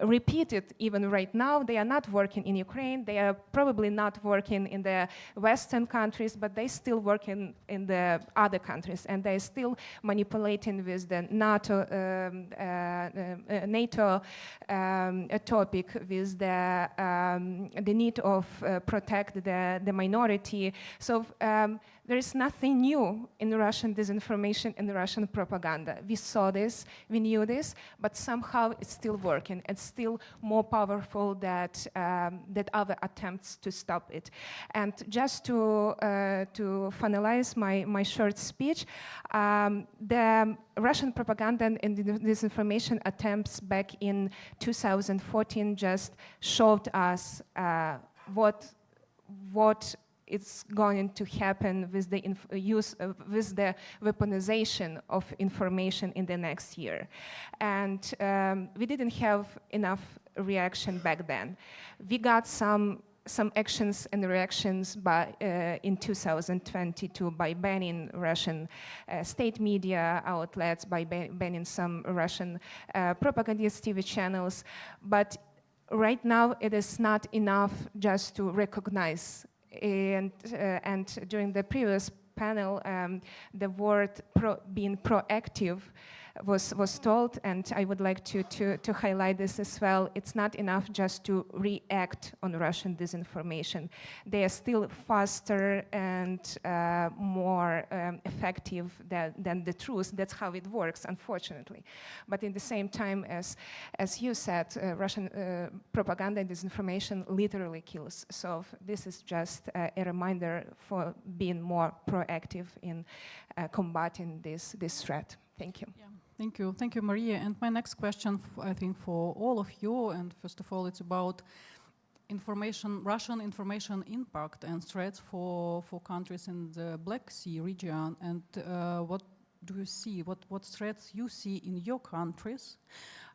repeated even right now. They are not working in Ukraine. They are probably not working in the Western countries, but they still work in the other countries, and they're still manipulating with the NATO topic, with the need of protect the minority. So there is nothing new in Russian disinformation and Russian propaganda. We saw this, we knew this, but somehow it's still working. It's still more powerful than other attempts to stop it. And just to finalize my short speech, the Russian propaganda and disinformation attempts back in 2014 just showed us what is going to happen with the with the weaponization of information in the next year. And we didn't have enough reaction back then. We got some actions and reactions in 2022 by banning Russian state media outlets, by banning some Russian propagandist TV channels. But right now, it is not enough just to recognize. And during the previous panel, the word being proactive was told, and I would like to highlight this as well. It's not enough just to react on Russian disinformation. They are still faster and more effective than the truth. That's how it works, unfortunately. But in the same time, as you said, Russian propaganda and disinformation literally kills. So this is just a reminder for being more proactive in combating this threat. Thank you. Yeah. Thank you, Maria. And my next question, I think, for all of you, and first of all, it's about Russian information impact and threats for countries in the Black Sea region. And what do you see? What threats you see in your countries?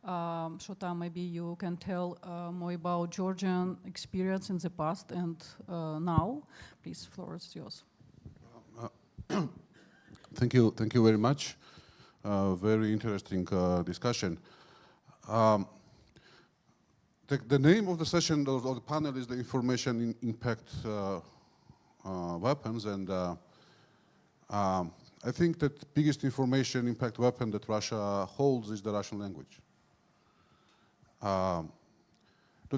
Shota, maybe you can tell more about Georgian experience in the past and now. Please, floor is yours. Thank you very much. Very interesting discussion. The name of the session of the panel is the Information Impact Weapons, and I think that the biggest information impact weapon that Russia holds is the Russian language.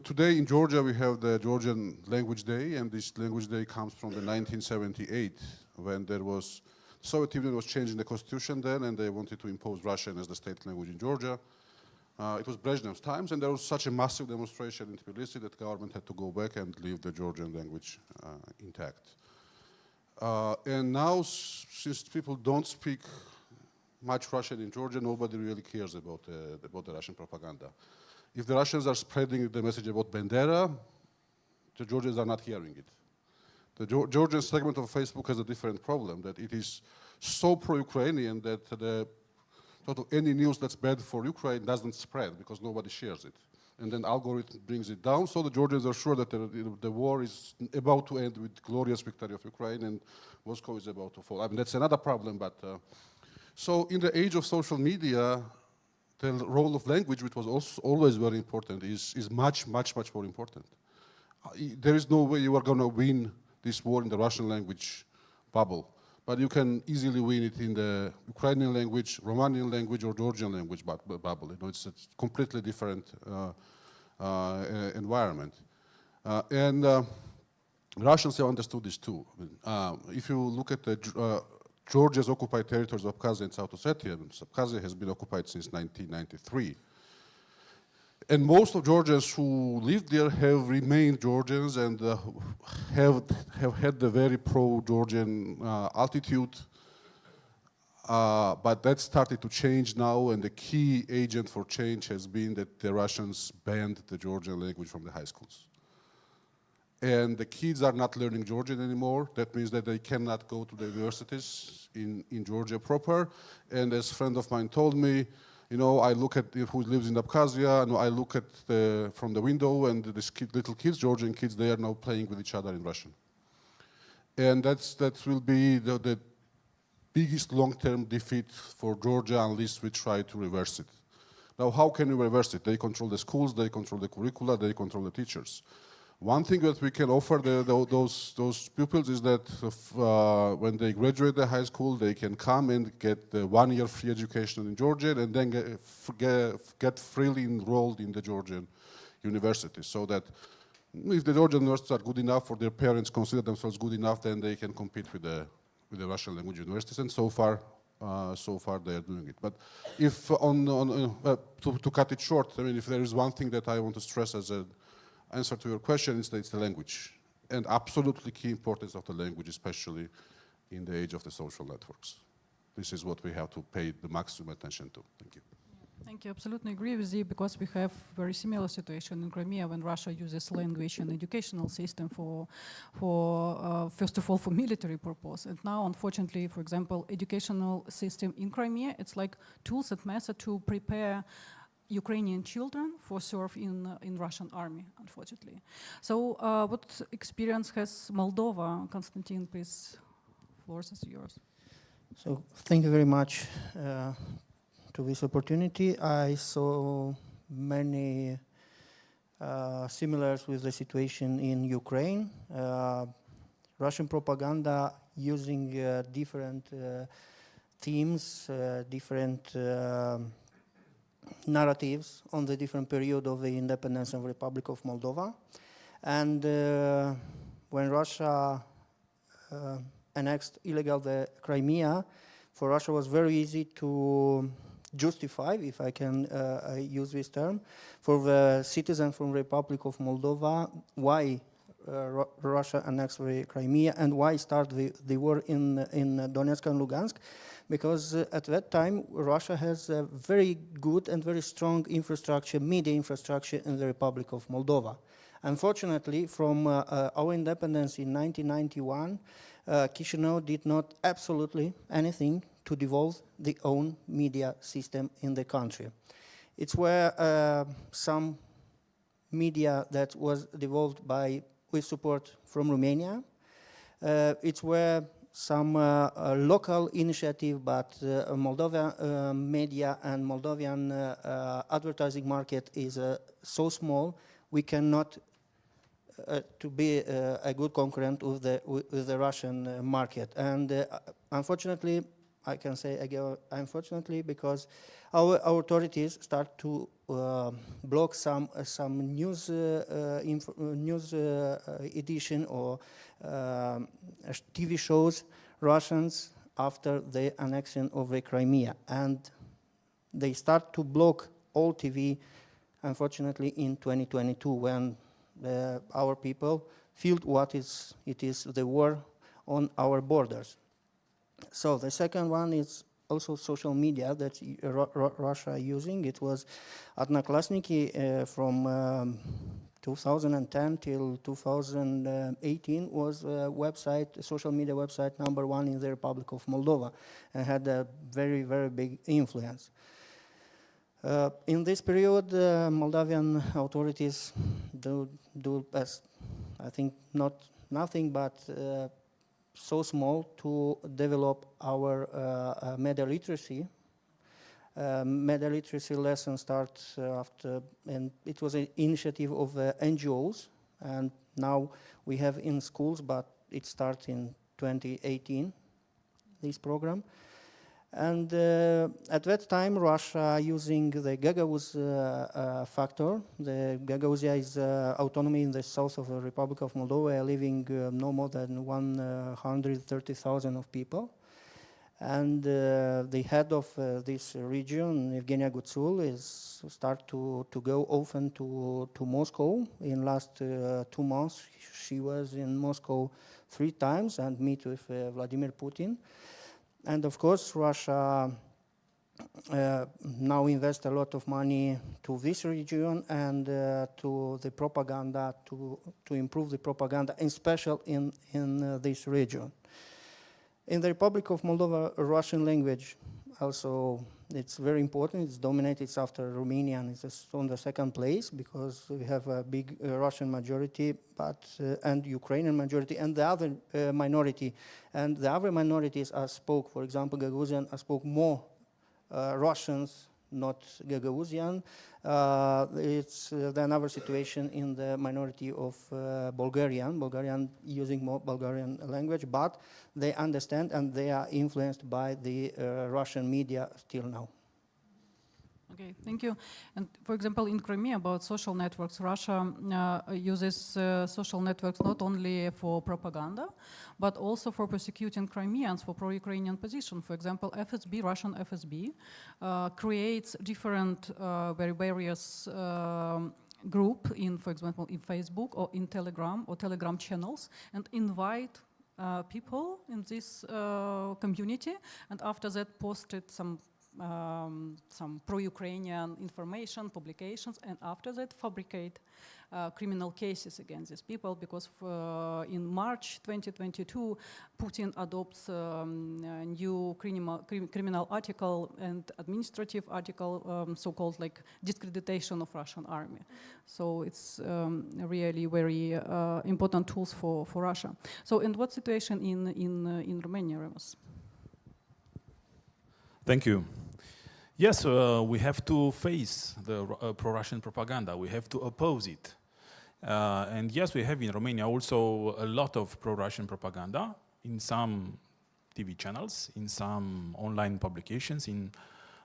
Today in Georgia we have the Georgian Language Day, and this Language Day comes from the 1978, when there was Soviet Union was changing the constitution then, and they wanted to impose Russian as the state language in Georgia. It was Brezhnev's times, and there was such a massive demonstration in Tbilisi that the government had to go back and leave the Georgian language intact. And now, since people don't speak much Russian in Georgia, nobody really cares about the Russian propaganda. If the Russians are spreading the message about Bandera, the Georgians are not hearing it. The Georgian segment of Facebook has a different problem, that it is so pro-Ukrainian that any news that's bad for Ukraine doesn't spread because nobody shares it. And then algorithm brings it down, so the Georgians are sure that the war is about to end with glorious victory of Ukraine and Moscow is about to fall. I mean, that's another problem, but... so in the age of social media, the role of language, which was also always very important, is much, much, much more important. There is no way you are going to win this war in the Russian language bubble, but you can easily win it in the Ukrainian language, Romanian language, or Georgian language bubble. You know, it's a completely different environment. And Russians have understood this too. If you look at Georgia's occupied territories of Abkhazia and South Ossetia, Abkhazia has been occupied since 1993. And most of Georgians who live there have remained Georgians and have had the very pro-Georgian attitude. But that started to change now, and the key agent for change has been that the Russians banned the Georgian language from the high schools. And the kids are not learning Georgian anymore. That means that they cannot go to the universities in Georgia proper. And as a friend of mine told me, you know, I look at who lives in Abkhazia, and I look at from the window, and the little kids, Georgian kids, they are now playing with each other in Russian. And that will be the biggest long-term defeat for Georgia unless we try to reverse it. Now, how can we reverse it? They control the schools, they control the curricula, they control the teachers. One thing that we can offer those pupils is that when they graduate the high school, they can come and get the 1-year free education in Georgia and then get freely enrolled in the Georgian universities, so that if the Georgian universities are good enough or their parents consider themselves good enough, then they can compete with the Russian language universities, and so far they are doing it. But if to cut it short, I mean, if there is one thing that I want to stress as an answer to your question, it's the language, and absolutely key importance of the language, especially in the age of the social networks. This is what we have to pay the maximum attention to. Thank you. Thank you. Absolutely agree with you, because we have very similar situation in Crimea when Russia uses language and educational system for first of all, for military purpose. And now, unfortunately, for example, educational system in Crimea, it's like tools and methods to prepare Ukrainian children for serve in Russian army, unfortunately. So what experience has Moldova? Konstantin, please, floor is yours. So thank you very much to this opportunity. I saw many similars with the situation in Ukraine. Russian propaganda using different themes, different narratives on the different period of the independence of the Republic of Moldova. And when Russia annexed illegal the Crimea, for Russia was very easy to justify, if I can use this term, for the citizens from the Republic of Moldova why Russia annexed the Crimea and why start the war in Donetsk and Lugansk. Because at that time, Russia has a very good and very strong infrastructure, media infrastructure in the Republic of Moldova. Unfortunately, from our independence in 1991, Chisinau did not absolutely anything to devolve the own media system in the country. It's where some media that was devolved with support from Romania. It's where some local initiative, but Moldovan media and Moldovan advertising market is so small, we cannot to be a good concurrent with the Russian market. And unfortunately, I can say again, unfortunately, because our authorities start to block some news edition or TV shows Russians after the annexion of the Crimea, and they start to block all TV, unfortunately, in 2022 when our people feel it is the war on our borders. So the second one is also social media that Russia using. It was Odnoklassniki from 2010 till 2018 was a social media website #1 in the Republic of Moldova and had a very, very big influence. In this period, Moldovan authorities do best, I think, nothing but so small to develop our media literacy. Media literacy lessons start after, and it was an initiative of NGOs, and now we have in schools, but it starts in 2018, this program. And at that time, Russia using the Gagauz factor. The Gagauzia is autonomy in the south of the Republic of Moldova, living no more than 130,000 of people. And the head of this region, Evgenia Gutsul, is start to go often to Moscow. In last 2 months, she was in Moscow 3 times and meet with Vladimir Putin. And of course, Russia now invests a lot of money to this region and to the propaganda, to improve the propaganda, in special in this region. In the Republic of Moldova, Russian language also, it's very important. It's dominated after Romania, and it's on the 2nd place because we have a big Russian majority, and Ukrainian majority, and the other minority. And the other minorities are spoke, for example, Gagauzian, spoke more Russians, not Gagauzian. It's another situation in the minority of Bulgarian using more Bulgarian language, but they understand and they are influenced by the Russian media till now. Okay, thank you. And for example, in Crimea, about social networks, Russia uses social networks not only for propaganda, but also for persecuting Crimeans for pro-Ukrainian position. For example, FSB, Russian FSB, creates different very various group in, for example, in Facebook or in Telegram or Telegram channels, and invite people in this community, and after that posted some pro-Ukrainian information, publications, and after that fabricate criminal cases against these people, because in March 2022, Putin adopts a new criminal article and administrative article, so-called like discreditation of Russian army. So it's really very important tools for Russia. So, and what situation in Romania, Remus? Thank you. Yes, we have to face the pro-Russian propaganda. We have to oppose it. And yes, we have in Romania also a lot of pro-Russian propaganda in some TV channels, in some online publications, in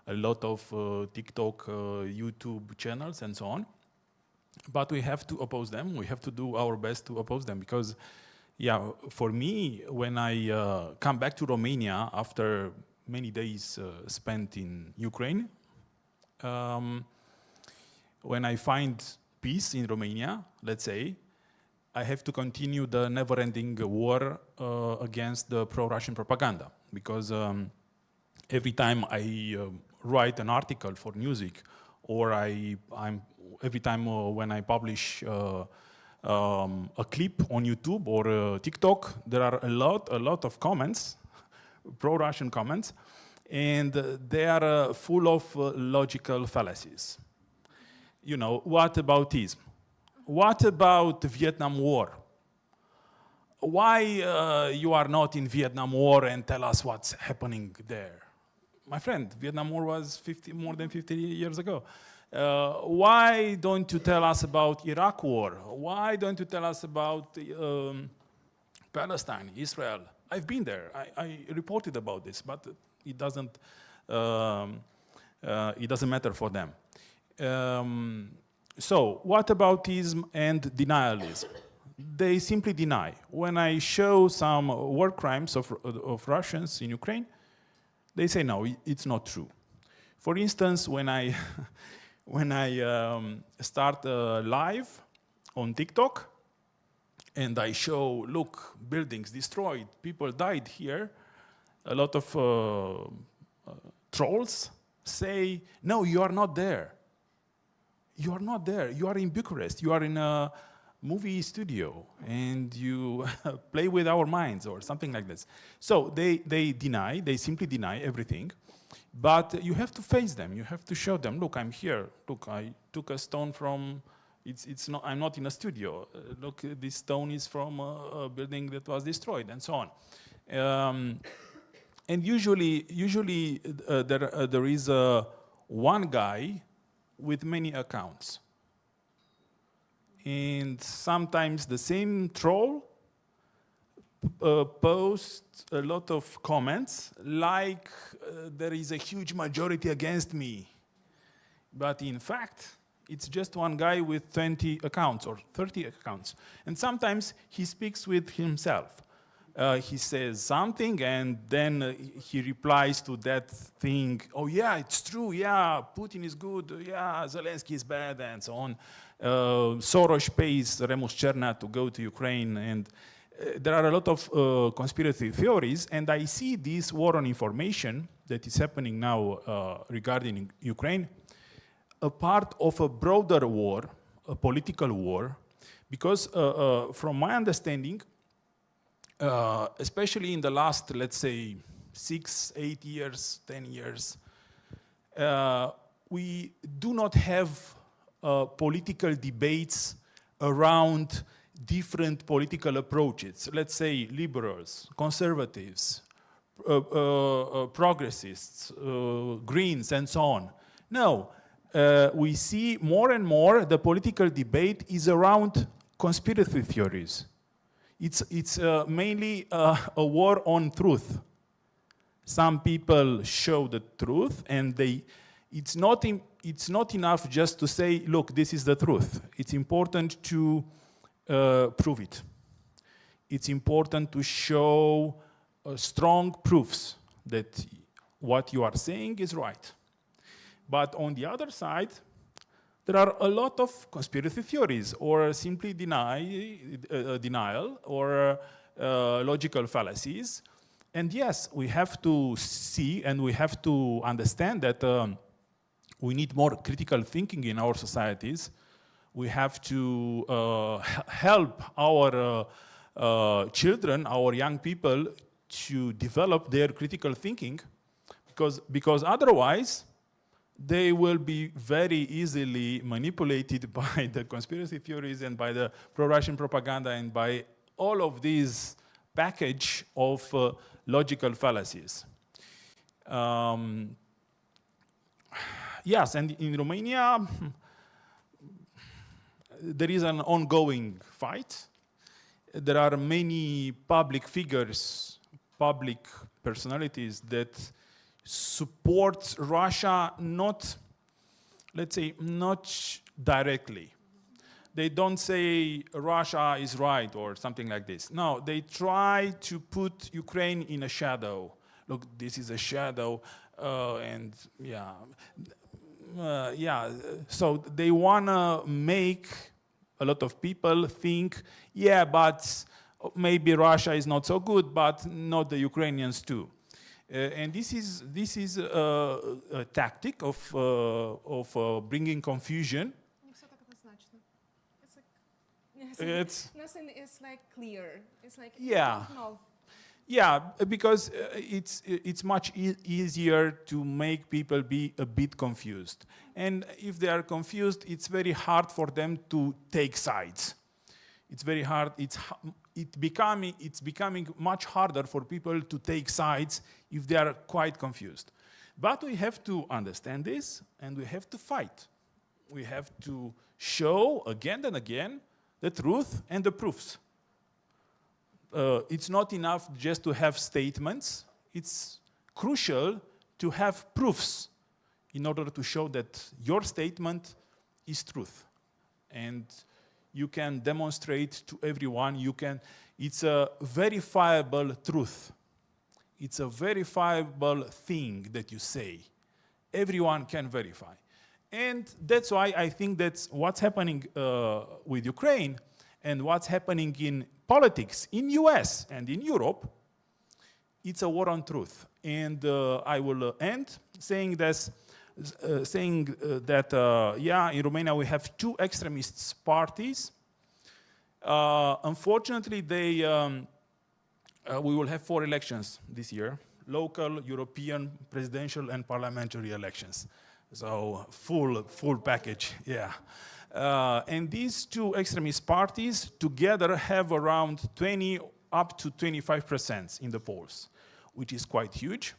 a lot of TikTok, YouTube channels, and so on. But we have to oppose them. We have to do our best to oppose them because, yeah, for me, when I come back to Romania after many days spent in Ukraine, when I find peace in Romania, let's say, I have to continue the never-ending war against the pro-Russian propaganda, because every time I write an article for Newsweek, or every time when I publish a clip on YouTube or TikTok, there are a lot of comments, pro-Russian comments, and they are full of logical fallacies. You know, what about whataboutism? What about the Vietnam War? Why you are not in Vietnam War and tell us what's happening there? My friend, Vietnam War was more than 50 years ago. Why don't you tell us about Iraq War? Why don't you tell us about Palestine, Israel? I've been there. I reported about this, but it doesn't matter for them. So, whataboutism and denialism? They simply deny. When I show some war crimes of Russians in Ukraine, they say no, it's not true. For instance, when I start live on TikTok, and I show, look, buildings destroyed, people died here, a lot of trolls say, no, you are not there. You are not there. You are in Bucharest. You are in a movie studio, and you play with our minds, or something like this. So they deny, they simply deny everything, but you have to face them. You have to show them, look, I'm here. Look, I took a stone from, I'm not in a studio. Look, this stone is from a building that was destroyed, and so on. And usually there is one guy with many accounts. And sometimes the same troll post a lot of comments like there is a huge majority against me. But in fact, it's just one guy with 20 accounts or 30 accounts. And sometimes he speaks with himself. He says something and then he replies to that thing, oh yeah, it's true, yeah, Putin is good, yeah, Zelensky is bad, and so on. Soros pays Remus Cherna to go to Ukraine, and there are a lot of conspiracy theories, and I see this war on information that is happening now regarding Ukraine, a part of a broader war, a political war, because from my understanding, especially in the last, let's say, 6, 8 years, 10 years, we do not have political debates around different political approaches. Let's say liberals, conservatives, progressists, Greens, and so on. No, we see more and more the political debate is around conspiracy theories. It's mainly a war on truth. Some people show the truth, and it's not enough just to say, look, this is the truth. It's important to prove it. It's important to show strong proofs that what you are saying is right. But on the other side, there are a lot of conspiracy theories or simply denial or logical fallacies. And yes, we have to see and we have to understand that we need more critical thinking in our societies. We have to help our children, our young people, to develop their critical thinking, because otherwise, they will be very easily manipulated by the conspiracy theories and by the pro-Russian propaganda and by all of these package of logical fallacies. Yes, and in Romania, there is an ongoing fight. There are many public figures, public personalities that support Russia not, let's say, not directly. They don't say Russia is right or something like this. No, they try to put Ukraine in a shadow. Look, this is a shadow, and yeah. So they wanna make a lot of people think, yeah, but maybe Russia is not so good, but not the Ukrainians too. And this is a tactic of bringing confusion. It's nothing is like clear. It's like yeah, yeah, because it's much easier to make people be a bit confused, and if they are confused, it's very hard for them to take sides. It's very hard. It's becoming much harder for people to take sides if they are quite confused. But we have to understand this, and we have to fight. We have to show again and again the truth and the proofs. It's not enough just to have statements. It's crucial to have proofs in order to show that your statement is truth. And you can demonstrate to everyone, it's a verifiable truth. It's a verifiable thing that you say. Everyone can verify. And that's why I think that's what's happening with Ukraine and what's happening in politics in US and in Europe. It's a war on truth. And I will end saying this, yeah, in Romania we have two extremist parties. Unfortunately, we will have 4 elections this year: local, European, presidential, and parliamentary elections. So full package, yeah. And these two extremist parties together have around 20 up to 25% in the polls, which is quite huge.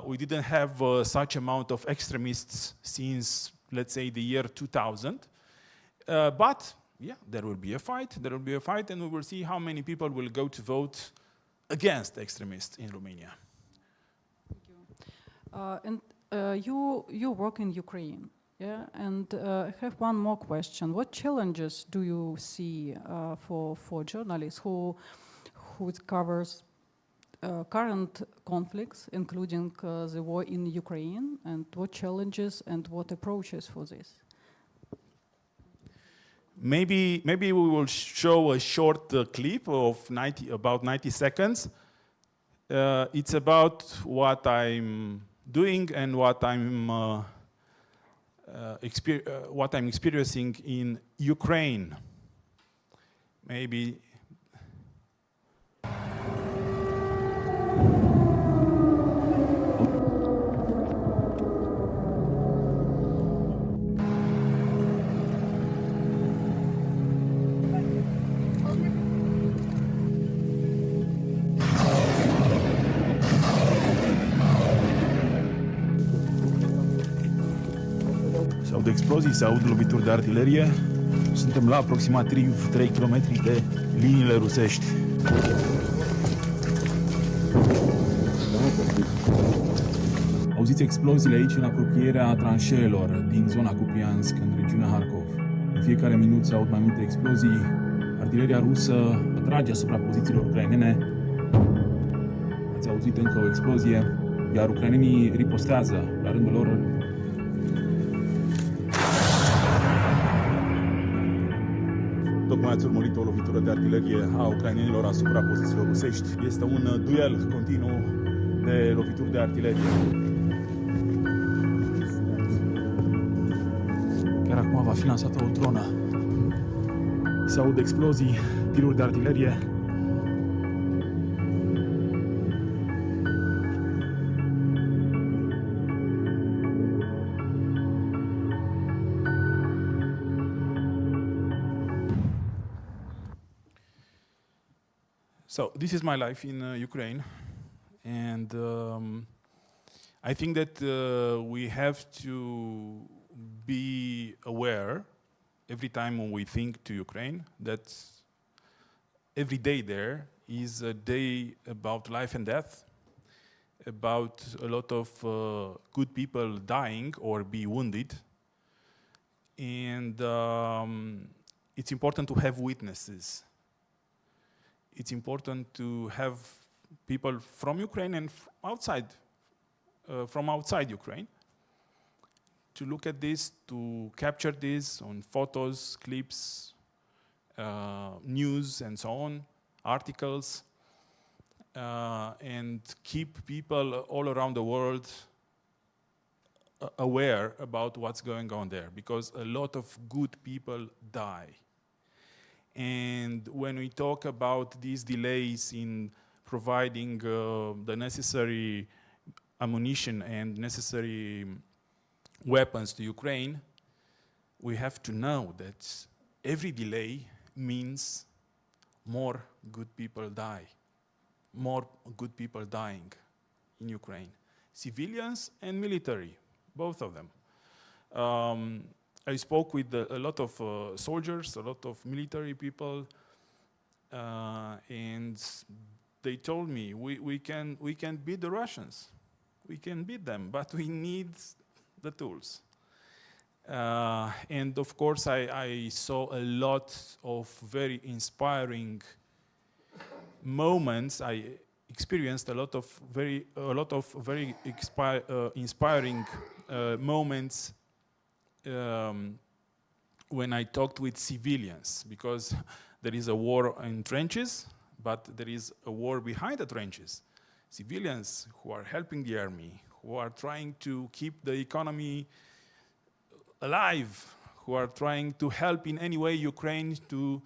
We didn't have such amount of extremists since, let's say, the year 2000. But yeah, there will be a fight, and we will see how many people will go to vote against extremists in Romania. And you work in Ukraine, yeah? And I have one more question. What challenges do you see for journalists who covers current conflicts, including the war in Ukraine, and what challenges and what approaches for this? Maybe we will show a short clip of about 90 seconds. It's about what I'm doing and what I'm experiencing in Ukraine. Maybe. De explozii, se aud lovituri de artilerie. Suntem la aproximativ 3 km de liniile rusești. Auziți exploziile aici în apropierea tranșeelor din zona Kupiansk, în regiunea Harkov. În fiecare minut se aud mai multe explozii. Artileria rusă trage asupra pozițiilor ucrainene. Ați auzit încă o explozie, iar ucrainenii ripostează la rândul lor. Tocmai ați urmărit o lovitură de artilerie a ucrainenilor asupra pozițiilor rusești. Este un duel continuu de lovituri de artilerie. Chiar acum va fi lansată o dronă. Se aud explozii, tiruri de artilerie. So this is my life in Ukraine, and I think that we have to be aware every time when we think to Ukraine that every day there is a day about life and death, about a lot of good people dying or be wounded, and it's important to have witnesses. It's important to have people from Ukraine and from outside Ukraine to look at this, to capture this on photos, clips, news, and so on, articles, and keep people all around the world aware about what's going on there, because a lot of good people die. And when we talk about these delays in providing the necessary ammunition and necessary weapons to Ukraine, we have to know that every delay means more good people die, more good people dying in Ukraine, civilians and military, both of them. I spoke with a lot of soldiers, a lot of military people, and they told me we can beat the Russians, we can beat them, but we need the tools. And of course, I saw a lot of very inspiring moments. I experienced a lot of very inspiring moments when I talked with civilians, because there is a war in trenches, but there is a war behind the trenches. Civilians who are helping the army, who are trying to keep the economy alive, who are trying to help in any way Ukraine to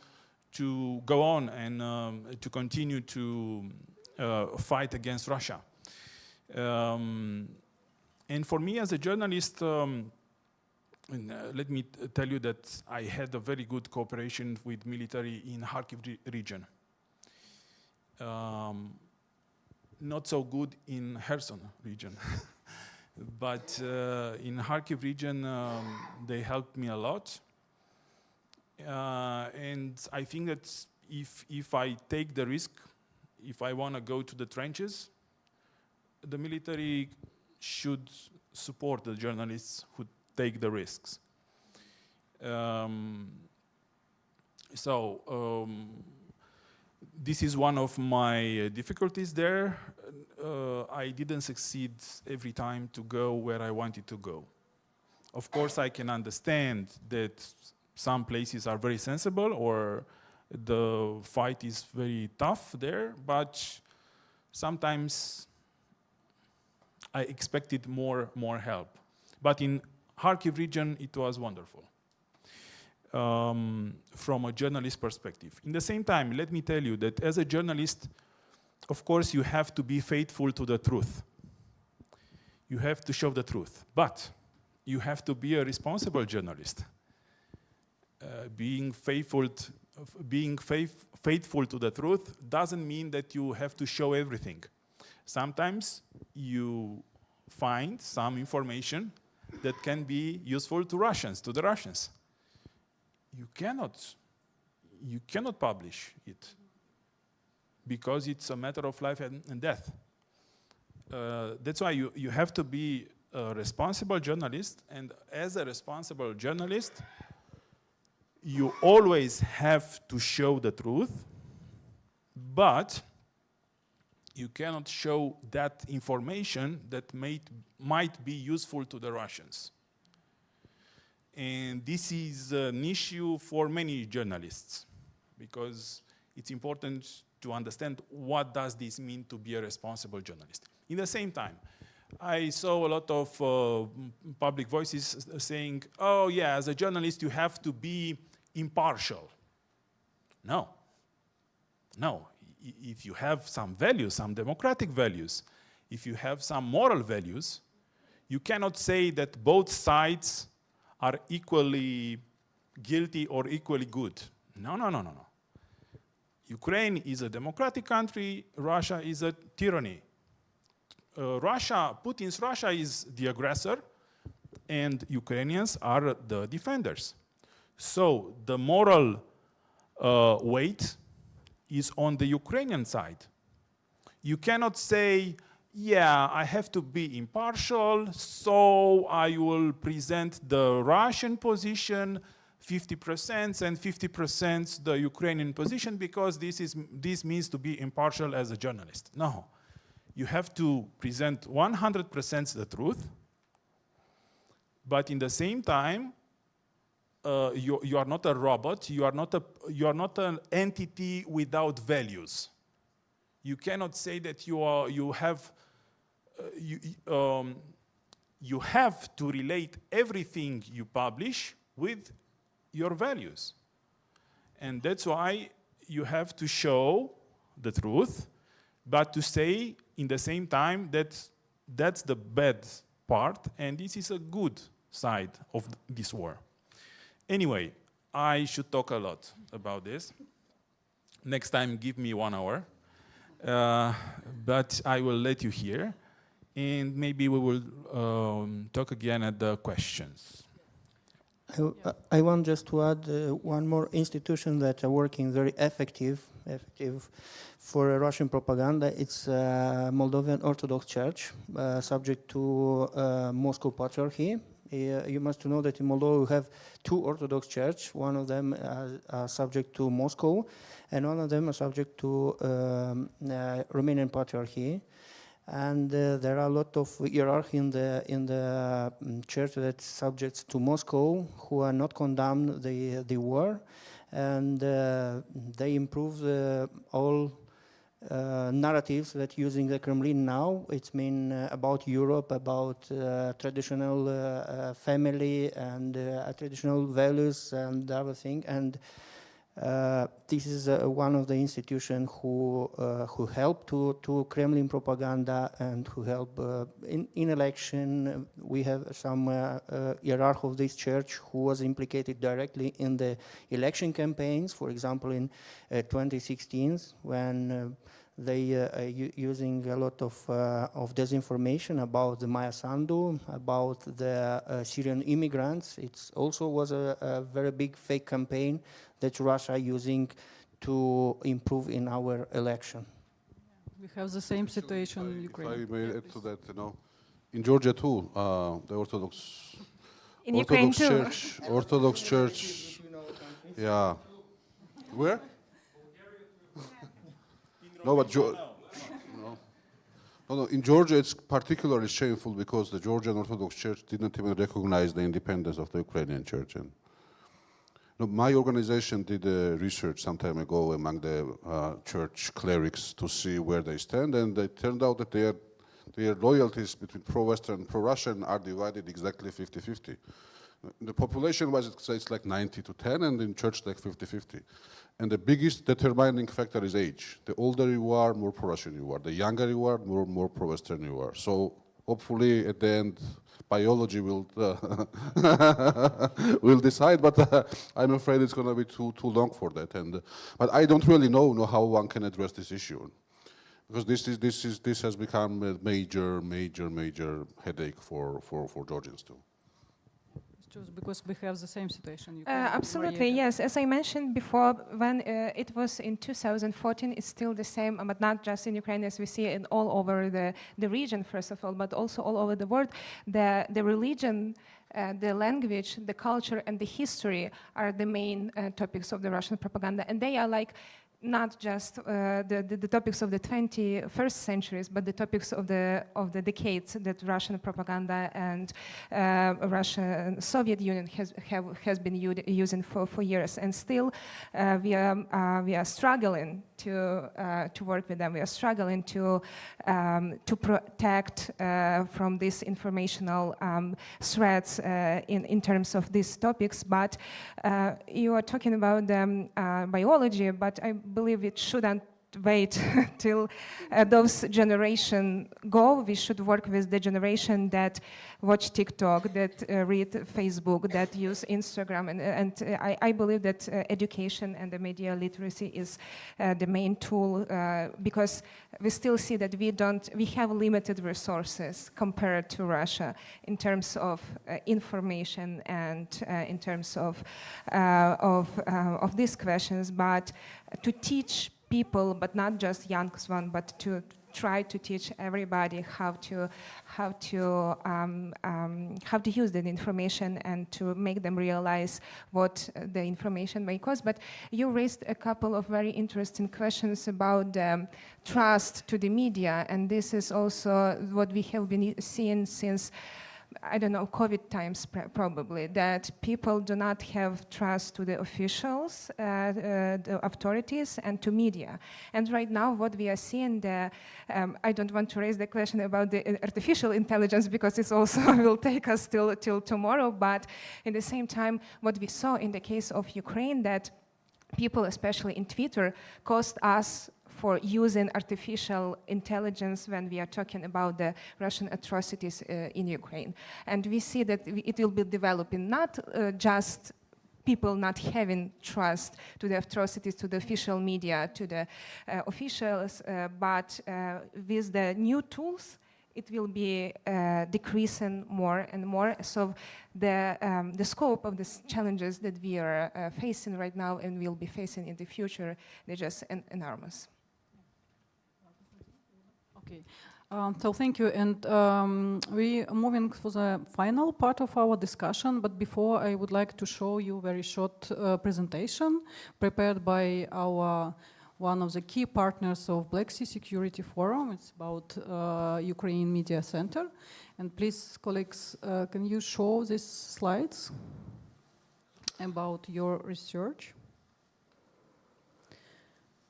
go on and to continue to fight against Russia. And for me as a journalist, let me tell you that I had a very good cooperation with military in Kharkiv region. Not so good in Kherson region. But in Kharkiv region, they helped me a lot. And I think that if I take the risk, if I want to go to the trenches, the military should support the journalists who take the risks. This is one of my difficulties there. I didn't succeed every time to go where I wanted to go. Of course, I can understand that some places are very sensible or the fight is very tough there, but sometimes I expected more help. But in Kharkiv region, it was wonderful from a journalist perspective. In the same time, let me tell you that as a journalist, of course, you have to be faithful to the truth. You have to show the truth, but you have to be a responsible journalist. Being faithful to the truth doesn't mean that you have to show everything. Sometimes you find some information that can be useful to the Russians. You cannot publish it because it's a matter of life and death. That's why you have to be a responsible journalist, and as a responsible journalist, you always have to show the truth, but you cannot show that information that might be useful to the Russians. And this is an issue for many journalists, because it's important to understand what does this mean to be a responsible journalist. In the same time, I saw a lot of public voices saying, oh yeah, as a journalist you have to be impartial. No. If you have some values, some democratic values, if you have some moral values, you cannot say that both sides are equally guilty or equally good. No. Ukraine is a democratic country, Russia is a tyranny. Putin's Russia is the aggressor, and Ukrainians are the defenders. So the moral weight is on the Ukrainian side. You cannot say, yeah, I have to be impartial, so I will present the Russian position 50% and 50% the Ukrainian position because this means to be impartial as a journalist. No. You have to present 100% the truth, but in the same time, you are not a robot. You are not an entity without values. You cannot say that you have to relate everything you publish with your values, and that's why you have to show the truth, but to say in the same time that that's the bad part and this is a good side of this war. Anyway, I should talk a lot about this. Next time, give me 1 hour. But I will let you hear, and maybe we will talk again at the questions. I want just to add one more institution that are working very effective for Russian propaganda. It's Moldovan Orthodox Church, subject to Moscow Patriarchy. You must know that in Moldova we have 2 Orthodox churches. One of them are subject to Moscow, and one of them are subject to Romanian Patriarchy. And there are a lot of hierarchy in the church that's subject to Moscow who are not condemned the war, and they improve all narratives that using the Kremlin now. It's mean about Europe, about traditional family and traditional values and everything. And this is one of the institutions who help to Kremlin propaganda and who help in election. We have some hierarch of this church who was implicated directly in the election campaigns. For example, in 2016, when They are using a lot of disinformation about the Maya Sandu, about the Syrian immigrants. It also was a very big fake campaign that Russia using to improve in our election. We have the same situation in Ukraine. If I may add to that, in Georgia too, the Orthodox Church, yeah. Where? No, but no, in Georgia it's particularly shameful because the Georgian Orthodox Church didn't even recognize the independence of the Ukrainian Church. And my organization did research some time ago among the church clerics to see where they stand, and it turned out that their loyalties between pro-Western and pro-Russian are divided exactly 50-50. The population-wise, it's like 90-10, and in church like 50-50. And the biggest determining factor is age. The older you are, more pro-Russian you are. The younger you are, more pro-Western you are. So hopefully at the end, biology will will decide, but I'm afraid it's going to be too long for that. But I don't really know how one can address this issue, because this has become a major headache for Georgians too. Because we have the same situation. Absolutely, yes. As I mentioned before, when it was in 2014, it's still the same, but not just in Ukraine, as we see it all over the region, first of all, but also all over the world. The religion, the language, the culture, and the history are the main topics of the Russian propaganda, and they are like not just the topics of the 21st centuries, but the topics of the decades that Russian propaganda and Russian Soviet Union has been using for years, and still we are struggling to work with them. We are struggling to protect from these informational threats in terms of these topics. But you are talking about biology, but I believe it shouldn't wait till those generations go. We should work with the generation that watch TikTok, that read Facebook, that use Instagram, and I believe that education and the media literacy is the main tool, because we still see that we have limited resources compared to Russia in terms of information and in terms of these questions, but to teach people, but not just young ones, but to try to teach everybody how to use the information and to make them realize what the information may cause. But you raised a couple of very interesting questions about trust to the media, and this is also what we have been seeing since, I don't know, COVID times probably, that people do not have trust to the officials, the authorities, and to media. And right now what we are seeing, I don't want to raise the question about the artificial intelligence because it also will take us till tomorrow, but at the same time what we saw in the case of Ukraine, that people, especially in Twitter, caused us for using artificial intelligence when we are talking about the Russian atrocities in Ukraine. And we see that it will be developing not just people not having trust to the atrocities, to the official media, to the officials, but with the new tools, it will be decreasing more and more. So the scope of these challenges that we are facing right now and will be facing in the future, they're just enormous. Okay, so thank you, and we are moving to the final part of our discussion, but before I would like to show you a very short presentation prepared by one of the key partners of Black Sea Security Forum. It's about Ukraine Media Center. And please, colleagues, can you show these slides about your research?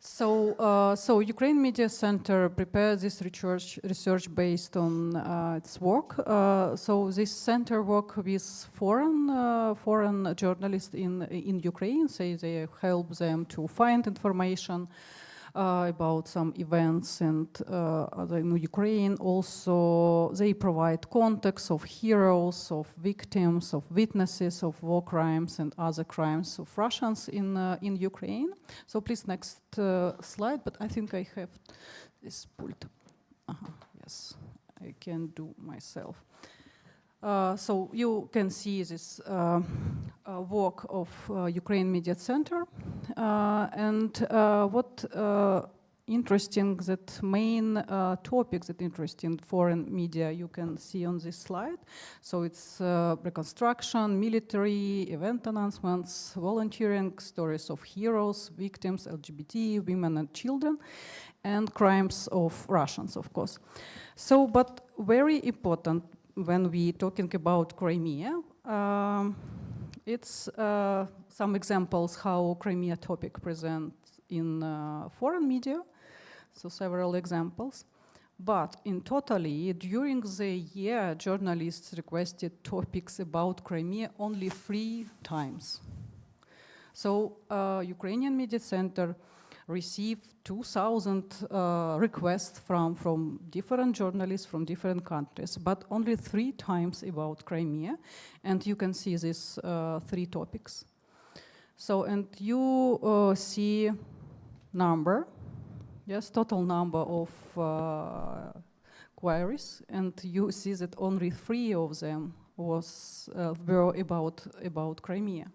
So Ukraine Media Center prepares this research based on its work. So this center works with foreign journalists in Ukraine. Say they help them to find information about some events and other in Ukraine. Also, they provide context of heroes, of victims, of witnesses of war crimes and other crimes of Russians in Ukraine. So please, next slide, but I think I have this pult. Yes, I can do myself. So you can see this work of Ukraine Media Center, and what interesting, that main topics that interesting foreign media you can see on this slide. So it's reconstruction, military, event announcements, volunteering, stories of heroes, victims, LGBT, women and children, and crimes of Russians, of course. So, but very important when we talking about Crimea, it's some examples how Crimea topic presents in foreign media, so several examples. But in totally, during the year, journalists requested topics about Crimea only 3 times. So Ukrainian Media Center received 2,000 requests from different journalists from different countries, but only 3 times about Crimea. And you can see these 3 topics. So, and you see number, yes, total number of queries, and you see that only 3 of them were about Crimea.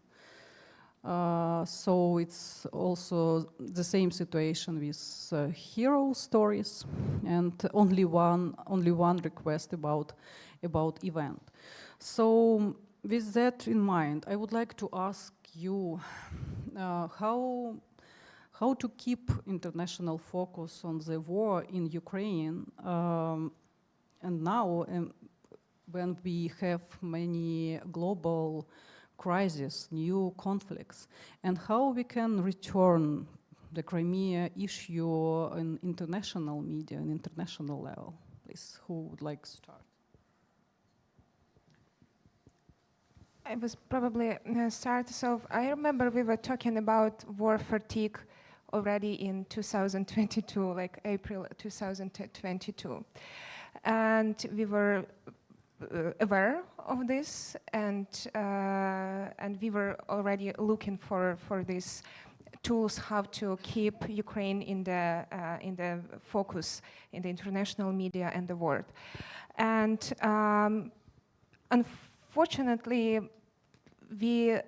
So it's also the same situation with hero stories, and only one request about event. So with that in mind, I would like to ask you how to keep international focus on the war in Ukraine, and now when we have many global crises, new conflicts, and how we can return the Crimea issue in international media and international level. Please, who would like to start? I was probably start. So I remember we were talking about war fatigue already in 2022, like April 2022, and we were aware of this, and we were already looking for these tools, how to keep Ukraine in the focus in the international media and the world. And unfortunately, we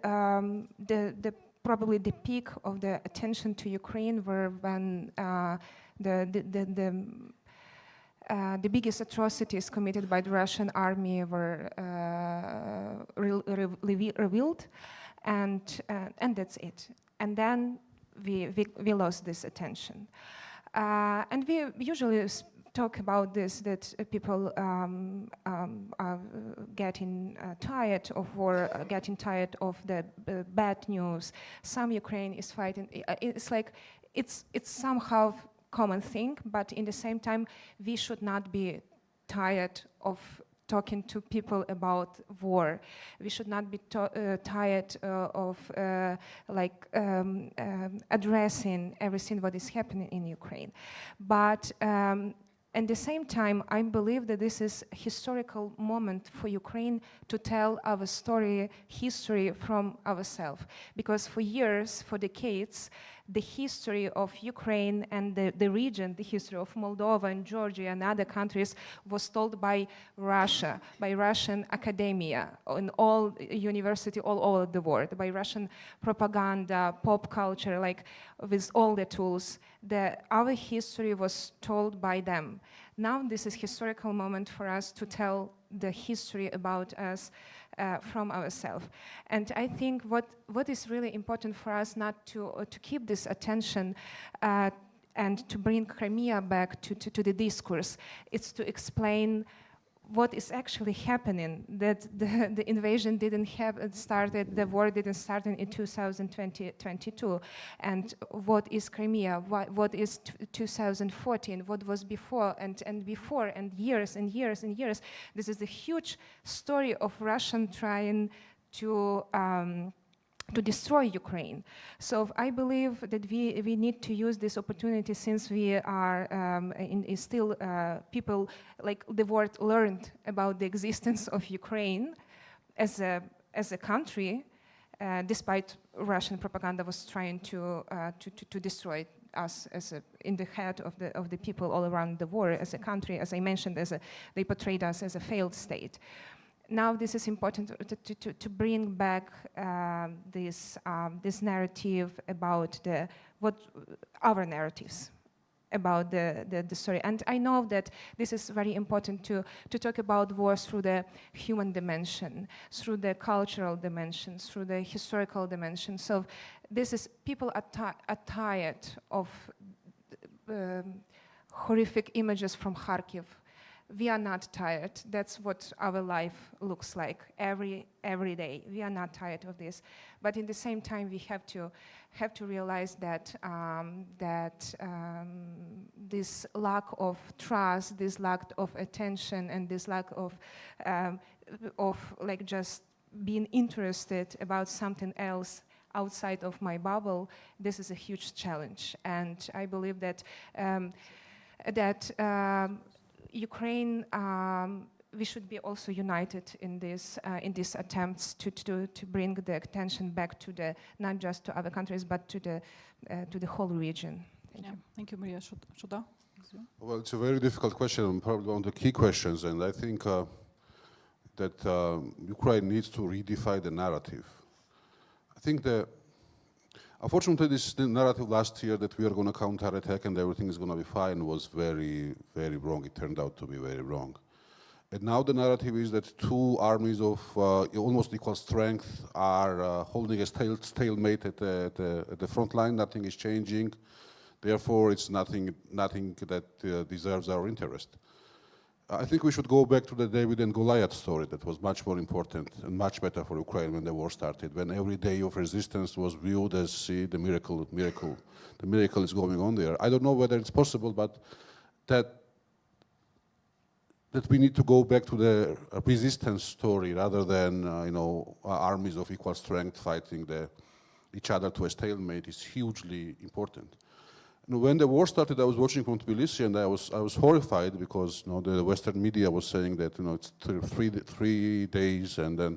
probably the peak of the attention to Ukraine were when the biggest atrocities committed by the Russian army were revealed, and that's it. And then we lost this attention. And we usually talk about this, that people are getting tired of war, getting tired of the bad news. Some Ukraine is fighting. It's like it's somehow common thing, but in the same time, we should not be tired of talking to people about war. We should not be tired of addressing everything what is happening in Ukraine. But at the same time, I believe that this is a historical moment for Ukraine to tell our history from ourselves. Because for years, for decades, the history of Ukraine and the region, the history of Moldova and Georgia and other countries was told by Russia, by Russian academia, in all university all over the world, by Russian propaganda, pop culture, like with all the tools. Our history was told by them. Now this is a historical moment for us to tell the history about us from ourselves. And I think what is really important for us not to keep this attention and to bring Crimea back to the discourse, it's to explain what is actually happening, that the invasion didn't started, the war didn't start in 2022, and what is Crimea, what is 2014, what was before and before, and years and years and years. This is a huge story of Russian trying to to destroy Ukraine. So I believe that we need to use this opportunity, since we are still people, like the world learned about the existence of Ukraine as a country, despite Russian propaganda was trying to destroy us in the head of the people all around the world as a country. As I mentioned, they portrayed us as a failed state. Now this is important to bring back this narrative about our narratives about the story. And I know that this is very important to talk about wars through the human dimension, through the cultural dimension, through the historical dimension. So people are tired of horrific images from Kharkiv. We are not tired. That's what our life looks like every day. We are not tired of this, but in the same time, we have to realize that this lack of trust, this lack of attention, and this lack of like just being interested about something else outside of my bubble, this is a huge challenge. And I believe that Ukraine, we should be also united in these attempts to bring the attention back to not just to other countries, but to the whole region. Thank you. Thank you, Maria. Shuda? Well, it's a very difficult question, probably one of the key questions, and I think that Ukraine needs to redefine the narrative. I think that, unfortunately, the narrative last year that we are going to counterattack and everything is going to be fine was very, very wrong. It turned out to be very wrong. And now the narrative is that two armies of almost equal strength are holding a stalemate at the front line. Nothing is changing. Therefore, it's nothing that deserves our interest. I think we should go back to the David and Goliath story that was much more important and much better for Ukraine when the war started, when every day of resistance was viewed as, see, the miracle is going on there. I don't know whether it's possible, but that we need to go back to the resistance story rather than armies of equal strength fighting each other to a stalemate is hugely important. When the war started, I was watching from Tbilisi, and I was horrified because the Western media was saying that it's 3 days, and then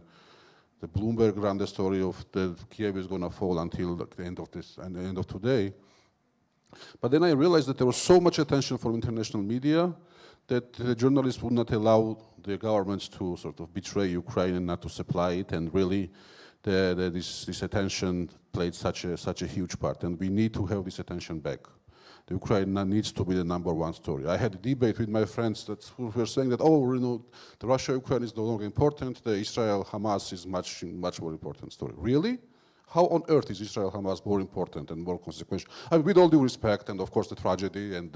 the Bloomberg ran the story of that Kiev is going to fall until the end of this and the end of today. But then I realized that there was so much attention from international media that the journalists would not allow the governments to sort of betray Ukraine and not to supply it, and really this attention played such a huge part, and we need to have this attention back. The Ukraine needs to be the #1 story. I had a debate with my friends who were saying that, the Russia-Ukraine is no longer important, the Israel-Hamas is much more important story. Really? How on earth is Israel-Hamas more important and more consequential? I mean, with all due respect, and of course the tragedy and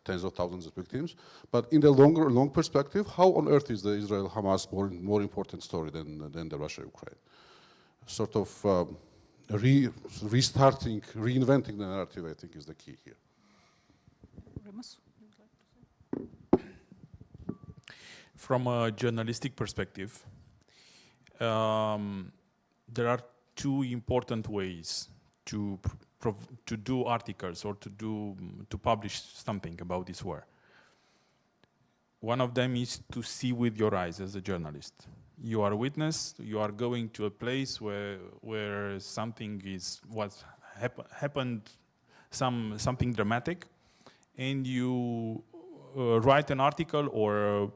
tens of thousands of victims, but in the long perspective, how on earth is the Israel-Hamas more important story than the Russia-Ukraine? Sort of restarting, reinventing the narrative, I think, is the key here. From a journalistic perspective, there are two important ways to do articles or to publish something about this war. One of them is to see with your eyes as a journalist. You are a witness. You are going to a place where something happened, something dramatic, and you write an article or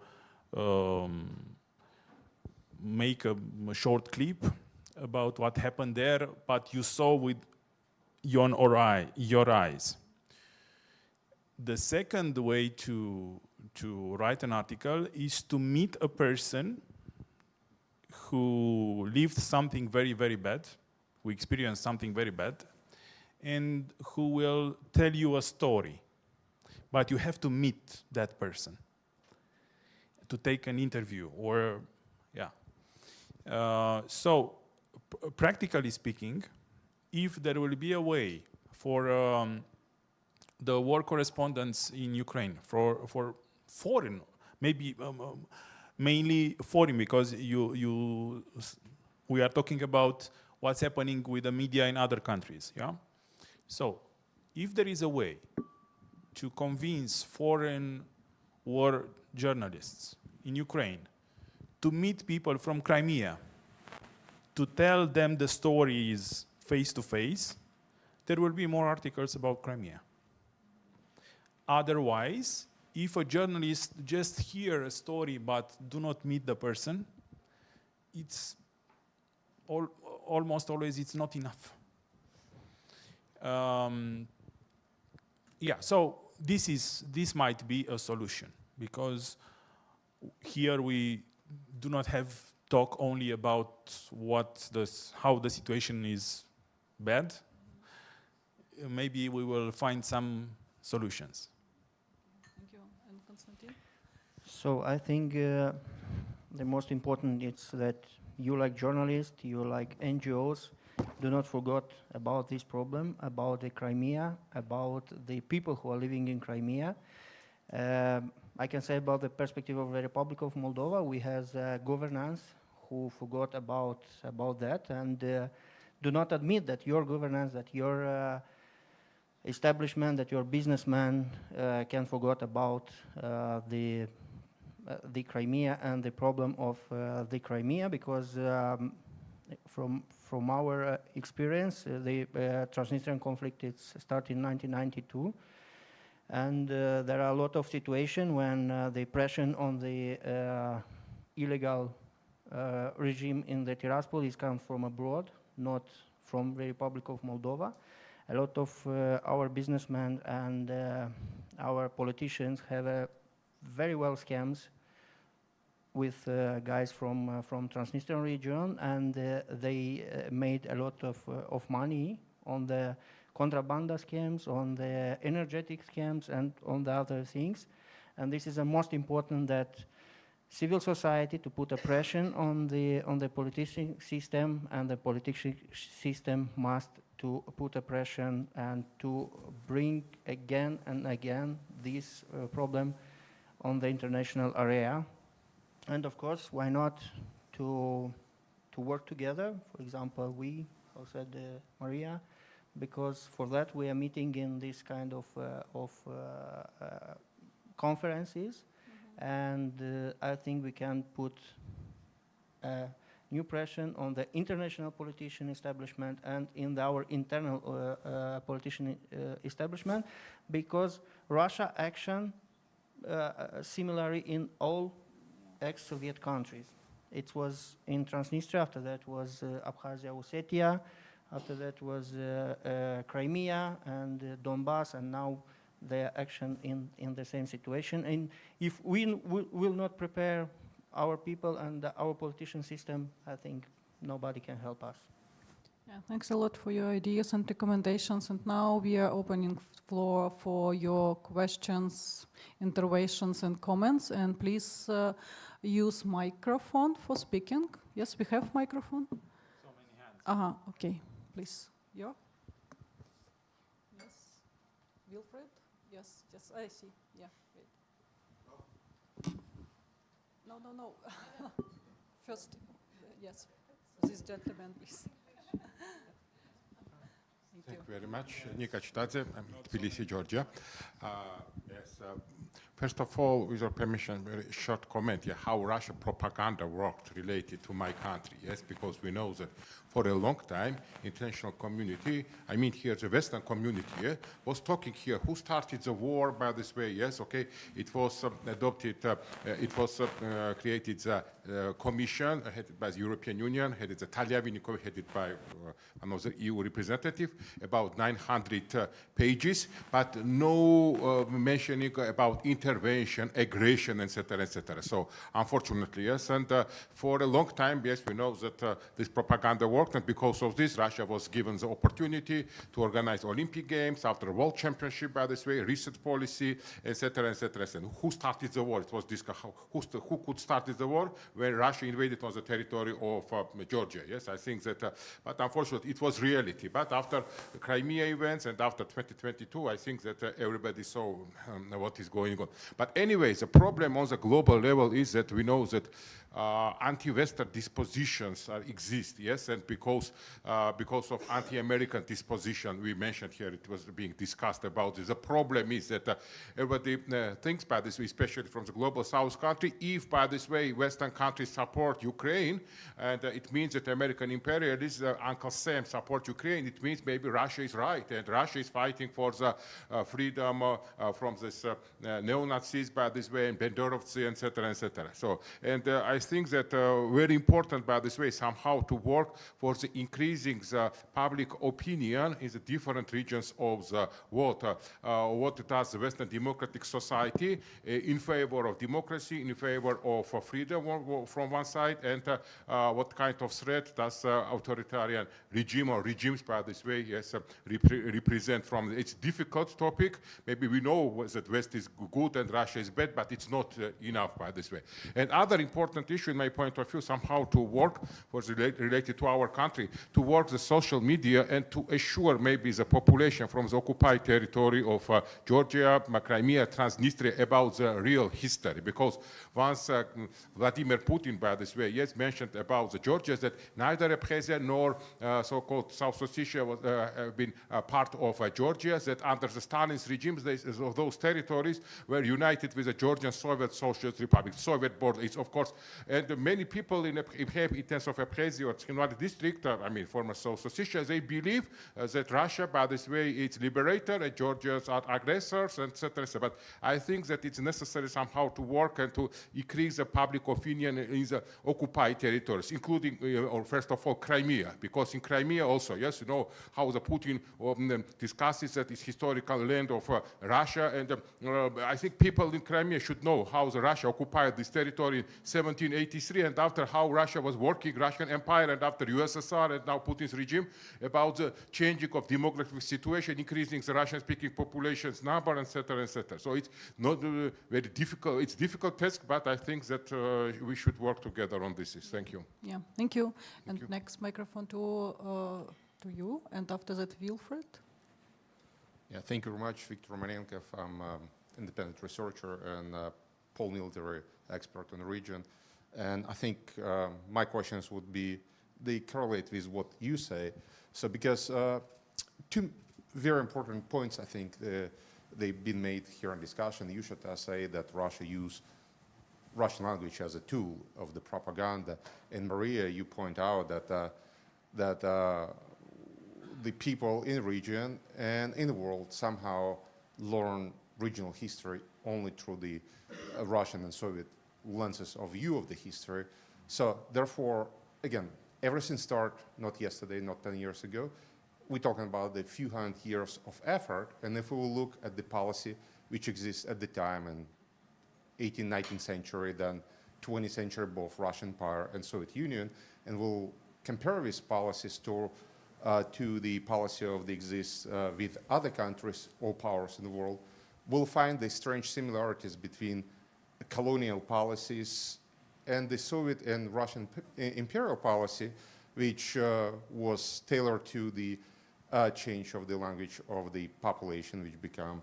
make a short clip about what happened there, but you saw with your eyes. The second way to write an article is to meet a person who lived something very, very bad, who experienced something very bad, and who will tell you a story. But you have to meet that person to take an interview or, so practically speaking, if there will be a way for the war correspondents in Ukraine, for foreign, maybe mainly foreign, because we are talking about what's happening with the media in other countries. Yeah? So if there is a way to convince foreign war journalists in Ukraine to meet people from Crimea, to tell them the stories face to face, there will be more articles about Crimea. Otherwise, if a journalist just hear a story but do not meet the person, it's almost always it's not enough. Yeah, so this might be a solution, because here we do not have talk only about how the situation is bad. Maybe we will find some solutions. Thank you. And Konstantin? So I think the most important is that you, like journalists, you like NGOs, do not forget about this problem, about the Crimea, about the people who are living in Crimea. I can say about the perspective of the Republic of Moldova, we have governance who forgot about that and do not admit that your governance, that your establishment, that your businessman can forget about the Crimea and the problem of the Crimea, because from our experience, the Transnistrian conflict started in 1992, and there are a lot of situations when the pressure on the illegal regime in the Tiraspol is come from abroad, not from the Republic of Moldova. A lot of our businessmen and our politicians have very well scams with guys from Transnistrian region, and they made a lot of money on the contrabanda scams, on the energetic scams, and on the other things. And this is the most important, that civil society to put a pressure on the politician system, and the politician system must to put a pressure and to bring again and again this problem on the international area. And of course, why not to work together? For example, we, how said Maria, because for that we are meeting in this kind of conferences, and I think we can put new pressure on the international politician establishment and in our internal politician establishment, because Russia action similarly in all ex-Soviet countries. It was in Transnistria, after that was Abkhazia, Ossetia, after that was Crimea and Donbass, and now their action in the same situation. And if we will not prepare our people and our politician system, I think nobody can help us. Yeah, thanks a lot for your ideas and recommendations. And now we are opening floor for your questions, interventions, and comments. And please use microphone for speaking. Yes, we have microphone. So many hands. Okay, please. Yeah. Yes, Wilfred. Yes, I see. Yeah. Wait. No. First, yes, this gentleman, please. Thank you very much. Nika Chitadze, Tbilisi, Georgia. Yes. First of all, with your permission, very short comment here, how Russian propaganda worked related to my country. Yes, because we know that for a long time, international community, I mean here the Western community, was talking here, who started the war by this way, yes, okay, it was adopted, it was created the commission headed by the European Union, headed the Taliavinikov, headed by another EU representative, about 900 pages, but no mentioning about intervention, aggression, etc., etc. So unfortunately, yes, and for a long time, yes, we know that this propaganda worked, and because of this, Russia was given the opportunity to organize Olympic Games after a World Championship, by this way, reset policy, etc., etc. And who started the war? It was this, who could start the war when Russia invaded on the territory of Georgia. Yes, I think that, but unfortunately, it was reality. But after the Crimea events and after 2022, I think that everybody saw what is going on. But anyway, the problem on the global level is that we know that anti-Western dispositions exist, yes, and because of anti-American disposition, we mentioned here, it was being discussed about this. The problem is that everybody thinks by this way, especially from the global South country, if by this way Western countries support Ukraine, and it means that American imperialists, Uncle Sam support Ukraine, it means maybe Russia is right, and Russia is fighting for the freedom from this neo-Nazis by this way, and Banderovцы, etc., etc. So, and I think that very important by this way somehow to work for the increasing the public opinion in the different regions of the world. What does the Western democratic society in favor of democracy, in favor of freedom from one side, and what kind of threat does authoritarian regime or regimes by this way, yes, represent from. It's a difficult topic. Maybe we know that West is good and Russia is bad, but it's not enough by this way. And other important issue in my point of view, somehow to work for related to our country, to work the social media and to assure maybe the population from the occupied territory of Georgia, Crimea, Transnistria about the real history. Because once Vladimir Putin, by this way, yes, mentioned about the Georgians that neither Abkhazia nor so-called South Ossetia have been part of Georgia, that under the Stalin's regimes, those territories were united with the Georgian Soviet Socialist Republic. Soviet border is, of course, and many people in terms of Abkhazia or Tskhinvali district, I mean, former South Ossetia, they believe that Russia, by this way, is liberator and Georgians are aggressors, etc. But I think that it's necessary somehow to work and to increase the public opinion in the occupied territories, including, or first of all, Crimea, because in Crimea also, yes, you know how the Putin discusses that it's historical land of Russia, and I think people in Crimea should know how the Russia occupied this territory in 1783, and after how Russia was working, Russian Empire, and after USSR, and now Putin's regime, about the changing of demographic situation, increasing the Russian-speaking population's number, etc., etc. So it's not very difficult. It's a difficult task, but I think that we should work together on this. Thank you. Yeah, thank you. And next microphone to you, and after that, Wilfred. Yeah, thank you very much, Viktor Romanenko. I'm an independent researcher and Pole military expert in the region. And I think my questions would be, they correlate with what you say. So because two very important points, I think, they've been made here in discussion. You should say that Russia used Russian language as a tool of the propaganda. And Maria, you point out that the people in the region and in the world somehow learn regional history only through the Russian and Soviet lenses of view of the history. So therefore, again, everything started not yesterday, not 10 years ago. We're talking about the few hundred years of effort, and if we will look at the policy which exists at the time in 18th, 19th century, then 20th century, both Russian Empire and Soviet Union, and we'll compare these policies to the policy of the exists with other countries or powers in the world, we'll find the strange similarities between colonial policies and the Soviet and Russian imperial policy, which was tailored to the change of the language of the population, which become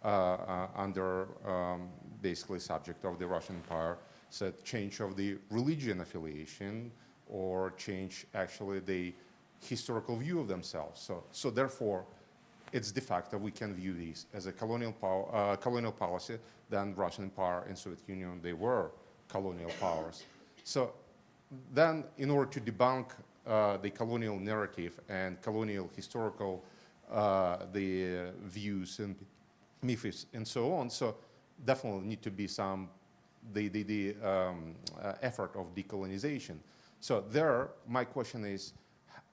under basically subject of the Russian Empire, so change of the religion affiliation or change actually the historical view of themselves. So therefore, it's de facto we can view these as a colonial policy. Then Russian Empire and Soviet Union, they were colonial powers. So then in order to debunk the colonial narrative and colonial historical the views and myths and so on, so definitely need to be some the effort of decolonization. So there, my question is,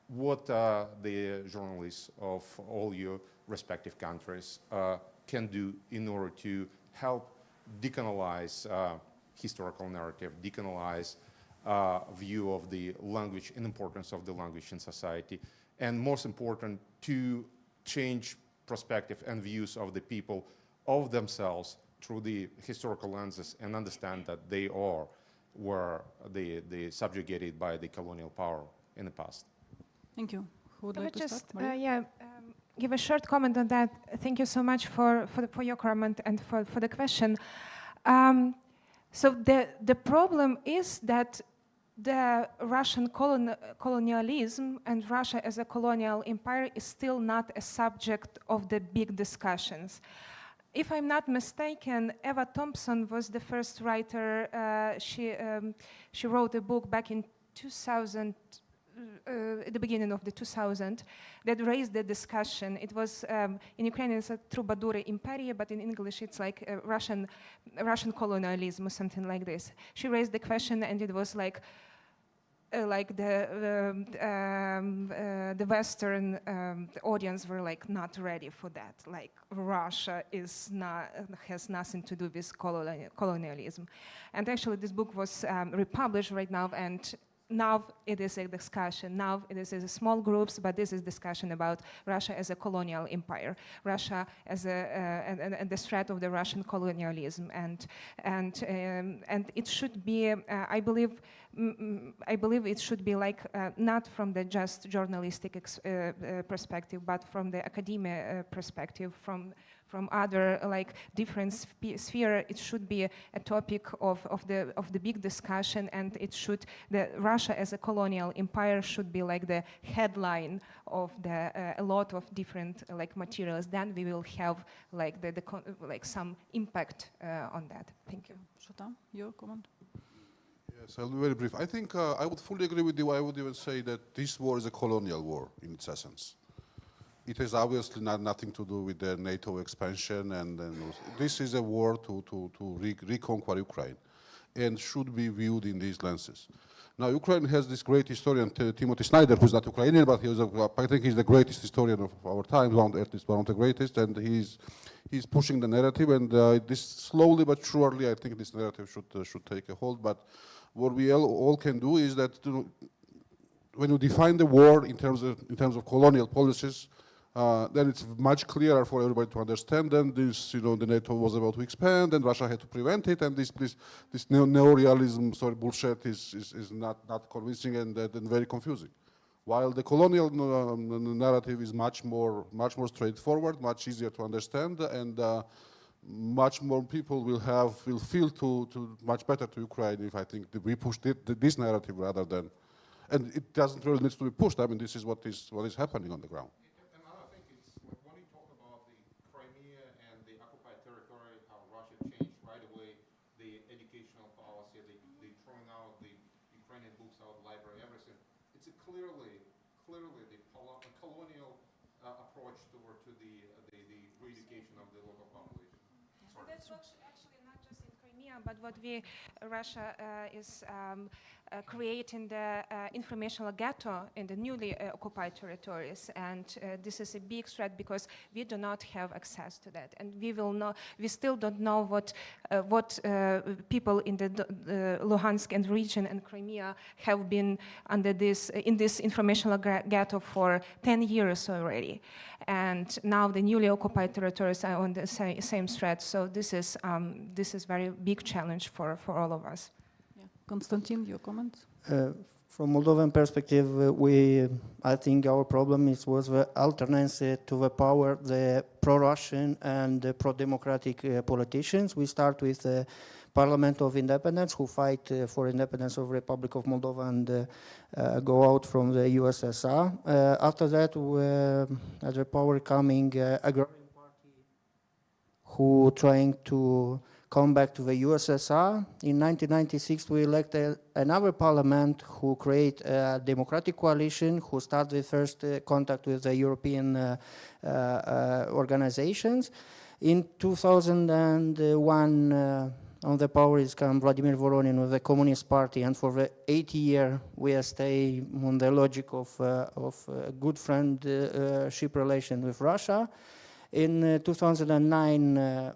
what the journalists of all your respective countries can do in order to help decolonize historical narrative, decolonize view of the language and importance of the language in society, and most important, to change perspective and views of the people of themselves through the historical lenses and understand that they were subjugated by the colonial power in the past. Thank you. Who would like to start? Yeah, give a short comment on that. Thank you so much for your comment and for the question. So the problem is that the Russian colonialism and Russia as a colonial empire is still not a subject of the big discussions. If I'm not mistaken, Eva Thompson was the first writer. She wrote a book back in 2000, at the beginning of the 2000s, that raised the discussion. It was, in Ukrainian it's a Troubadoure Imperia, but in English it's like Russian colonialism or something like this. She raised the question and it was like the Western audience were like not ready for that. Like Russia has nothing to do with colonialism. And actually this book was republished right now, and now it is a discussion. Now it is a small groups, but this is discussion about Russia as a colonial empire, Russia as and the threat of the Russian colonialism, and it should be, I believe it should be like not from the just journalistic perspective, but from the academia perspective, from other like different sphere. It should be a topic of the big discussion, and it should, the Russia as a colonial empire should be like the headline of the a lot of different like materials. Then we will have like like some impact on that. Thank you. Shotan, your comment? Yes, I'll be very brief. I think I would fully agree with you. I would even say that this war is a colonial war in its essence. It has obviously nothing to do with the NATO expansion, and this is a war to reconquer Ukraine, and should be viewed in these lenses. Now, Ukraine has this great historian, Timothy Snyder, who's not Ukrainian, but I think he's the greatest historian of our time, at least one of the greatest, and he's pushing the narrative, and this slowly but surely, I think this narrative should take a hold. But what we all can do is that when you define the war in terms of colonial policies, then it's much clearer for everybody to understand. Then this, the NATO was about to expand, and Russia had to prevent it. And this neorealism, bullshit is not convincing and very confusing. While the colonial narrative is much more straightforward, much easier to understand, and much more people will feel to much better to Ukraine if I think that we push this narrative rather than, and it doesn't really need to be pushed. I mean, this is what is happening on the ground. Clearly the colonial approach to the re-education of the local population. That's actually not just in Crimea, but what Russia is creating the informational ghetto in the newly occupied territories, and this is a big threat because we do not have access to that, and we still don't know what people in the Luhansk and region and Crimea have been under in this informational ghetto for 10 years already, and now the newly occupied territories are on the same threat. So this is very big challenge for all of us. Konstantin, your comments? From Moldovan perspective, I think our problem was the alternance to the power, the pro-Russian and the pro-democratic politicians. We start with the Parliament of Independence, who fight for independence of Republic of Moldova and go out from the USSR. After that, as the power coming agrarian party, who trying to come back to the USSR. In 1996, we elected another parliament who create a democratic coalition, who start the first contact with the European organizations. In 2001, on the power is come Vladimir Voronin with the Communist Party, and for the 80 years we stay on the logic of good friendship relation with Russia. In 2009,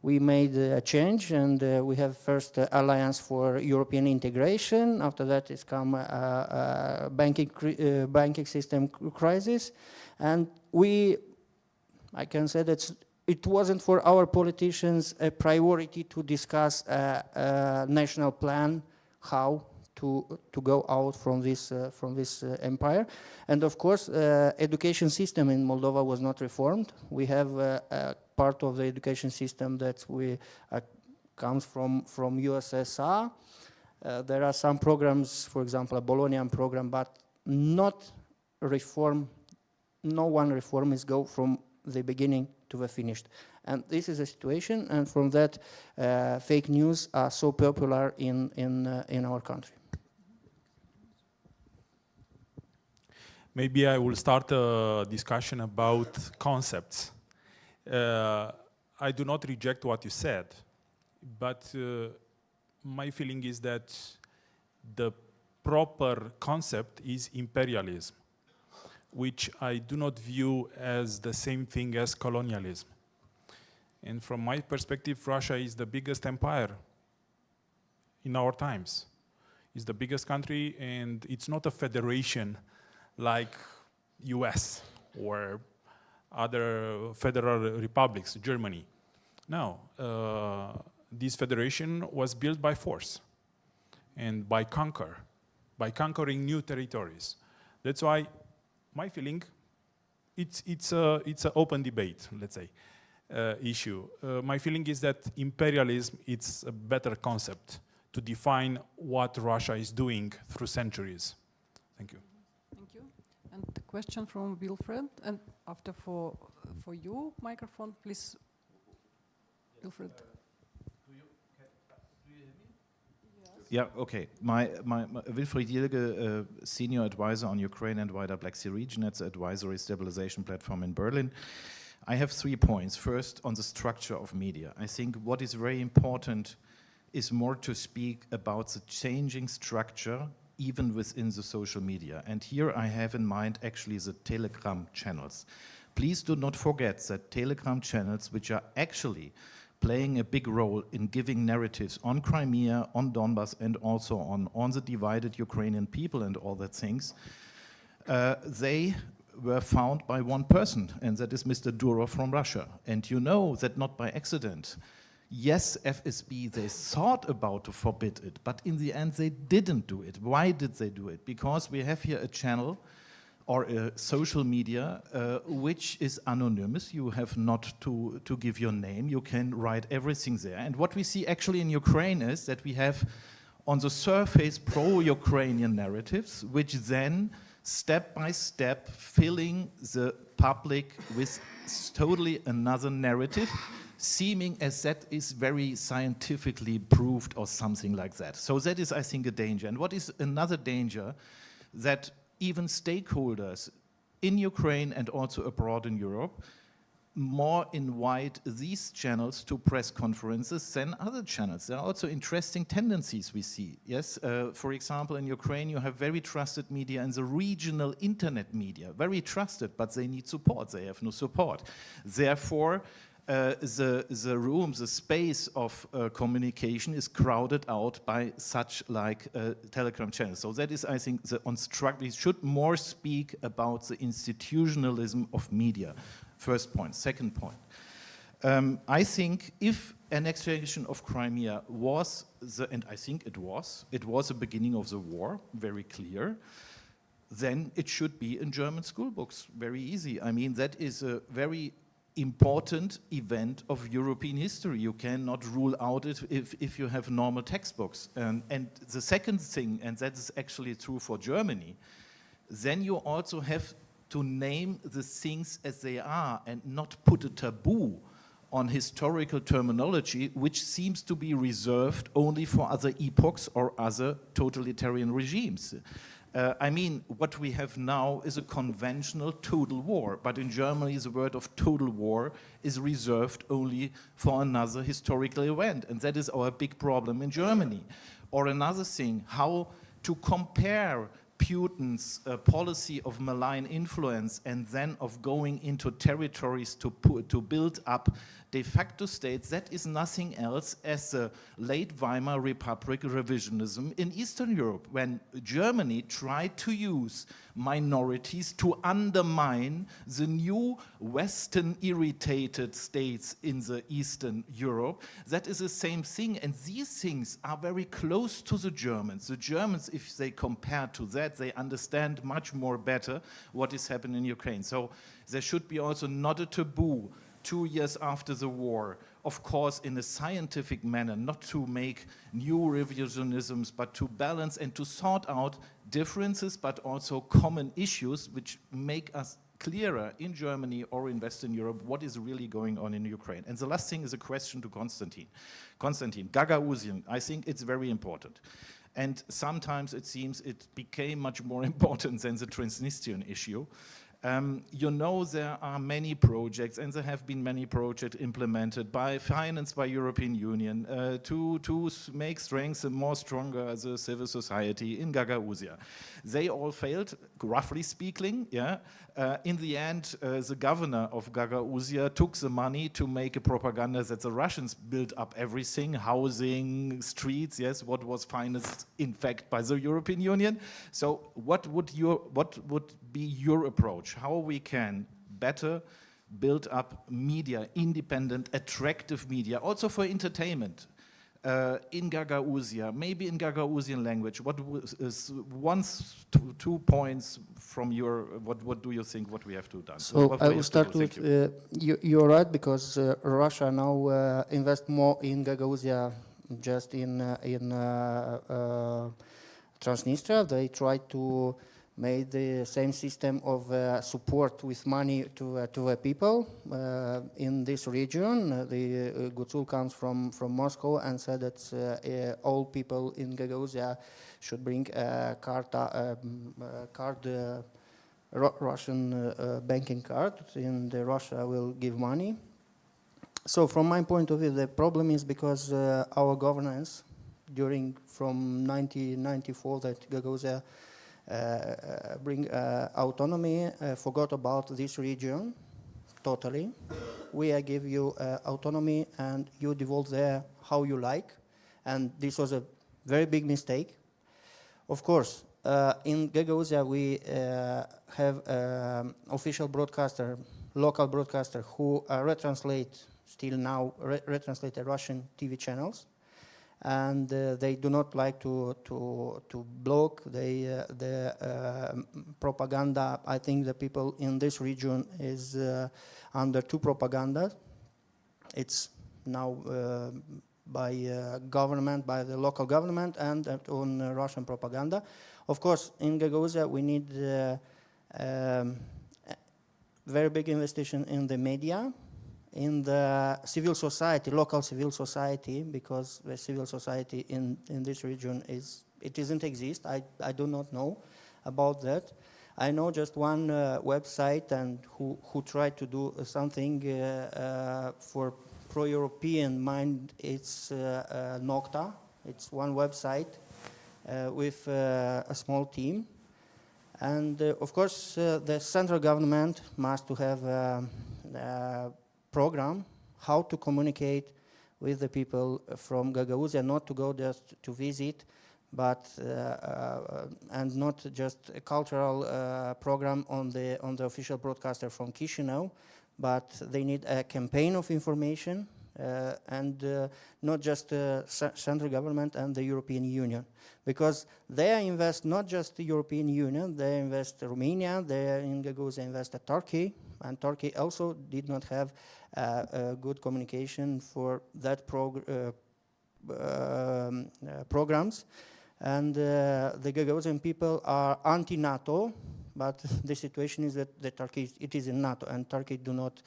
we made a change, and we have first alliance for European integration. After that, it's come banking system crisis, and I can say that it wasn't for our politicians a priority to discuss a national plan, how to go out from this empire. And of course, education system in Moldova was not reformed. We have a part of the education system that comes from USSR. There are some programs, for example, a Bolognian program, but not reform. No one reform is go from the beginning to the finished. And this is a situation, and from that, fake news are so popular in our country. Maybe I will start a discussion about concepts. I do not reject what you said, but my feeling is that the proper concept is imperialism, which I do not view as the same thing as colonialism. And from my perspective, Russia is the biggest empire in our times. It's the biggest country, and it's not a federation like US or other federal republics, Germany. No, this federation was built by force and by conquering new territories. That's why my feeling, it's an open debate, let's say, issue. My feeling is that imperialism, it's a better concept to define what Russia is doing through centuries. Thank you. Thank you. And the question from Wilfred, and after for you, microphone, please, Wilfred. Yeah, okay. My Wilfried Jilge, Senior Advisor on Ukraine and wider Black Sea region at the Advisory Stabilization Platform in Berlin. I have 3 points. First, on the structure of media. I think what is very important is more to speak about the changing structure even within the social media. And here I have in mind actually the Telegram channels. Please do not forget that Telegram channels, which are actually playing a big role in giving narratives on Crimea, on Donbass, and also on the divided Ukrainian people and all that things, they were found by one person, and that is Mr. Durov from Russia. And you know that not by accident. Yes, FSB, they thought about to forbid it, but in the end they didn't do it. Why did they do it? Because we have here a channel or a social media which is anonymous. You have not to give your name. You can write everything there. And what we see actually in Ukraine is that we have on the surface pro-Ukrainian narratives, which then step by step filling the public with totally another narrative, seeming as that is very scientifically proved or something like that. So that is, I think, a danger. And what is another danger? That even stakeholders in Ukraine and also abroad in Europe more invite these channels to press conferences than other channels. There are also interesting tendencies we see. Yes, for example, in Ukraine you have very trusted media and the regional internet media, very trusted, but they need support. They have no support. Therefore, the room, the space of communication is crowded out by such like Telegram channels. So that is, I think, on structure. We should more speak about the institutionalism of media. First point. Second point. I think if annexation of Crimea was, and I think it was the beginning of the war, very clear, then it should be in German school books. Very easy. I mean, that is a very important event of European history. You cannot rule out it if you have normal textbooks. And the second thing, and that is actually true for Germany, then you also have to name the things as they are and not put a taboo on historical terminology, which seems to be reserved only for other epochs or other totalitarian regimes. I mean, what we have now is a conventional total war, but in Germany the word of total war is reserved only for another historical event, and that is our big problem in Germany. Or another thing, how to compare Putin's policy of malign influence and then of going into territories to build up de facto states, that is nothing else as the late Weimar Republic revisionism in Eastern Europe, when Germany tried to use minorities to undermine the new Western irritated states in the Eastern Europe. That is the same thing, and these things are very close to the Germans. The Germans, if they compare to that, they understand much more better what is happening in Ukraine. So there should be also not a taboo 2 years after the war, of course in a scientific manner, not to make new revisionisms, but to balance and to sort out differences, but also common issues which make us clearer in Germany or in Western Europe what is really going on in Ukraine. And the last thing is a question to Konstantin. Konstantin, Gagauzien, I think it's very important. And sometimes it seems it became much more important than the Transnistrian issue. You know, there are many projects, and there have been many projects implemented financed by European Union to make strength and more stronger as a civil society in Gagauzia. They all failed, roughly speaking. Yeah. In the end, the governor of Gagauzia took the money to make a propaganda that the Russians built up everything, housing, streets, yes, what was financed, in fact, by the European Union. So what would be your approach? How we can better build up media, independent, attractive media, also for entertainment, in Gagauzia, maybe in Gagauzian language. What is two points from your, what do you think what we have to do? So I will start with, you're right, because Russia now invests more in Gagauzia, just in Transnistria. They try to make the same system of support with money to the people in this region. The Gutsul comes from Moscow and said that all people in Gagauzia should bring a Russian banking card, and Russia will give money. So from my point of view, the problem is because our governance from 1994 that Gagauzia bring autonomy, forgot about this region totally. We give you autonomy and you devolve there how you like, and this was a very big mistake. Of course, in Gagauzia we have official broadcaster, local broadcaster who retranslate still now retranslate the Russian TV channels. And they do not like to block the propaganda. I think the people in this region is under two propaganda. It's now by government, by the local government, and on Russian propaganda. Of course, in Gagauzia we need very big investigation in the media, in the civil society, local civil society, because the civil society in this region doesn't exist. I do not know about that. I know just one website and who tried to do something for pro-European mind. It's Nocta. It's one website with a small team. And of course, the central government must to have a program how to communicate with the people from Gagauzia, not to go just to visit, but and not just a cultural program on the official broadcaster from Chisinau, but they need a campaign of information and not just central government and the European Union, because they invest not just the European Union, they invest Romania, they in Gagauzia invest Turkey, and Turkey also did not have good communication for that programs. And the Gagauzian people are anti-NATO, but the situation is that the Turkey it is in NATO, and Turkey do not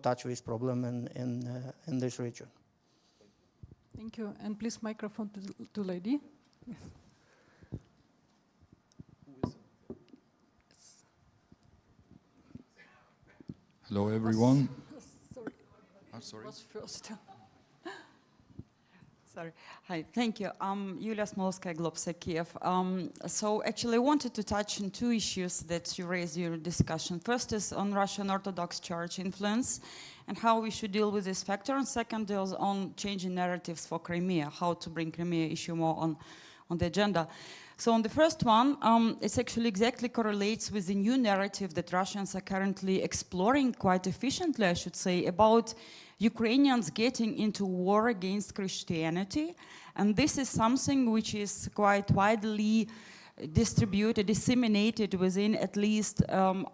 touch this problem in this region. Thank you, and please microphone to lady. Yes. Hello, everyone. Sorry. I'm sorry. Was first. Sorry. Hi, thank you. Yulia Smolskaya, Globsec Kiev. So actually I wanted to touch on two issues that you raised in your discussion. First is on Russian Orthodox Church influence and how we should deal with this factor. And second is on changing narratives for Crimea, how to bring Crimea issue more on the agenda. So on the first one, it actually exactly correlates with the new narrative that Russians are currently exploring quite efficiently, I should say, about Ukrainians getting into war against Christianity. And this is something which is quite widely distributed, disseminated within at least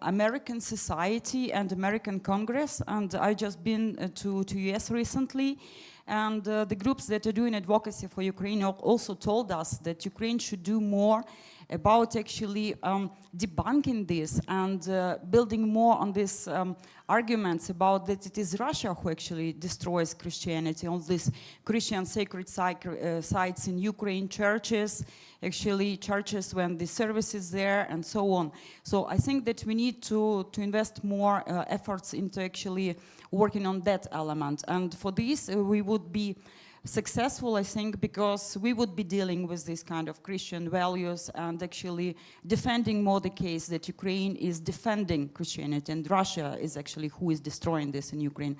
American society and American Congress. And I've just been to US recently. And the groups that are doing advocacy for Ukraine also told us that Ukraine should do more about actually debunking this and building more on these arguments about that it is Russia who actually destroys Christianity on these Christian sacred sites in Ukraine, churches, actually churches when the service is there and so on. So I think that we need to invest more efforts into actually working on that element. And for this, we would be successful, I think, because we would be dealing with this kind of Christian values and actually defending more the case that Ukraine is defending Christianity and Russia is actually who is destroying this in Ukraine.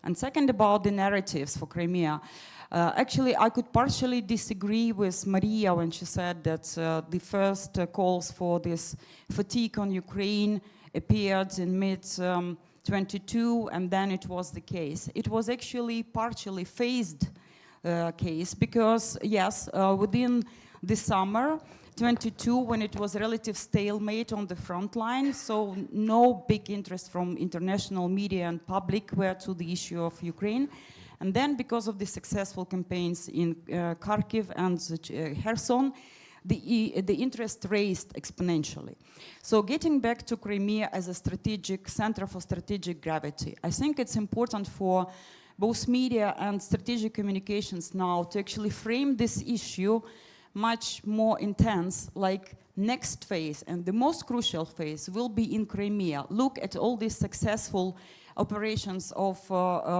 And second, about the narratives for Crimea. Actually, I could partially disagree with Maria when she said that the first calls for this fatigue on Ukraine appeared in mid-22, and then it was the case. It was actually partially phased case because, yes, within the summer 22, when it was a relative stalemate on the front line, so no big interest from international media and public were to the issue of Ukraine. And then because of the successful campaigns in Kharkiv and Kherson, the interest raised exponentially. So getting back to Crimea as a strategic center for strategic gravity, I think it's important for both media and strategic communications now to actually frame this issue much more intense, like next phase, and the most crucial phase will be in Crimea. Look at all these successful operations of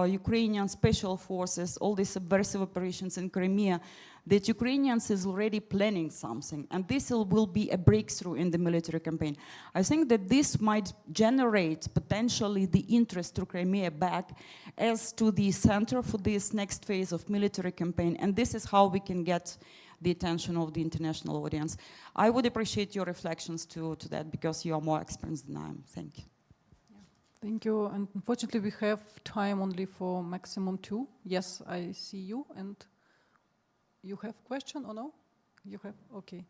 Ukrainian special forces, all these subversive operations in Crimea, that Ukrainians is already planning something, and this will be a breakthrough in the military campaign. I think that this might generate potentially the interest to Crimea back as to the center for this next phase of military campaign, and this is how we can get the attention of the international audience. I would appreciate your reflections to that, because you are more experienced than I am. Thank you. Thank you. And unfortunately, we have time only for maximum 2. Yes, I see you. And you have question or no? You have? Okay.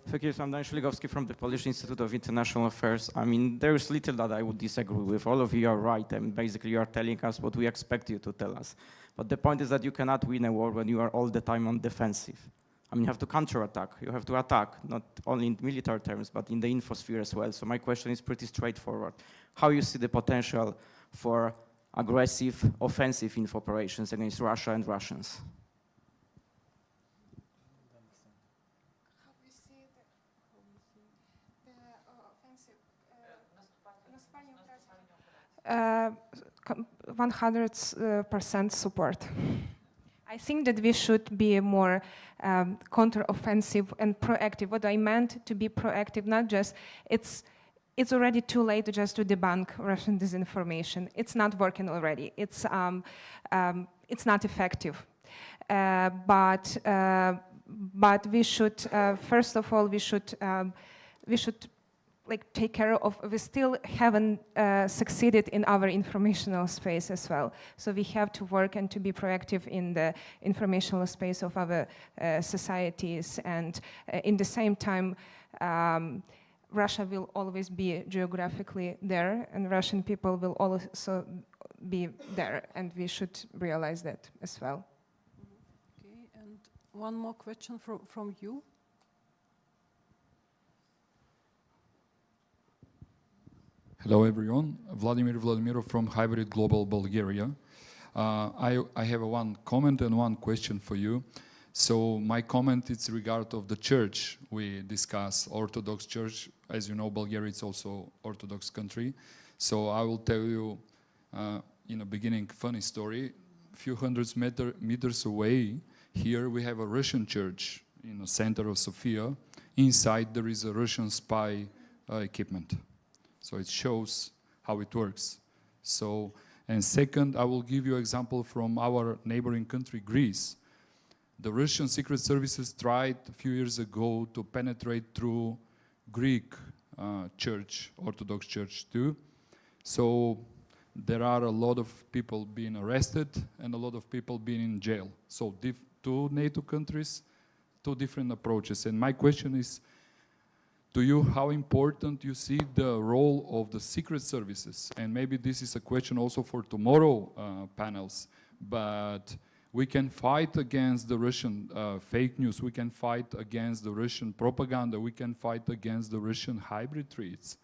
Thank you. So I'm Dan Szligowski from the Polish Institute of International Affairs. I mean, there is little that I would disagree with. All of you are right, and basically you are telling us what we expect you to tell us. But the point is that you cannot win a war when you are all the time on defensive. I mean, you have to counterattack. You have to attack, not only in military terms, but in the infosphere as well. So my question is pretty straightforward. How you see the potential for aggressive, offensive info operations against Russia and Russians? How we see the offensive, 100% support. I think that we should be more counter-offensive and proactive. What I meant to be proactive, not just, it's already too late just to debunk Russian disinformation. It's not working already. It's not effective. But we should, first of all, we should like take care of, we still haven't succeeded in our informational space as well. So we have to work and to be proactive in the informational space of our societies. And in the same time, Russia will always be geographically there, and Russian people will also be there, and we should realize that as well. Okay, and one more question from you. Hello everyone, Vladimir Vladimirov from Hybrid Global Bulgaria. I have one comment and one question for you. So my comment is regard of the church we discuss, Orthodox Church. As you know, Bulgaria is also Orthodox country. So I will tell you in the beginning funny story. few hundreds meters away, here we have a Russian church in the center of Sofia. Inside there is a Russian spy equipment. So it shows how it works. So, and second, I will give you an example from our neighboring country, Greece. The Russian secret services tried a few years ago to penetrate through Greek church, Orthodox church too. So there are a lot of people being arrested and a lot of people being in jail. So two NATO countries, two different approaches. And my question is to you, how important you see the role of the secret services? And maybe this is a question also for tomorrow panels, but we can fight against the Russian fake news, we can fight against the Russian propaganda, we can fight against the Russian hybrid threats,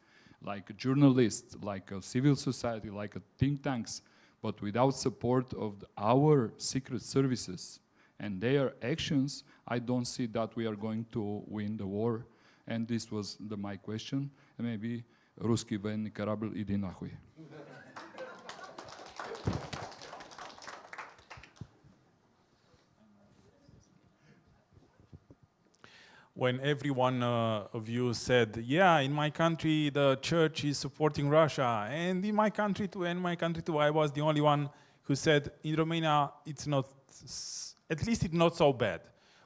like journalists, like a civil society, like a think tanks, but without support of our secret services and their actions, I don't see that we are going to win the war. And this was my question. And maybe русский военный корабль, иди нахуй. When every one of you said, yeah, in my country the church is supporting Russia, and in my country too, I was the only one who said, in Romania it's not, at least it's not so bad.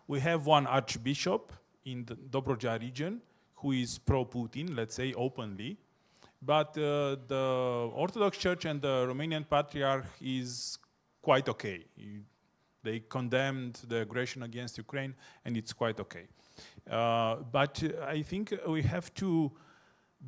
We have one archbishop in the Dobrogea region who is pro-Putin, let's say openly, but the Orthodox Church and the Romanian Patriarch is quite okay. They condemned the aggression against Ukraine and it's quite okay. But I think we have to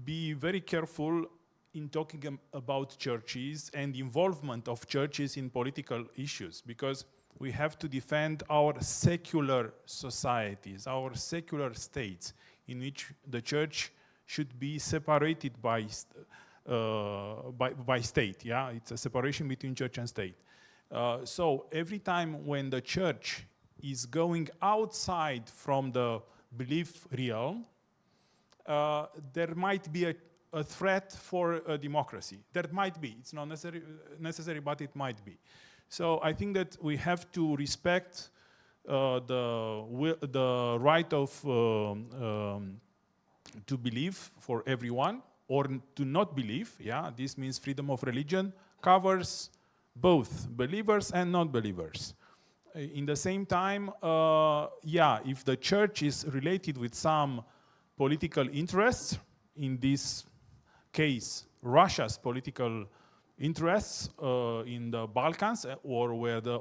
be very careful in talking about churches and involvement of churches in political issues, because we have to defend our secular societies, our secular states, in which the church should be separated by state. Yeah, it's a separation between church and state. So every time when the church is going outside from the belief realm, there might be a threat for democracy. There might be. It's not necessary, but it might be. So I think that we have to respect the right of to believe for everyone, or to not believe. Yeah, this means freedom of religion covers both believers and non-believers. In the same time, yeah, if the church is related with some political interests, in this case, Russia's political interests in the Balkans, or where the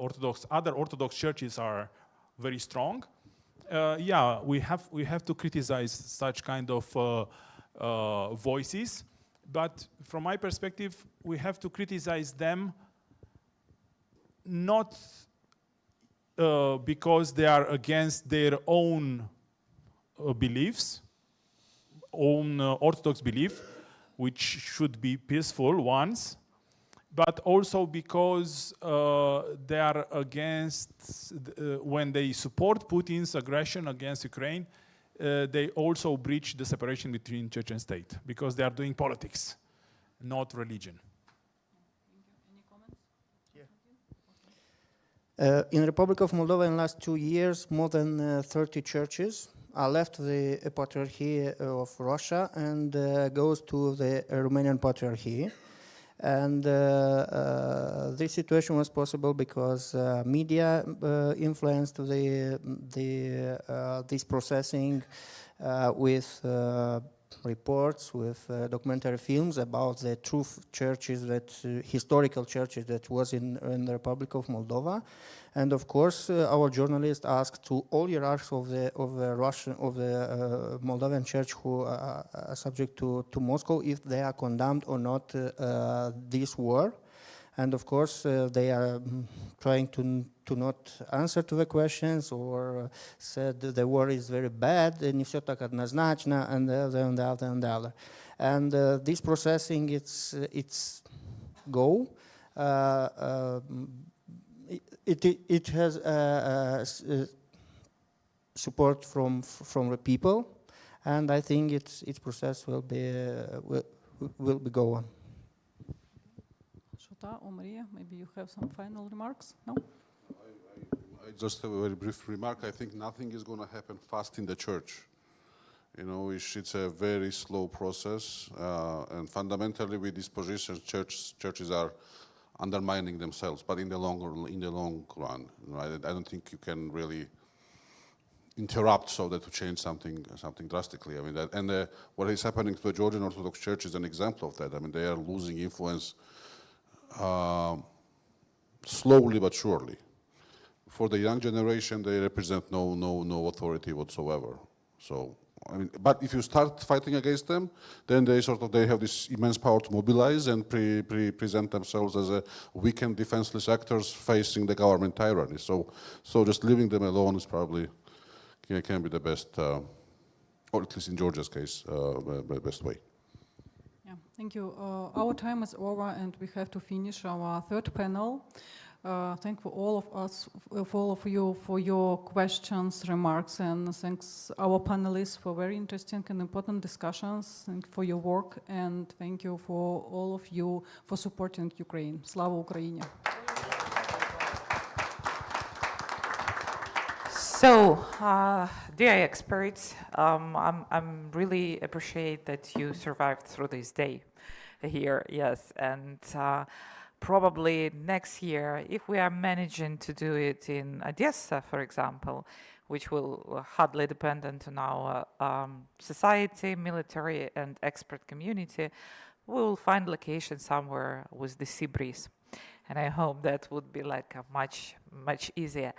other Orthodox churches are very strong, yeah, we have to criticize such kind of voices. But from my perspective, we have to criticize them not because they are against their own beliefs, own Orthodox belief, which should be peaceful ones, but also because they are against, when they support Putin's aggression against Ukraine, they also breach the separation between church and state, because they are doing politics, not religion. In the Republic of Moldova in the last 2 years, more than 30 churches left the Patriarchy of Russia and goes to the Romanian Patriarchy. And this situation was possible because media influenced this processing with reports, with documentary films about the true churches, historical churches that was in the Republic of Moldova. And of course, our journalists asked to all hierarchs of the Moldovan church who are subject to Moscow if they are condemned or not this war. And of course, they are trying to not answer to the questions, or said the war is very bad, не все так однозначно, and the other and the other and the other. And this processing, it's go. It has support from the people, and I think its process will be go on. Tuta or Maria, maybe you have some final remarks? No? I just have a very brief remark. I think nothing is going to happen fast in the church. You know, it's a very slow process, and fundamentally with these positions, churches are undermining themselves. But in the long run, right? I don't think you can really interrupt so that to change something drastically. I mean, what is happening to the Georgian Orthodox Church is an example of that. I mean, they are losing influence slowly but surely. For the young generation, they represent no authority whatsoever. So, I mean, but if you start fighting against them, then they have this immense power to mobilize and present themselves as a weakened, defenseless actors facing the government tyranny. So just leaving them alone is probably can be the best, or at least in Georgia's case, the best way. Yeah, thank you. Our time is over, and we have to finish our third panel. Thank you all of you for your questions, remarks, and thanks our panelists for very interesting and important discussions. Thank you for your work, and thank you for all of you for supporting Ukraine. Slava Ukraini! So, dear experts, I'm really appreciate that you survived through this day here, yes, and probably next year, if we are managing to do it in Odessa, for example, which will hardly dependent on our society, military, and expert community, we will find location somewhere with the sea breeze. And I hope that would be like a much easier.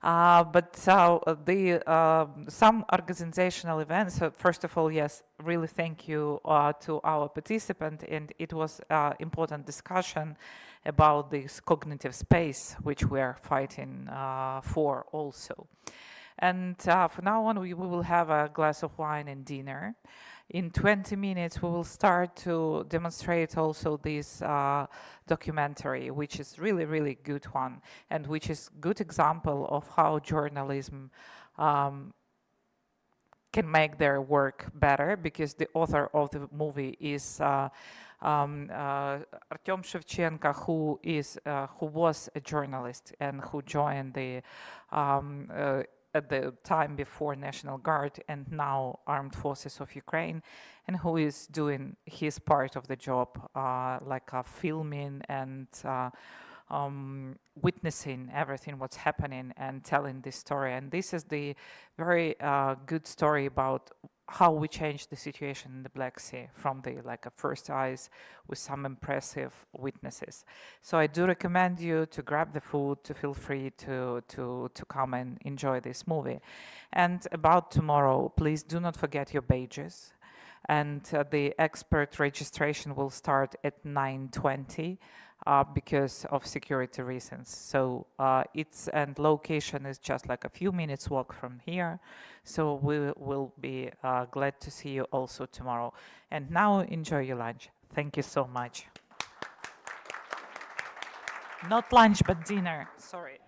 But some organizational events, first of all, yes, really thank you to our participant, and it was important discussion about this cognitive space which we are fighting for also. And from now on, we will have a glass of wine and dinner. In 20 minutes, we will start to demonstrate also this documentary, which is really good one, and which is good example of how journalism can make their work better, because the author of the movie is Artem Shevchenko, who was a journalist and who joined the at the time before National Guard and now Armed Forces of Ukraine, and who is doing his part of the job, like filming and witnessing everything what's happening and telling this story. And this is the very good story about how we changed the situation in the Black Sea from the first eyes with some impressive witnesses. So I do recommend you to grab the food, to feel free to come and enjoy this movie. And about tomorrow, please do not forget your badges. And the expert registration will start at 9:20 because of security reasons. So and location is just like a few minutes walk from here. So we will be glad to see you also tomorrow. And now enjoy your lunch. Thank you so much. Not lunch, but dinner. Sorry.